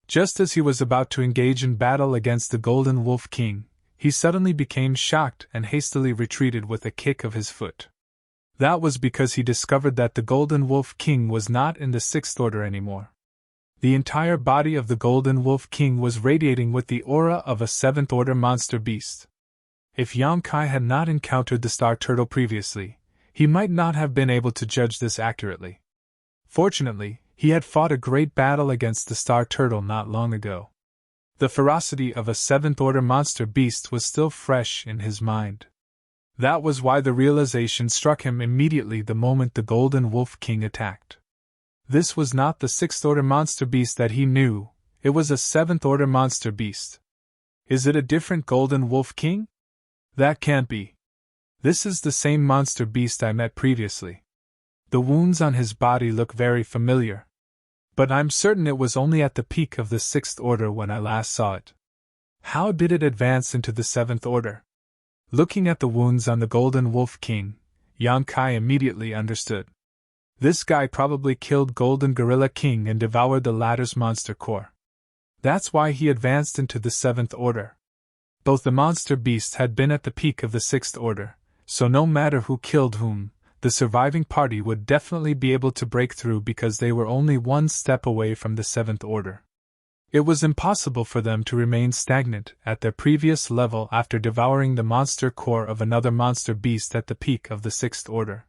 Just as he was about to engage in battle against the Golden Wolf King, he suddenly became shocked and hastily retreated with a kick of his foot. That was because he discovered that the Golden Wolf King was not in the 6th order anymore. The entire body of the Golden Wolf King was radiating with the aura of a 7th order monster beast. If Yang Kai had not encountered the Star Turtle previously, he might not have been able to judge this accurately. Fortunately, he had fought a great battle against the Star Turtle not long ago. The ferocity of a 7th order monster beast was still fresh in his mind. That was why the realization struck him immediately the moment the Golden Wolf King attacked. This was not the 6th order monster beast that he knew, it was a 7th order monster beast. Is it a different Golden Wolf King? That can't be. This is the same monster beast I met previously. The wounds on his body look very familiar. But I'm certain it was only at the peak of the 6th order when I last saw it. How did it advance into the 7th order? Looking at the wounds on the Golden Wolf King, Yang Kai immediately understood. This guy probably killed Golden Gorilla King and devoured the latter's monster core. That's why he advanced into the 7th order. Both the monster beasts had been at the peak of the 6th order, so no matter who killed whom, the surviving party would definitely be able to break through because they were only one step away from the 7th order. It was impossible for them to remain stagnant at their previous level after devouring the monster core of another monster beast at the peak of the 6th order.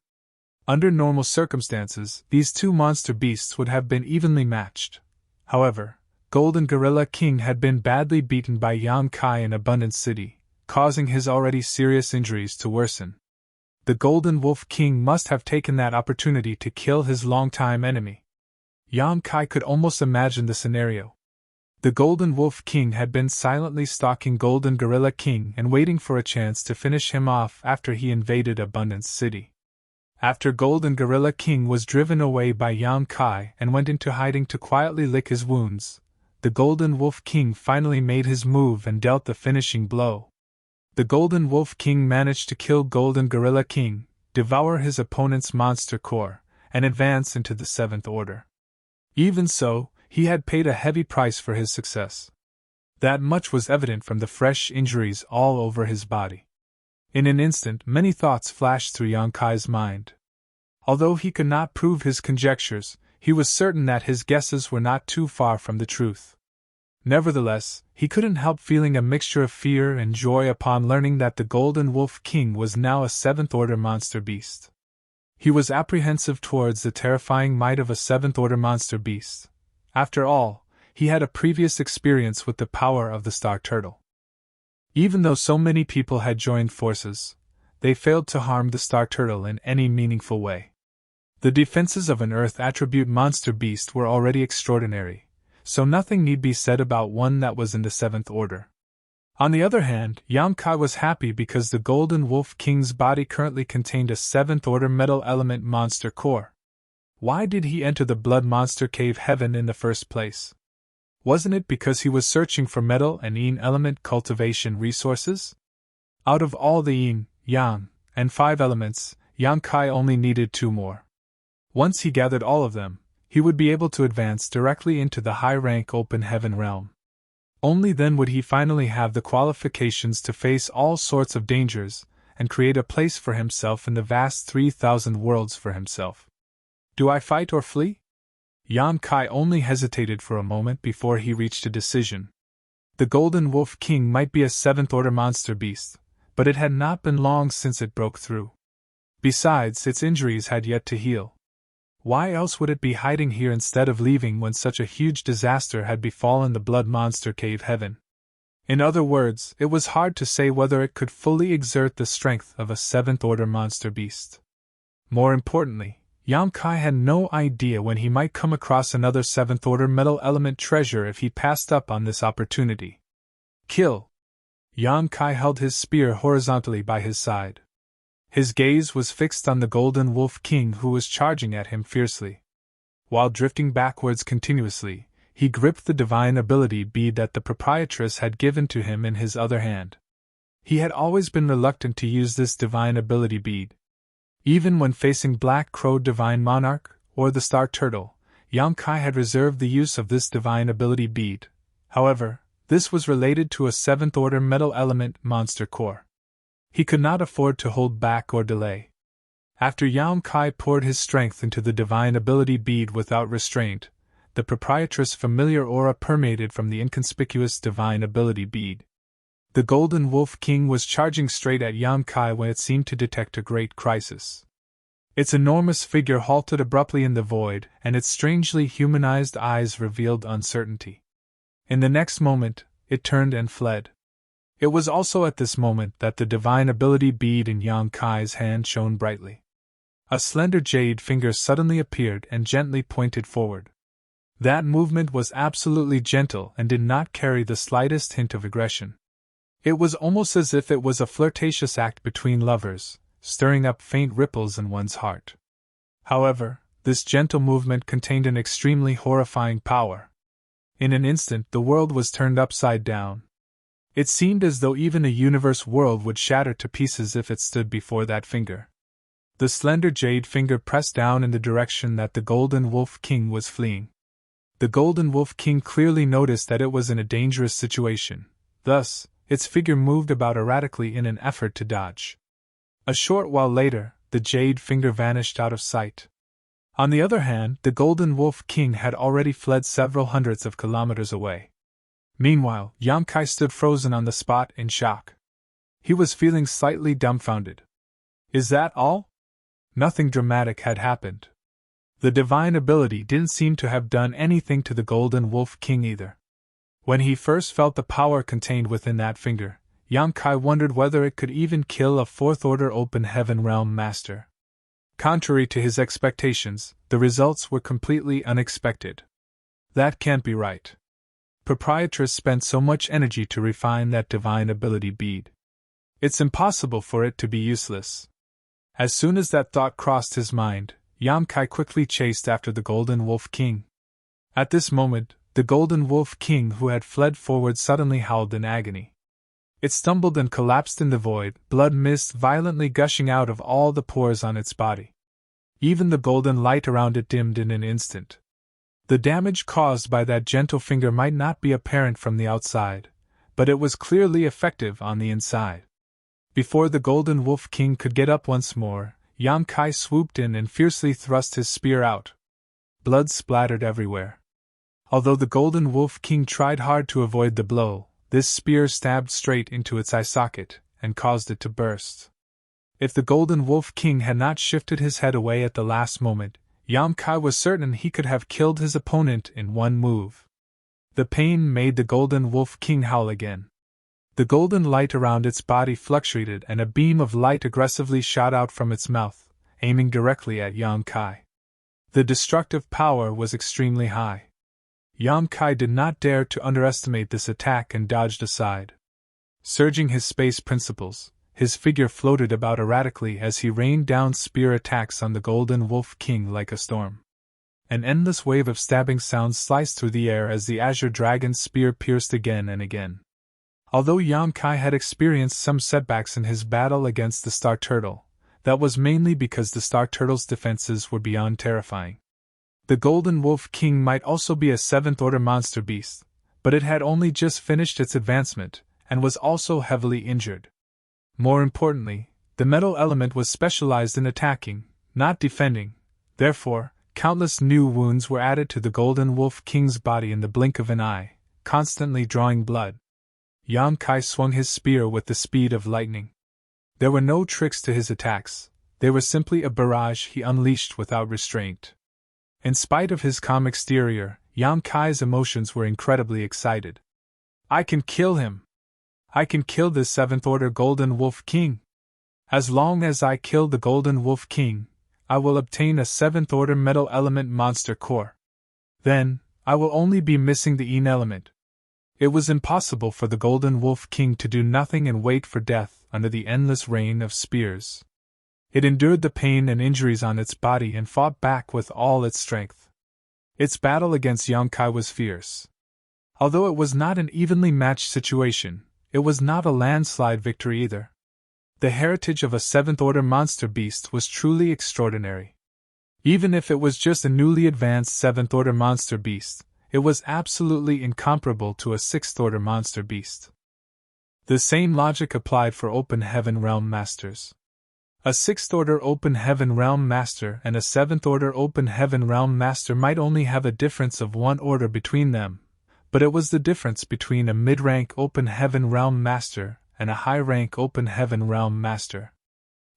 Under normal circumstances, these two monster beasts would have been evenly matched. However, Golden Gorilla King had been badly beaten by Yang Kai in Abundance City, causing his already serious injuries to worsen. The Golden Wolf King must have taken that opportunity to kill his longtime enemy. Yang Kai could almost imagine the scenario. The Golden Wolf King had been silently stalking Golden Gorilla King and waiting for a chance to finish him off after he invaded Abundance City. After Golden Gorilla King was driven away by Yang Kai and went into hiding to quietly lick his wounds, the Golden Wolf King finally made his move and dealt the finishing blow. The Golden Wolf King managed to kill Golden Gorilla King, devour his opponent's monster core, and advance into the seventh order. Even so, he had paid a heavy price for his success. That much was evident from the fresh injuries all over his body. In an instant, many thoughts flashed through Yang Kai's mind. Although he could not prove his conjectures, he was certain that his guesses were not too far from the truth. Nevertheless, he couldn't help feeling a mixture of fear and joy upon learning that the Golden Wolf King was now a seventh-order monster beast. He was apprehensive towards the terrifying might of a seventh-order monster beast. After all, he had a previous experience with the power of the Star Turtle. Even though so many people had joined forces, they failed to harm the Star Turtle in any meaningful way. The defenses of an Earth attribute monster beast were already extraordinary, so nothing need be said about one that was in the seventh order. On the other hand, Yang Kai was happy because the Golden Wolf King's body currently contained a seventh-order metal element monster core. Why did he enter the Blood Monster Cave Heaven in the first place? Wasn't it because he was searching for metal and yin element cultivation resources? Out of all the yin, yang, and 5 elements, Yang Kai only needed 2 more. Once he gathered all of them, he would be able to advance directly into the high-rank open heaven realm. Only then would he finally have the qualifications to face all sorts of dangers and create a place for himself in the vast 3,000 worlds for himself. Do I fight or flee? Yang Kai only hesitated for a moment before he reached a decision. The Golden Wolf King might be a seventh-order monster beast, but it had not been long since it broke through. Besides, its injuries had yet to heal. Why else would it be hiding here instead of leaving when such a huge disaster had befallen the Blood Monster Cave Heaven? In other words, it was hard to say whether it could fully exert the strength of a seventh-order monster beast. More importantly, Yang Kai had no idea when he might come across another seventh-order metal element treasure if he passed up on this opportunity. Kill! Yang Kai held his spear horizontally by his side. His gaze was fixed on the Golden Wolf King who was charging at him fiercely. While drifting backwards continuously, he gripped the divine ability bead that the proprietress had given to him in his other hand. He had always been reluctant to use this divine ability bead. Even when facing Black Crow Divine Monarch or the Star Turtle, Yang Kai had reserved the use of this divine ability bead. However, this was related to a seventh-order metal element monster core. He could not afford to hold back or delay. After Yang Kai poured his strength into the divine ability bead without restraint, the proprietress' familiar aura permeated from the inconspicuous divine ability bead. The Golden Wolf King was charging straight at Yang Kai when it seemed to detect a great crisis. Its enormous figure halted abruptly in the void, and its strangely humanized eyes revealed uncertainty. In the next moment, it turned and fled. It was also at this moment that the divine ability bead in Yang Kai's hand shone brightly. A slender jade finger suddenly appeared and gently pointed forward. That movement was absolutely gentle and did not carry the slightest hint of aggression. It was almost as if it was a flirtatious act between lovers, stirring up faint ripples in one's heart. However, this gentle movement contained an extremely horrifying power. In an instant, the world was turned upside down. It seemed as though even a universe world would shatter to pieces if it stood before that finger. The slender jade finger pressed down in the direction that the Golden Wolf King was fleeing. The Golden Wolf King clearly noticed that it was in a dangerous situation. Thus, its figure moved about erratically in an effort to dodge. A short while later, the jade finger vanished out of sight. On the other hand, the Golden Wolf King had already fled several hundreds of kilometers away. Meanwhile, Yang Kai stood frozen on the spot in shock. He was feeling slightly dumbfounded. Is that all? Nothing dramatic had happened. The divine ability didn't seem to have done anything to the Golden Wolf King either. When he first felt the power contained within that finger, Yang Kai wondered whether it could even kill a fourth-order open heaven realm master. Contrary to his expectations, the results were completely unexpected. That can't be right. Proprietress spent so much energy to refine that divine ability bead. It's impossible for it to be useless. As soon as that thought crossed his mind, Yang Kai quickly chased after the Golden Wolf King. At this moment, the Golden Wolf King who had fled forward suddenly howled in agony. It stumbled and collapsed in the void, blood mist violently gushing out of all the pores on its body. Even the golden light around it dimmed in an instant. The damage caused by that gentle finger might not be apparent from the outside, but it was clearly effective on the inside. Before the Golden Wolf King could get up once more, Yang Kai swooped in and fiercely thrust his spear out. Blood splattered everywhere. Although the Golden Wolf King tried hard to avoid the blow, this spear stabbed straight into its eye socket and caused it to burst. If the Golden Wolf King had not shifted his head away at the last moment, Yang Kai was certain he could have killed his opponent in one move. The pain made the Golden Wolf King howl again. The golden light around its body fluctuated and a beam of light aggressively shot out from its mouth, aiming directly at Yang Kai. The destructive power was extremely high. Yang Kai did not dare to underestimate this attack and dodged aside. Surging his space principles, his figure floated about erratically as he rained down spear attacks on the Golden Wolf King like a storm. An endless wave of stabbing sounds sliced through the air as the Azure Dragon's spear pierced again and again. Although Yang Kai had experienced some setbacks in his battle against the Star Turtle, that was mainly because the Star Turtle's defenses were beyond terrifying. The Golden Wolf King might also be a 7th-order monster beast, but it had only just finished its advancement, and was also heavily injured. More importantly, the metal element was specialized in attacking, not defending. Therefore, countless new wounds were added to the Golden Wolf King's body in the blink of an eye, constantly drawing blood. Yang Kai swung his spear with the speed of lightning. There were no tricks to his attacks, they were simply a barrage he unleashed without restraint. In spite of his calm exterior, Yang Kai's emotions were incredibly excited. I can kill him! I can kill this 7th-order Golden Wolf King! As long as I kill the Golden Wolf King, I will obtain a 7th-order metal element monster core. Then, I will only be missing the Yin element. It was impossible for the Golden Wolf King to do nothing and wait for death under the endless rain of spears. It endured the pain and injuries on its body and fought back with all its strength. Its battle against Yang Kai was fierce. Although it was not an evenly matched situation, it was not a landslide victory either. The heritage of a 7th-order monster beast was truly extraordinary. Even if it was just a newly advanced 7th-order monster beast, it was absolutely incomparable to a 6th-order monster beast. The same logic applied for Open Heaven Realm Masters. A 6th-order Open Heaven Realm Master and a 7th-order Open Heaven Realm Master might only have a difference of 1 order between them, but it was the difference between a mid-rank Open Heaven Realm Master and a high-rank Open Heaven Realm Master.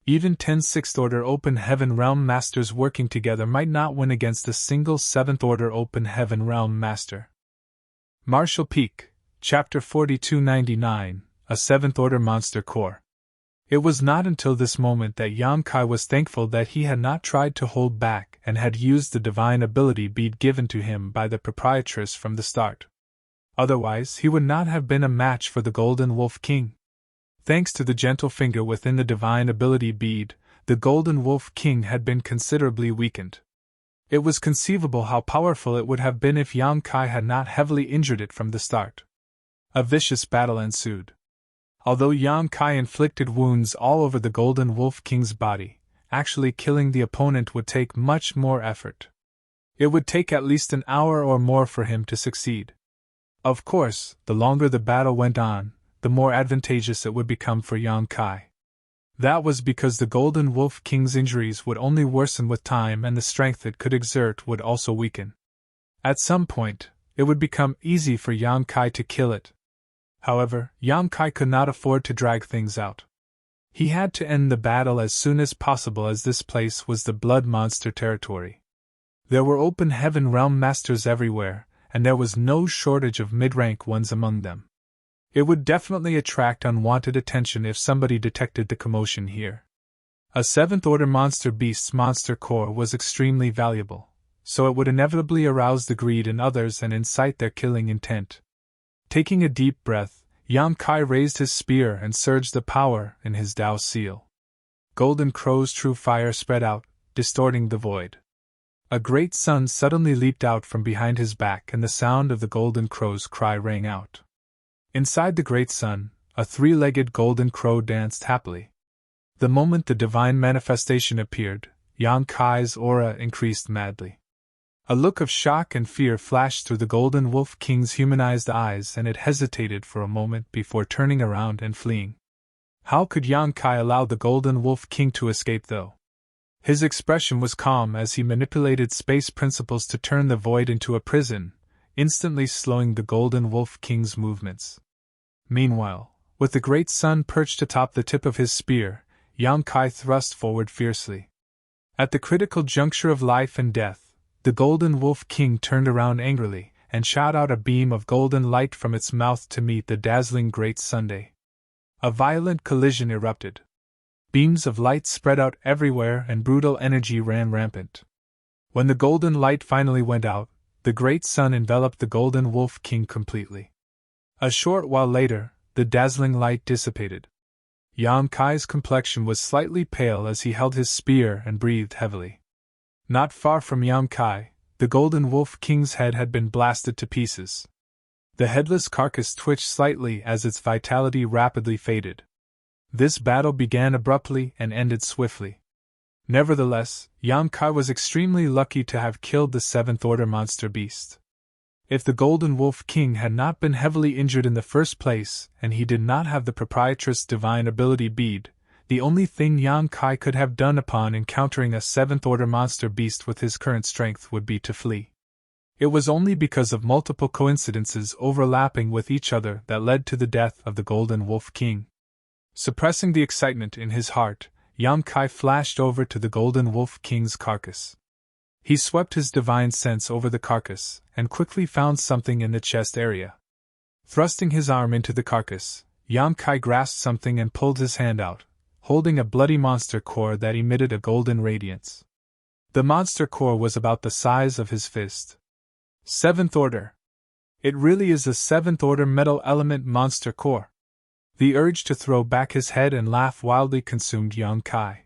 Even 10 6th-order Open Heaven Realm Masters working together might not win against a single 7th-order Open Heaven Realm Master. Martial Peak, Chapter 4299, a 7th-order Monster Core. It was not until this moment that Yang Kai was thankful that he had not tried to hold back and had used the divine ability bead given to him by the proprietress from the start. Otherwise, he would not have been a match for the Golden Wolf King. Thanks to the gentle finger within the divine ability bead, the Golden Wolf King had been considerably weakened. It was conceivable how powerful it would have been if Yang Kai had not heavily injured it from the start. A vicious battle ensued. Although Yang Kai inflicted wounds all over the Golden Wolf King's body, actually killing the opponent would take much more effort. It would take at least an hour or more for him to succeed. Of course, the longer the battle went on, the more advantageous it would become for Yang Kai. That was because the Golden Wolf King's injuries would only worsen with time and the strength it could exert would also weaken. At some point, it would become easy for Yang Kai to kill it. However, Yang Kai could not afford to drag things out. He had to end the battle as soon as possible as this place was the Blood Monster territory. There were Open Heaven Realm Masters everywhere, and there was no shortage of mid-rank ones among them. It would definitely attract unwanted attention if somebody detected the commotion here. A 7th-order monster beast's monster core was extremely valuable, so it would inevitably arouse the greed in others and incite their killing intent. Taking a deep breath, Yang Kai raised his spear and surged the power in his Dao seal. Golden Crow's true fire spread out, distorting the void. A great sun suddenly leaped out from behind his back and the sound of the Golden Crow's cry rang out. Inside the great sun, a three-legged golden crow danced happily. The moment the divine manifestation appeared, Yang Kai's aura increased madly. A look of shock and fear flashed through the Golden Wolf King's humanized eyes, and it hesitated for a moment before turning around and fleeing. How could Yang Kai allow the Golden Wolf King to escape, though? His expression was calm as he manipulated space principles to turn the void into a prison, instantly slowing the Golden Wolf King's movements. Meanwhile, with the great sun perched atop the tip of his spear, Yang Kai thrust forward fiercely. At the critical juncture of life and death, the Golden Wolf King turned around angrily and shot out a beam of golden light from its mouth to meet the dazzling great sunday. A violent collision erupted. Beams of light spread out everywhere and brutal energy ran rampant. When the golden light finally went out, the great sun enveloped the Golden Wolf King completely. A short while later, the dazzling light dissipated. Yang Kai's complexion was slightly pale as he held his spear and breathed heavily. Not far from Yang Kai, the Golden Wolf King's head had been blasted to pieces. The headless carcass twitched slightly as its vitality rapidly faded. This battle began abruptly and ended swiftly. Nevertheless, Yang Kai was extremely lucky to have killed the seventh-order monster beast. If the Golden Wolf King had not been heavily injured in the first place, and he did not have the proprietress' divine ability bead, the only thing Yang Kai could have done upon encountering a seventh-order monster beast with his current strength would be to flee. It was only because of multiple coincidences overlapping with each other that led to the death of the Golden Wolf King. Suppressing the excitement in his heart, Yang Kai flashed over to the Golden Wolf King's carcass. He swept his divine sense over the carcass, and quickly found something in the chest area. Thrusting his arm into the carcass, Yang Kai grasped something and pulled his hand out, holding a bloody monster core that emitted a golden radiance. The monster core was about the size of his fist. Seventh Order. It really is a seventh-order metal element monster core. The urge to throw back his head and laugh wildly consumed Yang Kai.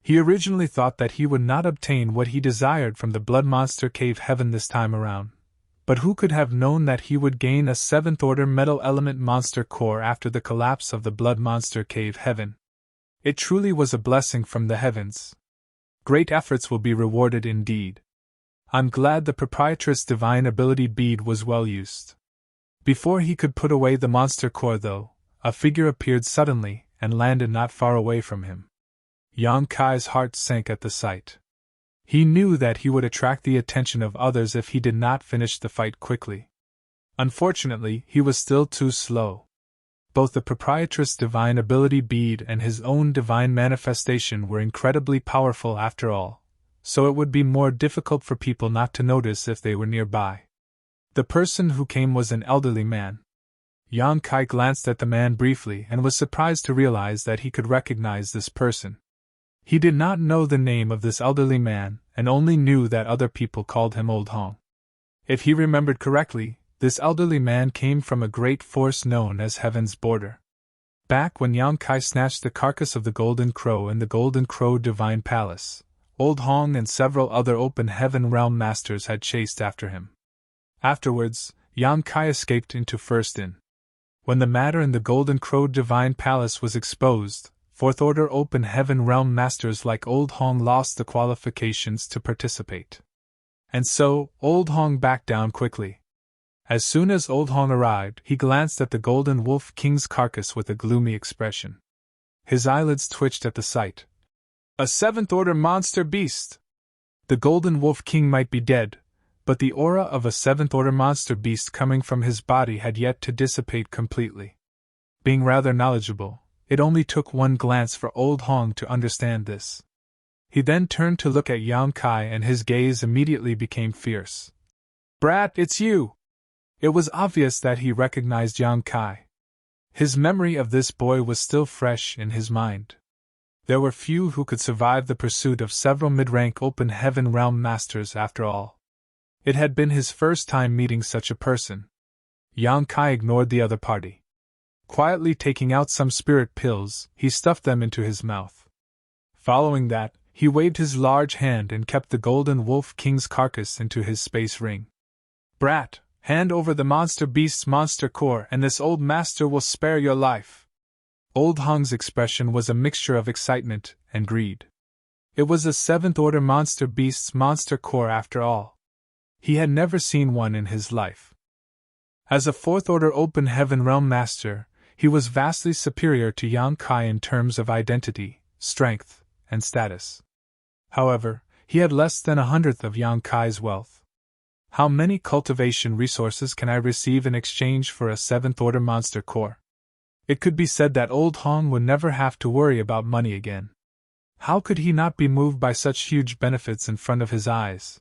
He originally thought that he would not obtain what he desired from the Blood Monster Cave Heaven this time around, but who could have known that he would gain a seventh-order metal element monster core after the collapse of the Blood Monster Cave Heaven? It truly was a blessing from the heavens. Great efforts will be rewarded indeed. I'm glad the proprietress' divine ability bead was well used. Before he could put away the monster core, though, a figure appeared suddenly and landed not far away from him. Yang Kai's heart sank at the sight. He knew that he would attract the attention of others if he did not finish the fight quickly. Unfortunately, he was still too slow. Both the proprietress' divine ability bead and his own divine manifestation were incredibly powerful after all, so it would be more difficult for people not to notice if they were nearby. The person who came was an elderly man. Yang Kai glanced at the man briefly and was surprised to realize that he could recognize this person. He did not know the name of this elderly man, and only knew that other people called him Old Hong. If he remembered correctly, this elderly man came from a great force known as Heaven's Border. Back when Yang Kai snatched the carcass of the Golden Crow in the Golden Crow Divine Palace, Old Hong and several other Open Heaven Realm Masters had chased after him. Afterwards, Yang Kai escaped into First Inn. When the matter in the Golden Crow Divine Palace was exposed, Fourth Order Open Heaven Realm Masters like Old Hong lost the qualifications to participate. And so, Old Hong backed down quickly. As soon as Old Hong arrived, he glanced at the Golden Wolf King's carcass with a gloomy expression. His eyelids twitched at the sight. A seventh-order monster beast! The Golden Wolf King might be dead, but the aura of a seventh-order monster beast coming from his body had yet to dissipate completely. Being rather knowledgeable, it only took one glance for Old Hong to understand this. He then turned to look at Yang Kai and his gaze immediately became fierce. "Brat, it's you!" It was obvious that he recognized Yang Kai. His memory of this boy was still fresh in his mind. There were few who could survive the pursuit of several mid-rank Open Heaven Realm Masters after all. It had been his first time meeting such a person. Yang Kai ignored the other party. Quietly taking out some spirit pills, he stuffed them into his mouth. Following that, he waved his large hand and kept the Golden Wolf King's carcass into his space ring. "Brat, Hand over the monster beast's monster core and this old master will spare your life. Old Hong's expression was a mixture of excitement and greed. It was a 7th order monster beast's monster core after all. He had never seen one in his life. As a 4th order open heaven realm master, he was vastly superior to Yang Kai in terms of identity, strength, and status. However, he had less than 1/100th of Yang Kai's wealth. How many cultivation resources can I receive in exchange for a 7th order monster core? It could be said that Old Hong would never have to worry about money again. How could he not be moved by such huge benefits in front of his eyes?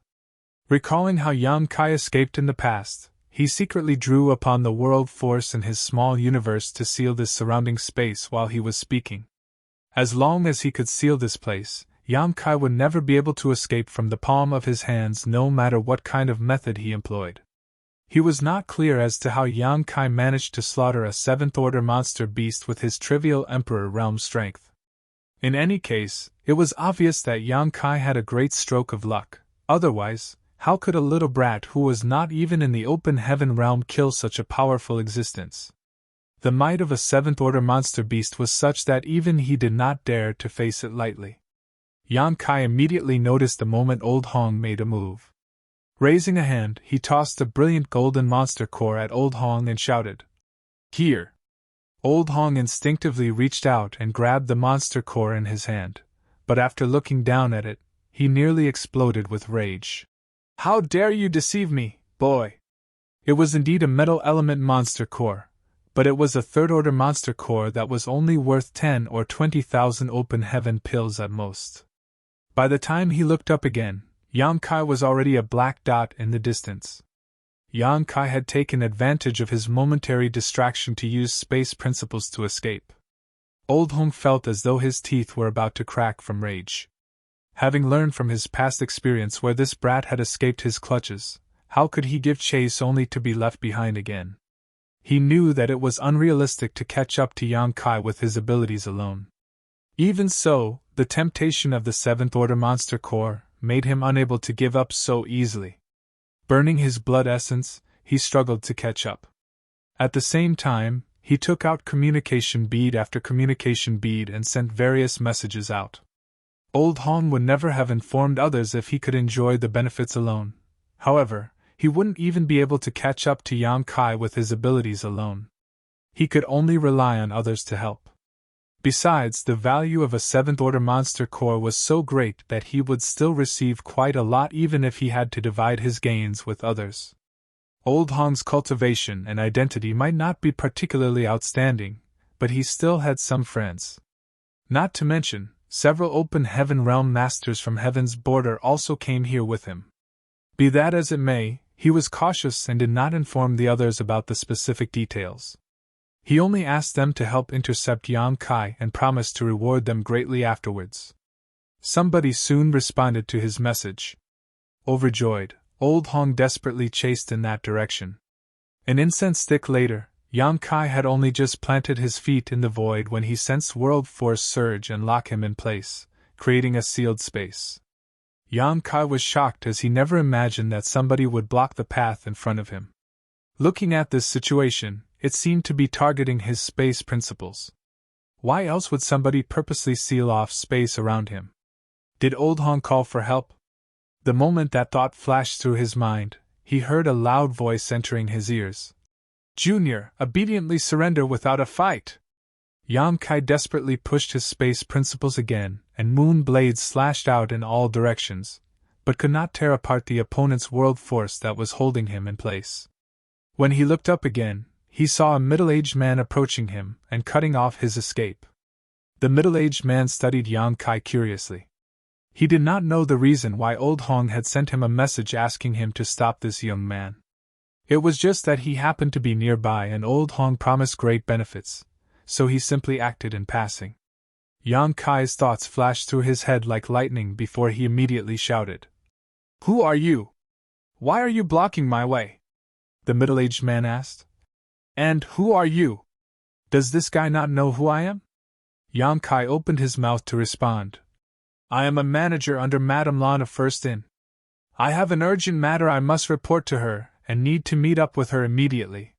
Recalling how Yang Kai escaped in the past, he secretly drew upon the world force in his small universe to seal this surrounding space while he was speaking. As long as he could seal this place, Yang Kai would never be able to escape from the palm of his hands no matter what kind of method he employed. He was not clear as to how Yang Kai managed to slaughter a 7th order monster beast with his trivial Emperor realm strength. In any case, it was obvious that Yang Kai had a great stroke of luck. Otherwise, how could a little brat who was not even in the open heaven realm kill such a powerful existence? The might of a 7th order monster beast was such that even he did not dare to face it lightly. Yang Kai immediately noticed the moment Old Hong made a move. Raising a hand, he tossed a brilliant golden monster core at Old Hong and shouted, "Here!" Old Hong instinctively reached out and grabbed the monster core in his hand, but after looking down at it, he nearly exploded with rage. "How dare you deceive me, boy!" It was indeed a metal element monster core, but it was a 3rd order monster core that was only worth 10 or 20,000 open heaven pills at most. By the time he looked up again, Yang Kai was already a black dot in the distance. Yang Kai had taken advantage of his momentary distraction to use space principles to escape. Old Hong felt as though his teeth were about to crack from rage. Having learned from his past experience where this brat had escaped his clutches, how could he give chase only to be left behind again? He knew that it was unrealistic to catch up to Yang Kai with his abilities alone. Even so, the temptation of the 7th order monster core made him unable to give up so easily. Burning his blood essence, he struggled to catch up. At the same time, he took out communication bead after communication bead and sent various messages out. Old Hong would never have informed others if he could enjoy the benefits alone. However, he wouldn't even be able to catch up to Yang Kai with his abilities alone. He could only rely on others to help. Besides, the value of a 7th order monster core was so great that he would still receive quite a lot even if he had to divide his gains with others. Old Hong's cultivation and identity might not be particularly outstanding, but he still had some friends. Not to mention, several open heaven realm masters from heaven's border also came here with him. Be that as it may, he was cautious and did not inform the others about the specific details. He only asked them to help intercept Yang Kai and promised to reward them greatly afterwards. Somebody soon responded to his message. Overjoyed, Old Hong desperately chased in that direction. An incense stick later, Yang Kai had only just planted his feet in the void when he sensed world force surge and lock him in place, creating a sealed space. Yang Kai was shocked as he never imagined that somebody would block the path in front of him. Looking at this situation, it seemed to be targeting his space principles. Why else would somebody purposely seal off space around him? Did Old Hong call for help? The moment that thought flashed through his mind, he heard a loud voice entering his ears. "Junior, obediently surrender without a fight!" Yang Kai desperately pushed his space principles again, and moon blades slashed out in all directions, but could not tear apart the opponent's world force that was holding him in place. When he looked up again, he saw a middle-aged man approaching him and cutting off his escape. The middle-aged man studied Yang Kai curiously. He did not know the reason why Old Hong had sent him a message asking him to stop this young man. It was just that he happened to be nearby and Old Hong promised great benefits, so he simply acted in passing. Yang Kai's thoughts flashed through his head like lightning before he immediately shouted, "Who are you? Why are you blocking my way?" The middle-aged man asked. "And who are you? Does this guy not know who I am?" Yang Kai opened his mouth to respond. "I am a manager under Madame Lana First Inn. I have an urgent matter I must report to her, and need to meet up with her immediately.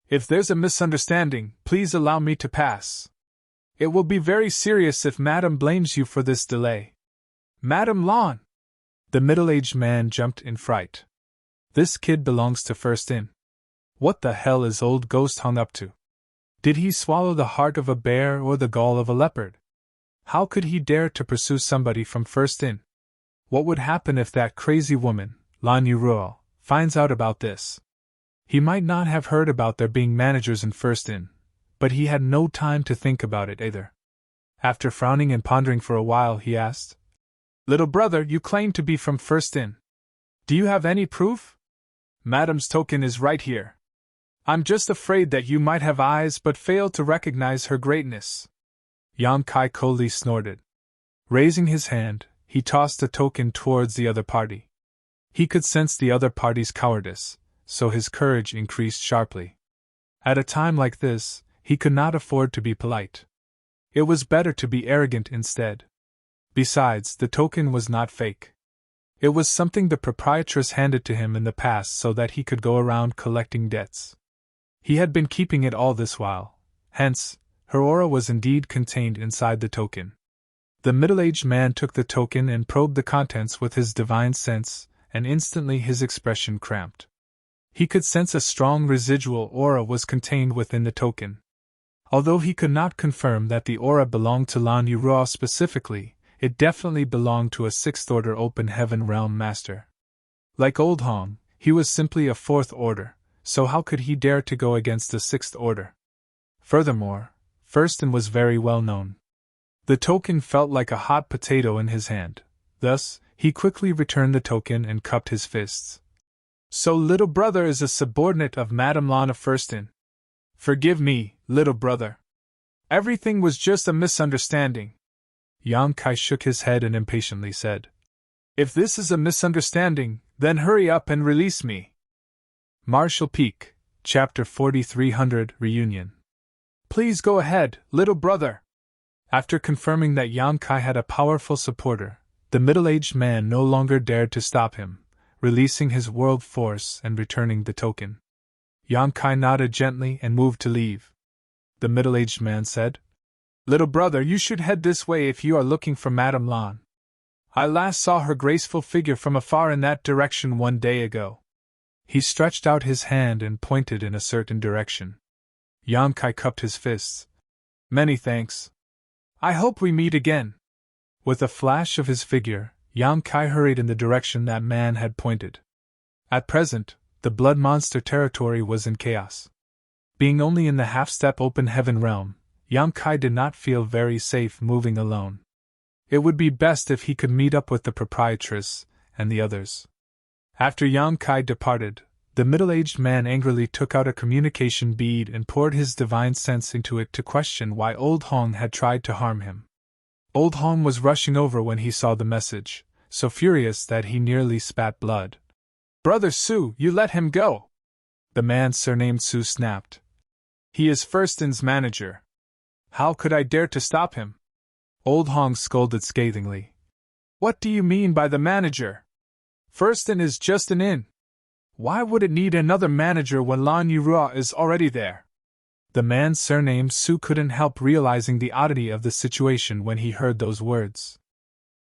If there's a misunderstanding, please allow me to pass. It will be very serious if Madame blames you for this delay. Madame Lon! The middle-aged man jumped in fright. This kid belongs to First Inn. What the hell is old Ghost hung up to? Did he swallow the heart of a bear or the gall of a leopard? How could he dare to pursue somebody from First Inn? What would happen if that crazy woman, Lan Yurua, finds out about this? He might not have heard about there being managers in First Inn, but he had no time to think about it either. After frowning and pondering for a while, he asked, "Little brother, you claim to be from First Inn. Do you have any proof?" "Madame's token is right here. I'm just afraid that you might have eyes but fail to recognize her greatness." Yang Kai coldly snorted. Raising his hand, he tossed the token towards the other party. He could sense the other party's cowardice, so his courage increased sharply. At a time like this, he could not afford to be polite. It was better to be arrogant instead. Besides, the token was not fake. It was something the proprietress handed to him in the past so that he could go around collecting debts. He had been keeping it all this while, hence, her aura was indeed contained inside the token. The middle-aged man took the token and probed the contents with his divine sense, and instantly his expression cramped. He could sense a strong residual aura was contained within the token. Although he could not confirm that the aura belonged to Lan Yurua specifically, it definitely belonged to a sixth-order open heaven realm master. Like Old Hong, he was simply a fourth order, so how could he dare to go against the sixth order? Furthermore, Firsten was very well known. The token felt like a hot potato in his hand. Thus, he quickly returned the token and cupped his fists. "So little brother is a subordinate of Madame Lana Firsten. Forgive me, little brother. Everything was just a misunderstanding." Yang Kai shook his head and impatiently said, "If this is a misunderstanding, then hurry up and release me." Marshall Peak, Chapter 4300 Reunion. "Please go ahead, little brother." After confirming that Yang Kai had a powerful supporter, the middle-aged man no longer dared to stop him, releasing his world force and returning the token. Yang Kai nodded gently and moved to leave. The middle-aged man said, "Little brother, you should head this way if you are looking for Madame Lan. I last saw her graceful figure from afar in that direction 1 day ago." He stretched out his hand and pointed in a certain direction. Yang Kai cupped his fists. "Many thanks. I hope we meet again." With a flash of his figure, Yang Kai hurried in the direction that man had pointed. At present, the blood monster territory was in chaos. Being only in the half-step open heaven realm, Yang Kai did not feel very safe moving alone. It would be best if he could meet up with the proprietress and the others. After Yang Kai departed, the middle-aged man angrily took out a communication bead and poured his divine sense into it to question why Old Hong had tried to harm him. Old Hong was rushing over when he saw the message, so furious that he nearly spat blood. "Brother Su, you let him go!" The man surnamed Su snapped. "He is Firston's manager. How could I dare to stop him?" Old Hong scolded scathingly. "What do you mean by the manager? Firston is just an inn. Why would it need another manager when Lan Yurua is already there?" The man surnamed Su couldn't help realizing the oddity of the situation when he heard those words.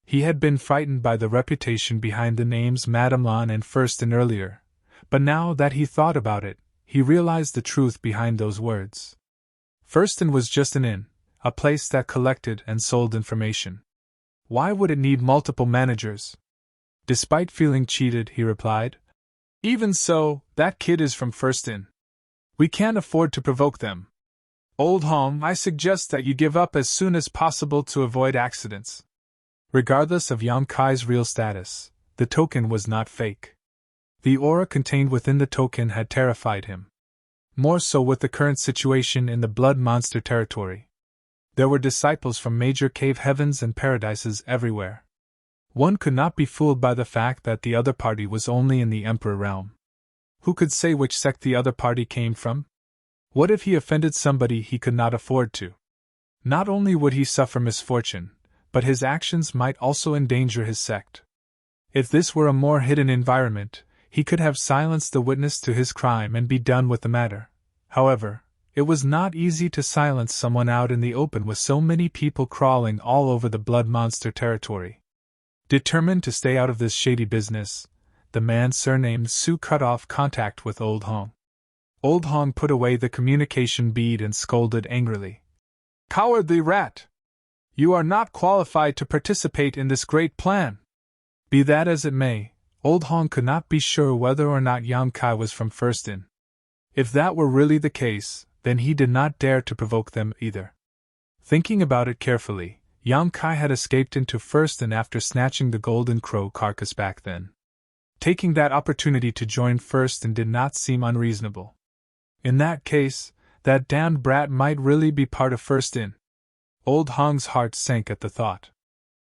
He had been frightened by the reputation behind the names Madame Lan and Firston earlier, but now that he thought about it, he realized the truth behind those words. Firston was just an inn, a place that collected and sold information. Why would it need multiple managers? Despite feeling cheated, he replied, "Even so, that kid is from Firston. We can't afford to provoke them. Old Hong, I suggest that you give up as soon as possible to avoid accidents." Regardless of Yang Kai's real status, the token was not fake. The aura contained within the token had terrified him. More so with the current situation in the blood monster territory. There were disciples from major cave heavens and paradises everywhere. One could not be fooled by the fact that the other party was only in the Emperor realm. Who could say which sect the other party came from? What if he offended somebody he could not afford to? Not only would he suffer misfortune, but his actions might also endanger his sect. If this were a more hidden environment, he could have silenced the witness to his crime and be done with the matter. However, it was not easy to silence someone out in the open with so many people crawling all over the blood monster territory. Determined to stay out of this shady business, the man surnamed Su cut off contact with Old Hong. Old Hong put away the communication bead and scolded angrily. "Cowardly rat! You are not qualified to participate in this great plan." Be that as it may, Old Hong could not be sure whether or not Yang Kai was from First In. If that were really the case, then he did not dare to provoke them either. Thinking about it carefully, Yang Kai had escaped into First In after snatching the golden crow carcass back then. Taking that opportunity to join First In did not seem unreasonable. In that case, that damned brat might really be part of First In. Old Hong's heart sank at the thought.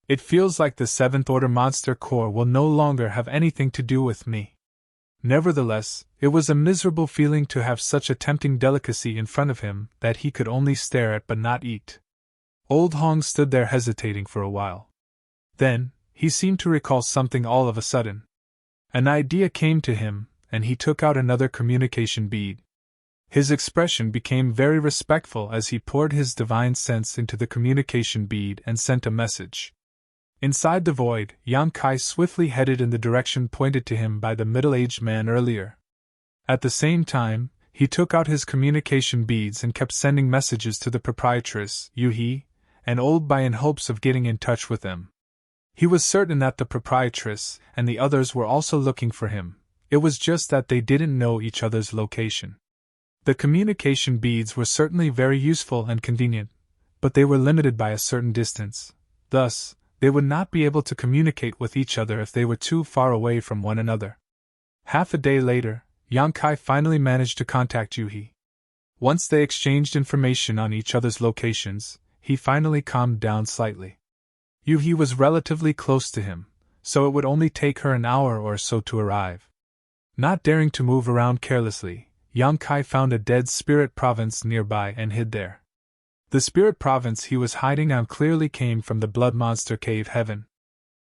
It feels like the Seventh Order Monster Corps will no longer have anything to do with me. Nevertheless, it was a miserable feeling to have such a tempting delicacy in front of him that he could only stare at but not eat. Old Hong stood there hesitating for a while. Then, he seemed to recall something all of a sudden. An idea came to him, and he took out another communication bead. His expression became very respectful as he poured his divine sense into the communication bead and sent a message. Inside the void, Yang Kai swiftly headed in the direction pointed to him by the middle-aged man earlier. At the same time, he took out his communication beads and kept sending messages to the proprietress, Yu He, and Old Bai in hopes of getting in touch with them. He was certain that the proprietress and the others were also looking for him. It was just that they didn't know each other's location. The communication beads were certainly very useful and convenient, but they were limited by a certain distance. Thus, they would not be able to communicate with each other if they were too far away from one another. Half a day later, Yang Kai finally managed to contact Yu He. Once they exchanged information on each other's locations, he finally calmed down slightly. Yu He was relatively close to him, so it would only take her an hour or so to arrive. Not daring to move around carelessly, Yang Kai found a dead spirit province nearby and hid there. The spirit province he was hiding on clearly came from the blood monster cave heaven.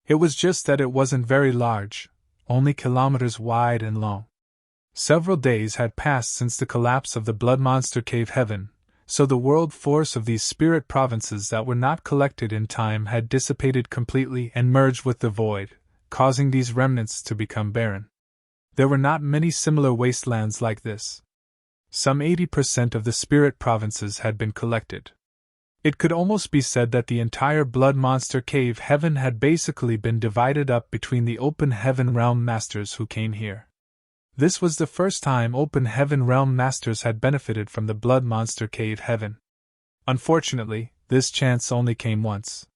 It was just that it wasn't very large, only kilometers wide and long. Several days had passed since the collapse of the blood monster cave heaven, so the world force of these spirit provinces that were not collected in time had dissipated completely and merged with the void, causing these remnants to become barren. There were not many similar wastelands like this. Some 80% of the spirit provinces had been collected. It could almost be said that the entire blood monster cave heaven had basically been divided up between the open heaven realm masters who came here. This was the first time open heaven realm masters had benefited from the blood monster cave heaven. Unfortunately, this chance only came once.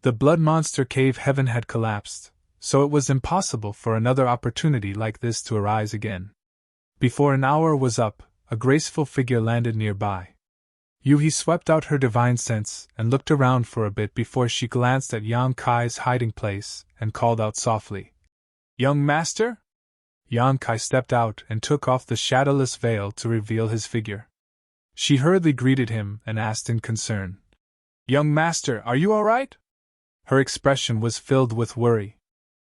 The blood monster cave heaven had collapsed, so it was impossible for another opportunity like this to arise again. Before an hour was up, a graceful figure landed nearby. Yu He swept out her divine sense and looked around for a bit before she glanced at Yang Kai's hiding place and called out softly, "Young master?" Yang Kai stepped out and took off the shadowless veil to reveal his figure. She hurriedly greeted him and asked in concern, "Young master, are you all right?" Her expression was filled with worry.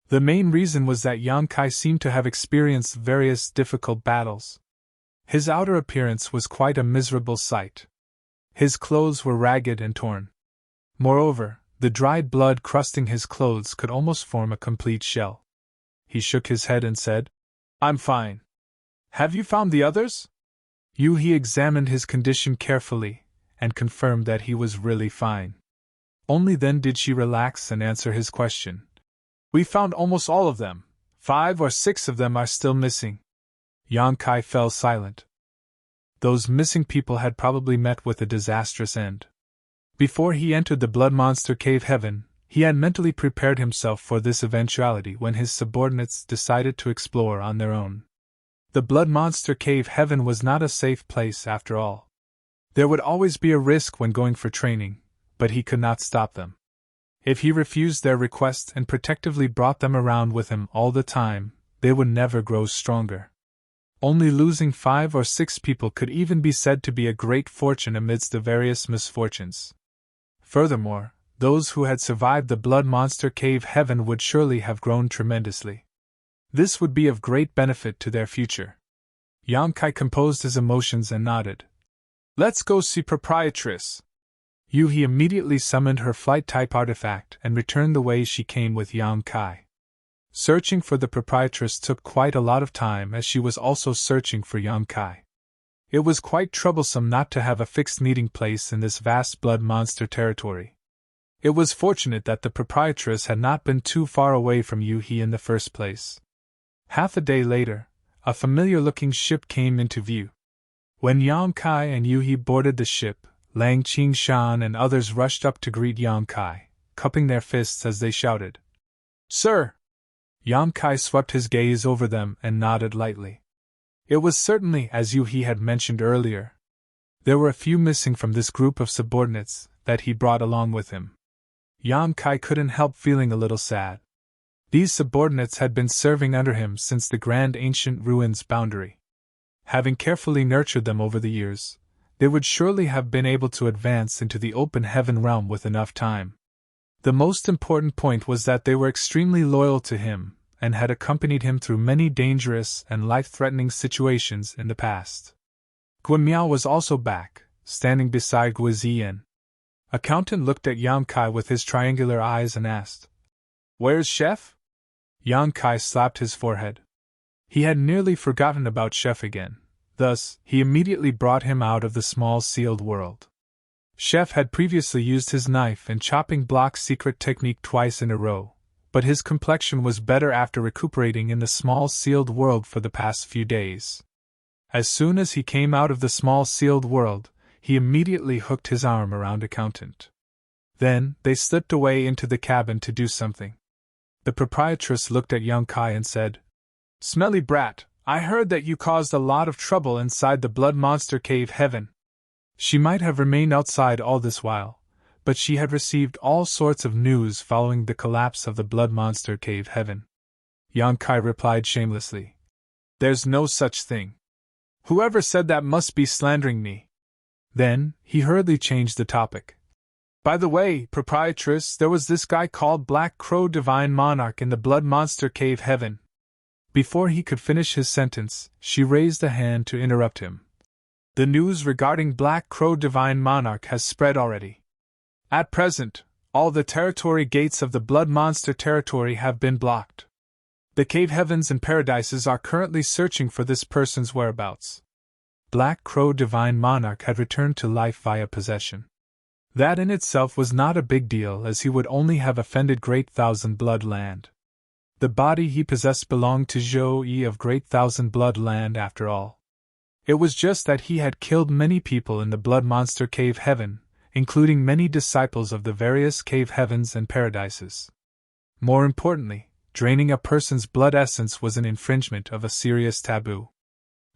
The main reason was that Yang Kai seemed to have experienced various difficult battles. His outer appearance was quite a miserable sight. His clothes were ragged and torn. Moreover, the dried blood crusting his clothes could almost form a complete shell. He shook his head and said, "I'm fine. Have you found the others?" Yu He examined his condition carefully and confirmed that he was really fine. Only then did she relax and answer his question. "We found almost all of them. 5 or 6 of them are still missing." Yang Kai fell silent. Those missing people had probably met with a disastrous end. Before he entered the blood monster cave heaven, he had mentally prepared himself for this eventuality when his subordinates decided to explore on their own. The blood monster cave heaven was not a safe place after all. There would always be a risk when going for training, but he could not stop them. If he refused their request and protectively brought them around with him all the time, they would never grow stronger. Only losing 5 or 6 people could even be said to be a great fortune amidst the various misfortunes. Furthermore, those who had survived the blood monster cave heaven would surely have grown tremendously. This would be of great benefit to their future. Yang Kai composed his emotions and nodded. Let's go see Proprietress. Yuhi immediately summoned her flight-type artifact and returned the way she came with Yang Kai. Searching for the Proprietress took quite a lot of time, as she was also searching for Yang Kai. It was quite troublesome not to have a fixed meeting place in this vast blood monster territory. It was fortunate that the Proprietress had not been too far away from Yuhi in the first place. Half a day later, a familiar-looking ship came into view. When Yang Kai and Yuhi boarded the ship, Lang Qingshan and others rushed up to greet Yang Kai, cupping their fists as they shouted, "Sir!" Yang Kai swept his gaze over them and nodded lightly. It was certainly as Yuhi had mentioned earlier. There were a few missing from this group of subordinates that he brought along with him. Yang Kai couldn't help feeling a little sad. These subordinates had been serving under him since the grand ancient ruins boundary. Having carefully nurtured them over the years, they would surely have been able to advance into the open heaven realm with enough time. The most important point was that they were extremely loyal to him, and had accompanied him through many dangerous and life-threatening situations in the past. Guan Miao was also back, standing beside Guo Ziyan. Accountant looked at Yang Kai with his triangular eyes and asked, "Where's Chef?" Yang Kai slapped his forehead. He had nearly forgotten about Chef again, thus, he immediately brought him out of the small sealed world. Chef had previously used his knife and chopping block secret technique twice in a row, but his complexion was better after recuperating in the small sealed world for the past few days. As soon as he came out of the small sealed world, he immediately hooked his arm around Accountant. Then, they slipped away into the cabin to do something. The Proprietress looked at Yang Kai and said, "Smelly brat, I heard that you caused a lot of trouble inside the Blood Monster Cave Heaven." She might have remained outside all this while, but she had received all sorts of news following the collapse of the Blood Monster Cave Heaven. Yang Kai replied shamelessly, "There's no such thing. Whoever said that must be slandering me." Then, he hurriedly changed the topic. "By the way, Proprietress, there was this guy called Black Crow Divine Monarch in the Blood Monster Cave Heaven." Before he could finish his sentence, she raised a hand to interrupt him. "The news regarding Black Crow Divine Monarch has spread already. At present, all the territory gates of the Blood Monster territory have been blocked. The Cave Heavens and Paradises are currently searching for this person's whereabouts." Black Crow Divine Monarch had returned to life via possession. That in itself was not a big deal, as he would only have offended Great Thousand Blood Land. The body he possessed belonged to Zhou Yi of Great Thousand Blood Land after all. It was just that he had killed many people in the Blood Monster Cave Heaven, including many disciples of the various Cave Heavens and Paradises. More importantly, draining a person's blood essence was an infringement of a serious taboo.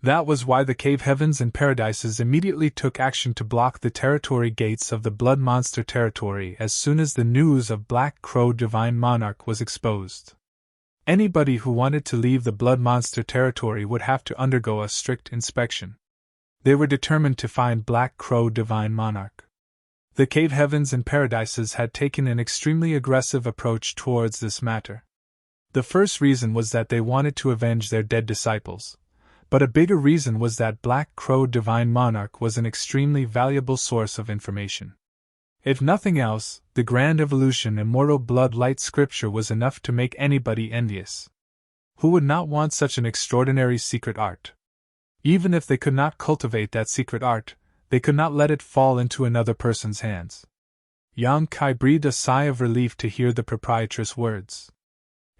That was why the Cave Heavens and Paradises immediately took action to block the territory gates of the Blood Monster territory as soon as the news of Black Crow Divine Monarch was exposed. Anybody who wanted to leave the Blood Monster territory would have to undergo a strict inspection. They were determined to find Black Crow Divine Monarch. The Cave Heavens and Paradises had taken an extremely aggressive approach towards this matter. The first reason was that they wanted to avenge their dead disciples, but a bigger reason was that Black Crow Divine Monarch was an extremely valuable source of information. If nothing else, the Grand Evolution Immortal Blood Light Scripture was enough to make anybody envious. Who would not want such an extraordinary secret art? Even if they could not cultivate that secret art, they could not let it fall into another person's hands. Yang Kai breathed a sigh of relief to hear the Proprietress' words.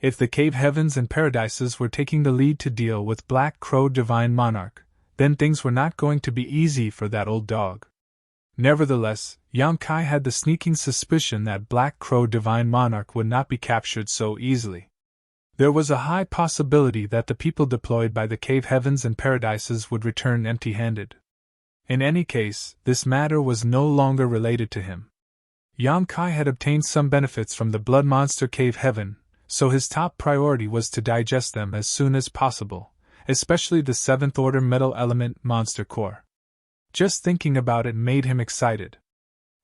If the Cave Heavens and Paradises were taking the lead to deal with Black Crow Divine Monarch, then things were not going to be easy for that old dog. Nevertheless, Yang Kai had the sneaking suspicion that Black Crow Divine Monarch would not be captured so easily. There was a high possibility that the people deployed by the Cave Heavens and Paradises would return empty-handed. In any case, this matter was no longer related to him. Yang Kai had obtained some benefits from the Blood Monster Cave Heaven, so his top priority was to digest them as soon as possible, especially the 7th Order Metal Element Monster Core. Just thinking about it made him excited.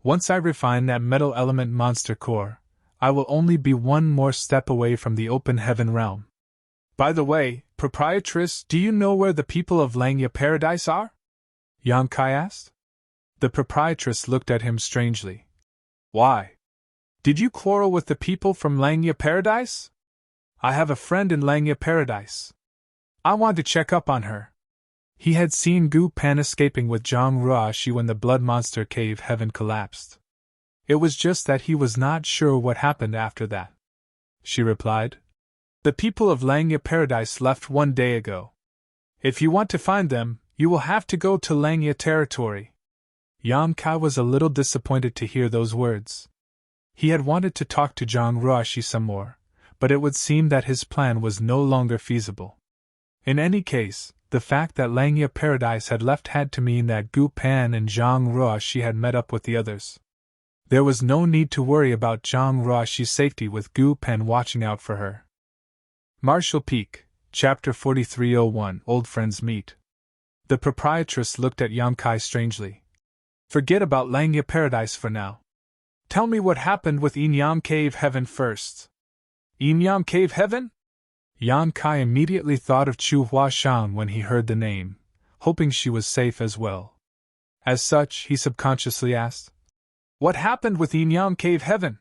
Once I refine that Metal Element Monster Core, I will only be one more step away from the open heaven realm. By the way, proprietress, do you know where the people of Langya Paradise are? Yang Kai asked. The proprietress looked at him strangely. Why? Did you quarrel with the people from Langya Paradise? I have a friend in Langya Paradise. I want to check up on her. He had seen Gu Pan escaping with Zhang Ruashi when the Blood Monster Cave Heaven collapsed. It was just that he was not sure what happened after that. She replied. The people of Langya Paradise left 1 day ago. If you want to find them, you will have to go to Langya territory. Yang Kai was a little disappointed to hear those words. He had wanted to talk to Zhang Ruashi some more, but it would seem that his plan was no longer feasible. In any case, the fact that Langya Paradise had left had to mean that Gu Pan and Zhang Ruashi had met up with the others. There was no need to worry about Zhang Ruashi's safety with Gu Pan watching out for her. Marshall Peak, Chapter 4301, Old Friends Meet. The proprietress looked at Yang Kai strangely. Forget about Langya Paradise for now. Tell me what happened with Enyang Cave Heaven first. Enyang Cave Heaven? Yang Kai immediately thought of Chu Huashan when he heard the name, hoping she was safe as well. As such, he subconsciously asked, What happened with Enyang Cave Heaven?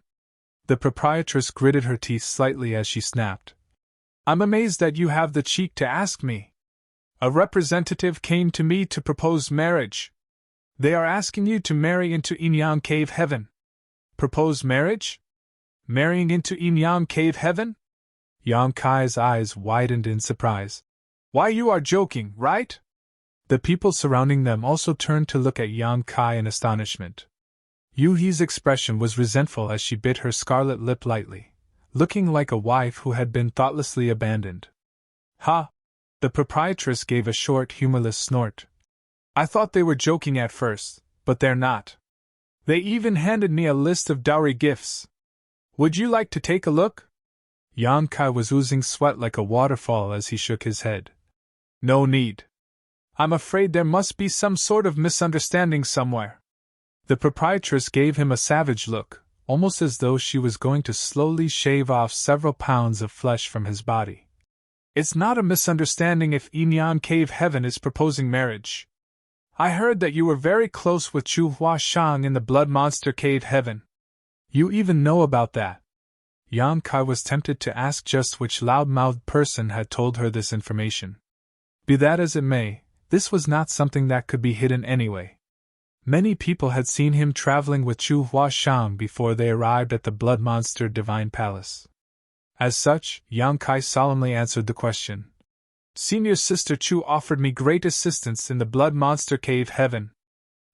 The proprietress gritted her teeth slightly as she snapped. I'm amazed that you have the cheek to ask me. A representative came to me to propose marriage. They are asking you to marry into Enyang Cave Heaven. Propose marriage? Marrying into Enyang Cave Heaven? Yang Kai's eyes widened in surprise. Why, you are joking, right? The people surrounding them also turned to look at Yang Kai in astonishment. Yu Yi's expression was resentful as she bit her scarlet lip lightly, looking like a wife who had been thoughtlessly abandoned. Ha! The proprietress gave a short, humorless snort. I thought they were joking at first, but they're not. They even handed me a list of dowry gifts. Would you like to take a look? Yang Kai was oozing sweat like a waterfall as he shook his head. No need. I'm afraid there must be some sort of misunderstanding somewhere. The proprietress gave him a savage look, almost as though she was going to slowly shave off several pounds of flesh from his body. It's not a misunderstanding if Enyang Cave Heaven is proposing marriage. I heard that you were very close with Chu Huashang in the Blood Monster Cave Heaven. You even know about that. Yang Kai was tempted to ask just which loud-mouthed person had told her this information. Be that as it may, this was not something that could be hidden anyway. Many people had seen him traveling with Chu Huashang before they arrived at the Blood Monster Divine Palace. As such, Yang Kai solemnly answered the question. Senior Sister Chu offered me great assistance in the Blood Monster Cave Heaven.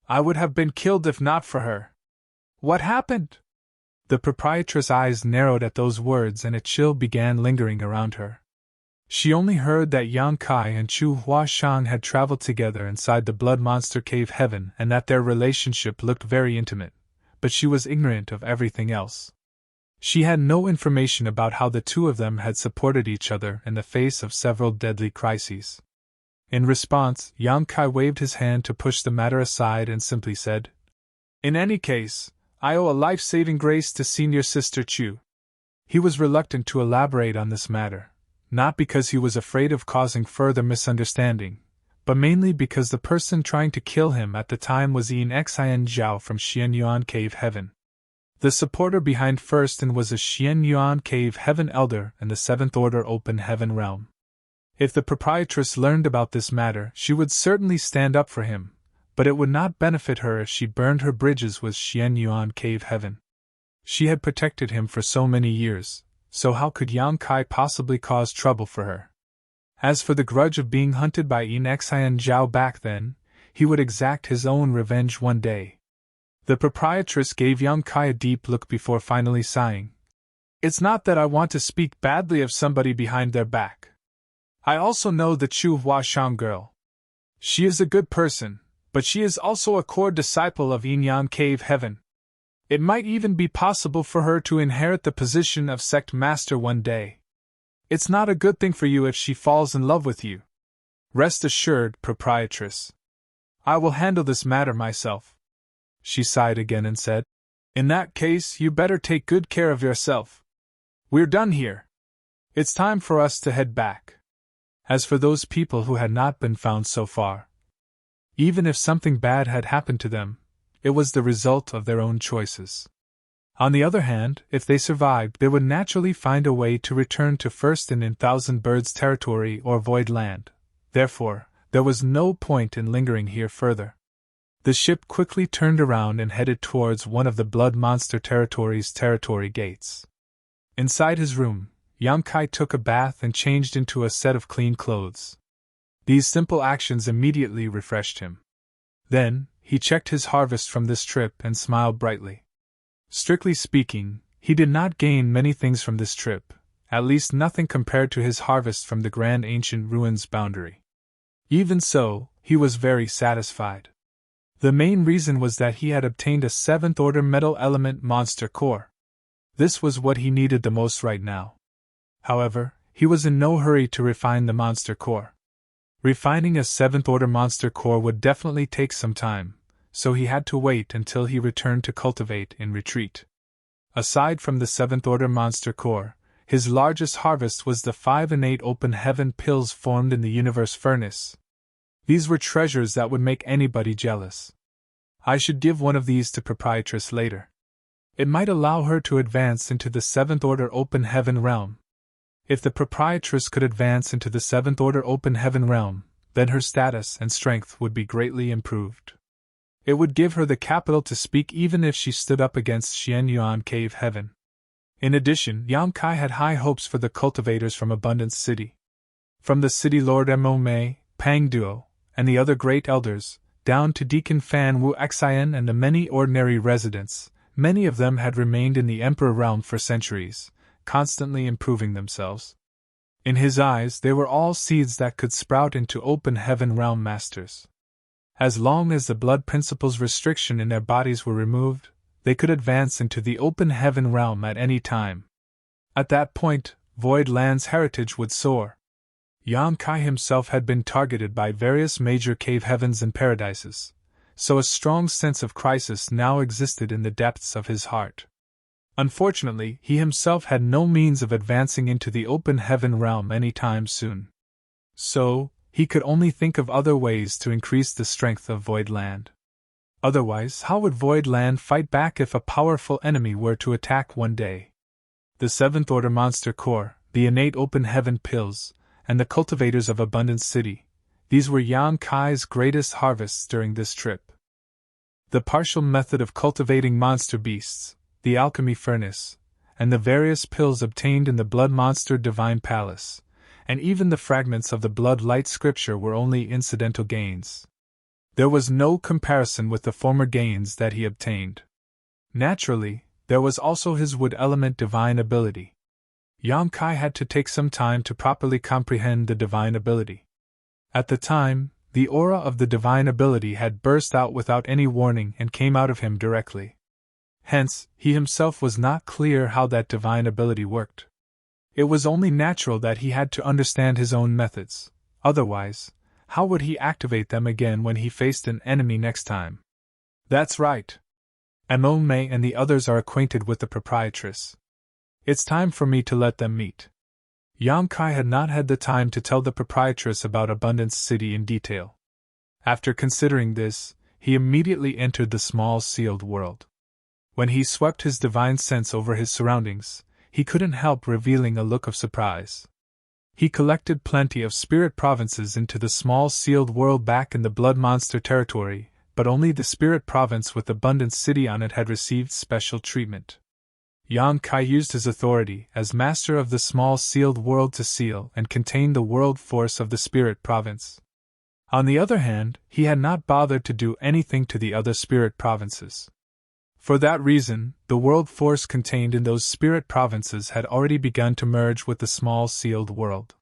I would have been killed if not for her. What happened? The proprietress' eyes narrowed at those words and a chill began lingering around her. She only heard that Yang Kai and Chu Huashang had traveled together inside the Blood Monster Cave Heaven and that their relationship looked very intimate, but she was ignorant of everything else. She had no information about how the two of them had supported each other in the face of several deadly crises. In response, Yang Kai waved his hand to push the matter aside and simply said, In any case, I owe a life-saving grace to Senior Sister Chu. He was reluctant to elaborate on this matter, not because he was afraid of causing further misunderstanding, but mainly because the person trying to kill him at the time was Yin Xian Zhao from Xianyuan Cave Heaven. The supporter behind Firsten was a Xianyuan Cave Heaven elder in the 7th Order Open Heaven realm. If the proprietress learned about this matter, she would certainly stand up for him, but it would not benefit her if she burned her bridges with Xianyuan Cave Heaven. She had protected him for so many years, so how could Yang Kai possibly cause trouble for her? As for the grudge of being hunted by Yin Xian Zhao back then, he would exact his own revenge one day. The proprietress gave Yang Kai a deep look before finally sighing. It's not that I want to speak badly of somebody behind their back. I also know the Chu Huashang girl. She is a good person, but she is also a core disciple of Enyang Cave Heaven. It might even be possible for her to inherit the position of sect master one day. It's not a good thing for you if she falls in love with you. Rest assured, proprietress. I will handle this matter myself. She sighed again and said, In that case, you better take good care of yourself. We're done here. It's time for us to head back. As for those people who had not been found so far, even if something bad had happened to them, it was the result of their own choices. On the other hand, if they survived, they would naturally find a way to return to First in Thousand Birds territory or Void Land. Therefore, there was no point in lingering here further. The ship quickly turned around and headed towards one of the Blood Monster Territory's territory gates. Inside his room, Yamkai took a bath and changed into a set of clean clothes. These simple actions immediately refreshed him. Then, he checked his harvest from this trip and smiled brightly. Strictly speaking, he did not gain many things from this trip, at least nothing compared to his harvest from the Grand Ancient Ruins boundary. Even so, he was very satisfied. The main reason was that he had obtained a 7th-order metal element monster core. This was what he needed the most right now. However, he was in no hurry to refine the monster core. Refining a 7th-order monster core would definitely take some time, so he had to wait until he returned to cultivate in retreat. Aside from the 7th-order monster core, his largest harvest was the 5 and 8 open heaven pills formed in the universe furnace. These were treasures that would make anybody jealous. I should give one of these to Proprietress later. It might allow her to advance into the 7th-order open heaven realm. If the Proprietress could advance into the 7th-order open heaven realm, then her status and strength would be greatly improved. It would give her the capital to speak even if she stood up against Xianyuan Cave Heaven. In addition, Yamkai had high hopes for the cultivators from Abundance City. From the city Lord Mo-Mei, Pang Duo, and the other great elders, down to Deacon Fan Wu Xian and the many ordinary residents, many of them had remained in the Emperor realm for centuries, constantly improving themselves. In his eyes, they were all seeds that could sprout into open heaven realm masters. As long as the blood principle's restriction in their bodies were removed, they could advance into the open heaven realm at any time. At that point, Void Land's heritage would soar. Yamkai himself had been targeted by various major cave heavens and paradises, so a strong sense of crisis now existed in the depths of his heart. Unfortunately, he himself had no means of advancing into the open heaven realm any time soon. So, he could only think of other ways to increase the strength of Void Land. Otherwise, how would Void Land fight back if a powerful enemy were to attack one day? The 7th-order monster core, the innate open heaven pills, and the cultivators of Abundance City, these were Yamkai's greatest harvests during this trip. The partial method of cultivating monster beasts, the alchemy furnace, and the various pills obtained in the Blood Monster Divine Palace, and even the fragments of the Blood Light Scripture were only incidental gains. There was no comparison with the former gains that he obtained. Naturally, there was also his wood element divine ability. Yamkai had to take some time to properly comprehend the divine ability. At the time, the aura of the divine ability had burst out without any warning and came out of him directly. Hence, he himself was not clear how that divine ability worked. It was only natural that he had to understand his own methods, otherwise, how would he activate them again when he faced an enemy next time? That's right. Mo-Mei and the others are acquainted with the Proprietress. It's time for me to let them meet. Yamkai had not had the time to tell the Proprietress about Abundance City in detail. After considering this, he immediately entered the small sealed world. When he swept his divine sense over his surroundings, he couldn't help revealing a look of surprise. He collected plenty of spirit provinces into the small sealed world back in the Blood Monster territory, but only the spirit province with Abundance City on it had received special treatment. Yamkai used his authority as master of the small sealed world to seal and contain the world force of the spirit province. On the other hand, he had not bothered to do anything to the other spirit provinces. For that reason, the world force contained in those spirit provinces had already begun to merge with the small sealed world.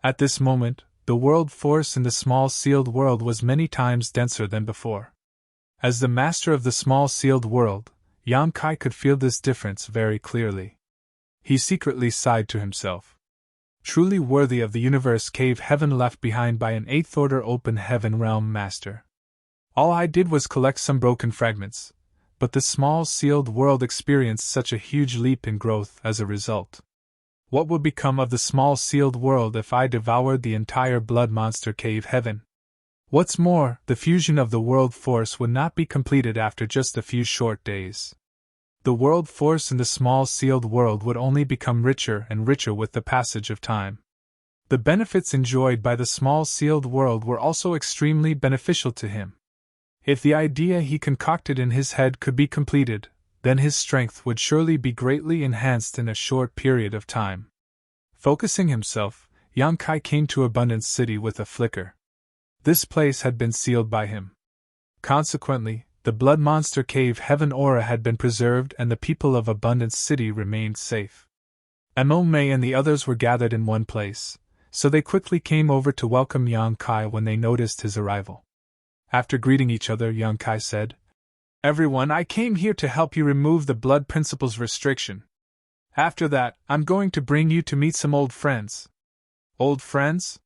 At this moment, the world force in the small sealed world was many times denser than before. As the master of the small sealed world, Yamkai could feel this difference very clearly. He secretly sighed to himself. Truly worthy of the universe cave heaven left behind by an 8th-order open heaven realm master. All I did was collect some broken fragments, but the small sealed world experienced such a huge leap in growth as a result. What would become of the small sealed world if I devoured the entire blood monster cave heaven? What's more, the fusion of the world force would not be completed after just a few short days. The world force in the small sealed world would only become richer and richer with the passage of time. The benefits enjoyed by the small sealed world were also extremely beneficial to him. If the idea he concocted in his head could be completed, then his strength would surely be greatly enhanced in a short period of time. Focusing himself, Yang Kai came to Abundance City with a flicker. This place had been sealed by him. Consequently, the Blood Monster Cave Heaven aura had been preserved and the people of Abundance City remained safe. Mo Mei and the others were gathered in one place, so they quickly came over to welcome Yang Kai when they noticed his arrival. After greeting each other, Yang Kai said, "Everyone, I came here to help you remove the Blood Principle's restriction. After that, I'm going to bring you to meet some old friends." Old friends?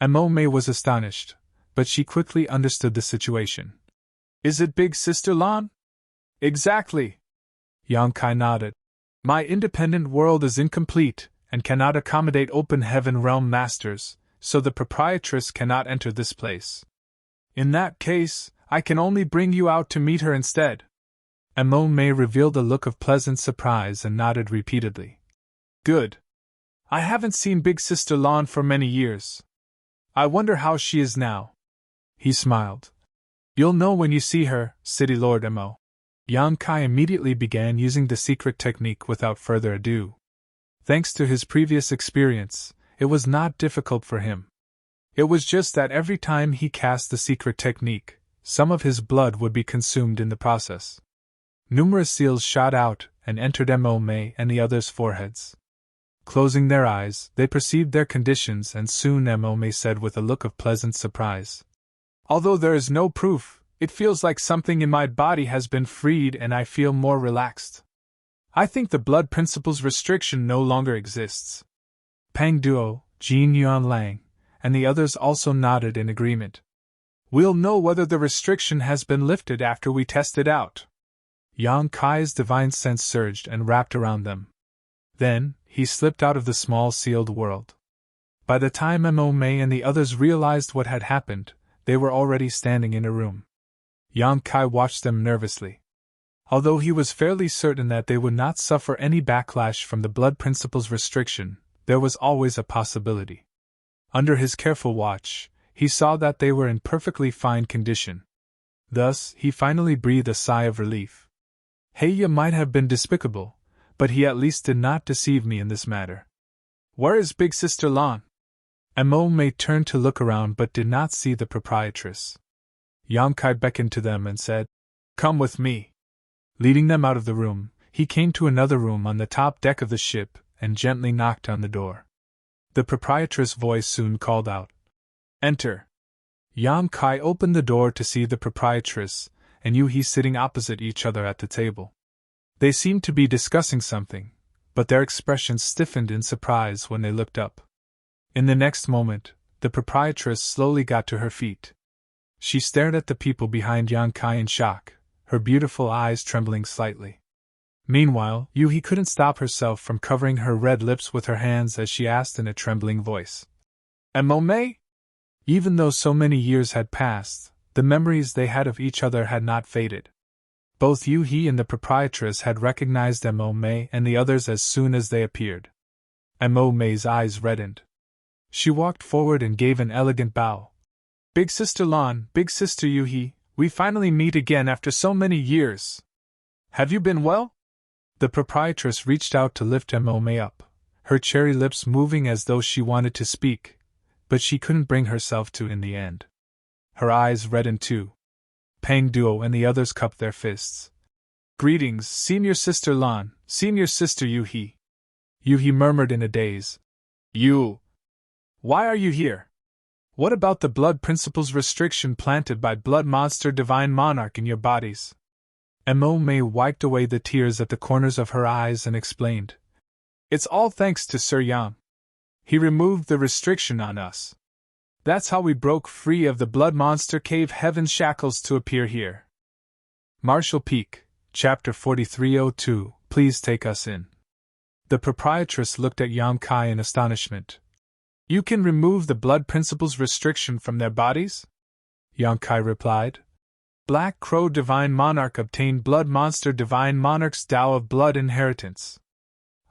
Mo Mei was astonished, but she quickly understood the situation. "Is it Big Sister Lan?" "Exactly." Yang Kai nodded. "My independent world is incomplete, and cannot accommodate open heaven realm masters, so the proprietress cannot enter this place. In that case, I can only bring you out to meet her instead." Mo Mei revealed a look of pleasant surprise and nodded repeatedly. "Good. I haven't seen Big Sister Lan for many years. I wonder how she is now." He smiled. "You'll know when you see her, City Lord Mo." Yang Kai immediately began using the secret technique without further ado. Thanks to his previous experience, it was not difficult for him. It was just that every time he cast the secret technique, some of his blood would be consumed in the process. Numerous seals shot out and entered Mo Mei and the others' foreheads. Closing their eyes, they perceived their conditions, and soon Mo Mei said with a look of pleasant surprise, "Although there is no proof, it feels like something in my body has been freed and I feel more relaxed. I think the blood principle's restriction no longer exists." Pang Duo, Jin Yuan Lang, and the others also nodded in agreement. "We'll know whether the restriction has been lifted after we test it out." Yang Kai's divine sense surged and wrapped around them. Then, he slipped out of the small sealed world. By the time Mo Mei and the others realized what had happened, they were already standing in a room. Yang Kai watched them nervously. Although he was fairly certain that they would not suffer any backlash from the blood principle's restriction, there was always a possibility. Under his careful watch, he saw that they were in perfectly fine condition. Thus, he finally breathed a sigh of relief. Heya might have been despicable, but he at least did not deceive me in this matter. "Where is Big Sister Lan?" Mo Mei turned to look around but did not see the proprietress. Yang Kai beckoned to them and said, "Come with me." Leading them out of the room, he came to another room on the top deck of the ship and gently knocked on the door. The proprietress' voice soon called out, "Enter." Yang Kai opened the door to see the proprietress and Yu-He sitting opposite each other at the table. They seemed to be discussing something, but their expressions stiffened in surprise when they looked up. In the next moment, the proprietress slowly got to her feet. She stared at the people behind Yang Kai in shock, her beautiful eyes trembling slightly. Meanwhile, Yu-He couldn't stop herself from covering her red lips with her hands as she asked in a trembling voice, "Mo Mei?" Even though so many years had passed, the memories they had of each other had not faded. Both Yu-He and the proprietress had recognized Mo Mei and the others as soon as they appeared. Mo Mei's eyes reddened. She walked forward and gave an elegant bow. "Big Sister Lan, Big Sister Yu-He, we finally meet again after so many years. Have you been well?" The proprietress reached out to lift Mo Mei up, her cherry lips moving as though she wanted to speak, but she couldn't bring herself to in the end. Her eyes reddened too. Pang Duo and the others cupped their fists. "Greetings, Senior Sister Lan, Senior Sister Yu-He." Yu-He murmured in a daze. Why are you here? What about the blood principle's restriction planted by Blood Monster Divine Monarch in your bodies?" Mo Mei wiped away the tears at the corners of her eyes and explained, "It's all thanks to Sir Yang. He removed the restriction on us. That's how we broke free of the Blood Monster Cave Heaven shackles to appear here." Marshall Peak, Chapter 4302, Please take us in. The proprietress looked at Yang Kai in astonishment. You can remove the blood principle's restriction from their bodies? Yang Kai replied. Black Crow Divine Monarch obtained Blood Monster Divine Monarch's Tao of Blood inheritance.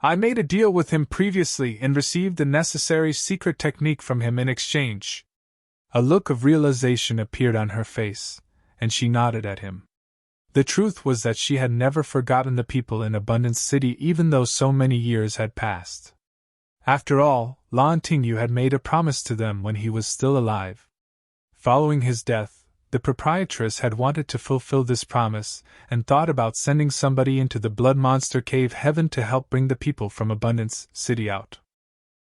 I made a deal with him previously and received the necessary secret technique from him in exchange. A look of realization appeared on her face, and she nodded at him. The truth was that she had never forgotten the people in Abundance City even though so many years had passed. After all, Lan Tingyu had made a promise to them when he was still alive. Following his death, the proprietress had wanted to fulfill this promise and thought about sending somebody into the Blood Monster Cave Heaven to help bring the people from Abundance City out.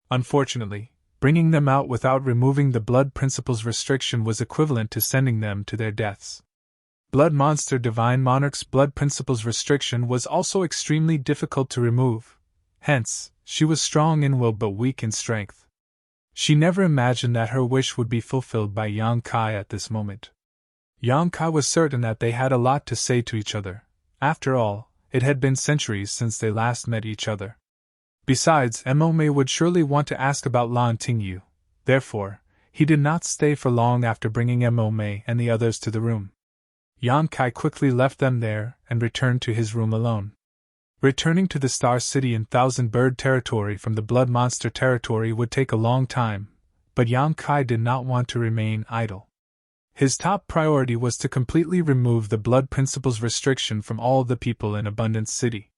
Unfortunately, bringing them out without removing the blood principle's restriction was equivalent to sending them to their deaths. Blood Monster Divine Monarch's blood principle's restriction was also extremely difficult to remove. Hence, she was strong in will but weak in strength. She never imagined that her wish would be fulfilled by Yang Kai at this moment. Yang Kai was certain that they had a lot to say to each other. After all, it had been centuries since they last met each other. Besides, Mo would surely want to ask about Lan Tingyu. Therefore, he did not stay for long after bringing Mo and the others to the room. Yang Kai quickly left them there and returned to his room alone. Returning to the Star City in Thousand Bird territory from the Blood Monster territory would take a long time, but Yang Kai did not want to remain idle. His top priority was to completely remove the blood principle's restriction from all the people in Abundance City.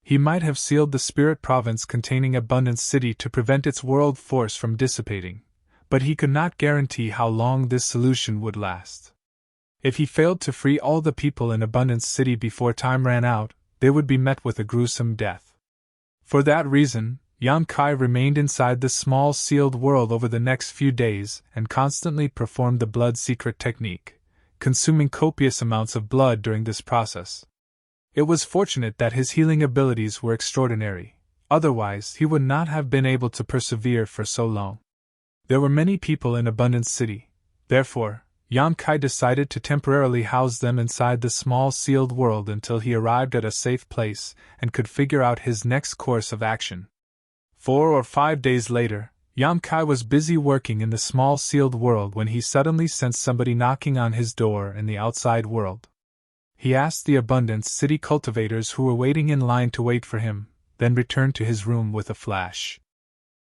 He might have sealed the spirit province containing Abundance City to prevent its world force from dissipating, but he could not guarantee how long this solution would last. If he failed to free all the people in Abundance City before time ran out, they would be met with a gruesome death. For that reason, Yang Kai remained inside the small sealed world over the next few days and constantly performed the blood secret technique, consuming copious amounts of blood during this process. It was fortunate that his healing abilities were extraordinary, otherwise he would not have been able to persevere for so long. There were many people in Abundance City, therefore, Yang Kai decided to temporarily house them inside the small sealed world until he arrived at a safe place and could figure out his next course of action. 4 or 5 days later, Yang Kai was busy working in the small sealed world when he suddenly sensed somebody knocking on his door in the outside world. He asked the Abundance City cultivators who were waiting in line to wait for him, then returned to his room with a flash.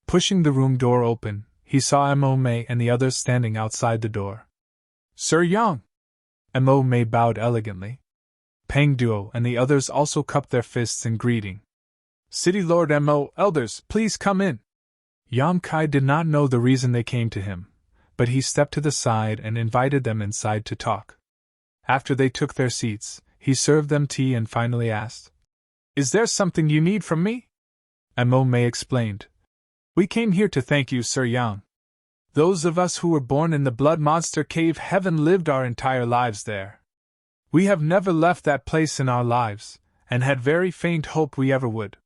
Pushing the room door open, he saw Mo and the others standing outside the door. Sir Yang! Mo bowed elegantly. Peng Duo and the others also cupped their fists in greeting. City Lord Mo, elders, please come in. Yang Kai did not know the reason they came to him, but he stepped to the side and invited them inside to talk. After they took their seats, he served them tea and finally asked, Is there something you need from me? Mo explained. We came here to thank you, Sir Yang. Those of us who were born in the Blood Monster Cave Heaven lived our entire lives there. We have never left that place in our lives, and had very faint hope we ever would.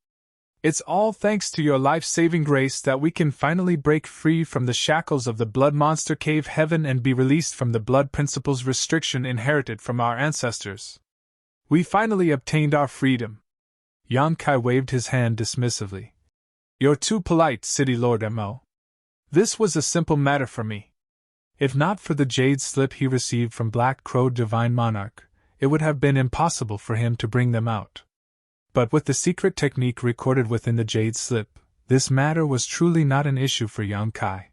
It's all thanks to your life-saving grace that we can finally break free from the shackles of the Blood Monster Cave Heaven and be released from the blood principle's restriction inherited from our ancestors. We finally obtained our freedom. Yang Kai waved his hand dismissively. You're too polite, City Lord Mo. This was a simple matter for me. If not for the jade slip he received from Black Crow Divine Monarch, it would have been impossible for him to bring them out. But with the secret technique recorded within the jade slip, this matter was truly not an issue for Yang Kai.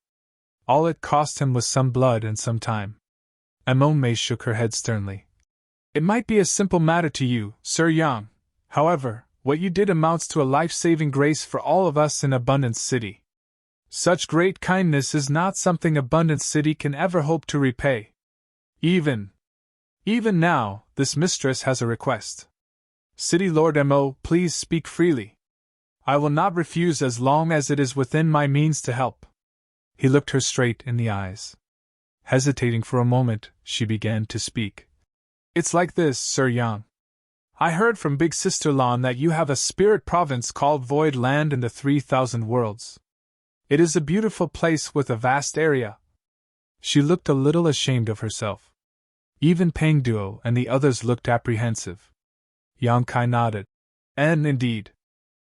All it cost him was some blood and some time. Mo shook her head sternly. It might be a simple matter to you, Sir Yang. However, what you did amounts to a life-saving grace for all of us in Abundance City. Such great kindness is not something Abundance City can ever hope to repay. Even now, this mistress has a request. City Lord Mo, please speak freely. I will not refuse as long as it is within my means to help. He looked her straight in the eyes. Hesitating for a moment, she began to speak. It's like this, Sir Yang. I heard from Big Sister Lan that you have a spirit province called Void Land in the 3,000 Worlds. It is a beautiful place with a vast area. She looked a little ashamed of herself. Even Peng Duo and the others looked apprehensive. Yang Kai nodded. And indeed.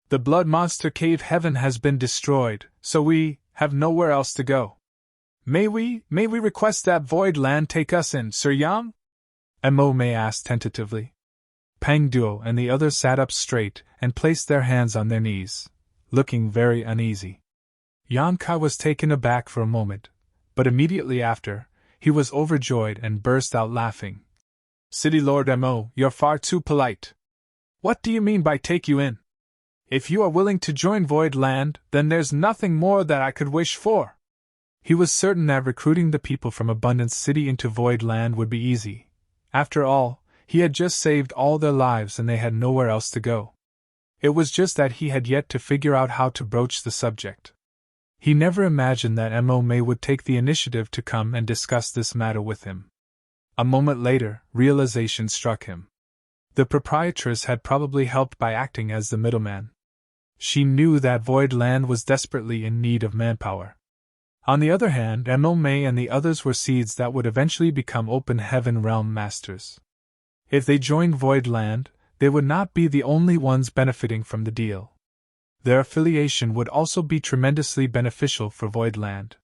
The blood monster cave heaven has been destroyed, so we have nowhere else to go. May we request that void land take us in, Sir Yang? Mo May asked tentatively. Pang Duo and the others sat up straight and placed their hands on their knees, looking very uneasy. Yan Kai was taken aback for a moment, but immediately after, he was overjoyed and burst out laughing. City Lord Mo, you're far too polite. What do you mean by take you in? If you are willing to join Void Land, then there's nothing more that I could wish for. He was certain that recruiting the people from Abundance City into Void Land would be easy. After all, he had just saved all their lives and they had nowhere else to go. It was just that he had yet to figure out how to broach the subject. He never imagined that Mo May would take the initiative to come and discuss this matter with him. A moment later, realization struck him. The proprietress had probably helped by acting as the middleman. She knew that Void Land was desperately in need of manpower. On the other hand, Mo May and the others were seeds that would eventually become Open Heaven Realm Masters. If they joined Void Land, they would not be the only ones benefiting from the deal. Their affiliation would also be tremendously beneficial for Void Land.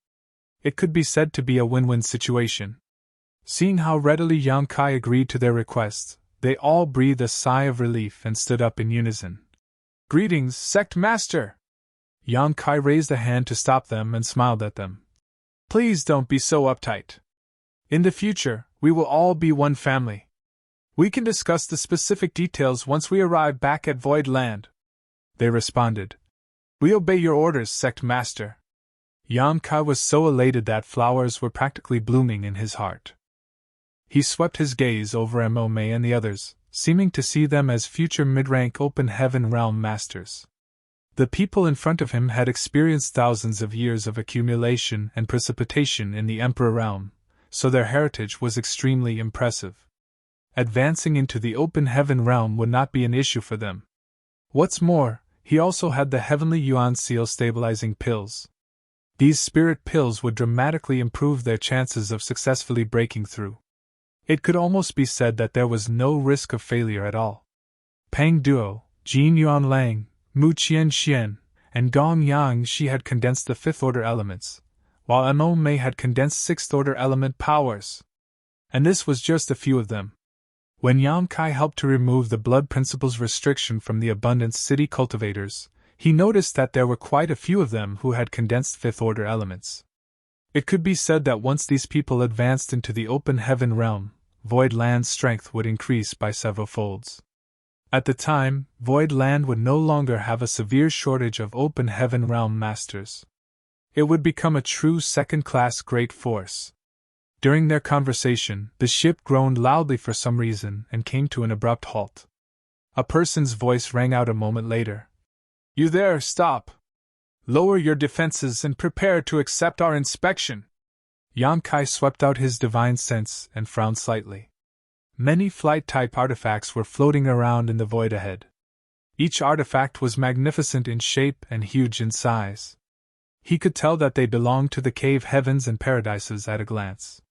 It could be said to be a win-win situation. Seeing how readily Yang Kai agreed to their requests, they all breathed a sigh of relief and stood up in unison. Greetings, Sect Master! Yang Kai raised a hand to stop them and smiled at them. Please don't be so uptight. In the future, we will all be one family. We can discuss the specific details once we arrive back at Void Land. They responded. We obey your orders, Sect Master. Yan Kai was so elated that flowers were practically blooming in his heart. He swept his gaze over Mo May and the others, seeming to see them as future mid-rank Open Heaven Realm Masters. The people in front of him had experienced thousands of years of accumulation and precipitation in the Emperor Realm, so their heritage was extremely impressive. Advancing into the Open Heaven Realm would not be an issue for them. What's more, he also had the Heavenly Yuan Seal stabilizing pills. These spirit pills would dramatically improve their chances of successfully breaking through. It could almost be said that there was no risk of failure at all. Pang Duo, Jin Yuan Lang, Mu Qian Xian, and Gong Yang Shi had condensed the fifth-order elements, while Mo May had condensed sixth-order element powers. And this was just a few of them. When Yang Kai helped to remove the blood principles restriction from the Abundance City cultivators, he noticed that there were quite a few of them who had condensed fifth-order elements. It could be said that once these people advanced into the Open Heaven Realm, Void Land's strength would increase by several folds. At the time, Void Land would no longer have a severe shortage of Open Heaven Realm Masters. It would become a true second-class great force. During their conversation, the ship groaned loudly for some reason and came to an abrupt halt. A person's voice rang out a moment later. You there, stop! Lower your defenses and prepare to accept our inspection. Yang Kai swept out his divine sense and frowned slightly. Many flight-type artifacts were floating around in the void ahead. Each artifact was magnificent in shape and huge in size. He could tell that they belonged to the cave heavens and paradises at a glance.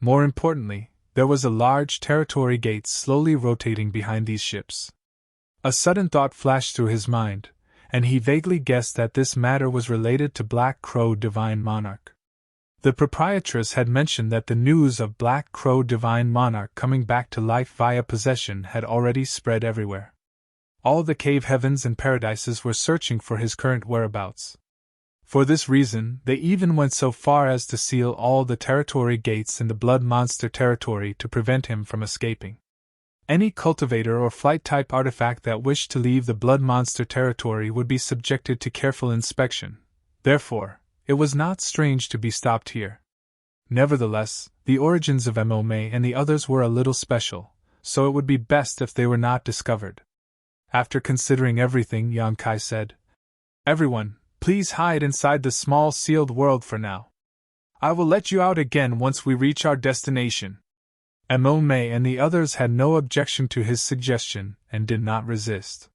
More importantly, there was a large territory gate slowly rotating behind these ships. A sudden thought flashed through his mind, and he vaguely guessed that this matter was related to Black Crow Divine Monarch. The proprietress had mentioned that the news of Black Crow Divine Monarch coming back to life via possession had already spread everywhere. All the cave heavens and paradises were searching for his current whereabouts. For this reason, they even went so far as to seal all the territory gates in the Blood Monster territory to prevent him from escaping. Any cultivator or flight-type artifact that wished to leave the Blood Monster territory would be subjected to careful inspection. Therefore, it was not strange to be stopped here. Nevertheless, the origins of Mo May and the others were a little special, so it would be best if they were not discovered. After considering everything, Yang Kai said, Everyone, please hide inside the small sealed world for now. I will let you out again once we reach our destination. Mo May and the others had no objection to his suggestion and did not resist.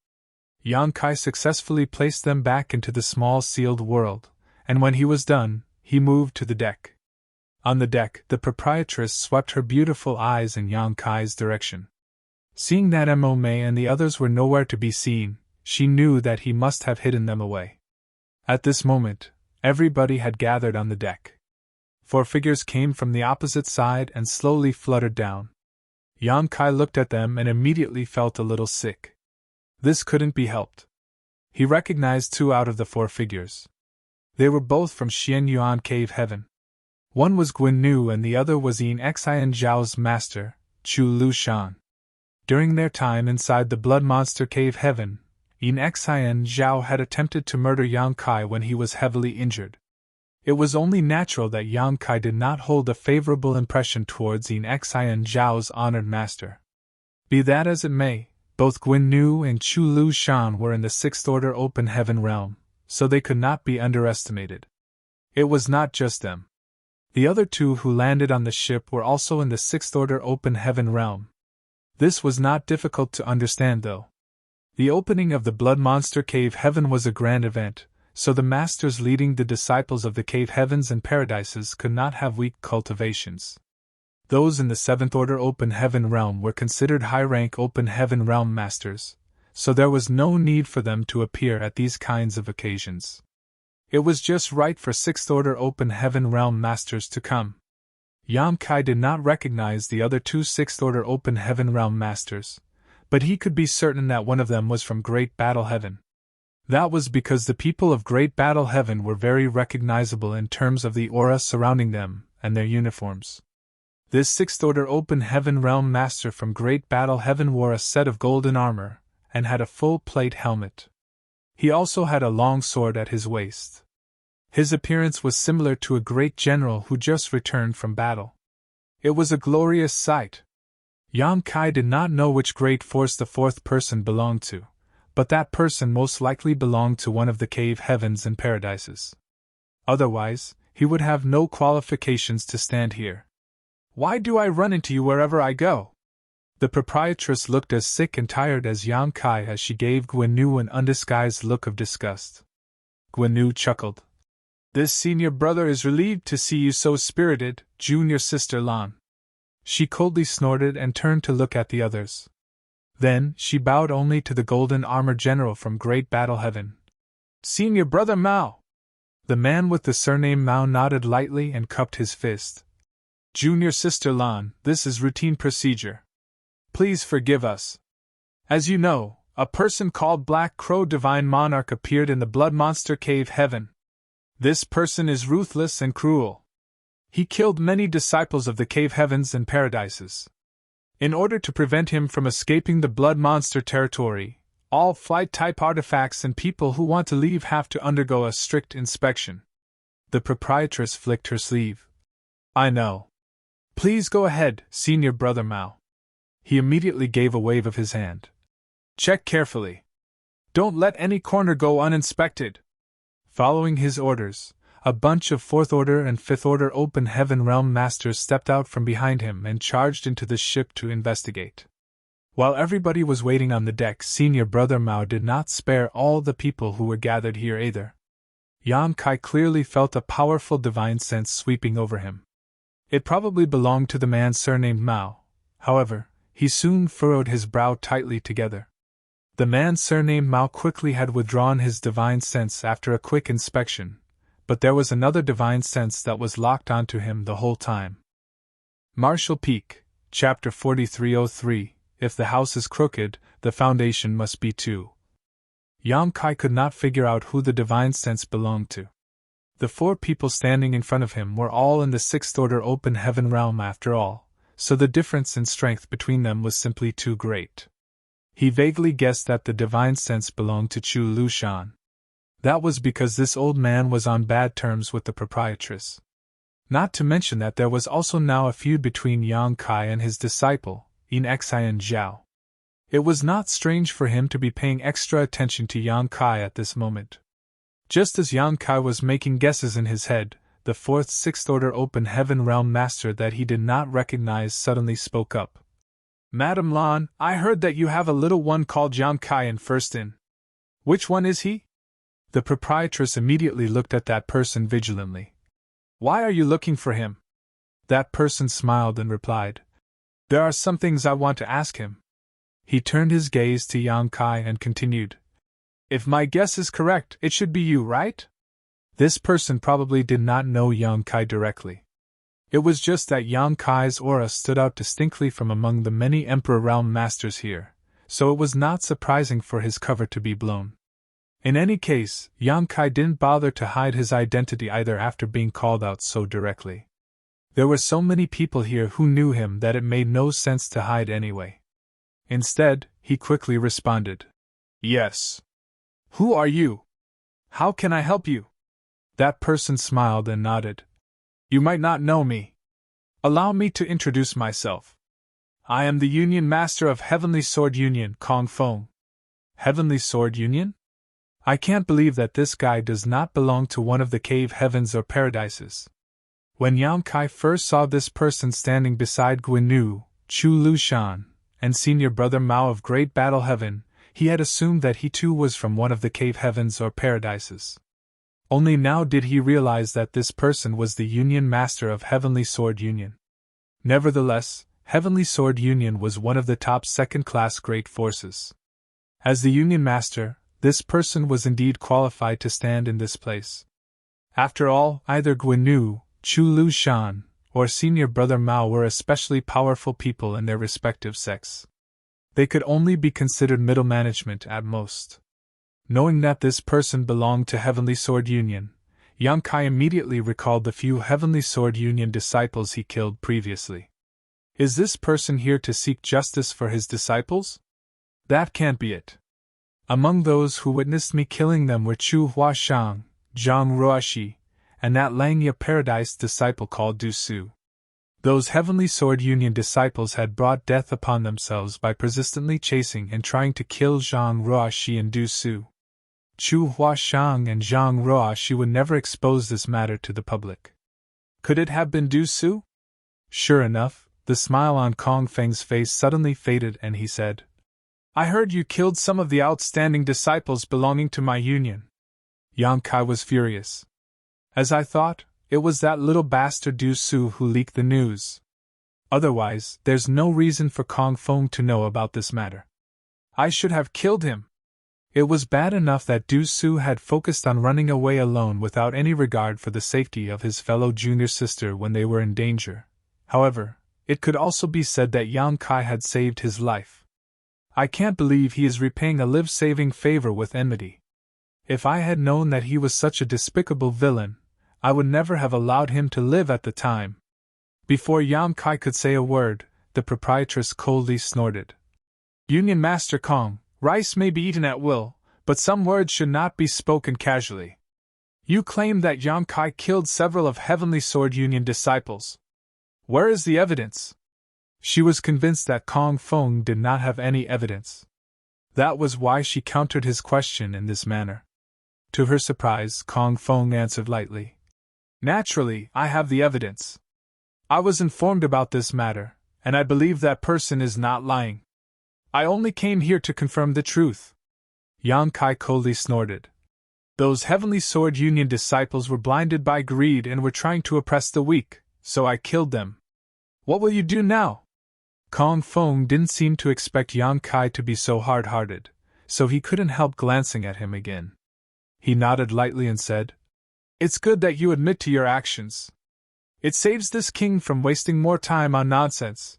Yang Kai successfully placed them back into the small sealed world, and when he was done, he moved to the deck. On the deck, the proprietress swept her beautiful eyes in Yang Kai's direction. Seeing that Mo May and the others were nowhere to be seen, she knew that he must have hidden them away. At this moment, everybody had gathered on the deck. 4 figures came from the opposite side and slowly fluttered down. Yang Kai looked at them and immediately felt a little sick. This couldn't be helped. He recognized 2 out of the 4 figures. They were both from Xian Yuan Cave Heaven. One was Guan Nu and the other was Yin Xian Zhao's master, Chu Lu Shan. During their time inside the Blood Monster Cave Heaven, Yin Xian Zhao had attempted to murder Yang Kai when he was heavily injured. It was only natural that Yang Kai did not hold a favorable impression towards Yin Xian Zhao's honored master. Be that as it may, both Guan Nu and Chu Lu Shan were in the 6th Order Open Heaven realm, so they could not be underestimated. It was not just them. The other 2 who landed on the ship were also in the 6th Order Open Heaven realm. This was not difficult to understand though. The opening of the Blood Monster Cave Heaven was a grand event, so the masters leading the disciples of the Cave Heavens and Paradises could not have weak cultivations. Those in the 7th Order Open Heaven realm were considered high-rank Open Heaven realm masters, so there was no need for them to appear at these kinds of occasions. It was just right for 6th Order Open Heaven realm masters to come. Yang Kai did not recognize the other 2 6th Order Open Heaven realm masters, but he could be certain that one of them was from Great Battle Heaven. That was because the people of Great Battle Heaven were very recognizable in terms of the aura surrounding them and their uniforms. This 6th Order Open Heaven realm master from Great Battle Heaven wore a set of golden armor and had a full plate helmet. He also had a long sword at his waist. His appearance was similar to a great general who just returned from battle. It was a glorious sight. Yang Kai did not know which great force the 4th person belonged to, but that person most likely belonged to one of the Cave Heavens and Paradises. Otherwise, he would have no qualifications to stand here. Why do I run into you wherever I go? The proprietress looked as sick and tired as Yang Kai as she gave Guan Nu an undisguised look of disgust. Guan Nu chuckled. This senior brother is relieved to see you so spirited, junior sister Lan. She coldly snorted and turned to look at the others. Then, she bowed only to the golden armored general from Great Battle Heaven. Senior brother Mao! The man with the surname Mao nodded lightly and cupped his fist. Junior sister Lan, this is routine procedure. Please forgive us. As you know, a person called Black Crow Divine Monarch appeared in the Blood Monster Cave Heaven. This person is ruthless and cruel. He killed many disciples of the Cave Heavens and Paradises. In order to prevent him from escaping the Blood Monster territory, all flight-type artifacts and people who want to leave have to undergo a strict inspection. The proprietress flicked her sleeve. I know. Please go ahead, senior brother Mao. He immediately gave a wave of his hand. Check carefully. Don't let any corner go uninspected. Following his orders, a bunch of 4th Order and 5th Order Open Heaven Realm Masters stepped out from behind him and charged into the ship to investigate. While everybody was waiting on the deck, senior brother Mao did not spare all the people who were gathered here either. Yang Kai clearly felt a powerful divine sense sweeping over him. It probably belonged to the man surnamed Mao. However, he soon furrowed his brow tightly together. The man surnamed Mao quickly had withdrawn his divine sense after a quick inspection, but there was another divine sense that was locked onto him the whole time. Marshall Peak, Chapter 4303, If the house is crooked, the foundation must be too. Yang Kai could not figure out who the divine sense belonged to. The 4 people standing in front of him were all in the 6th Order Open Heaven realm after all, so the difference in strength between them was simply too great. He vaguely guessed that the divine sense belonged to Chu Lu Shan. That was because this old man was on bad terms with the proprietress. Not to mention that there was also now a feud between Yang Kai and his disciple, Yin Xian Zhao. It was not strange for him to be paying extra attention to Yang Kai at this moment. Just as Yang Kai was making guesses in his head, the 4th 6th Order Open Heaven Realm Master that he did not recognize suddenly spoke up. Madam Lan, I heard that you have a little one called Yang Kai in First Inn. Which one is he? The proprietress immediately looked at that person vigilantly. Why are you looking for him? That person smiled and replied. There are some things I want to ask him. He turned his gaze to Yang Kai and continued. If my guess is correct, it should be you, right? This person probably did not know Yang Kai directly. It was just that Yang Kai's aura stood out distinctly from among the many Emperor Realm Masters here, so it was not surprising for his cover to be blown. In any case, Yang Kai didn't bother to hide his identity either after being called out so directly. There were so many people here who knew him that it made no sense to hide anyway. Instead, he quickly responded, "Yes. Who are you? How can I help you?" That person smiled and nodded. "You might not know me. Allow me to introduce myself. I am the Union Master of Heavenly Sword Union, Kong Feng." Heavenly Sword Union? I can't believe that this guy does not belong to one of the cave heavens or paradises. When Yang Kai first saw this person standing beside Guinu, Chu Lushan, and Senior Brother Mao of Great Battle Heaven, he had assumed that he too was from one of the cave heavens or paradises. Only now did he realize that this person was the Union Master of Heavenly Sword Union. Nevertheless, Heavenly Sword Union was one of the top second-class great forces. As the Union Master, this person was indeed qualified to stand in this place. After all, either Guinu, Chu Lushan, or Senior Brother Mao were especially powerful people in their respective sects. They could only be considered middle management at most. Knowing that this person belonged to Heavenly Sword Union, Yang Kai immediately recalled the few Heavenly Sword Union disciples he killed previously. Is this person here to seek justice for his disciples? That can't be it. Among those who witnessed me killing them were Chu Huashang, Zhang Ruoshi, and that Langya Paradise disciple called Du Su. Those Heavenly Sword Union disciples had brought death upon themselves by persistently chasing and trying to kill Zhang Ruoshi and Du Su. Chu Huashang and Zhang Ruoshi would never expose this matter to the public. Could it have been Du Su? Sure enough, the smile on Kong Feng's face suddenly faded and he said, "I heard you killed some of the outstanding disciples belonging to my union." Yang Kai was furious. As I thought, it was that little bastard Du Su who leaked the news. Otherwise, there's no reason for Kong Feng to know about this matter. I should have killed him. It was bad enough that Du Su had focused on running away alone without any regard for the safety of his fellow junior sister when they were in danger. However, it could also be said that Yang Kai had saved his life. I can't believe he is repaying a life-saving favor with enmity. If I had known that he was such a despicable villain, I would never have allowed him to live at the time. Before Yang Kai could say a word, the proprietress coldly snorted. "Union Master Kong, rice may be eaten at will, but some words should not be spoken casually. You claim that Yang Kai killed several of Heavenly Sword Union disciples. Where is the evidence?" She was convinced that Kong Feng did not have any evidence. That was why she countered his question in this manner. To her surprise, Kong Feng answered lightly. "Naturally, I have the evidence. I was informed about this matter, and I believe that person is not lying. I only came here to confirm the truth." Yang Kai coldly snorted. "Those Heavenly Sword Union disciples were blinded by greed and were trying to oppress the weak, so I killed them. What will you do now?" Kong Feng didn't seem to expect Yang Kai to be so hard-hearted, so he couldn't help glancing at him again. He nodded lightly and said, "It's good that you admit to your actions. It saves this king from wasting more time on nonsense.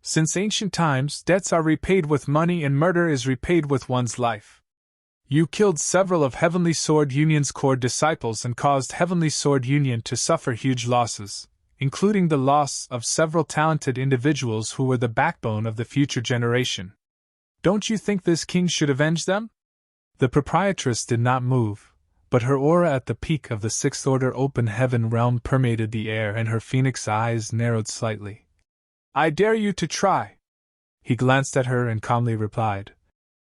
Since ancient times, debts are repaid with money and murder is repaid with one's life. You killed several of Heavenly Sword Union's core disciples and caused Heavenly Sword Union to suffer huge losses, including the loss of several talented individuals who were the backbone of the future generation. Don't you think this king should avenge them?" The proprietress did not move, but her aura at the peak of the Sixth Order Open Heaven realm permeated the air and her phoenix eyes narrowed slightly. "I dare you to try." He glanced at her and calmly replied,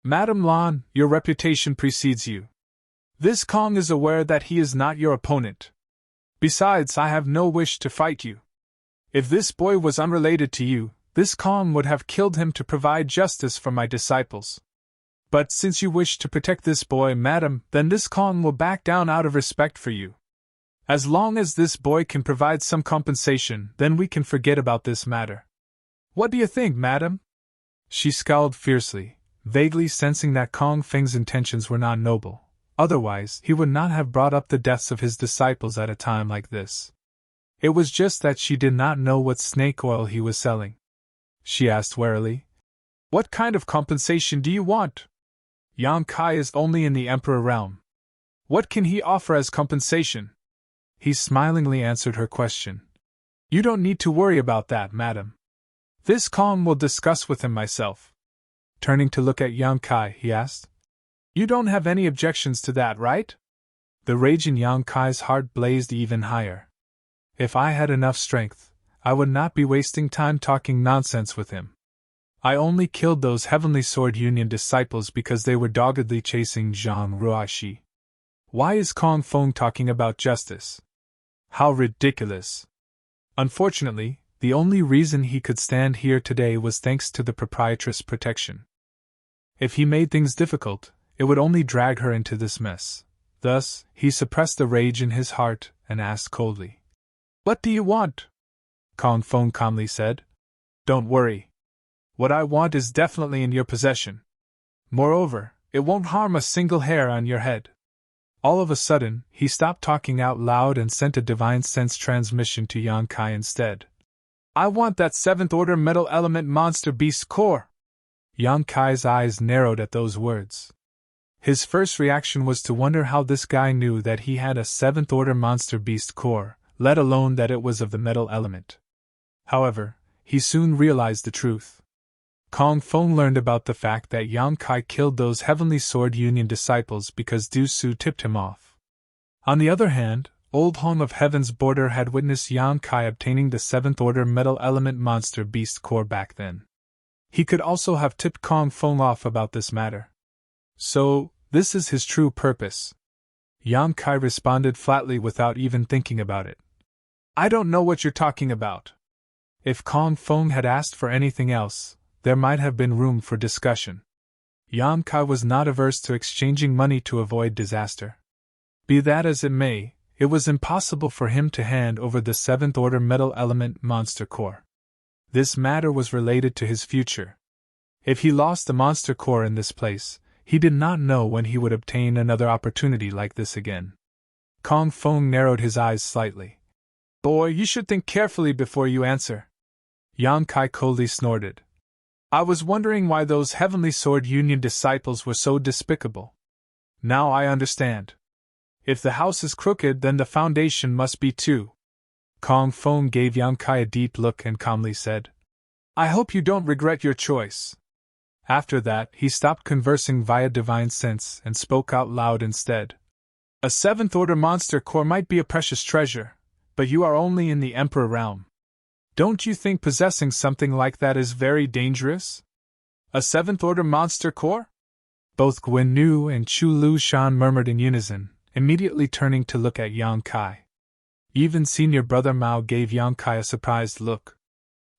"Madam Lan, your reputation precedes you. This Kong is aware that he is not your opponent. Besides, I have no wish to fight you. If this boy was unrelated to you, this Kong would have killed him to provide justice for my disciples. But since you wish to protect this boy, madam, then this Kong will back down out of respect for you. As long as this boy can provide some compensation, then we can forget about this matter. What do you think, madam?" She scowled fiercely, vaguely sensing that Kong Feng's intentions were not noble. Otherwise, he would not have brought up the deaths of his disciples at a time like this. It was just that she did not know what snake oil he was selling. She asked warily, "What kind of compensation do you want? Yang Kai is only in the Emperor realm. What can he offer as compensation?" He smilingly answered her question. "You don't need to worry about that, madam. This Kong will discuss with him myself." Turning to look at Yang Kai, he asked, "You don't have any objections to that, right?" The rage in Yang Kai's heart blazed even higher. "If I had enough strength, I would not be wasting time talking nonsense with him. I only killed those Heavenly Sword Union disciples because they were doggedly chasing Zhang Ruoxi. Why is Kong Feng talking about justice? How ridiculous!" Unfortunately, the only reason he could stand here today was thanks to the proprietress' protection. If he made things difficult, it would only drag her into this mess. Thus, he suppressed the rage in his heart and asked coldly, "What do you want?" Kong Feng calmly said, "Don't worry. What I want is definitely in your possession. Moreover, it won't harm a single hair on your head." All of a sudden, he stopped talking out loud and sent a divine sense transmission to Yang Kai instead. "I want that 7th Order Metal Element Monster Beast Core!" Yang Kai's eyes narrowed at those words. His first reaction was to wonder how this guy knew that he had a 7th Order Monster Beast Core, let alone that it was of the metal element. However, he soon realized the truth. Kong Feng learned about the fact that Yang Kai killed those Heavenly Sword Union disciples because Du Su tipped him off. On the other hand, Old Hong of Heaven's Border had witnessed Yang Kai obtaining the 7th Order Metal Element Monster Beast Core back then. He could also have tipped Kong Feng off about this matter. So, this is his true purpose. Yang Kai responded flatly without even thinking about it. "I don't know what you're talking about." If Kong Feng had asked for anything else, there might have been room for discussion. Yang Kai was not averse to exchanging money to avoid disaster. Be that as it may, it was impossible for him to hand over the 7th Order Metal Element Monster Core. This matter was related to his future. If he lost the Monster Core in this place, he did not know when he would obtain another opportunity like this again. Kong Feng narrowed his eyes slightly. "Boy, you should think carefully before you answer." Yang Kai coldly snorted. "I was wondering why those Heavenly Sword Union disciples were so despicable. Now I understand. If the house is crooked, then the foundation must be too." Kong Feng gave Yang Kai a deep look and calmly said, "I hope you don't regret your choice." After that, he stopped conversing via divine sense and spoke out loud instead. "A 7th Order Monster Core might be a precious treasure, but you are only in the Emperor realm. Don't you think possessing something like that is very dangerous? A 7th Order Monster Core?" Both Guan Nu and Chu Lu Shan murmured in unison, immediately turning to look at Yang Kai. Even Senior Brother Mao gave Yang Kai a surprised look.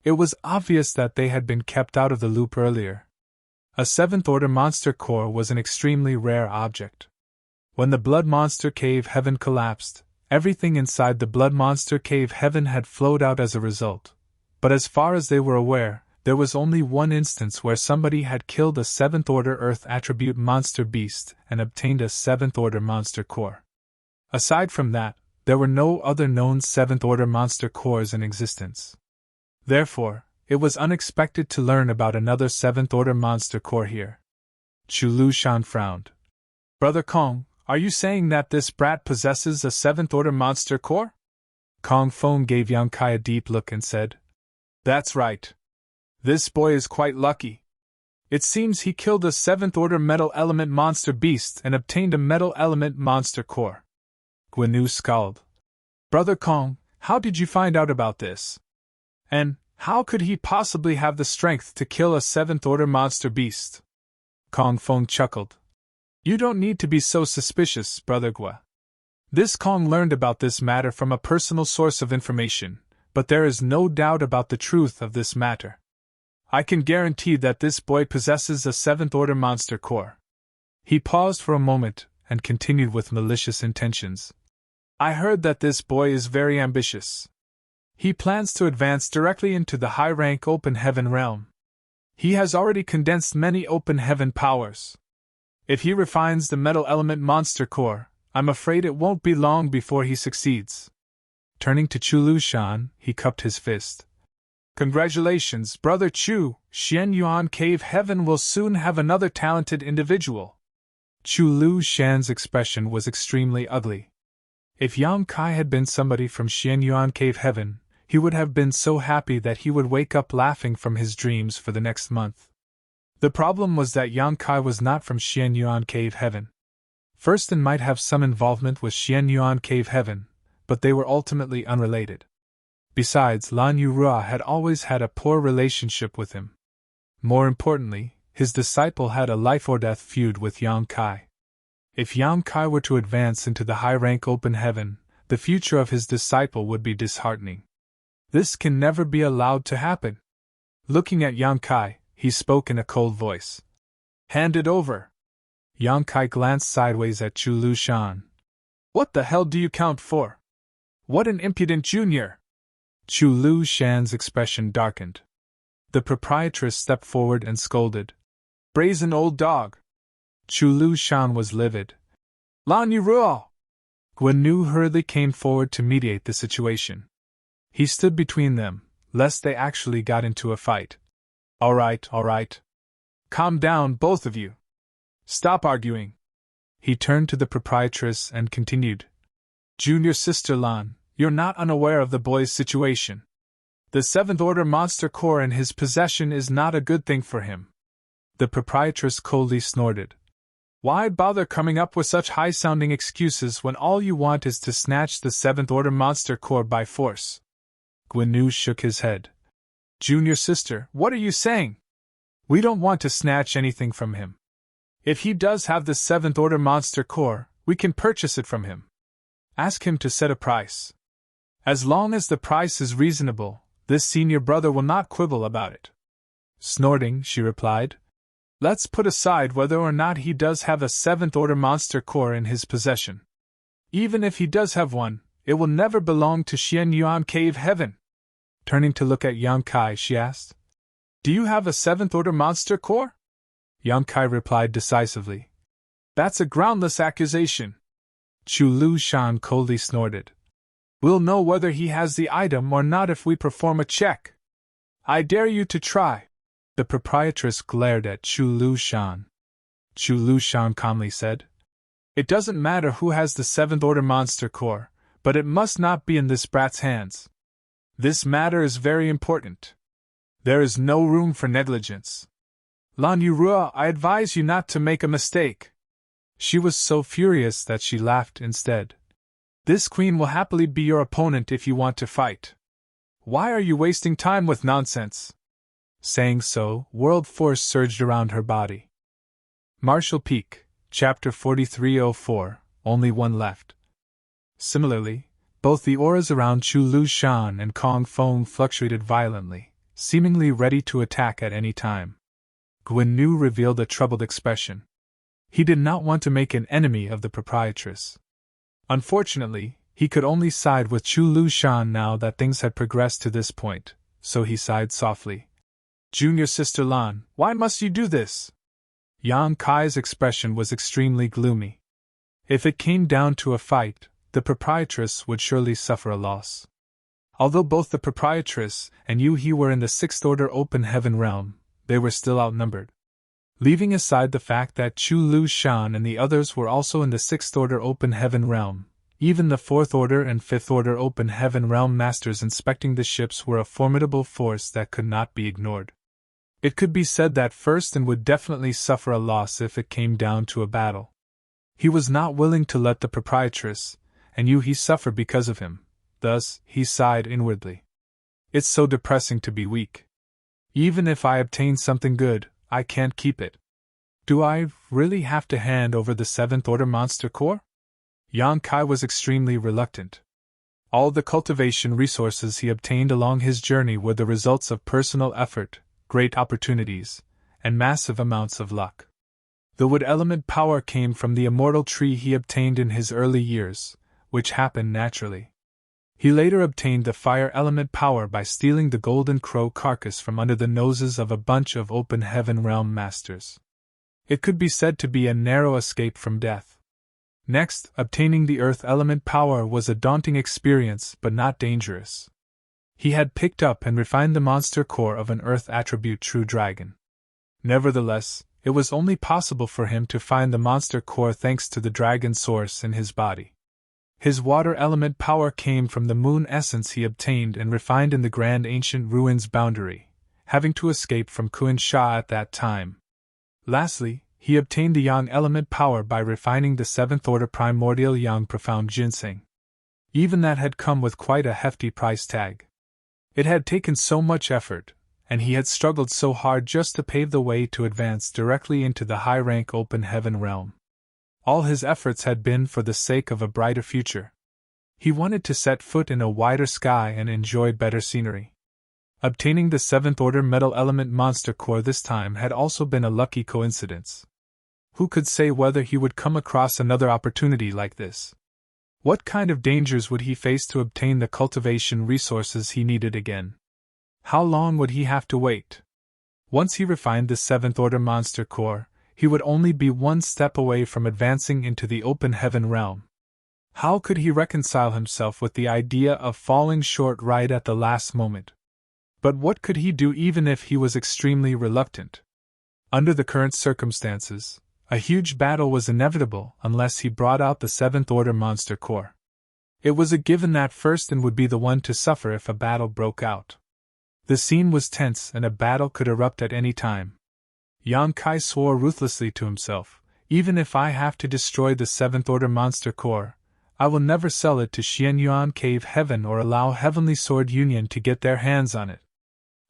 It was obvious that they had been kept out of the loop earlier. A 7th Order Monster Core was an extremely rare object. When the Blood Monster Cave Heaven collapsed, everything inside the Blood Monster Cave Heaven had flowed out as a result. But as far as they were aware, there was only one instance where somebody had killed a 7th Order Earth Attribute Monster Beast and obtained a 7th Order Monster Core. Aside from that, there were no other known 7th Order Monster Cores in existence. Therefore, it was unexpected to learn about another 7th Order Monster Core here. Chu Lu Shan frowned. "Brother Kong, are you saying that this brat possesses a 7th Order Monster Core?" Kong Feng gave Yang Kai a deep look and said, "That's right. This boy is quite lucky. It seems he killed a 7th Order Metal Element Monster Beast and obtained a Metal Element Monster Core." Guan Nu scowled. "Brother Kong, how did you find out about this? And how could he possibly have the strength to kill a 7th Order Monster Beast?" Kong Feng chuckled. "You don't need to be so suspicious, Brother Gua. This Kong learned about this matter from a personal source of information, but there is no doubt about the truth of this matter. I can guarantee that this boy possesses a 7th Order Monster Core." He paused for a moment and continued with malicious intentions. "I heard that this boy is very ambitious. He plans to advance directly into the high-rank Open Heaven realm. He has already condensed many open heaven powers. If he refines the metal element monster core, I'm afraid it won't be long before he succeeds. Turning to Chu Lu Shan, he cupped his fist. Congratulations, Brother Chu, Xian Yuan Cave Heaven will soon have another talented individual. Chu Lu Shan's expression was extremely ugly. If Yang Kai had been somebody from Xian Yuan Cave Heaven, he would have been so happy that he would wake up laughing from his dreams for the next month. The problem was that Yang Kai was not from Xian Yuan Cave Heaven. Firsten might have some involvement with Xian Yuan Cave Heaven, but they were ultimately unrelated. Besides, Lan Yurua had always had a poor relationship with him. More importantly, his disciple had a life-or-death feud with Yang Kai. If Yang Kai were to advance into the high-rank open heaven, the future of his disciple would be disheartening. This can never be allowed to happen. Looking at Yang Kai, he spoke in a cold voice. Hand it over. Yang Kai glanced sideways at Chu Lu Shan. What the hell do you count for? What an impudent junior! Chu Lu Shan's expression darkened. The proprietress stepped forward and scolded. Brazen old dog! Chu Lu Shan was livid. Lan Yurua! Guan Nu hurriedly came forward to mediate the situation. He stood between them, lest they actually got into a fight. All right. Calm down, both of you. Stop arguing. He turned to the proprietress and continued. Junior Sister Lan, you're not unaware of the boy's situation. The seventh order monster core in his possession is not a good thing for him. The proprietress coldly snorted. Why bother coming up with such high-sounding excuses when all you want is to snatch the seventh order monster core by force? Guan Nu shook his head. Junior sister, what are you saying? We don't want to snatch anything from him. If he does have the seventh order monster core, we can purchase it from him. Ask him to set a price. As long as the price is reasonable, this senior brother will not quibble about it. Snorting, she replied. Let's put aside whether or not he does have a seventh order monster core in his possession. Even if he does have one, it will never belong to Xian Yuan Cave Heaven. Turning to look at Yang Kai, she asked, Do you have a seventh order monster core? Yang Kai replied decisively. That's a groundless accusation. Chu Lu Shan coldly snorted. We'll know whether he has the item or not if we perform a check. I dare you to try. The proprietress glared at Chu Lu Shan. Chu Lu Shan calmly said, It doesn't matter who has the seventh order monster core, but it must not be in this brat's hands. This matter is very important. There is no room for negligence. Lan Yurua, I advise you not to make a mistake. She was so furious that she laughed instead. This queen will happily be your opponent if you want to fight. Why are you wasting time with nonsense? Saying so, world force surged around her body. Martial Peak, Chapter 4304, only one left. Similarly, both the auras around Chu Lu Shan and Kong Feng fluctuated violently, seemingly ready to attack at any time. Guan Nu revealed a troubled expression. He did not want to make an enemy of the proprietress. Unfortunately, he could only side with Chu Lu Shan now that things had progressed to this point, so he sighed softly. Junior Sister Lan, why must you do this? Yang Kai's expression was extremely gloomy. If it came down to a fight, the proprietress would surely suffer a loss. Although both the proprietress and Yu He were in the sixth order open heaven realm, they were still outnumbered. Leaving aside the fact that Chu Lu Shan and the others were also in the sixth order open heaven realm, even the fourth order and fifth order open heaven realm masters inspecting the ships were a formidable force that could not be ignored. It could be said that Firsten would definitely suffer a loss if it came down to a battle. He was not willing to let the proprietress and Yu He suffer because of him, thus he sighed inwardly. It's so depressing to be weak. Even if I obtain something good, I can't keep it. Do I really have to hand over the seventh order monster core? Yang Kai was extremely reluctant. All the cultivation resources he obtained along his journey were the results of personal effort, great opportunities, and massive amounts of luck. The wood element power came from the immortal tree he obtained in his early years, which happened naturally. He later obtained the fire element power by stealing the golden crow carcass from under the noses of a bunch of open heaven realm masters. It could be said to be a narrow escape from death. Next, obtaining the earth element power was a daunting experience but not dangerous. He had picked up and refined the monster core of an earth attribute true dragon. Nevertheless, it was only possible for him to find the monster core thanks to the dragon source in his body. His water element power came from the moon essence he obtained and refined in the Grand Ancient Ruins boundary, having to escape from Kuan Sha at that time. Lastly, he obtained the yang element power by refining the 7th order primordial yang profound ginseng. Even that had come with quite a hefty price tag. It had taken so much effort, and he had struggled so hard just to pave the way to advance directly into the high-rank open heaven realm. All his efforts had been for the sake of a brighter future. He wanted to set foot in a wider sky and enjoy better scenery. Obtaining the 7th order metal element monster core this time had also been a lucky coincidence. Who could say whether he would come across another opportunity like this? What kind of dangers would he face to obtain the cultivation resources he needed again? How long would he have to wait? Once he refined the 7th order monster core, he would only be one step away from advancing into the open heaven realm. How could he reconcile himself with the idea of falling short right at the last moment? But what could he do even if he was extremely reluctant? Under the current circumstances, a huge battle was inevitable unless he brought out the 7th order monster core. It was a given that Firsten would be the one to suffer if a battle broke out. The scene was tense and a battle could erupt at any time. Yang Kai swore ruthlessly to himself, even if I have to destroy the 7th order monster core, I will never sell it to Xianyuan Cave Heaven or allow Heavenly Sword Union to get their hands on it.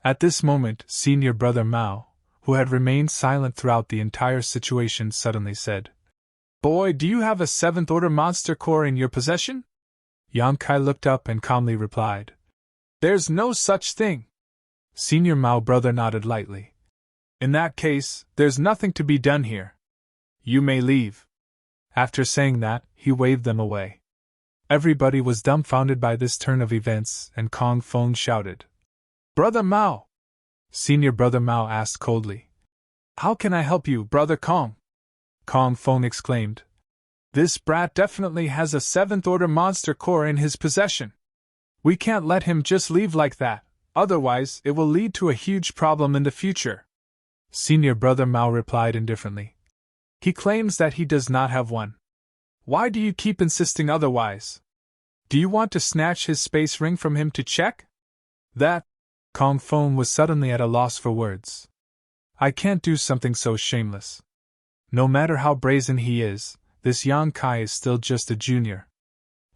At this moment, senior brother Mao, who had remained silent throughout the entire situation, suddenly said, "Boy, do you have a 7th order monster core in your possession?" Yang Kai looked up and calmly replied, "There's no such thing." Senior Mao brother nodded lightly. "In that case, there's nothing to be done here. You may leave." After saying that, he waved them away. Everybody was dumbfounded by this turn of events, and Kong Feng shouted, "Brother Mao!" Senior brother Mao asked coldly, "How can I help you, brother Kong?" Kong Feng exclaimed, "This brat definitely has a 7th order monster core in his possession. We can't let him just leave like that, otherwise it will lead to a huge problem in the future." Senior brother Mao replied indifferently, "He claims that he does not have one. Why do you keep insisting otherwise? Do you want to snatch his space ring from him to check? That—" Kong Feng was suddenly at a loss for words. "I can't do something so shameless. No matter how brazen he is, this Yang Kai is still just a junior.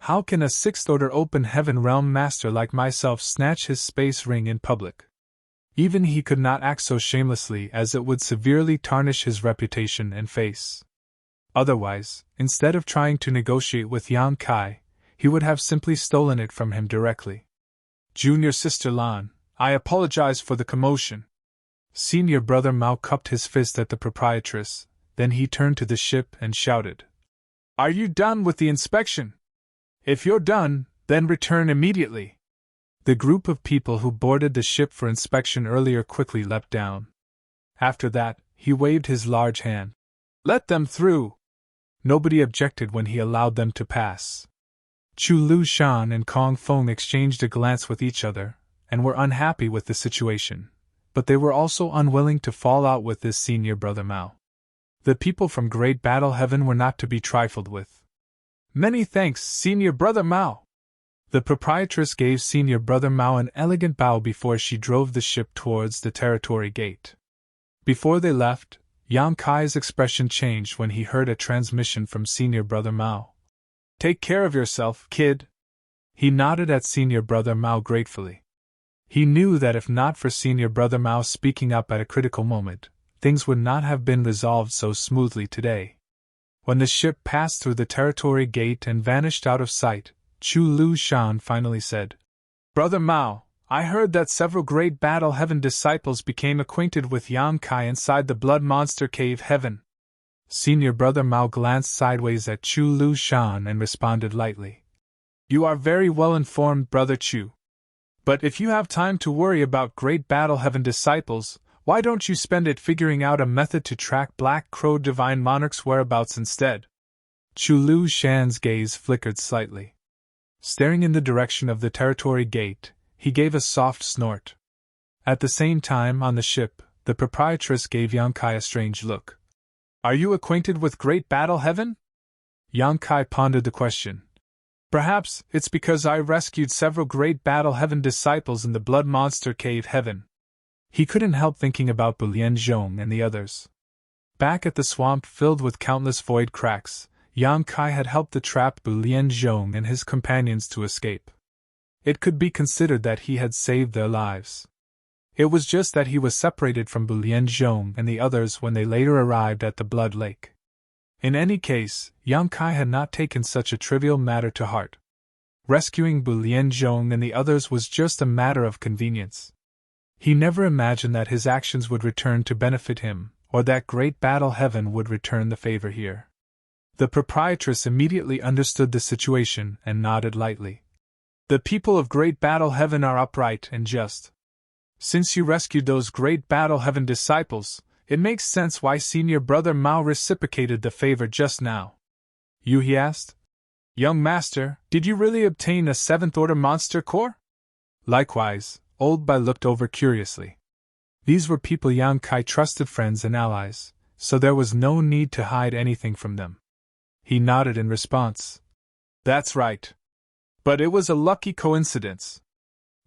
How can a 6th order open heaven realm master like myself snatch his space ring in public? Even he could not act so shamelessly, as it would severely tarnish his reputation and face. Otherwise, instead of trying to negotiate with Yang Kai, he would have simply stolen it from him directly. Junior sister Lan, I apologize for the commotion." Senior brother Mao cupped his fist at the proprietress, then he turned to the ship and shouted, "Are you done with the inspection? If you're done, then return immediately." The group of people who boarded the ship for inspection earlier quickly leapt down. After that, he waved his large hand. "Let them through." Nobody objected when he allowed them to pass. Chu Lu Shan and Kong Feng exchanged a glance with each other, and were unhappy with the situation, but they were also unwilling to fall out with this senior brother Mao. The people from Great Battle Heaven were not to be trifled with. "Many thanks, senior brother Mao." The proprietress gave senior brother Mao an elegant bow before she drove the ship towards the territory gate. Before they left, Yang Kai's expression changed when he heard a transmission from senior brother Mao. "Take care of yourself, kid." He nodded at senior brother Mao gratefully. He knew that if not for senior brother Mao speaking up at a critical moment, things would not have been resolved so smoothly today. When the ship passed through the territory gate and vanished out of sight, Chu Lu Shan finally said, "Brother Mao, I heard that several Great Battle Heaven disciples became acquainted with Yang Kai inside the Blood Monster Cave Heaven." Senior brother Mao glanced sideways at Chu Lu Shan and responded lightly, You are very well informed, Brother Chu. But if you have time to worry about Great Battle Heaven disciples, why don't you spend it figuring out a method to track Black Crow Divine Monarch's whereabouts instead? Chu Lu Shan's gaze flickered slightly. Staring in the direction of the territory gate, he gave a soft snort. At the same time, on the ship, the proprietress gave Yang Kai a strange look. Are you acquainted with Great Battle Heaven? Yang Kai pondered the question. Perhaps it's because I rescued several Great Battle Heaven disciples in the Blood Monster Cave Heaven. He couldn't help thinking about Bulien Zhong and the others. Back at the swamp filled with countless void cracks, Yang Kai had helped the trapped Bulien Zhong and his companions to escape. It could be considered that he had saved their lives. It was just that he was separated from Bulien Zhong and the others when they later arrived at the Blood Lake. In any case, Yang Kai had not taken such a trivial matter to heart. Rescuing Bulien Zhong and the others was just a matter of convenience. He never imagined that his actions would return to benefit him, or that Great Battle Heaven would return the favor here. The proprietress immediately understood the situation and nodded lightly. The people of Great Battle Heaven are upright and just. Since you rescued those Great Battle Heaven disciples, it makes sense why Senior Brother Mao reciprocated the favor just now. You, he asked. Young Master, did you really obtain a 7th Order Monster Core? Likewise, Old Bai looked over curiously. These were people Yang Kai trusted, friends and allies, so there was no need to hide anything from them. He nodded in response. That's right. But it was a lucky coincidence.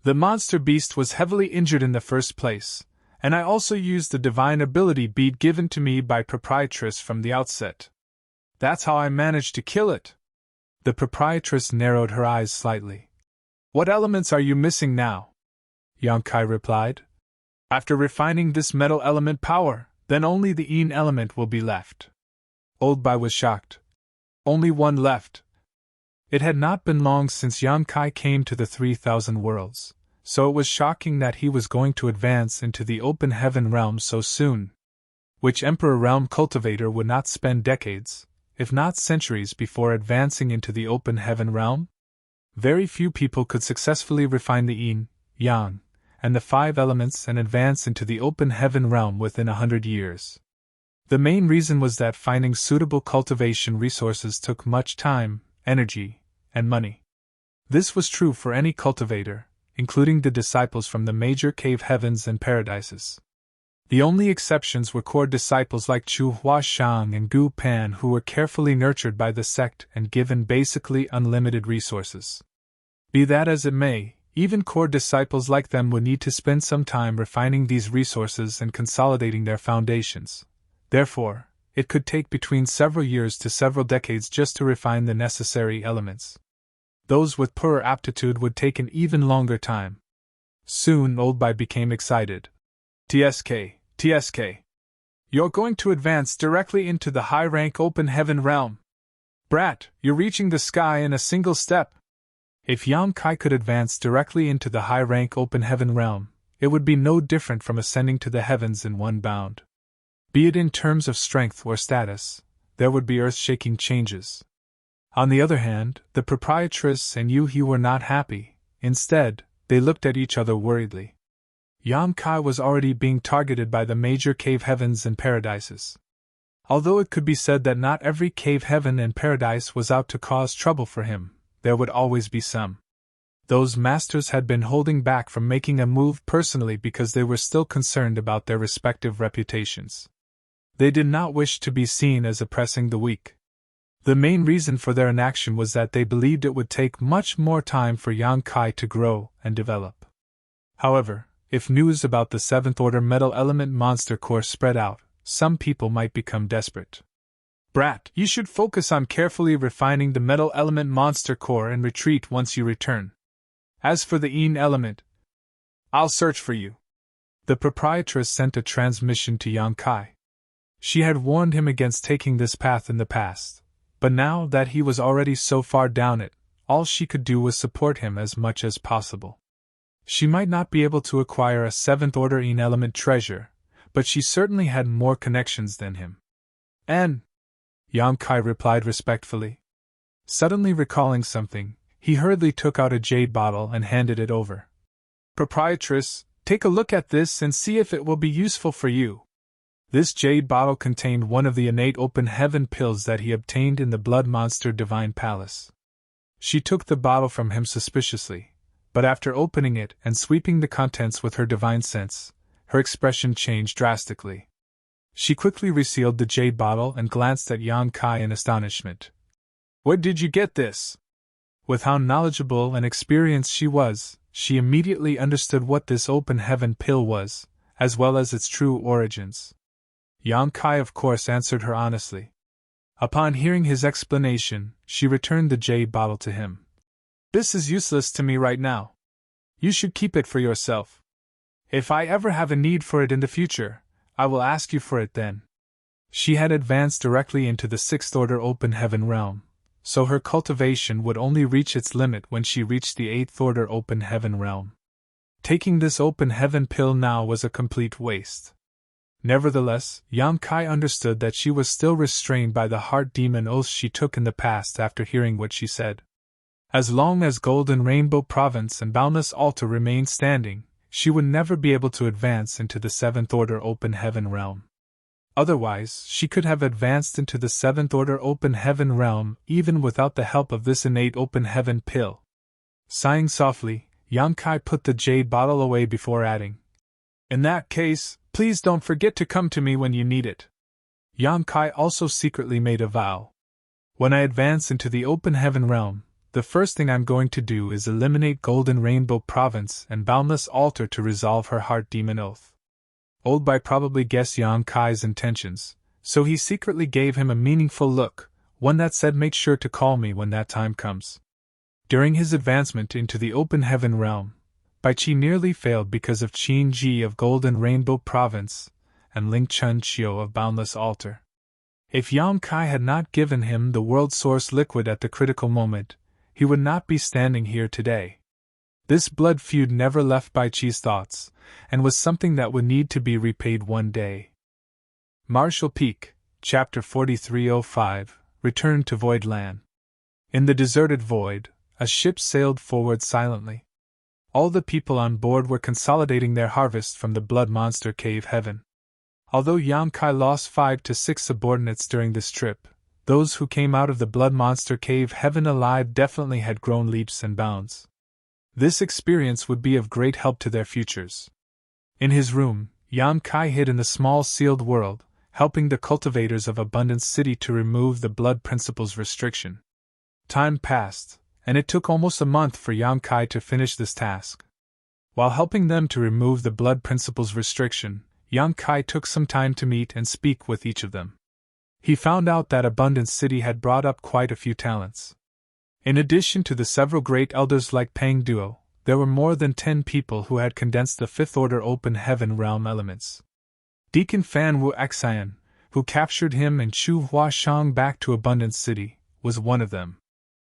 The monster beast was heavily injured in the first place, and I also used the divine ability bead given to me by proprietress from the outset. That's how I managed to kill it. The proprietress narrowed her eyes slightly. What elements are you missing now? Yang Kai replied. After refining this metal element power, then only the Yin element will be left. Old Bai was shocked. Only one left. It had not been long since Yang Kai came to the 3,000 worlds, so it was shocking that he was going to advance into the open heaven realm so soon. Which Emperor Realm cultivator would not spend decades, if not centuries, before advancing into the open heaven realm? Very few people could successfully refine the Yin, Yang, and the 5 elements and advance into the open heaven realm within 100 years. The main reason was that finding suitable cultivation resources took much time, energy, and money. This was true for any cultivator, including the disciples from the major cave heavens and paradises. The only exceptions were core disciples like Chu Huashang and Gu Pan, who were carefully nurtured by the sect and given basically unlimited resources. Be that as it may, even core disciples like them would need to spend some time refining these resources and consolidating their foundations. Therefore, it could take between several years to several decades just to refine the necessary elements. Those with poorer aptitude would take an even longer time. Soon Old Bai became excited. TSK. You're going to advance directly into the high-rank open heaven realm. Brat, you're reaching the sky in a single step. If Yang Kai could advance directly into the high-rank open heaven realm, it would be no different from ascending to the heavens in one bound. Be it in terms of strength or status, there would be earth-shaking changes. On the other hand, the proprietress and Yu He were not happy. Instead, they looked at each other worriedly. Yang Kai was already being targeted by the major cave heavens and paradises. Although it could be said that not every cave heaven and paradise was out to cause trouble for him, there would always be some. Those masters had been holding back from making a move personally because they were still concerned about their respective reputations. They did not wish to be seen as oppressing the weak. The main reason for their inaction was that they believed it would take much more time for Yang Kai to grow and develop. However, if news about the 7th Order Metal Element Monster Core spread out, some people might become desperate. Brat, you should focus on carefully refining the Metal Element Monster Core and retreat once you return. As for the Yin element, I'll search for you. The proprietress sent a transmission to Yang Kai. She had warned him against taking this path in the past, but now that he was already so far down it, all she could do was support him as much as possible. She might not be able to acquire a 7th Order Yin element treasure, but she certainly had more connections than him. And Yang Kai replied respectfully. Suddenly recalling something, He hurriedly took out a jade bottle and handed it over. "Proprietress, take a look at this and see if it will be useful for you." This jade bottle contained one of the innate open heaven pills that he obtained in the blood monster divine palace. She took the bottle from him suspiciously, but after opening it and sweeping the contents with her divine sense, her expression changed drastically. She quickly resealed the jade bottle and glanced at Yan Kai in astonishment. "Where did you get this?" With how knowledgeable and experienced she was, she immediately understood what this open heaven pill was, as well as its true origins. Yan Kai of course answered her honestly. Upon hearing his explanation, she returned the jade bottle to him. "This is useless to me right now. You should keep it for yourself. If I ever have a need for it in the future, I will ask you for it then." She had advanced directly into the sixth order open heaven realm, so her cultivation would only reach its limit when she reached the eighth order open heaven realm. Taking this open heaven pill now was a complete waste. Nevertheless, Yan Kai understood that she was still restrained by the heart demon oaths she took in the past after hearing what she said. As long as Golden Rainbow Province and Boundless Altar remained standing, she would never be able to advance into the seventh order open heaven realm. Otherwise, she could have advanced into the seventh order open heaven realm even without the help of this innate open heaven pill. Sighing softly, Yan Kai put the jade bottle away before adding, "In that case, please don't forget to come to me when you need it." Yan Kai also secretly made a vow. "When I advance into the open heaven realm, the first thing I'm going to do is eliminate Golden Rainbow Province and Boundless Altar to resolve her heart demon oath." Old Bai probably guessed Yan Kai's intentions, so he secretly gave him a meaningful look, one that said, "Make sure to call me when that time comes." During his advancement into the open heaven realm, Bai Chi nearly failed because of Qin Ji of Golden Rainbow Province and Ling Chun Chiu of Boundless Altar. If Yan Kai had not given him the world source liquid at the critical moment, he would not be standing here today. This blood feud never left Bai Chi's thoughts, and was something that would need to be repaid one day. Marshall Peak, Chapter 4305, Return to Void Land. In the deserted void, a ship sailed forward silently. All the people on board were consolidating their harvest from the Blood Monster Cave Heaven. Although Yan Kai lost 5 to 6 subordinates during this trip, those who came out of the Blood Monster Cave Heaven alive definitely had grown leaps and bounds. This experience would be of great help to their futures. In his room, Yan Kai hid in the small sealed world, helping the cultivators of Abundance City to remove the Blood Principle's restriction. Time passed, and it took almost a month for Yan Kai to finish this task. While helping them to remove the Blood Principle's restriction, Yan Kai took some time to meet and speak with each of them. He found out that Abundance City had brought up quite a few talents. In addition to the several great elders like Pang Duo, there were more than 10 people who had condensed the fifth order open heaven realm elements. Deacon Fan Wu Xian, who captured him and Chu Huashang back to Abundance City, was one of them.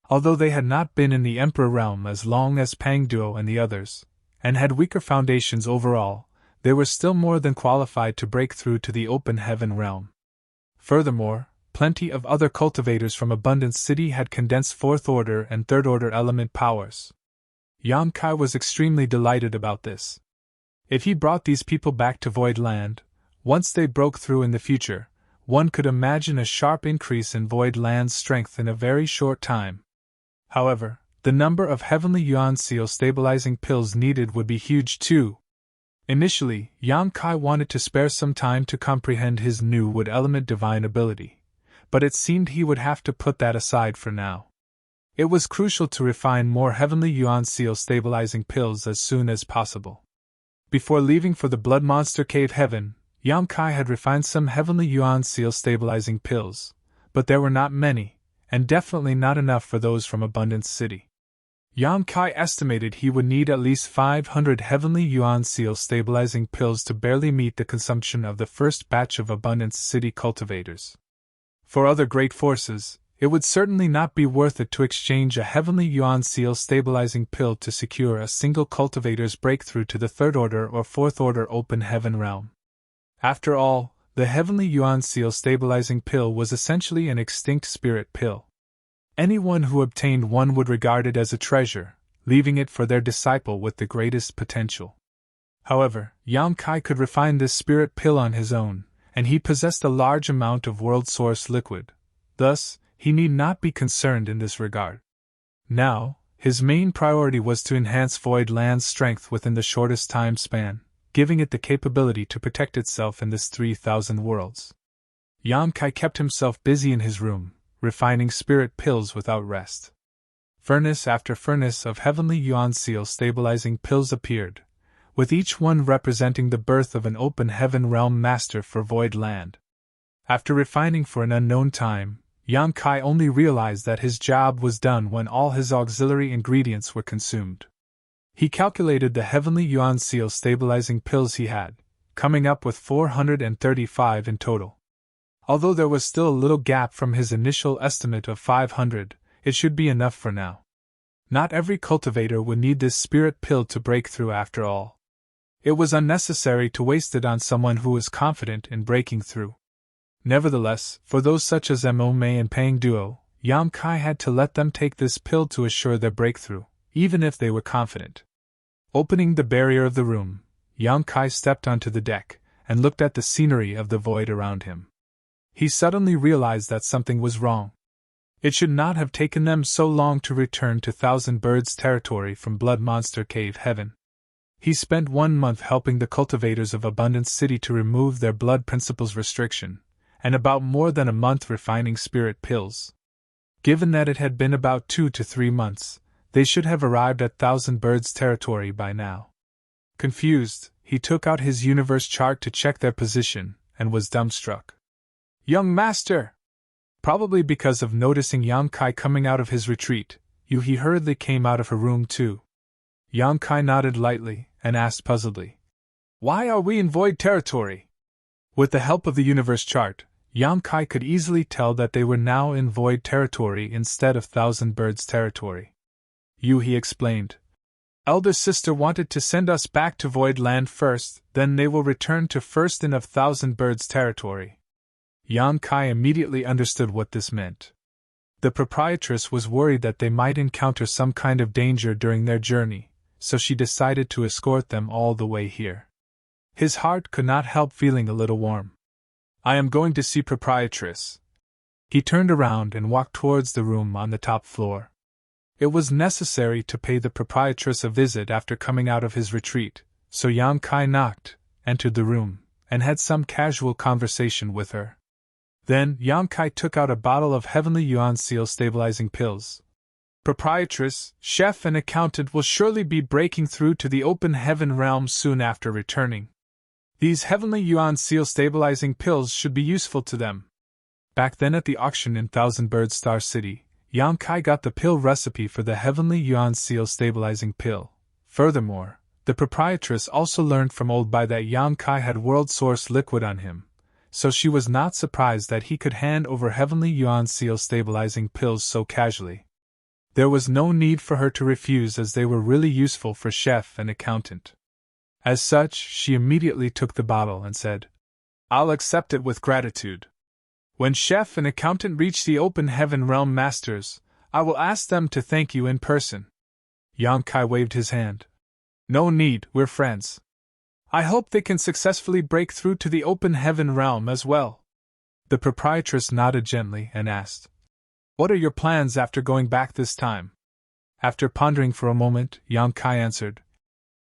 Although they had not been in the Emperor realm as long as Pang Duo and the others, and had weaker foundations overall, they were still more than qualified to break through to the open heaven realm. Furthermore, plenty of other cultivators from Abundance City had condensed fourth order and third order element powers. Yan Kai was extremely delighted about this. If he brought these people back to Void Land, once they broke through in the future, one could imagine a sharp increase in Void Land's strength in a very short time. However, the number of Heavenly Yuan Seal stabilizing pills needed would be huge too. Initially, Yan Kai wanted to spare some time to comprehend his new wood element divine ability, but it seemed he would have to put that aside for now. It was crucial to refine more Heavenly Yuan Seal stabilizing pills as soon as possible. Before leaving for the Blood Monster Cave Heaven, Yan Kai had refined some Heavenly Yuan Seal stabilizing pills, but there were not many, and definitely not enough for those from Abundance City. Yan Kai estimated he would need at least 500 Heavenly Yuan Seal stabilizing pills to barely meet the consumption of the first batch of Abundance City cultivators. For other great forces, it would certainly not be worth it to exchange a Heavenly Yuan Seal stabilizing pill to secure a single cultivator's breakthrough to the third order or fourth order open heaven realm. After all, the Heavenly Yuan Seal stabilizing pill was essentially an extinct spirit pill. Anyone who obtained one would regard it as a treasure, leaving it for their disciple with the greatest potential. However, Yang Kai could refine this spirit pill on his own, and he possessed a large amount of world source liquid. Thus, he need not be concerned in this regard. Now, his main priority was to enhance Void Land's strength within the shortest time span, giving it the capability to protect itself in this 3,000 worlds. Yang Kai kept himself busy in his room, refining spirit pills without rest. Furnace after furnace of heavenly yuan seal stabilizing pills appeared, with each one representing the birth of an open heaven realm master for Void Land. After refining for an unknown time, Yang Kai only realized that his job was done when all his auxiliary ingredients were consumed. He calculated the heavenly yuan seal stabilizing pills he had, coming up with 435 in total. Although there was still a little gap from his initial estimate of 500, it should be enough for now. Not every cultivator would need this spirit pill to break through after all. It was unnecessary to waste it on someone who was confident in breaking through. Nevertheless, for those such as Mo Mei and Pang Duo, Yang Kai had to let them take this pill to assure their breakthrough, even if they were confident. Opening the barrier of the room, Yang Kai stepped onto the deck and looked at the scenery of the void around him. He suddenly realized that something was wrong. It should not have taken them so long to return to Thousand Birds territory from Blood Monster Cave Heaven. He spent 1 month helping the cultivators of Abundance City to remove their blood principles restriction, and about more than a month refining spirit pills. Given that it had been about 2 to 3 months, they should have arrived at Thousand Birds territory by now. Confused, he took out his universe chart to check their position, and was dumbstruck. "Young master!" Probably because of noticing Yang Kai coming out of his retreat, Yuhi hurriedly came out of her room too. Yang Kai nodded lightly, and asked puzzledly, "Why are we in void territory?" With the help of the universe chart, Yang Kai could easily tell that they were now in void territory instead of Thousand Birds territory. Yuhi explained, "Elder sister wanted to send us back to Void Land first, then they will return to first in of Thousand Birds territory." Yang Kai immediately understood what this meant. The proprietress was worried that they might encounter some kind of danger during their journey, so she decided to escort them all the way here. His heart could not help feeling a little warm. "I am going to see proprietress." He turned around and walked towards the room on the top floor. It was necessary to pay the proprietress a visit after coming out of his retreat, so Yang Kai knocked, entered the room, and had some casual conversation with her. Then Yang Kai took out a bottle of heavenly yuan seal stabilizing pills. "Proprietress, chef and accountant will surely be breaking through to the open heaven realm soon after returning. These heavenly yuan seal stabilizing pills should be useful to them." Back then at the auction in Thousand Bird Star City, Yang Kai got the pill recipe for the heavenly yuan seal stabilizing pill. Furthermore, the proprietress also learned from Old Bai that Yang Kai had world source liquid on him, so she was not surprised that he could hand over heavenly yuan seal stabilizing pills so casually. There was no need for her to refuse as they were really useful for chef and accountant. As such, she immediately took the bottle and said, "I'll accept it with gratitude. When chef and accountant reach the open heaven realm masters, I will ask them to thank you in person." Yang Kai waved his hand. "No need, we're friends. I hope they can successfully break through to the open heaven realm as well." The proprietress nodded gently and asked, "What are your plans after going back this time?" After pondering for a moment, Yang Kai answered,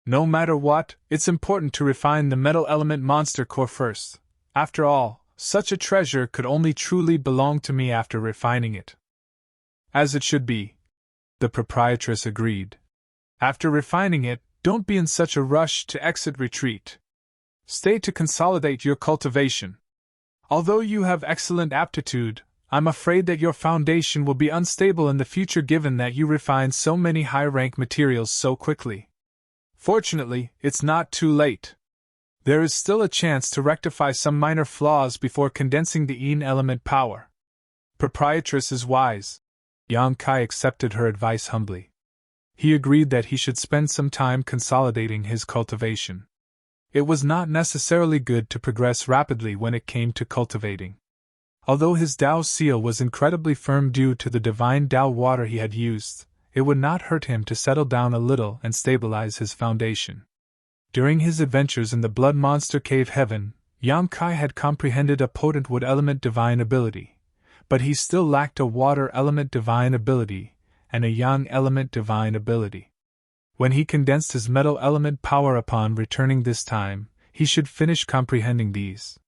"No matter what, it's important to refine the metal element monster core first. After all, such a treasure could only truly belong to me after refining it." "As it should be," the proprietress agreed. "After refining it, don't be in such a rush to exit retreat. Stay to consolidate your cultivation. Although you have excellent aptitude, I'm afraid that your foundation will be unstable in the future given that you refine so many high-rank materials so quickly. Fortunately, it's not too late. There is still a chance to rectify some minor flaws before condensing the Yin element power." Proprietress is wise. Yang Kai accepted her advice humbly. He agreed that he should spend some time consolidating his cultivation. It was not necessarily good to progress rapidly when it came to cultivating. Although his Tao seal was incredibly firm due to the divine Tao water he had used, it would not hurt him to settle down a little and stabilize his foundation. During his adventures in the Blood Monster Cave Heaven, Yang Kai had comprehended a potent wood element divine ability, but he still lacked a water element divine ability and a yang element divine ability. When he condensed his metal element power upon returning this time, he should finish comprehending these.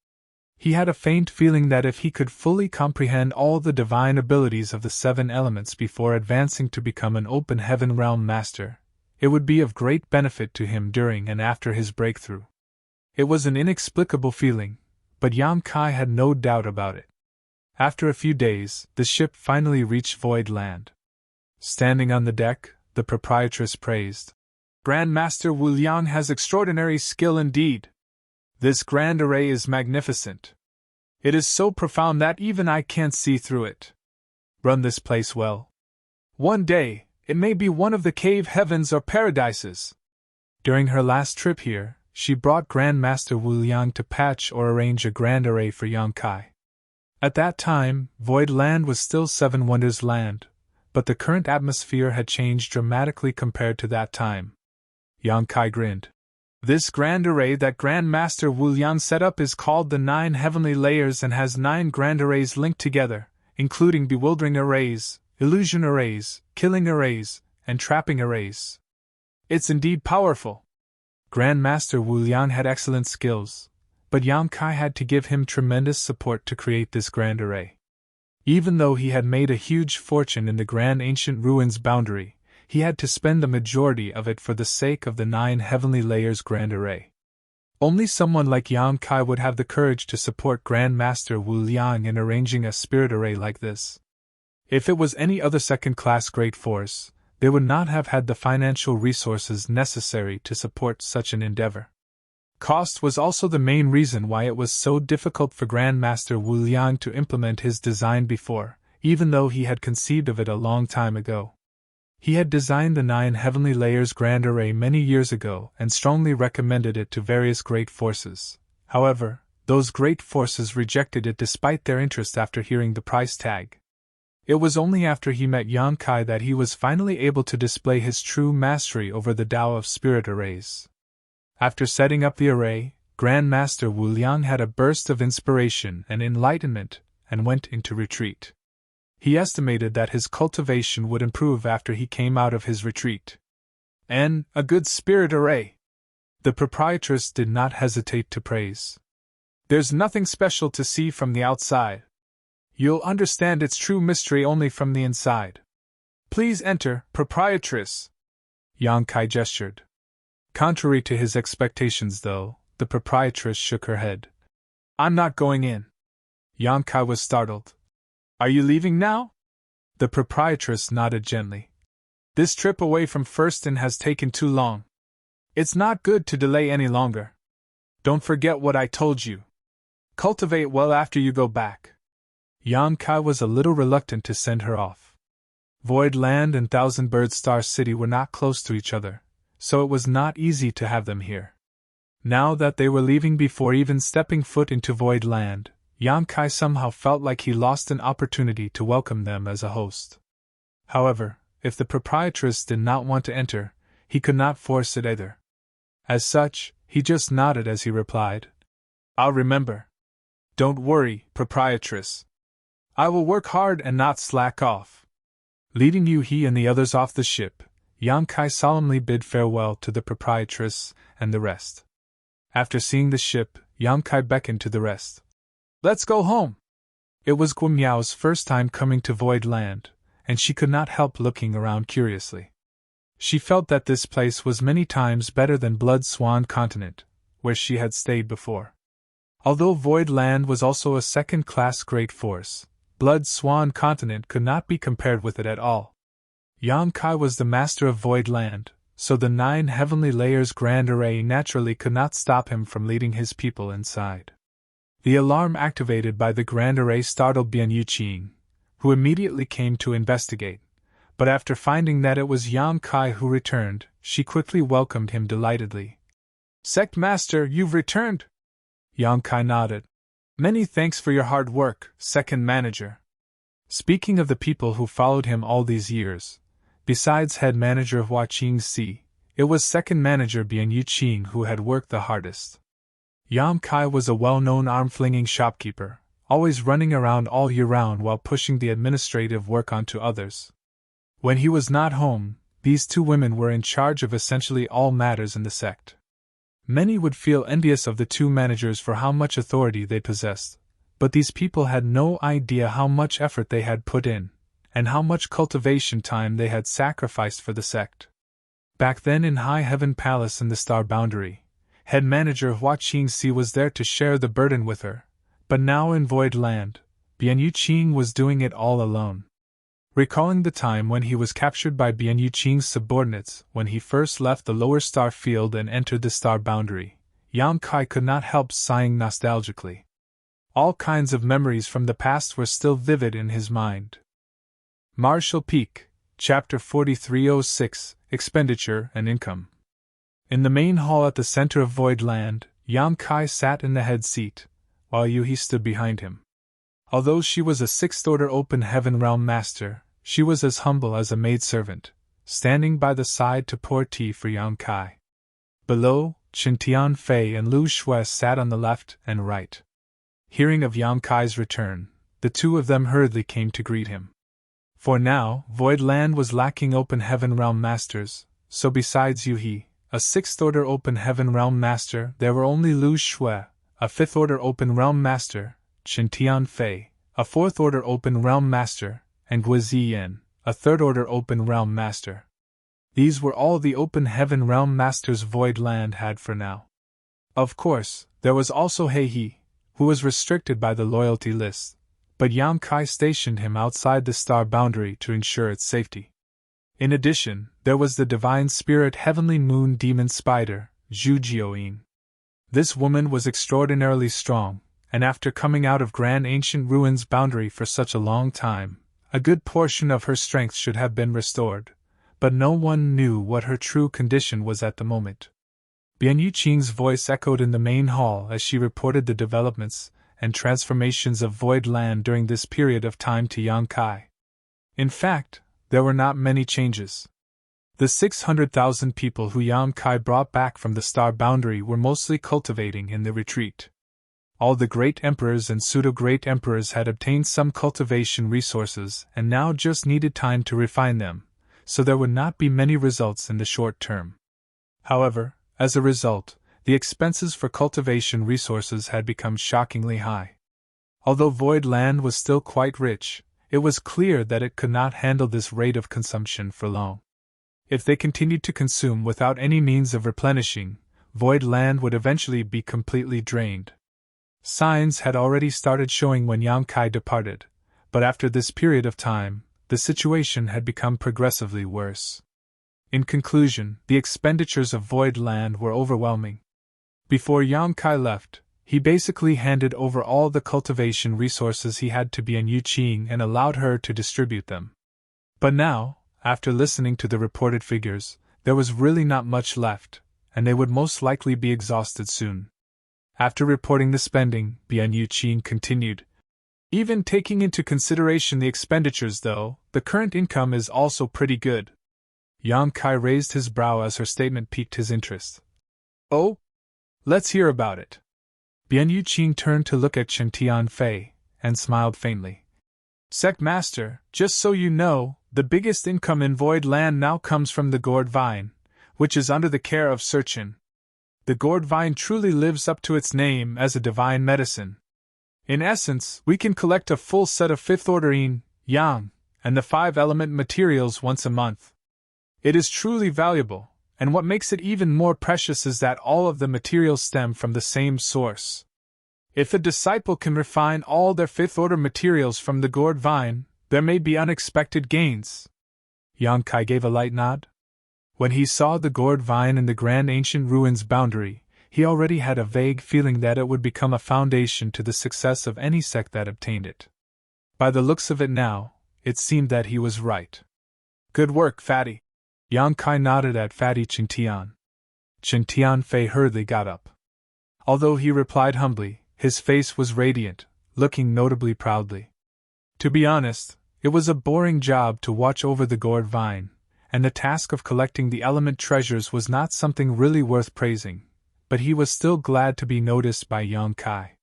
He had a faint feeling that if he could fully comprehend all the divine abilities of the 7 elements before advancing to become an open heaven realm master, it would be of great benefit to him during and after his breakthrough. It was an inexplicable feeling, but Yang Kai had no doubt about it. After a few days, the ship finally reached Void Land. Standing on the deck, the proprietress praised. "Grand Master Wu Liang has extraordinary skill indeed. This grand array is magnificent. It is so profound that even I can't see through it. Run this place well. One day, it may be one of the cave heavens or paradises." During her last trip here, she brought Grand Master Wu Liang to patch or arrange a grand array for Yang Kai. At that time, Void Land was still 7 Wonders Land, but the current atmosphere had changed dramatically compared to that time. Yang Kai grinned. "This grand array that Grand Master Wu Liang set up is called the 9 Heavenly Layers and has 9 grand arrays linked together, including bewildering arrays, illusion arrays, killing arrays, and trapping arrays. It's indeed powerful." Grand Master Wu Liang had excellent skills, but Yang Kai had to give him tremendous support to create this grand array. Even though he had made a huge fortune in the Grand Ancient Ruins boundary, he had to spend the majority of it for the sake of the 9 Heavenly Layers grand array. Only someone like Yang Kai would have the courage to support Grand Master Wu Liang in arranging a spirit array like this. If it was any other second-class great force, they would not have had the financial resources necessary to support such an endeavor. Cost was also the main reason why it was so difficult for Grand Master Wu Liang to implement his design before, even though he had conceived of it a long time ago. He had designed the 9 Heavenly Layers grand array many years ago and strongly recommended it to various great forces. However, those great forces rejected it despite their interest after hearing the price tag. It was only after he met Yang Kai that he was finally able to display his true mastery over the Tao of Spirit arrays. After setting up the array, Grand Master Wu Liang had a burst of inspiration and enlightenment and went into retreat. He estimated that his cultivation would improve after he came out of his retreat. "And a good spirit array," the proprietress did not hesitate to praise. "There's nothing special to see from the outside. You'll understand its true mystery only from the inside. Please enter, proprietress." Yang Kai gestured. Contrary to his expectations, though, the proprietress shook her head. "I'm not going in." Yang Kai was startled. "Are you leaving now?" The proprietress nodded gently. "This trip away from Firston has taken too long. It's not good to delay any longer. Don't forget what I told you. Cultivate well after you go back." Yang Kai was a little reluctant to send her off. Void Land and Thousand Bird Star City were not close to each other, so it was not easy to have them here. Now that they were leaving before even stepping foot into Void Land, Yang Kai somehow felt like he lost an opportunity to welcome them as a host. However, if the proprietress did not want to enter, he could not force it either. As such, he just nodded as he replied, "I'll remember. Don't worry, proprietress. I will work hard and not slack off." Leading he and the others off the ship, Yang Kai solemnly bid farewell to the proprietress and the rest. After seeing the ship, Yang Kai beckoned to the rest. "Let's go home." It was Guo Miao's first time coming to Void Land, and she could not help looking around curiously. She felt that this place was many times better than Blood Swan Continent, where she had stayed before. Although Void Land was also a second-class great force, Blood Swan Continent could not be compared with it at all. Yang Kai was the master of Void Land, so the 9 Heavenly Layers grand array naturally could not stop him from leading his people inside. The alarm activated by the grand array startled Bian Yuqing, who immediately came to investigate, but after finding that it was Yang Kai who returned, she quickly welcomed him delightedly. "Sect Master, you've returned!" Yang Kai nodded. Many thanks for your hard work, second manager. Speaking of the people who followed him all these years, besides head manager Hua Qingxi, it was second manager Bian Yuqing who had worked the hardest. Yang Kai was a well-known arm-flinging shopkeeper, always running around all year round while pushing the administrative work onto others. When he was not home, these two women were in charge of essentially all matters in the sect. Many would feel envious of the two managers for how much authority they possessed, but these people had no idea how much effort they had put in, and how much cultivation time they had sacrificed for the sect. Back then in High Heaven Palace in the Star Boundary, head manager Hua Qingxi was there to share the burden with her, but now in Void Land, Bian Yuqing was doing it all alone. Recalling the time when he was captured by Bian Yuqing's subordinates when he first left the lower star field and entered the Star Boundary, Yang Kai could not help sighing nostalgically. All kinds of memories from the past were still vivid in his mind. Marshall Peak, Chapter 4306, Expenditure and Income. In the main hall at the center of Void Land, Yang Kai sat in the head seat, while Yuhi stood behind him. Although she was a sixth-order Open Heaven Realm Master, she was as humble as a maidservant, standing by the side to pour tea for Yang Kai. Below, Chen Tianfei and Lu Shui sat on the left and right. Hearing of Yang Kai's return, the two of them hurriedly came to greet him. For now, Void Land was lacking Open Heaven Realm Masters, so besides Yuhi, a sixth-order Open Heaven Realm Master, there were only Lu Shui, a fifth-order Open Realm Master, Chen Tianfei, a fourth-order Open Realm Master, and Gui Ziyan, a third-order Open Realm Master. These were all the Open Heaven Realm Masters Void Land had for now. Of course, there was also Hei He, who was restricted by the loyalty list, but Yang Kai stationed him outside the Star Boundary to ensure its safety. In addition, there was the Divine Spirit Heavenly Moon Demon Spider, Zhu Jioyin. This woman was extraordinarily strong, and after coming out of Grand Ancient Ruins Boundary for such a long time, a good portion of her strength should have been restored, but no one knew what her true condition was at the moment. Bian Yuqing's voice echoed in the main hall as she reported the developments and transformations of Void Land during this period of time to Yang Kai. In fact, there were not many changes. The 600,000 people who Yang Kai brought back from the Star Boundary were mostly cultivating in the retreat. All the great emperors and pseudo-great emperors had obtained some cultivation resources and now just needed time to refine them, so there would not be many results in the short term. However, as a result, the expenses for cultivation resources had become shockingly high. Although Void Land was still quite rich, it was clear that it could not handle this rate of consumption for long. If they continued to consume without any means of replenishing, Void Land would eventually be completely drained. Signs had already started showing when Yang Kai departed, but after this period of time, the situation had become progressively worse. In conclusion, the expenditures of Void Land were overwhelming. Before Yang Kai left, he basically handed over all the cultivation resources he had to Bian Yuqing and allowed her to distribute them. But now, after listening to the reported figures, there was really not much left, and they would most likely be exhausted soon. After reporting the spending, Bian Yuqing continued. Even taking into consideration the expenditures though, the current income is also pretty good. Yang Kai raised his brow as her statement piqued his interest. Oh? Let's hear about it. Bian Yuqing turned to look at Chen Tianfei, and smiled faintly. Sect Master, just so you know, the biggest income in Void Land now comes from the gourd vine, which is under the care of Serene. The gourd vine truly lives up to its name as a divine medicine. In essence, we can collect a full set of fifth-order yin, yang, and the 5-element materials once a month. It is truly valuable, and what makes it even more precious is that all of the materials stem from the same source. If a disciple can refine all their fifth-order materials from the gourd vine, there may be unexpected gains. Yang Kai gave a light nod. When he saw the gourd vine in the Grand Ancient Ruins Boundary, he already had a vague feeling that it would become a foundation to the success of any sect that obtained it. By the looks of it now, it seemed that he was right. Good work, Fatty. Yang Kai nodded at Fatty Chen Tianfei hurriedly got up. Although he replied humbly, His face was radiant, looking notably proudly. To be honest, it was a boring job to watch over the gourd vine, and the task of collecting the element treasures was not something really worth praising, but he was still glad to be noticed by Yang Kai.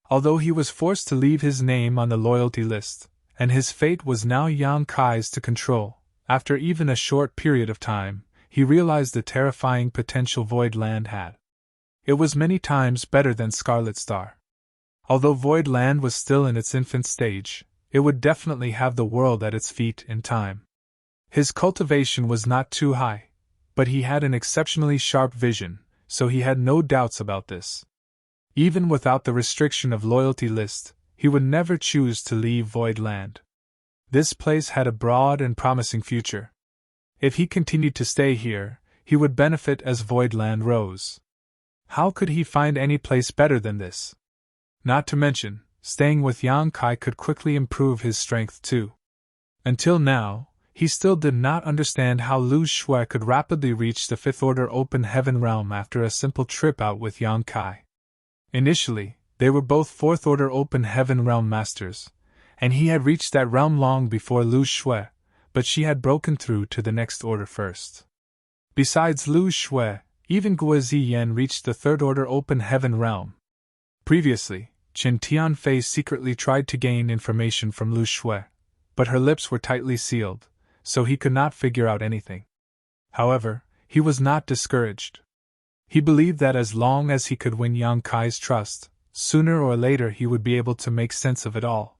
Although he was forced to leave his name on the loyalty list, and his fate was now Yang Kai's to control, after even a short period of time, he realized the terrifying potential Void Land had. It was many times better than Scarlet Star. Although Void Land was still in its infant stage, it would definitely have the world at its feet in time. His cultivation was not too high, but he had an exceptionally sharp vision, so he had no doubts about this. Even without the restriction of loyalty list, he would never choose to leave Void Land. This place had a broad and promising future. If he continued to stay here, he would benefit as Void Land rose. How could he find any place better than this? Not to mention, staying with Yang Kai could quickly improve his strength too. Until now, he still did not understand how Lu Shui could rapidly reach the Fifth Order Open Heaven realm after a simple trip out with Yang Kai. Initially, they were both Fourth Order Open Heaven realm masters, and he had reached that realm long before Lu Shui, but she had broken through to the next order first. Besides Lu Shui, even Guo Ziyan reached the Third Order Open Heaven realm. Previously, Qin Tianfei secretly tried to gain information from Lu Shui, but her lips were tightly sealed, so he could not figure out anything. However, he was not discouraged. He believed that as long as he could win Yang Kai's trust, sooner or later he would be able to make sense of it all.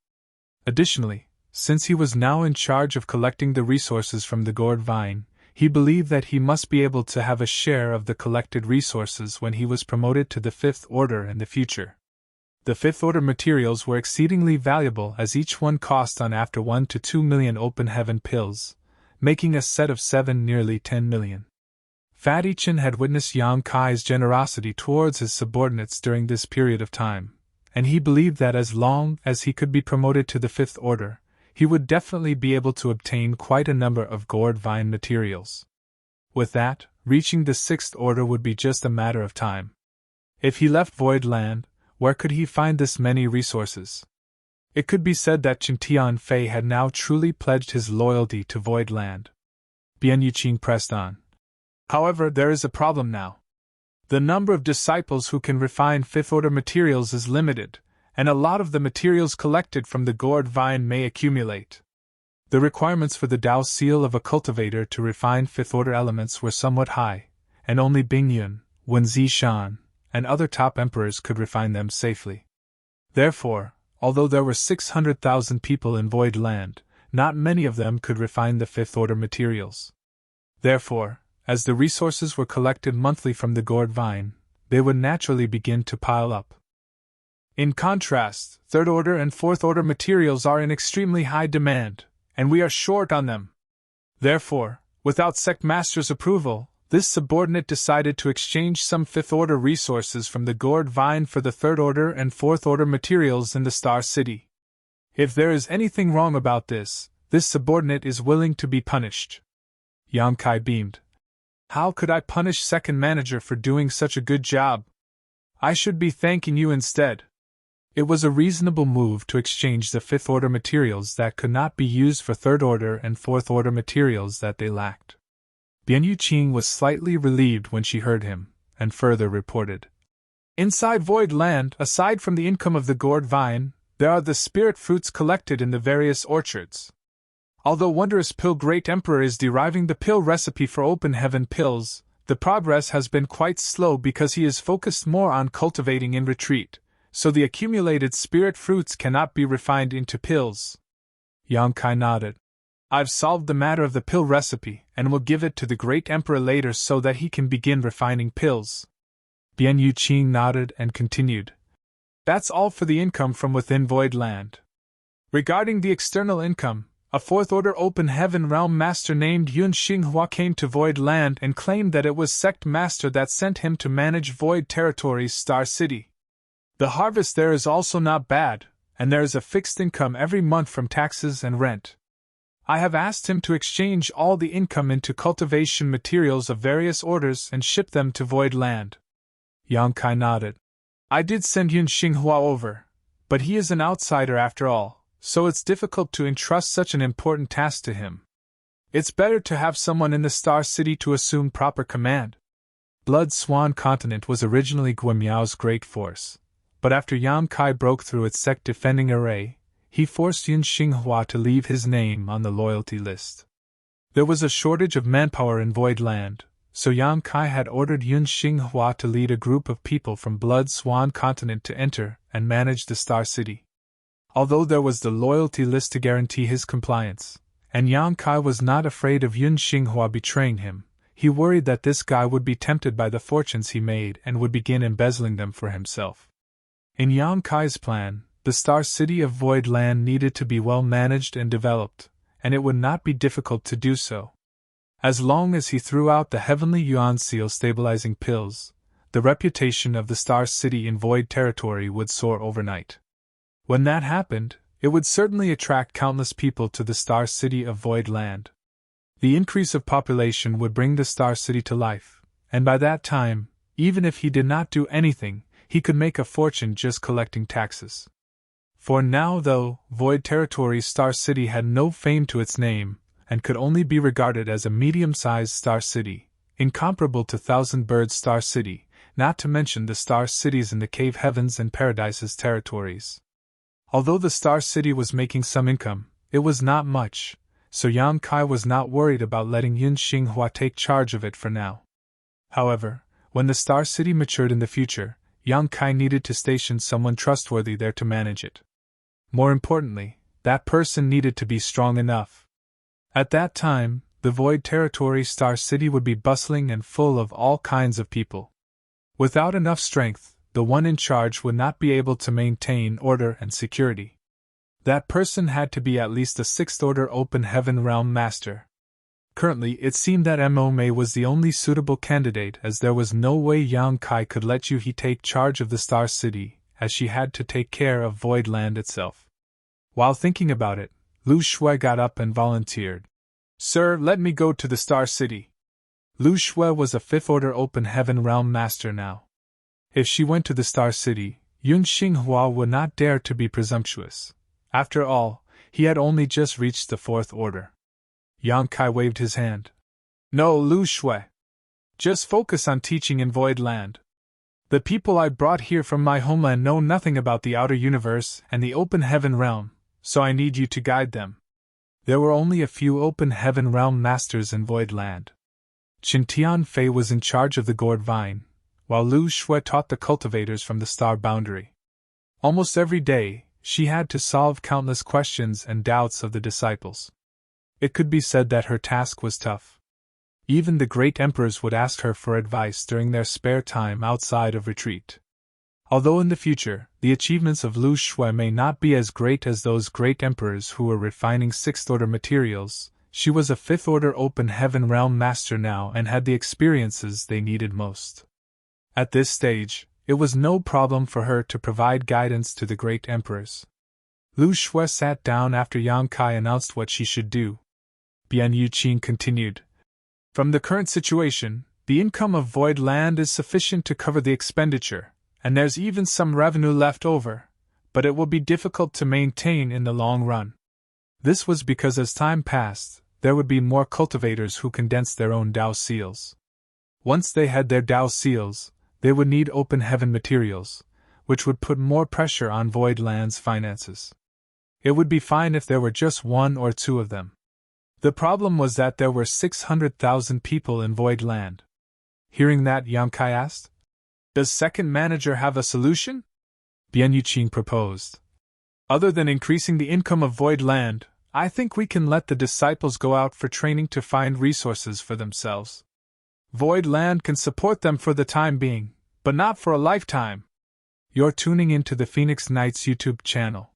Additionally, since he was now in charge of collecting the resources from the gourd vine, he believed that he must be able to have a share of the collected resources when he was promoted to the Fifth Order in the future. The Fifth Order materials were exceedingly valuable as each one cost on after 1 to 2 million open heaven pills, making a set of 7 nearly 10 million. Fatty Chen had witnessed Yang Kai's generosity towards his subordinates during this period of time, and he believed that as long as he could be promoted to the Fifth Order, he would definitely be able to obtain quite a number of gourd vine materials. With that, reaching the Sixth Order would be just a matter of time. If he left Void Land, where could he find this many resources? It could be said that Qin Tianfei had now truly pledged his loyalty to Void Land. Bian Yuqing pressed on. However, there is a problem now. The number of disciples who can refine Fifth Order materials is limited, and a lot of the materials collected from the gourd vine may accumulate. The requirements for the Dao seal of a cultivator to refine Fifth Order elements were somewhat high, and only Bingyun, Wen Zishan, and other top emperors could refine them safely. Therefore, although there were 600,000 people in Void Land, not many of them could refine the Fifth Order materials. Therefore, as the resources were collected monthly from the gourd vine, they would naturally begin to pile up. In contrast, Third Order and Fourth Order materials are in extremely high demand, and we are short on them. Therefore, without Sect Master's approval, this subordinate decided to exchange some Fifth Order resources from the gourd vine for the Third Order and Fourth Order materials in the Star City. If there is anything wrong about this subordinate is willing to be punished. Yang Kai beamed. How could I punish Second Manager for doing such a good job? I should be thanking you instead. It was a reasonable move to exchange the Fifth Order materials that could not be used for Third Order and Fourth Order materials that they lacked. Bian Yuqing was slightly relieved when she heard him, and further reported. Inside Void Land, aside from the income of the gourd vine, there are the spirit fruits collected in the various orchards. Although Wondrous Pill Great Emperor is deriving the pill recipe for Open Heaven pills, the progress has been quite slow because he is focused more on cultivating in retreat, so the accumulated spirit fruits cannot be refined into pills. Yang Kai nodded. I've solved the matter of the pill recipe and will give it to the Great Emperor later so that he can begin refining pills. Bian Yuqing nodded and continued. That's all for the income from within Void Land. Regarding the external income, a Fourth Order Open Heaven Realm Master named Yun Xinghua came to Void Land and claimed that it was Sect Master that sent him to manage Void Territory's Star City. The harvest there is also not bad, and there is a fixed income every month from taxes and rent. I have asked him to exchange all the income into cultivation materials of various orders and ship them to Void Land. Yang Kai nodded. I did send Yun Xinghua over, but he is an outsider after all, so it's difficult to entrust such an important task to him. It's better to have someone in the Star City to assume proper command. Blood Swan Continent was originally Guimiao's great force, but after Yang Kai broke through its sect-defending array, he forced Yun Xinghua to leave his name on the loyalty list. There was a shortage of manpower in Void Land, so Yang Kai had ordered Yun Xinghua to lead a group of people from Blood Swan Continent to enter and manage the Star City. Although there was the loyalty list to guarantee his compliance, and Yang Kai was not afraid of Yun Xinghua betraying him, he worried that this guy would be tempted by the fortunes he made and would begin embezzling them for himself. In Yang Kai's plan, the Star City of Void Land needed to be well managed and developed, and it would not be difficult to do so. As long as he threw out the Heavenly Yuan Seal stabilizing pills, the reputation of the Star City in Void Territory would soar overnight. When that happened, it would certainly attract countless people to the Star City of Void Land. The increase of population would bring the Star City to life, and by that time, even if he did not do anything, he could make a fortune just collecting taxes. For now, though, Void Territory's Star City had no fame to its name, and could only be regarded as a medium-sized Star City, incomparable to Thousand Birds Star City, not to mention the Star Cities in the Cave Heavens and Paradises territories. Although the Star City was making some income, it was not much, so Yang Kai was not worried about letting Yun Xinghua take charge of it for now. However, when the Star City matured in the future, Yang Kai needed to station someone trustworthy there to manage it. More importantly, that person needed to be strong enough. At that time, the Void Territory Star City would be bustling and full of all kinds of people. Without enough strength, the one in charge would not be able to maintain order and security. That person had to be at least a 6th-order Open Heaven Realm Master. Currently, it seemed that Mo-Mei was the only suitable candidate, as there was no way Yang Kai could let Yu-He take charge of the Star City, as she had to take care of Void Land itself. While thinking about it, Lu Shui got up and volunteered. "Sir, let me go to the Star City." Lu Shui was a 5th-order Open Heaven Realm Master now. If she went to the Star City, Yun Xinghua would not dare to be presumptuous. After all, he had only just reached the 4th order. Yang Kai waved his hand. "No, Lu Shui. Just focus on teaching in Void Land. The people I brought here from my homeland know nothing about the outer universe and the Open Heaven Realm, so I need you to guide them." There were only a few Open Heaven Realm Masters in Void Land. Qin Tianfei was in charge of the Gourd Vine, while Lu Shui taught the cultivators from the Star Boundary. Almost every day, she had to solve countless questions and doubts of the disciples. It could be said that her task was tough. Even the great emperors would ask her for advice during their spare time outside of retreat. Although in the future, the achievements of Lu Shui may not be as great as those great emperors who were refining 6th-order materials, she was a 5th-order Open Heaven Realm Master now and had the experiences they needed most. At this stage, it was no problem for her to provide guidance to the great emperors. Lu Shui sat down after Yang Kai announced what she should do. Bian Yuqing continued. "From the current situation, the income of Void Land is sufficient to cover the expenditure, and there's even some revenue left over, but it will be difficult to maintain in the long run." This was because as time passed, there would be more cultivators who condensed their own Dao seals. Once they had their Dao seals, they would need Open Heaven materials, which would put more pressure on Void Land's finances. It would be fine if there were just 1 or 2 of them. The problem was that there were 600,000 people in Void Land. Hearing that, Yang Kai asked, "Does second manager have a solution?" Bian Yuqing proposed. "Other than increasing the income of Void Land, I think we can let the disciples go out for training to find resources for themselves. Void Land can support them for the time being, but not for a lifetime." You're tuning into the Phoenix Knights YouTube channel.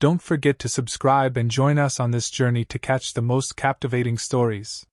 Don't forget to subscribe and join us on this journey to catch the most captivating stories.